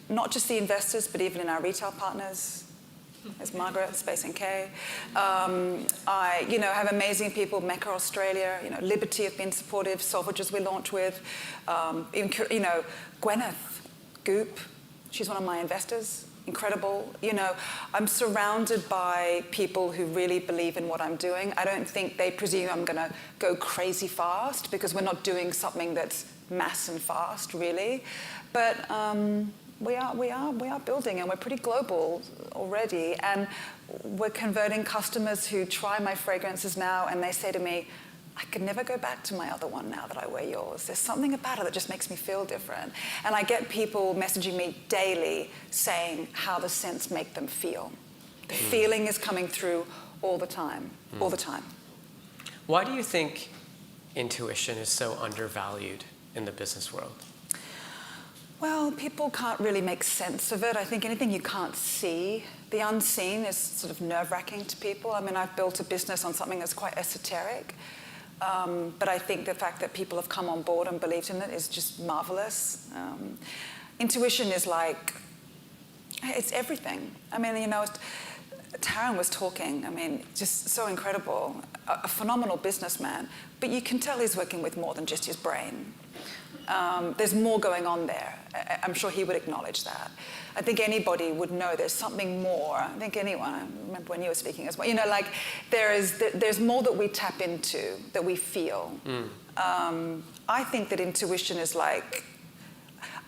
not just the investors, but even in our retail partners. There's Margaret, Space NK. I, have amazing people, Mecca Australia, Liberty have been supportive, Solvages we launched with, Gwyneth Goop, she's one of my investors, incredible. I'm surrounded by people who really believe in what I'm doing. I don't think they presume I'm going to go crazy fast because we're not doing something that's mass and fast, really. But we are building, and we're pretty global already. And we're converting customers who try my fragrances now, and they say to me, I could never go back to my other one now that I wear yours. There's something about it that just makes me feel different. And I get people messaging me daily saying how the scents make them feel. The feeling is coming through all the time, all the time. Why do you think intuition is so undervalued in the business world? Well, people can't really make sense of it. I think anything you can't see, the unseen is sort of nerve-wracking to people. I mean, I've built a business on something that's quite esoteric. But I think the fact that people have come on board and believed in it is just marvelous. Intuition is like, it's everything. I mean, Taryn was talking, just so incredible, a phenomenal businessman, but you can tell he's working with more than just his brain. There's more going on there. I'm sure he would acknowledge that. I think anybody would know there's something more. I think anyone, I remember when you were speaking as well, there's more that we tap into, that we feel. I think that intuition is like,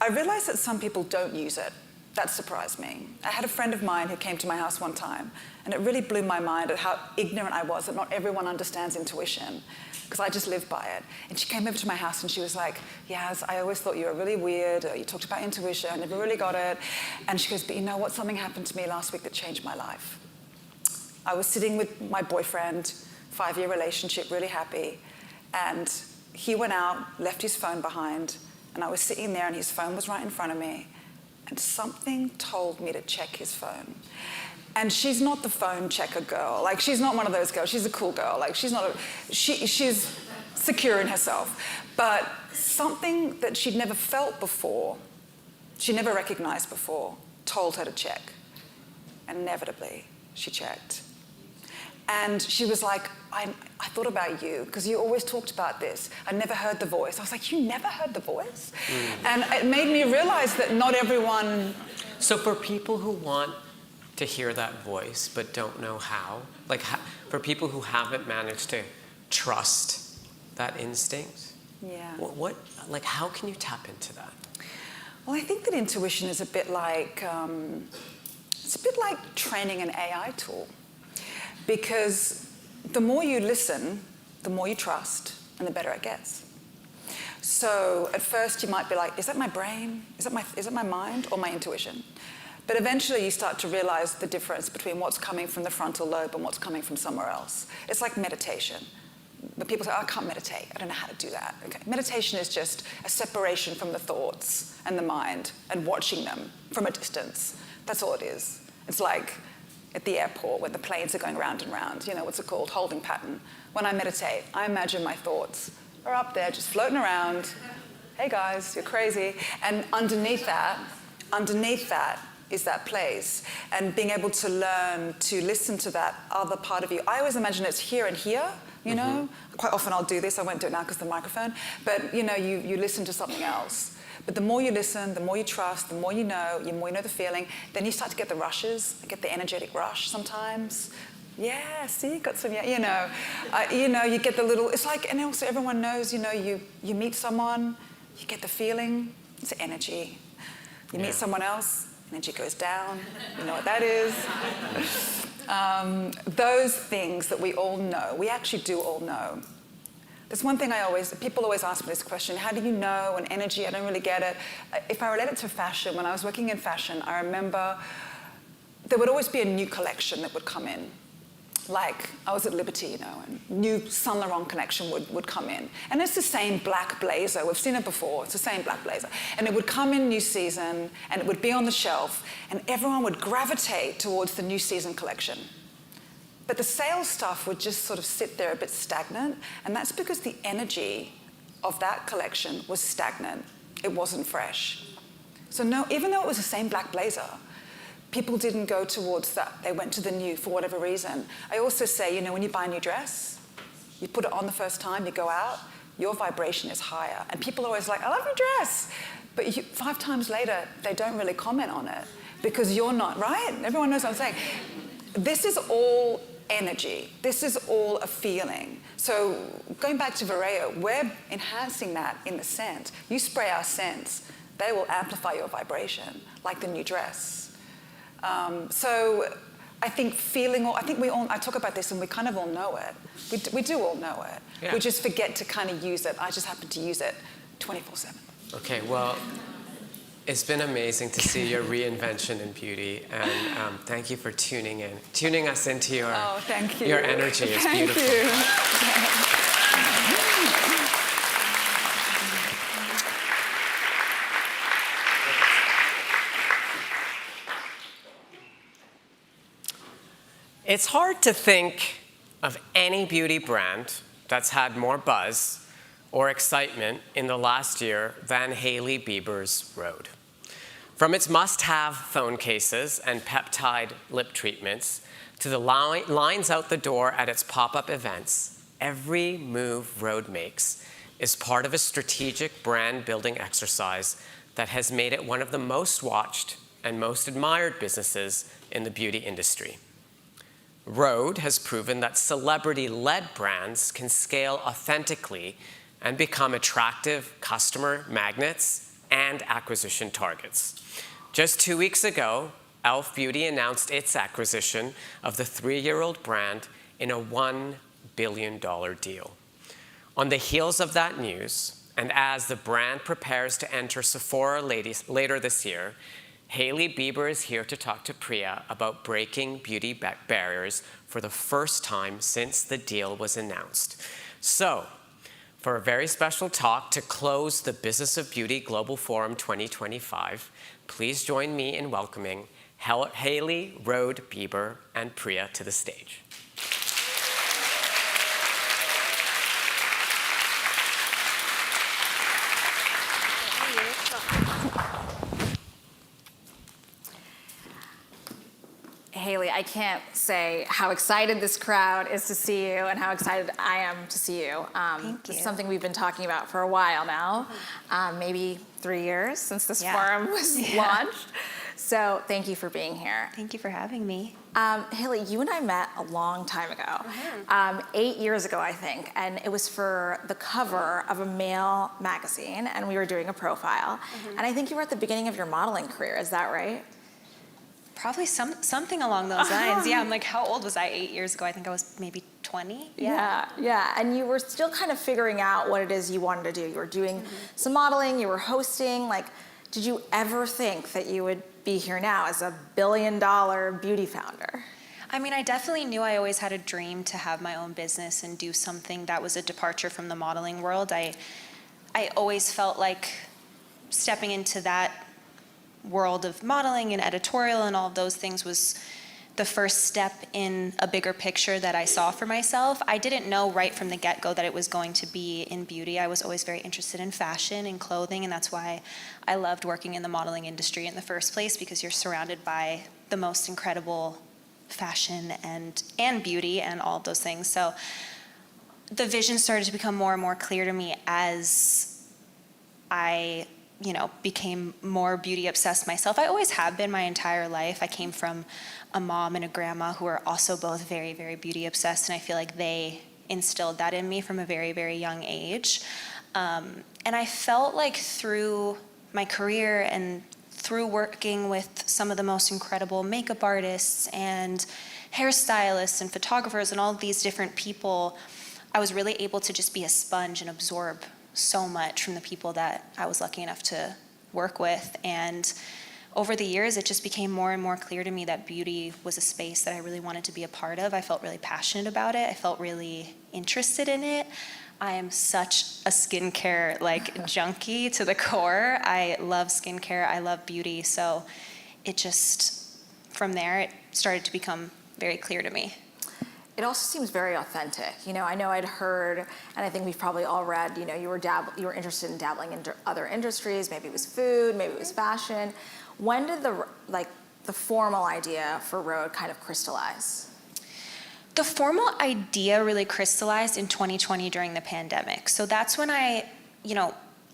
I realize that some people don't use it. That surprised me. I had a friend of mine who came to my house one time, and it really blew my mind at how ignorant I was that not everyone understands intuition, because I just live by it. And she came over to my house and she was like, Yaz, I always thought you were really weird. You talked about intuition, I never really got it. And she goes, but you know what? Something happened to me last week that changed my life. I was sitting with my boyfriend, 5-year relationship, really happy. And he went out, left his phone behind, and I was sitting there and his phone was right in front of me. And something told me to check his phone. And she's not the phone checker girl. Like, she's not one of those girls. She's a cool girl. Like, she's secure in herself. But something that she'd never felt before, she never recognized before, told her to check. And inevitably, she checked. And she was like, I thought about you, because you always talked about this. I never heard the voice. I was like, you never heard the voice? And it made me realize that not everyone... So for people who want to hear that voice but don't know how, for people who haven't managed to trust that instinct, how can you tap into that? Well, I think that intuition is a bit like, training an AI tool. Because the more you listen, the more you trust, and the better it gets. So at first you might be like, is that my brain? Is it my mind or my intuition? But eventually you start to realize the difference between what's coming from the frontal lobe and what's coming from somewhere else. It's like meditation. But people say, I can't meditate. I don't know how to do that. Okay. Meditation is just a separation from the thoughts and the mind and watching them from a distance. That's all it is. It's like at the airport when the planes are going round and round. What's it called? Holding pattern. When I meditate, I imagine my thoughts are up there just floating around. Hey guys, you're crazy. And underneath that is that place. And being able to learn to listen to that other part of you. I always imagine it's here and here, Quite often I'll do this. I won't do it now because of the microphone. But, you listen to something else. But the more you listen, the more you trust, the more you know the feeling, then you start to get the rushes. I get the energetic rush sometimes. Yeah, see, got some, you get the little, it's like, and also everyone knows, you meet someone, you get the feeling, it's energy. You meet someone else, energy goes down, you know what that is. Those things that we all know, we actually do all know. There's one thing people always ask me this question, how do you know, and energy, I don't really get it. If I relate it to fashion, when I was working in fashion, I remember there would always be a new collection that would come in. Like, I was at Liberty, you know, and new Saint Laurent collection would come in. And it's the same black blazer. We've seen it before. It's the same black blazer. And it would come in new season, and it would be on the shelf, and everyone would gravitate towards the new season collection. But the sales stuff would just sort of sit there a bit stagnant, and that's because the energy of that collection was stagnant. It wasn't fresh. So no, even though it was the same black blazer, people didn't go towards that. They went to the new for whatever reason. I also say, you know, when you buy a new dress, you put it on the first time, you go out, your vibration is higher. And people are always like, I love your dress. But 5 times later, they don't really comment on it because you're not, right? Everyone knows what I'm saying. This is all energy. This is all a feeling. So going back to Vareo, we're enhancing that in the scent. You spray our scents, they will amplify your vibration, like the new dress. So I think I talk about this and we kind of all know it. We do all know it. Yeah. We just forget to kind of use it. I just happen to use it 24/7. Okay, well, it's been amazing to see your reinvention in beauty, and thank you for tuning us into your, thank you. your energy. It's Thank beautiful. you. It's hard to think of any beauty brand that's had more buzz or excitement in the last year than Hailey Bieber's Rhode. From its must-have phone cases and peptide lip treatments to the lines out the door at its pop-up events, every move Rhode makes is part of a strategic brand-building exercise that has made it one of the most watched and most admired businesses in the beauty industry. Rhode has proven that celebrity-led brands can scale authentically and become attractive customer magnets and acquisition targets. Just 2 weeks ago, e.l.f. Beauty announced its acquisition of the 3-year-old brand in a $1 billion deal. On the heels of that news, and as the brand prepares to enter Sephora later this year, Hailey Bieber is here to talk to Priya about breaking beauty barriers for the first time since the deal was announced. So, for a very special talk to close the Business of Beauty Global Forum 2025, please join me in welcoming Hailey, Rhode, Bieber, and Priya to the stage. Hailey, I can't say how excited this crowd is to see you and how excited I am to see you. This is something we've been talking about for a while now, maybe 3 years since this forum was launched. So thank you for being here. Thank you for having me. Hailey, you and I met a long time ago, 8 years ago, I think, and it was for the cover of a male magazine, and we were doing a profile. And I think you were at the beginning of your modeling career, is that right? Probably something along those lines. Yeah, I'm like, how old was I 8 years ago? I think I was maybe 20. Yeah. And you were still kind of figuring out what it is you wanted to do. You were doing some modeling, you were hosting. Like, did you ever think that you would be here now as a billion-dollar beauty founder? I mean, I definitely knew I always had a dream to have my own business and do something that was a departure from the modeling world. I always felt like stepping into that world of modeling and editorial and all of those things was the first step in a bigger picture that I saw for myself. I didn't know right from the get-go that it was going to be in beauty. I was always very interested in fashion and clothing, and that's why I loved working in the modeling industry in the first place, because you're surrounded by the most incredible fashion and beauty and all of those things. So the vision started to become more and more clear to me as I became more beauty obsessed myself. I always have been my entire life. I came from a mom and a grandma who are also both very, very beauty obsessed, and I feel like they instilled that in me from a very, very young age. And I felt like through my career and through working with some of the most incredible makeup artists and hairstylists and photographers and all of these different people, I was really able to just be a sponge and absorb so much from the people that I was lucky enough to work with. And over the years, it just became more and more clear to me that beauty was a space that I really wanted to be a part of. I felt really passionate about it. I felt really interested in it. I am such a skincare junkie to the core. I love skincare. I love beauty. So it just, from there, it started to become very clear to me. It also seems very authentic. I know I'd heard, and I think we've probably all read, you were interested in dabbling in other industries. Maybe it was food, maybe it was fashion. When did the formal idea for Rhode kind of crystallize? The formal idea really crystallized in 2020 during the pandemic. So that's when I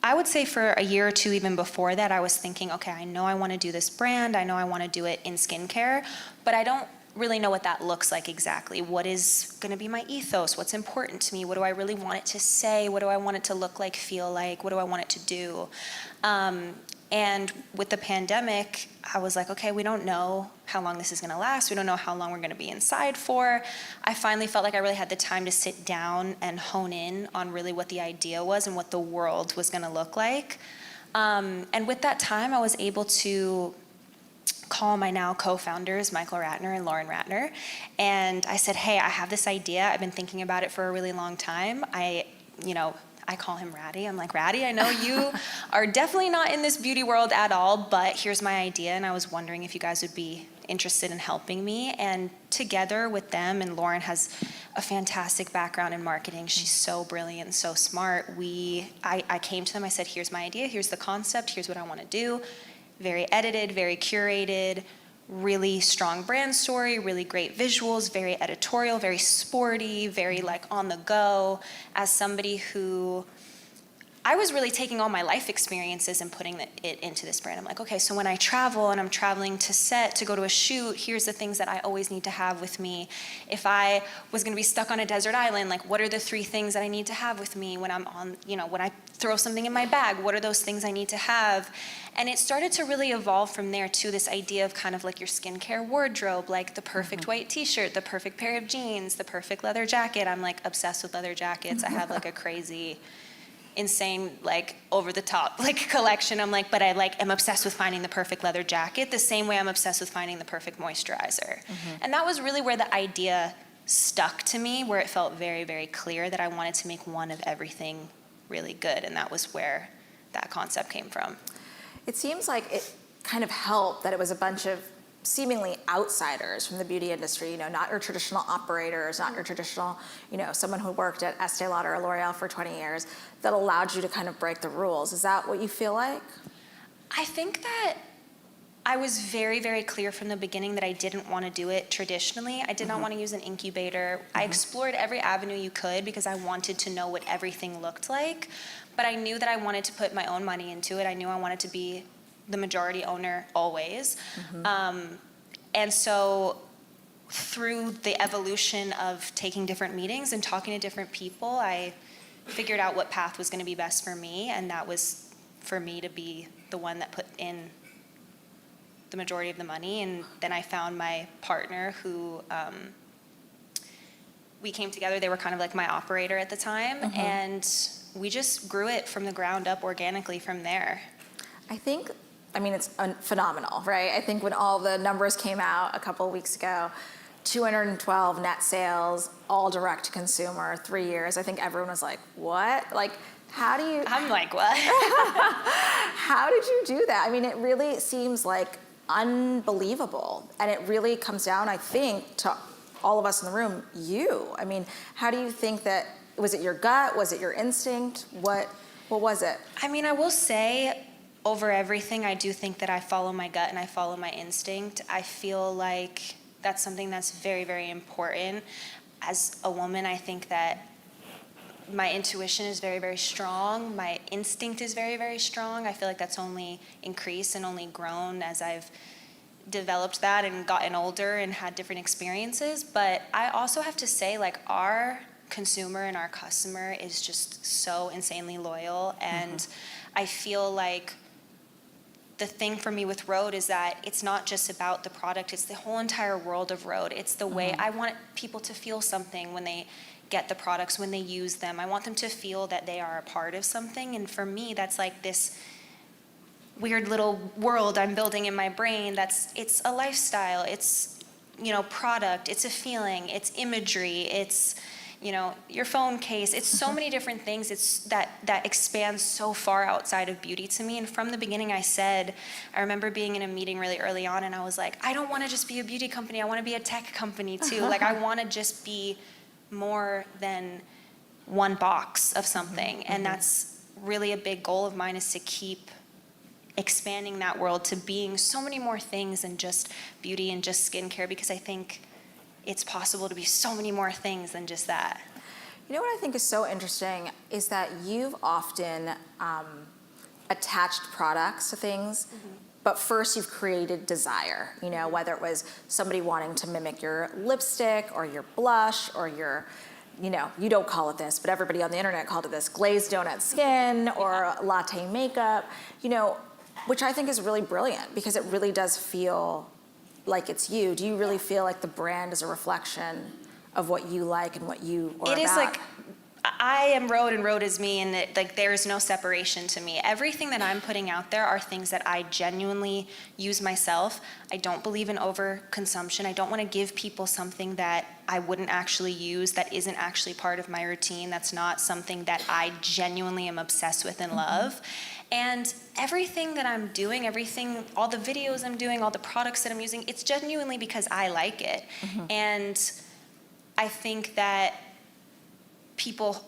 would say for a year or two even before that, I was thinking, okay, I know I want to do this brand. I know I want to do it in skincare, but I don't really know what that looks like exactly. What is going to be my ethos? What's important to me? What do I really want it to say? What do I want it to look like, feel like? What do I want it to do? And with the pandemic, I was like, okay, we don't know how long this is going to last. We don't know how long we're going to be inside for. I finally felt like I really had the time to sit down and hone in on really what the idea was and what the world was going to look like. And with that time, I was able to call my now co-founders, Michael Ratner and Lauren Ratner. And I said, hey, I have this idea. I've been thinking about it for a really long time. I call him Ratty. I'm like, Ratty, I know you are definitely not in this beauty world at all, but here's my idea. And I was wondering if you guys would be interested in helping me. And together with them, and Lauren has a fantastic background in marketing. She's so brilliant, so smart. I came to them, I said, here's my idea, here's the concept, here's what I want to do. Very edited, very curated, really strong brand story, really great visuals, very editorial, very sporty, very on the go. As somebody who, I was really taking all my life experiences and putting it into this brand. I'm like, okay, so when I travel and I'm traveling to set to go to a shoot, here's the things that I always need to have with me. If I was gonna be stuck on a desert island, what are the 3 things that I need to have with me when I'm on, when I throw something in my bag, what are those things I need to have? And it started to really evolve from there to this idea of kind of your skincare wardrobe, the perfect white t-shirt, the perfect pair of jeans, the perfect leather jacket. I'm obsessed with leather jackets. I have a crazy, insane, over the top collection. I'm but I am obsessed with finding the perfect leather jacket the same way I'm obsessed with finding the perfect moisturizer. And that was really where the idea stuck to me, where it felt very, very clear that I wanted to make one of everything really good. And that was where that concept came from. It seems like it kind of helped that it was a bunch of seemingly outsiders from the beauty industry, not your traditional operators, not your traditional, someone who worked at Estee Lauder or L'Oreal for 20 years, that allowed you to kind of break the rules. Is that what you feel like? I think that I was very, very clear from the beginning that I didn't want to do it traditionally. I did not want to use an incubator. I explored every avenue you could because I wanted to know what everything looked like. But I knew that I wanted to put my own money into it. I knew I wanted to be the majority owner always. And so through the evolution of taking different meetings and talking to different people, I figured out what path was going to be best for me. And that was for me to be the one that put in the majority of the money. And then I found my partner who, we came together. They were kind of my operator at the time. And we just grew it from the ground up organically from there. It's phenomenal, right? I think when all the numbers came out a couple of weeks ago, 212 net sales, all direct to consumer, 3 years. I think everyone was like, what? How do you... I'm like, what? How did you do that? It really seems unbelievable. And it really comes down, I think, to all of us in the room, you. How do you think that, was it your gut? Was it your instinct? What was it? I will say, over everything, I do think that I follow my gut and I follow my instinct. I feel like that's something that's very, very important. As a woman, I think that my intuition is very, very strong. My instinct is very, very strong. I feel like that's only increased and only grown as I've developed that and gotten older and had different experiences. But I also have to say, our consumer and our customer is just so insanely loyal. And I feel like the thing for me with Rhode is that it's not just about the product, it's the whole entire world of Rhode. It's the way I want people to feel something when they get the products, when they use them. I want them to feel that they are a part of something. And for me, that's this weird little world I'm building in my brain. It's a lifestyle, it's, product, it's a feeling, it's imagery, it's, your phone case. It's so many different things. It's that expands so far outside of beauty to me. And from the beginning, I remember being in a meeting really early on, and I was like, I don't want to just be a beauty company. I want to be a tech company too. Like, I want to just be more than one box of something. And that's really a big goal of mine, is to keep expanding that world to being so many more things than just beauty and just skincare, because I think it's possible to be so many more things than just that. You know what I think is so interesting is that you've often attached products to things, but first you've created desire, whether it was somebody wanting to mimic your lipstick or your blush or your, you don't call it this, but everybody on the internet called it this, glazed donut skin or latte makeup, which I think is really brilliant, because it really does feel like it's you. Do you really feel like the brand is a reflection of what you like and what you are about? It is like, I am Rhode and Rhode is me, and there is no separation to me. Everything that I'm putting out there are things that I genuinely use myself. I don't believe in overconsumption. I don't want to give people something that I wouldn't actually use, that isn't actually part of my routine, that's not something that I genuinely am obsessed with and love. And everything that I'm doing, all the videos I'm doing, all the products that I'm using, it's genuinely because I like it. And I think that people,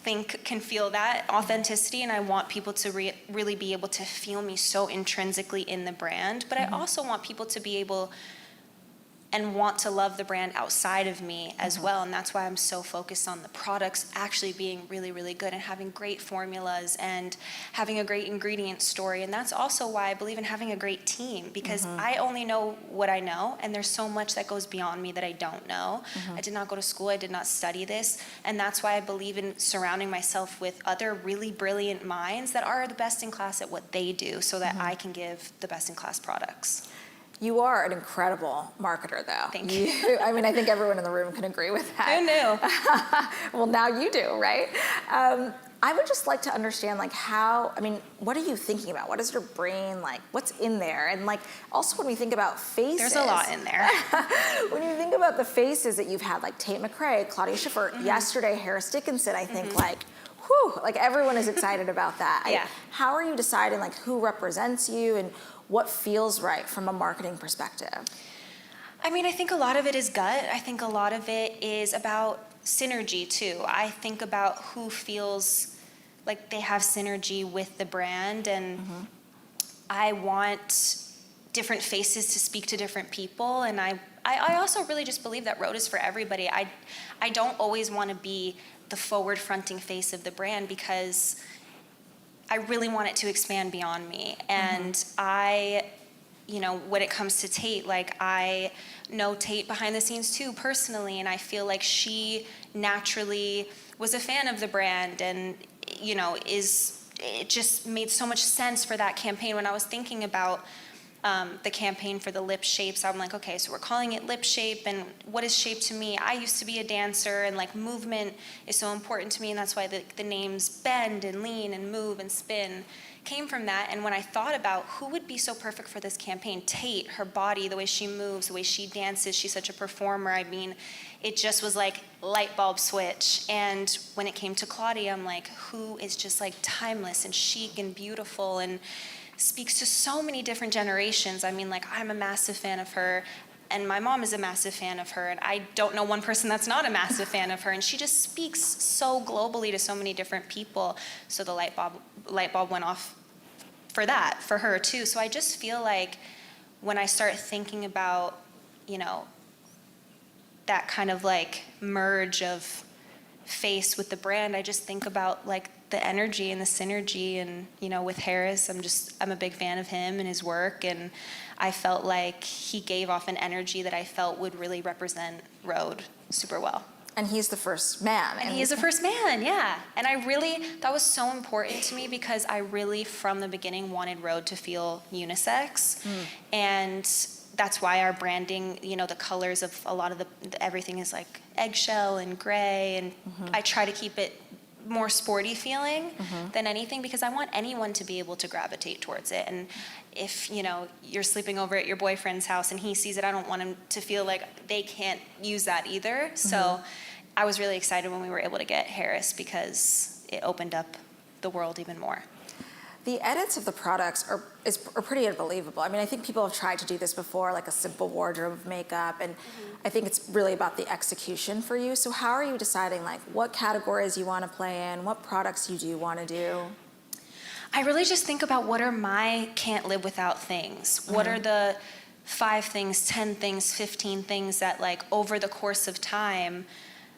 can feel that authenticity, and I want people to really be able to feel me so intrinsically in the brand. But I also want people to be able and want to love the brand outside of me as well. And that's why I'm so focused on the products actually being really, really good and having great formulas and having a great ingredient story. And that's also why I believe in having a great team, because I only know what I know, and there's so much that goes beyond me that I don't know. I did not go to school, I did not study this, and that's why I believe in surrounding myself with other really brilliant minds that are the best in class at what they do, so that I can give the best in class products. You are an incredible marketer, though. Thank you. I mean, I think everyone in the room can agree with that. Who knew? Well, now you do, right? I would just like to understand, what are you thinking about? What is your brain like? What's in there? And also when we think about faces. There's a lot in there. When you think about the faces that you've had, like Tate McRae, Claudia Schiffer, yesterday, Harris Dickinson, I think everyone is excited about that. Yeah. How are you deciding who represents you and what feels right from a marketing perspective? I mean, I think a lot of it is gut. I think a lot of it is about synergy too. I think about who feels like they have synergy with the brand, and I want different faces to speak to different people. And I also really just believe that Rhode is for everybody. I don't always want to be the forward-fronting face of the brand, because I really want it to expand beyond me. And when it comes to Tate, I know Tate behind the scenes too, personally, and I feel like she naturally was a fan of the brand, and it just made so much sense for that campaign. When I was thinking about the campaign for the lip shapes, I'm like, okay, so we're calling it lip shape, and what is shape to me? I used to be a dancer, and movement is so important to me, and that's why the names bend and lean and move and spin came from that. And when I thought about who would be so perfect for this campaign, Tate, her body, the way she moves, the way she dances, she's such a performer. I mean, it just was like light bulb switch. And when it came to Claudia, I'm like, who is just timeless and chic and beautiful and speaks to so many different generations. I mean, I'm a massive fan of her, and my mom is a massive fan of her, and I don't know one person that's not a massive fan of her, and she just speaks so globally to so many different people. So the light bulb went off for her too. So I just feel like when I start thinking about, that kind of merge of face with the brand, I just think about the energy and the synergy. And with Harris, I'm a big fan of him and his work, and I felt like he gave off an energy that I felt would really represent Rhode super well. And he's the first man. And he is the first man, yeah. And that was so important to me, because I really, from the beginning, wanted Rhode to feel unisex. And that's why our branding, the colors of a lot of everything is eggshell and gray, and I try to keep it more sporty feeling than anything, because I want anyone to be able to gravitate towards it. And if, you know, you're sleeping over at your boyfriend's house and he sees it, I don't want him to feel like they can't use that either. So I was really excited when we were able to get Harris, because it opened up the world even more. The edits of the products are pretty unbelievable. I mean, I think people have tried to do this before, like a simple wardrobe of makeup, and I think it's really about the execution for you. So how are you deciding like what categories you want to play in, what products you do want to do? I really just think about what are my can't live without things. What are the 5 things, 10 things, 15 things that like over the course of time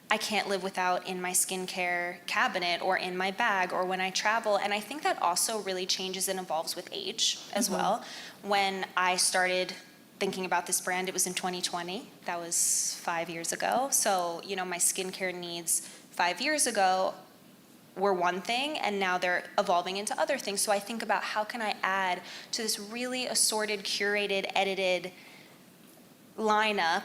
I can't live without in my skincare cabinet or in my bag or when I travel. And I think that also really changes and evolves with age as well. When I started thinking about this brand, it was in 2020. That was 5 years ago. So, you know, my skincare needs 5 years ago were one thing, and now they're evolving into other things. So I think about how can I add to this really assorted, curated, edited lineup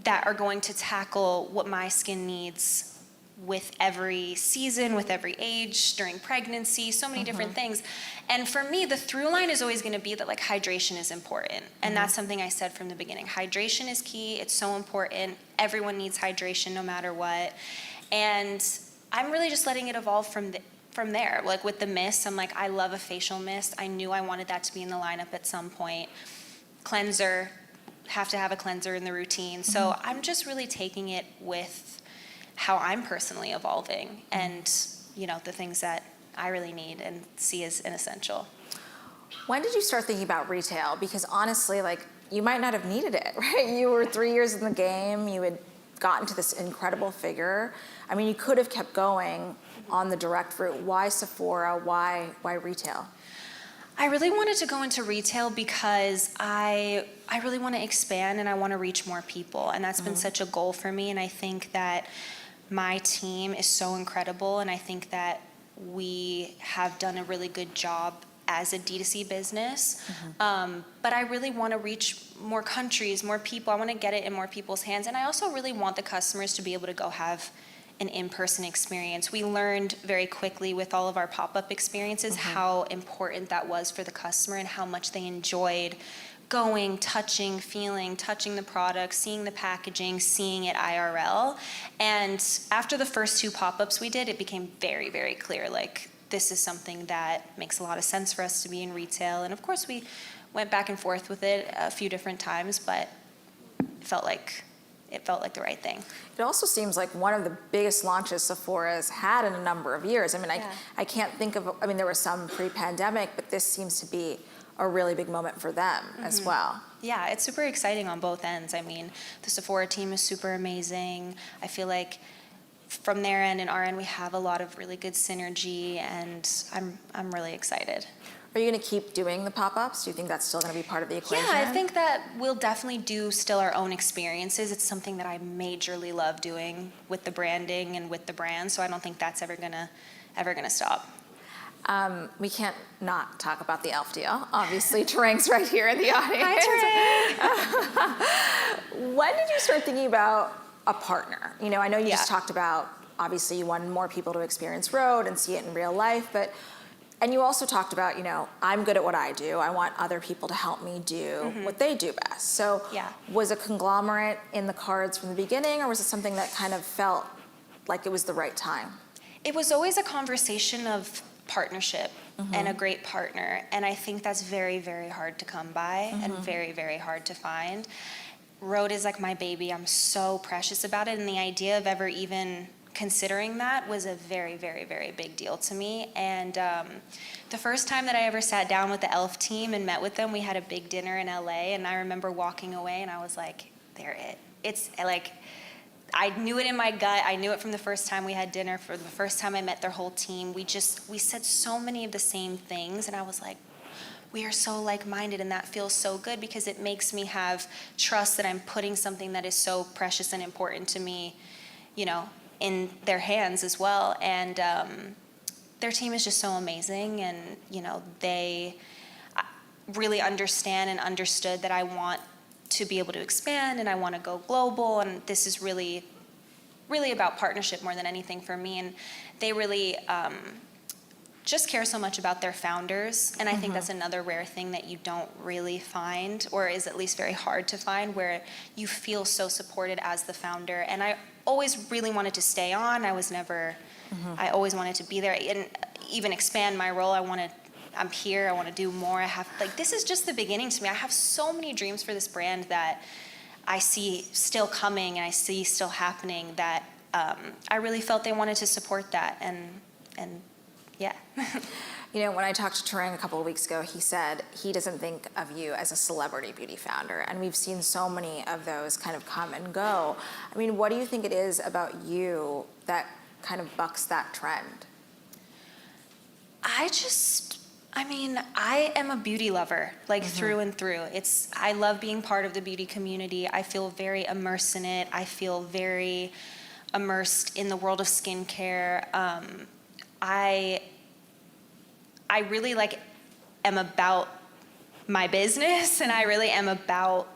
that are going to tackle what my skin needs with every season, with every age, during pregnancy, so many different things. And for me, the through line is always going to be that like hydration is important. And that's something I said from the beginning. Hydration is key. It's so important. Everyone needs hydration no matter what. And I'm really just letting it evolve from there. Like with the mist, I'm like, I love a facial mist. I knew I wanted that to be in the lineup at some point. Cleanser, have to have a cleanser in the routine. So I'm just really taking it with how I'm personally evolving and, you know, the things that I really need and see as an essential. When did you start thinking about retail? Because honestly, like, you might not have needed it, right? You were 3 years in the game, you had gotten to this incredible figure. I mean, you could have kept going on the direct route. Why Sephora? Why retail? I really wanted to go into retail because I really want to expand and I want to reach more people. And that's been such a goal for me. And I think that my team is so incredible. And I think that we have done a really good job as a D2C business. But I really want to reach more countries, more people. I want to get it in more people's hands. And I also really want the customers to be able to go have an in-person experience. We learned very quickly with all of our pop-up experiences how important that was for the customer and how much they enjoyed going, touching, feeling, touching the product, seeing the packaging, seeing it IRL. And after the first 2 pop-ups we did, it became very, very clear, like, this is something that makes a lot of sense for us to be in retail. And of course, we went back and forth with it a few different times, but it felt like the right thing. It also seems like one of the biggest launches Sephora's had in a number of years. I mean, I can't think of, I mean, there was some pre-pandemic, but this seems to be a really big moment for them as well. Yeah, it's super exciting on both ends. I mean, the Sephora team is super amazing. I feel like from their end and our end, we have a lot of really good synergy, and I'm really excited. Are you going to keep doing the pop-ups? Do you think that's still going to be part of the equation? Yeah, I think that we'll definitely do still our own experiences. It's something that I majorly love doing with the branding and with the brand, so I don't think that's ever gonna stop. We can't not talk about the e.l.f. deal. Obviously, Tarang's right here in the audience. Hi, Tarang. When did you start thinking about a partner? You know, I know you just talked about, obviously, you wanted more people to experience Rhode and see it in real life, and you also talked about, you know, I'm good at what I do. I want other people to help me do what they do best. So was a conglomerate in the cards from the beginning, or was it something that kind of felt like it was the right time? It was always a conversation of partnership and a great partner. And I think that's very, very hard to come by and very, very hard to find. Rhode is like my baby. I'm so precious about it. And the idea of ever even considering that was a very, very, very big deal to me. And the first time that I ever sat down with the e.l.f. team and met with them, we had a big dinner in LA, and I remember walking away and I was like, they're it. It's like, I knew it in my gut. I knew it from the first time we had dinner. For the first time I met their whole team, we said so many of the same things, and I was like, we are so like-minded, and that feels so good because it makes me have trust that I'm putting something that is so precious and important to me, you know, in their hands as well. And their team is just so amazing, and you know, they really understand and understood that I want to be able to expand and I want to go global, and this is really really about partnership more than anything for me. And they really just care so much about their founders. And I think that's another rare thing that you don't really find, or is at least very hard to find, where you feel so supported as the founder. And I always really wanted to stay on. I was never, I always wanted to be there and even expand my role. I'm here, I want to do more. This is just the beginning to me. I have so many dreams for this brand that I see still coming and I see still happening that I really felt they wanted to support that. And yeah. You know, when I talked to Tarang a couple of weeks ago, he said he doesn't think of you as a celebrity beauty founder. And we've seen so many of those kind of come and go. I mean, what do you think it is about you that kind of bucks that trend? I am a beauty lover, through and through. I love being part of the beauty community. I feel very immersed in it. I feel very immersed in the world of skincare. I really am about my business, and I really am about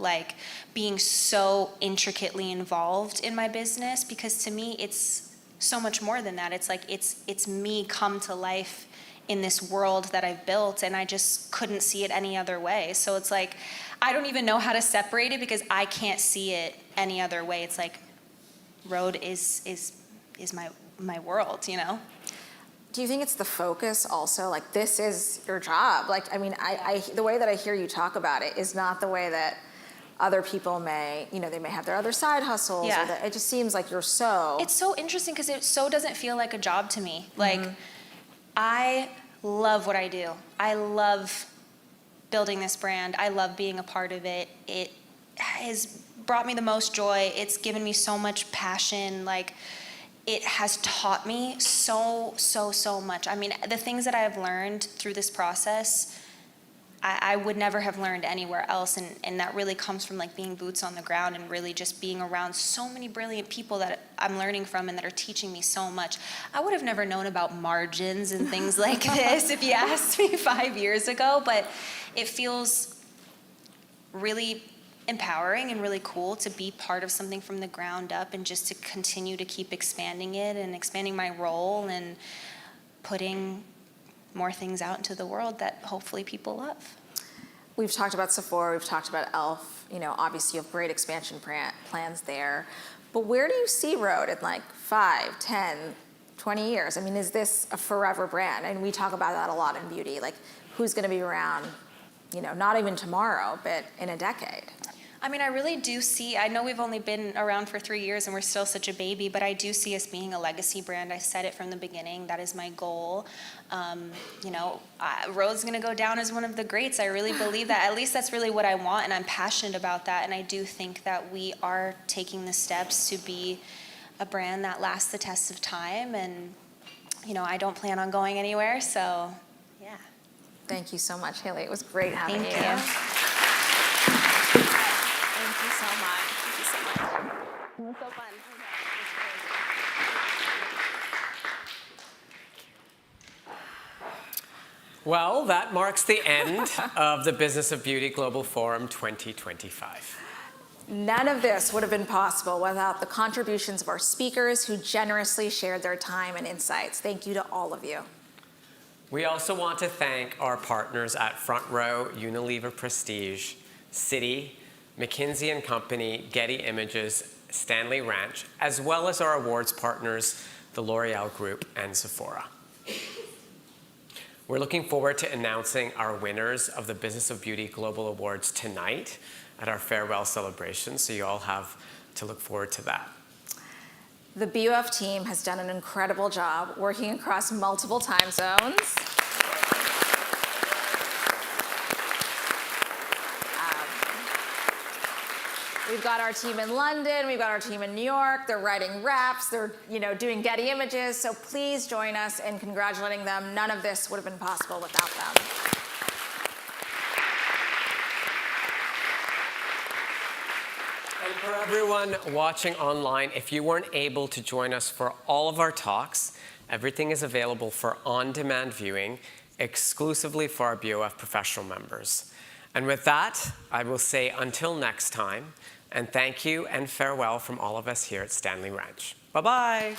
being so intricately involved in my business, because to me it's so much more than that. It's me come to life in this world that I've built, and I just couldn't see it any other way. So it's I don't even know how to separate it, because I can't see it any other way. It's Rhode is my world, you know? Do you think it's the focus also? This is your job. The way that I hear you talk about it is not the way that other people may, they may have their other side hustles. Yeah. It just seems like you're so. It's so interesting, because it so doesn't feel like a job to me. I love what I do. I love building this brand. I love being a part of it. It has brought me the most joy. It's given me so much passion. It has taught me so much. I mean, the things that I have learned through this process, I would never have learned anywhere else. And that really comes from being boots on the ground and really just being around so many brilliant people that I'm learning from and that are teaching me so much. I would have never known about margins and things like this if you asked me 5 years ago, but it feels really empowering and really cool to be part of something from the ground up, and just to continue to keep expanding it and expanding my role and putting more things out into the world that hopefully people love. We've talked about Sephora, we've talked about e.l.f. Obviously you have great expansion plans there. But where do you see Rhode in 5, 10, 20 years? I mean, is this a forever brand? And we talk about that a lot in beauty. Who's going to be around, not even tomorrow, but in a decade? I mean, I really do see, I know we've only been around for 3 years and we're still such a baby, but I do see us being a legacy brand. I said it from the beginning. That is my goal. Rhode's going to go down as one of the greats. I really believe that. At least that's really what I want, and I'm passionate about that. And I do think that we are taking the steps to be a brand that lasts the test of time. And, I don't plan on going anywhere, so yeah. Thank you so much, Haley. It was great having you. Thank you. Thank you so much. Thank you so much. It was so fun. Well, that marks the end of the Business of Beauty Global Forum 2025. None of this would have been possible without the contributions of our speakers who generously shared their time and insights. Thank you to all of you. We also want to thank our partners at Front Row, Unilever Prestige, Citi, McKinsey & Company, Getty Images, Stanley Ranch, as well as our awards partners, the L'Oreal Group and Sephora. We're looking forward to announcing our winners of the Business of Beauty Global Awards tonight at our farewell celebration, so you all have to look forward to that. The BUF team has done an incredible job working across multiple time zones. We've got our team in London, we've got our team in New York, they're writing raps, they're doing Getty Images, so please join us in congratulating them. None of this would have been possible without them. And for everyone watching online, if you weren't able to join us for all of our talks, everything is available for on-demand viewing exclusively for our BOF professional members. And with that, I will say until next time, and thank you and farewell from all of us here at Stanley Ranch. Bye-bye.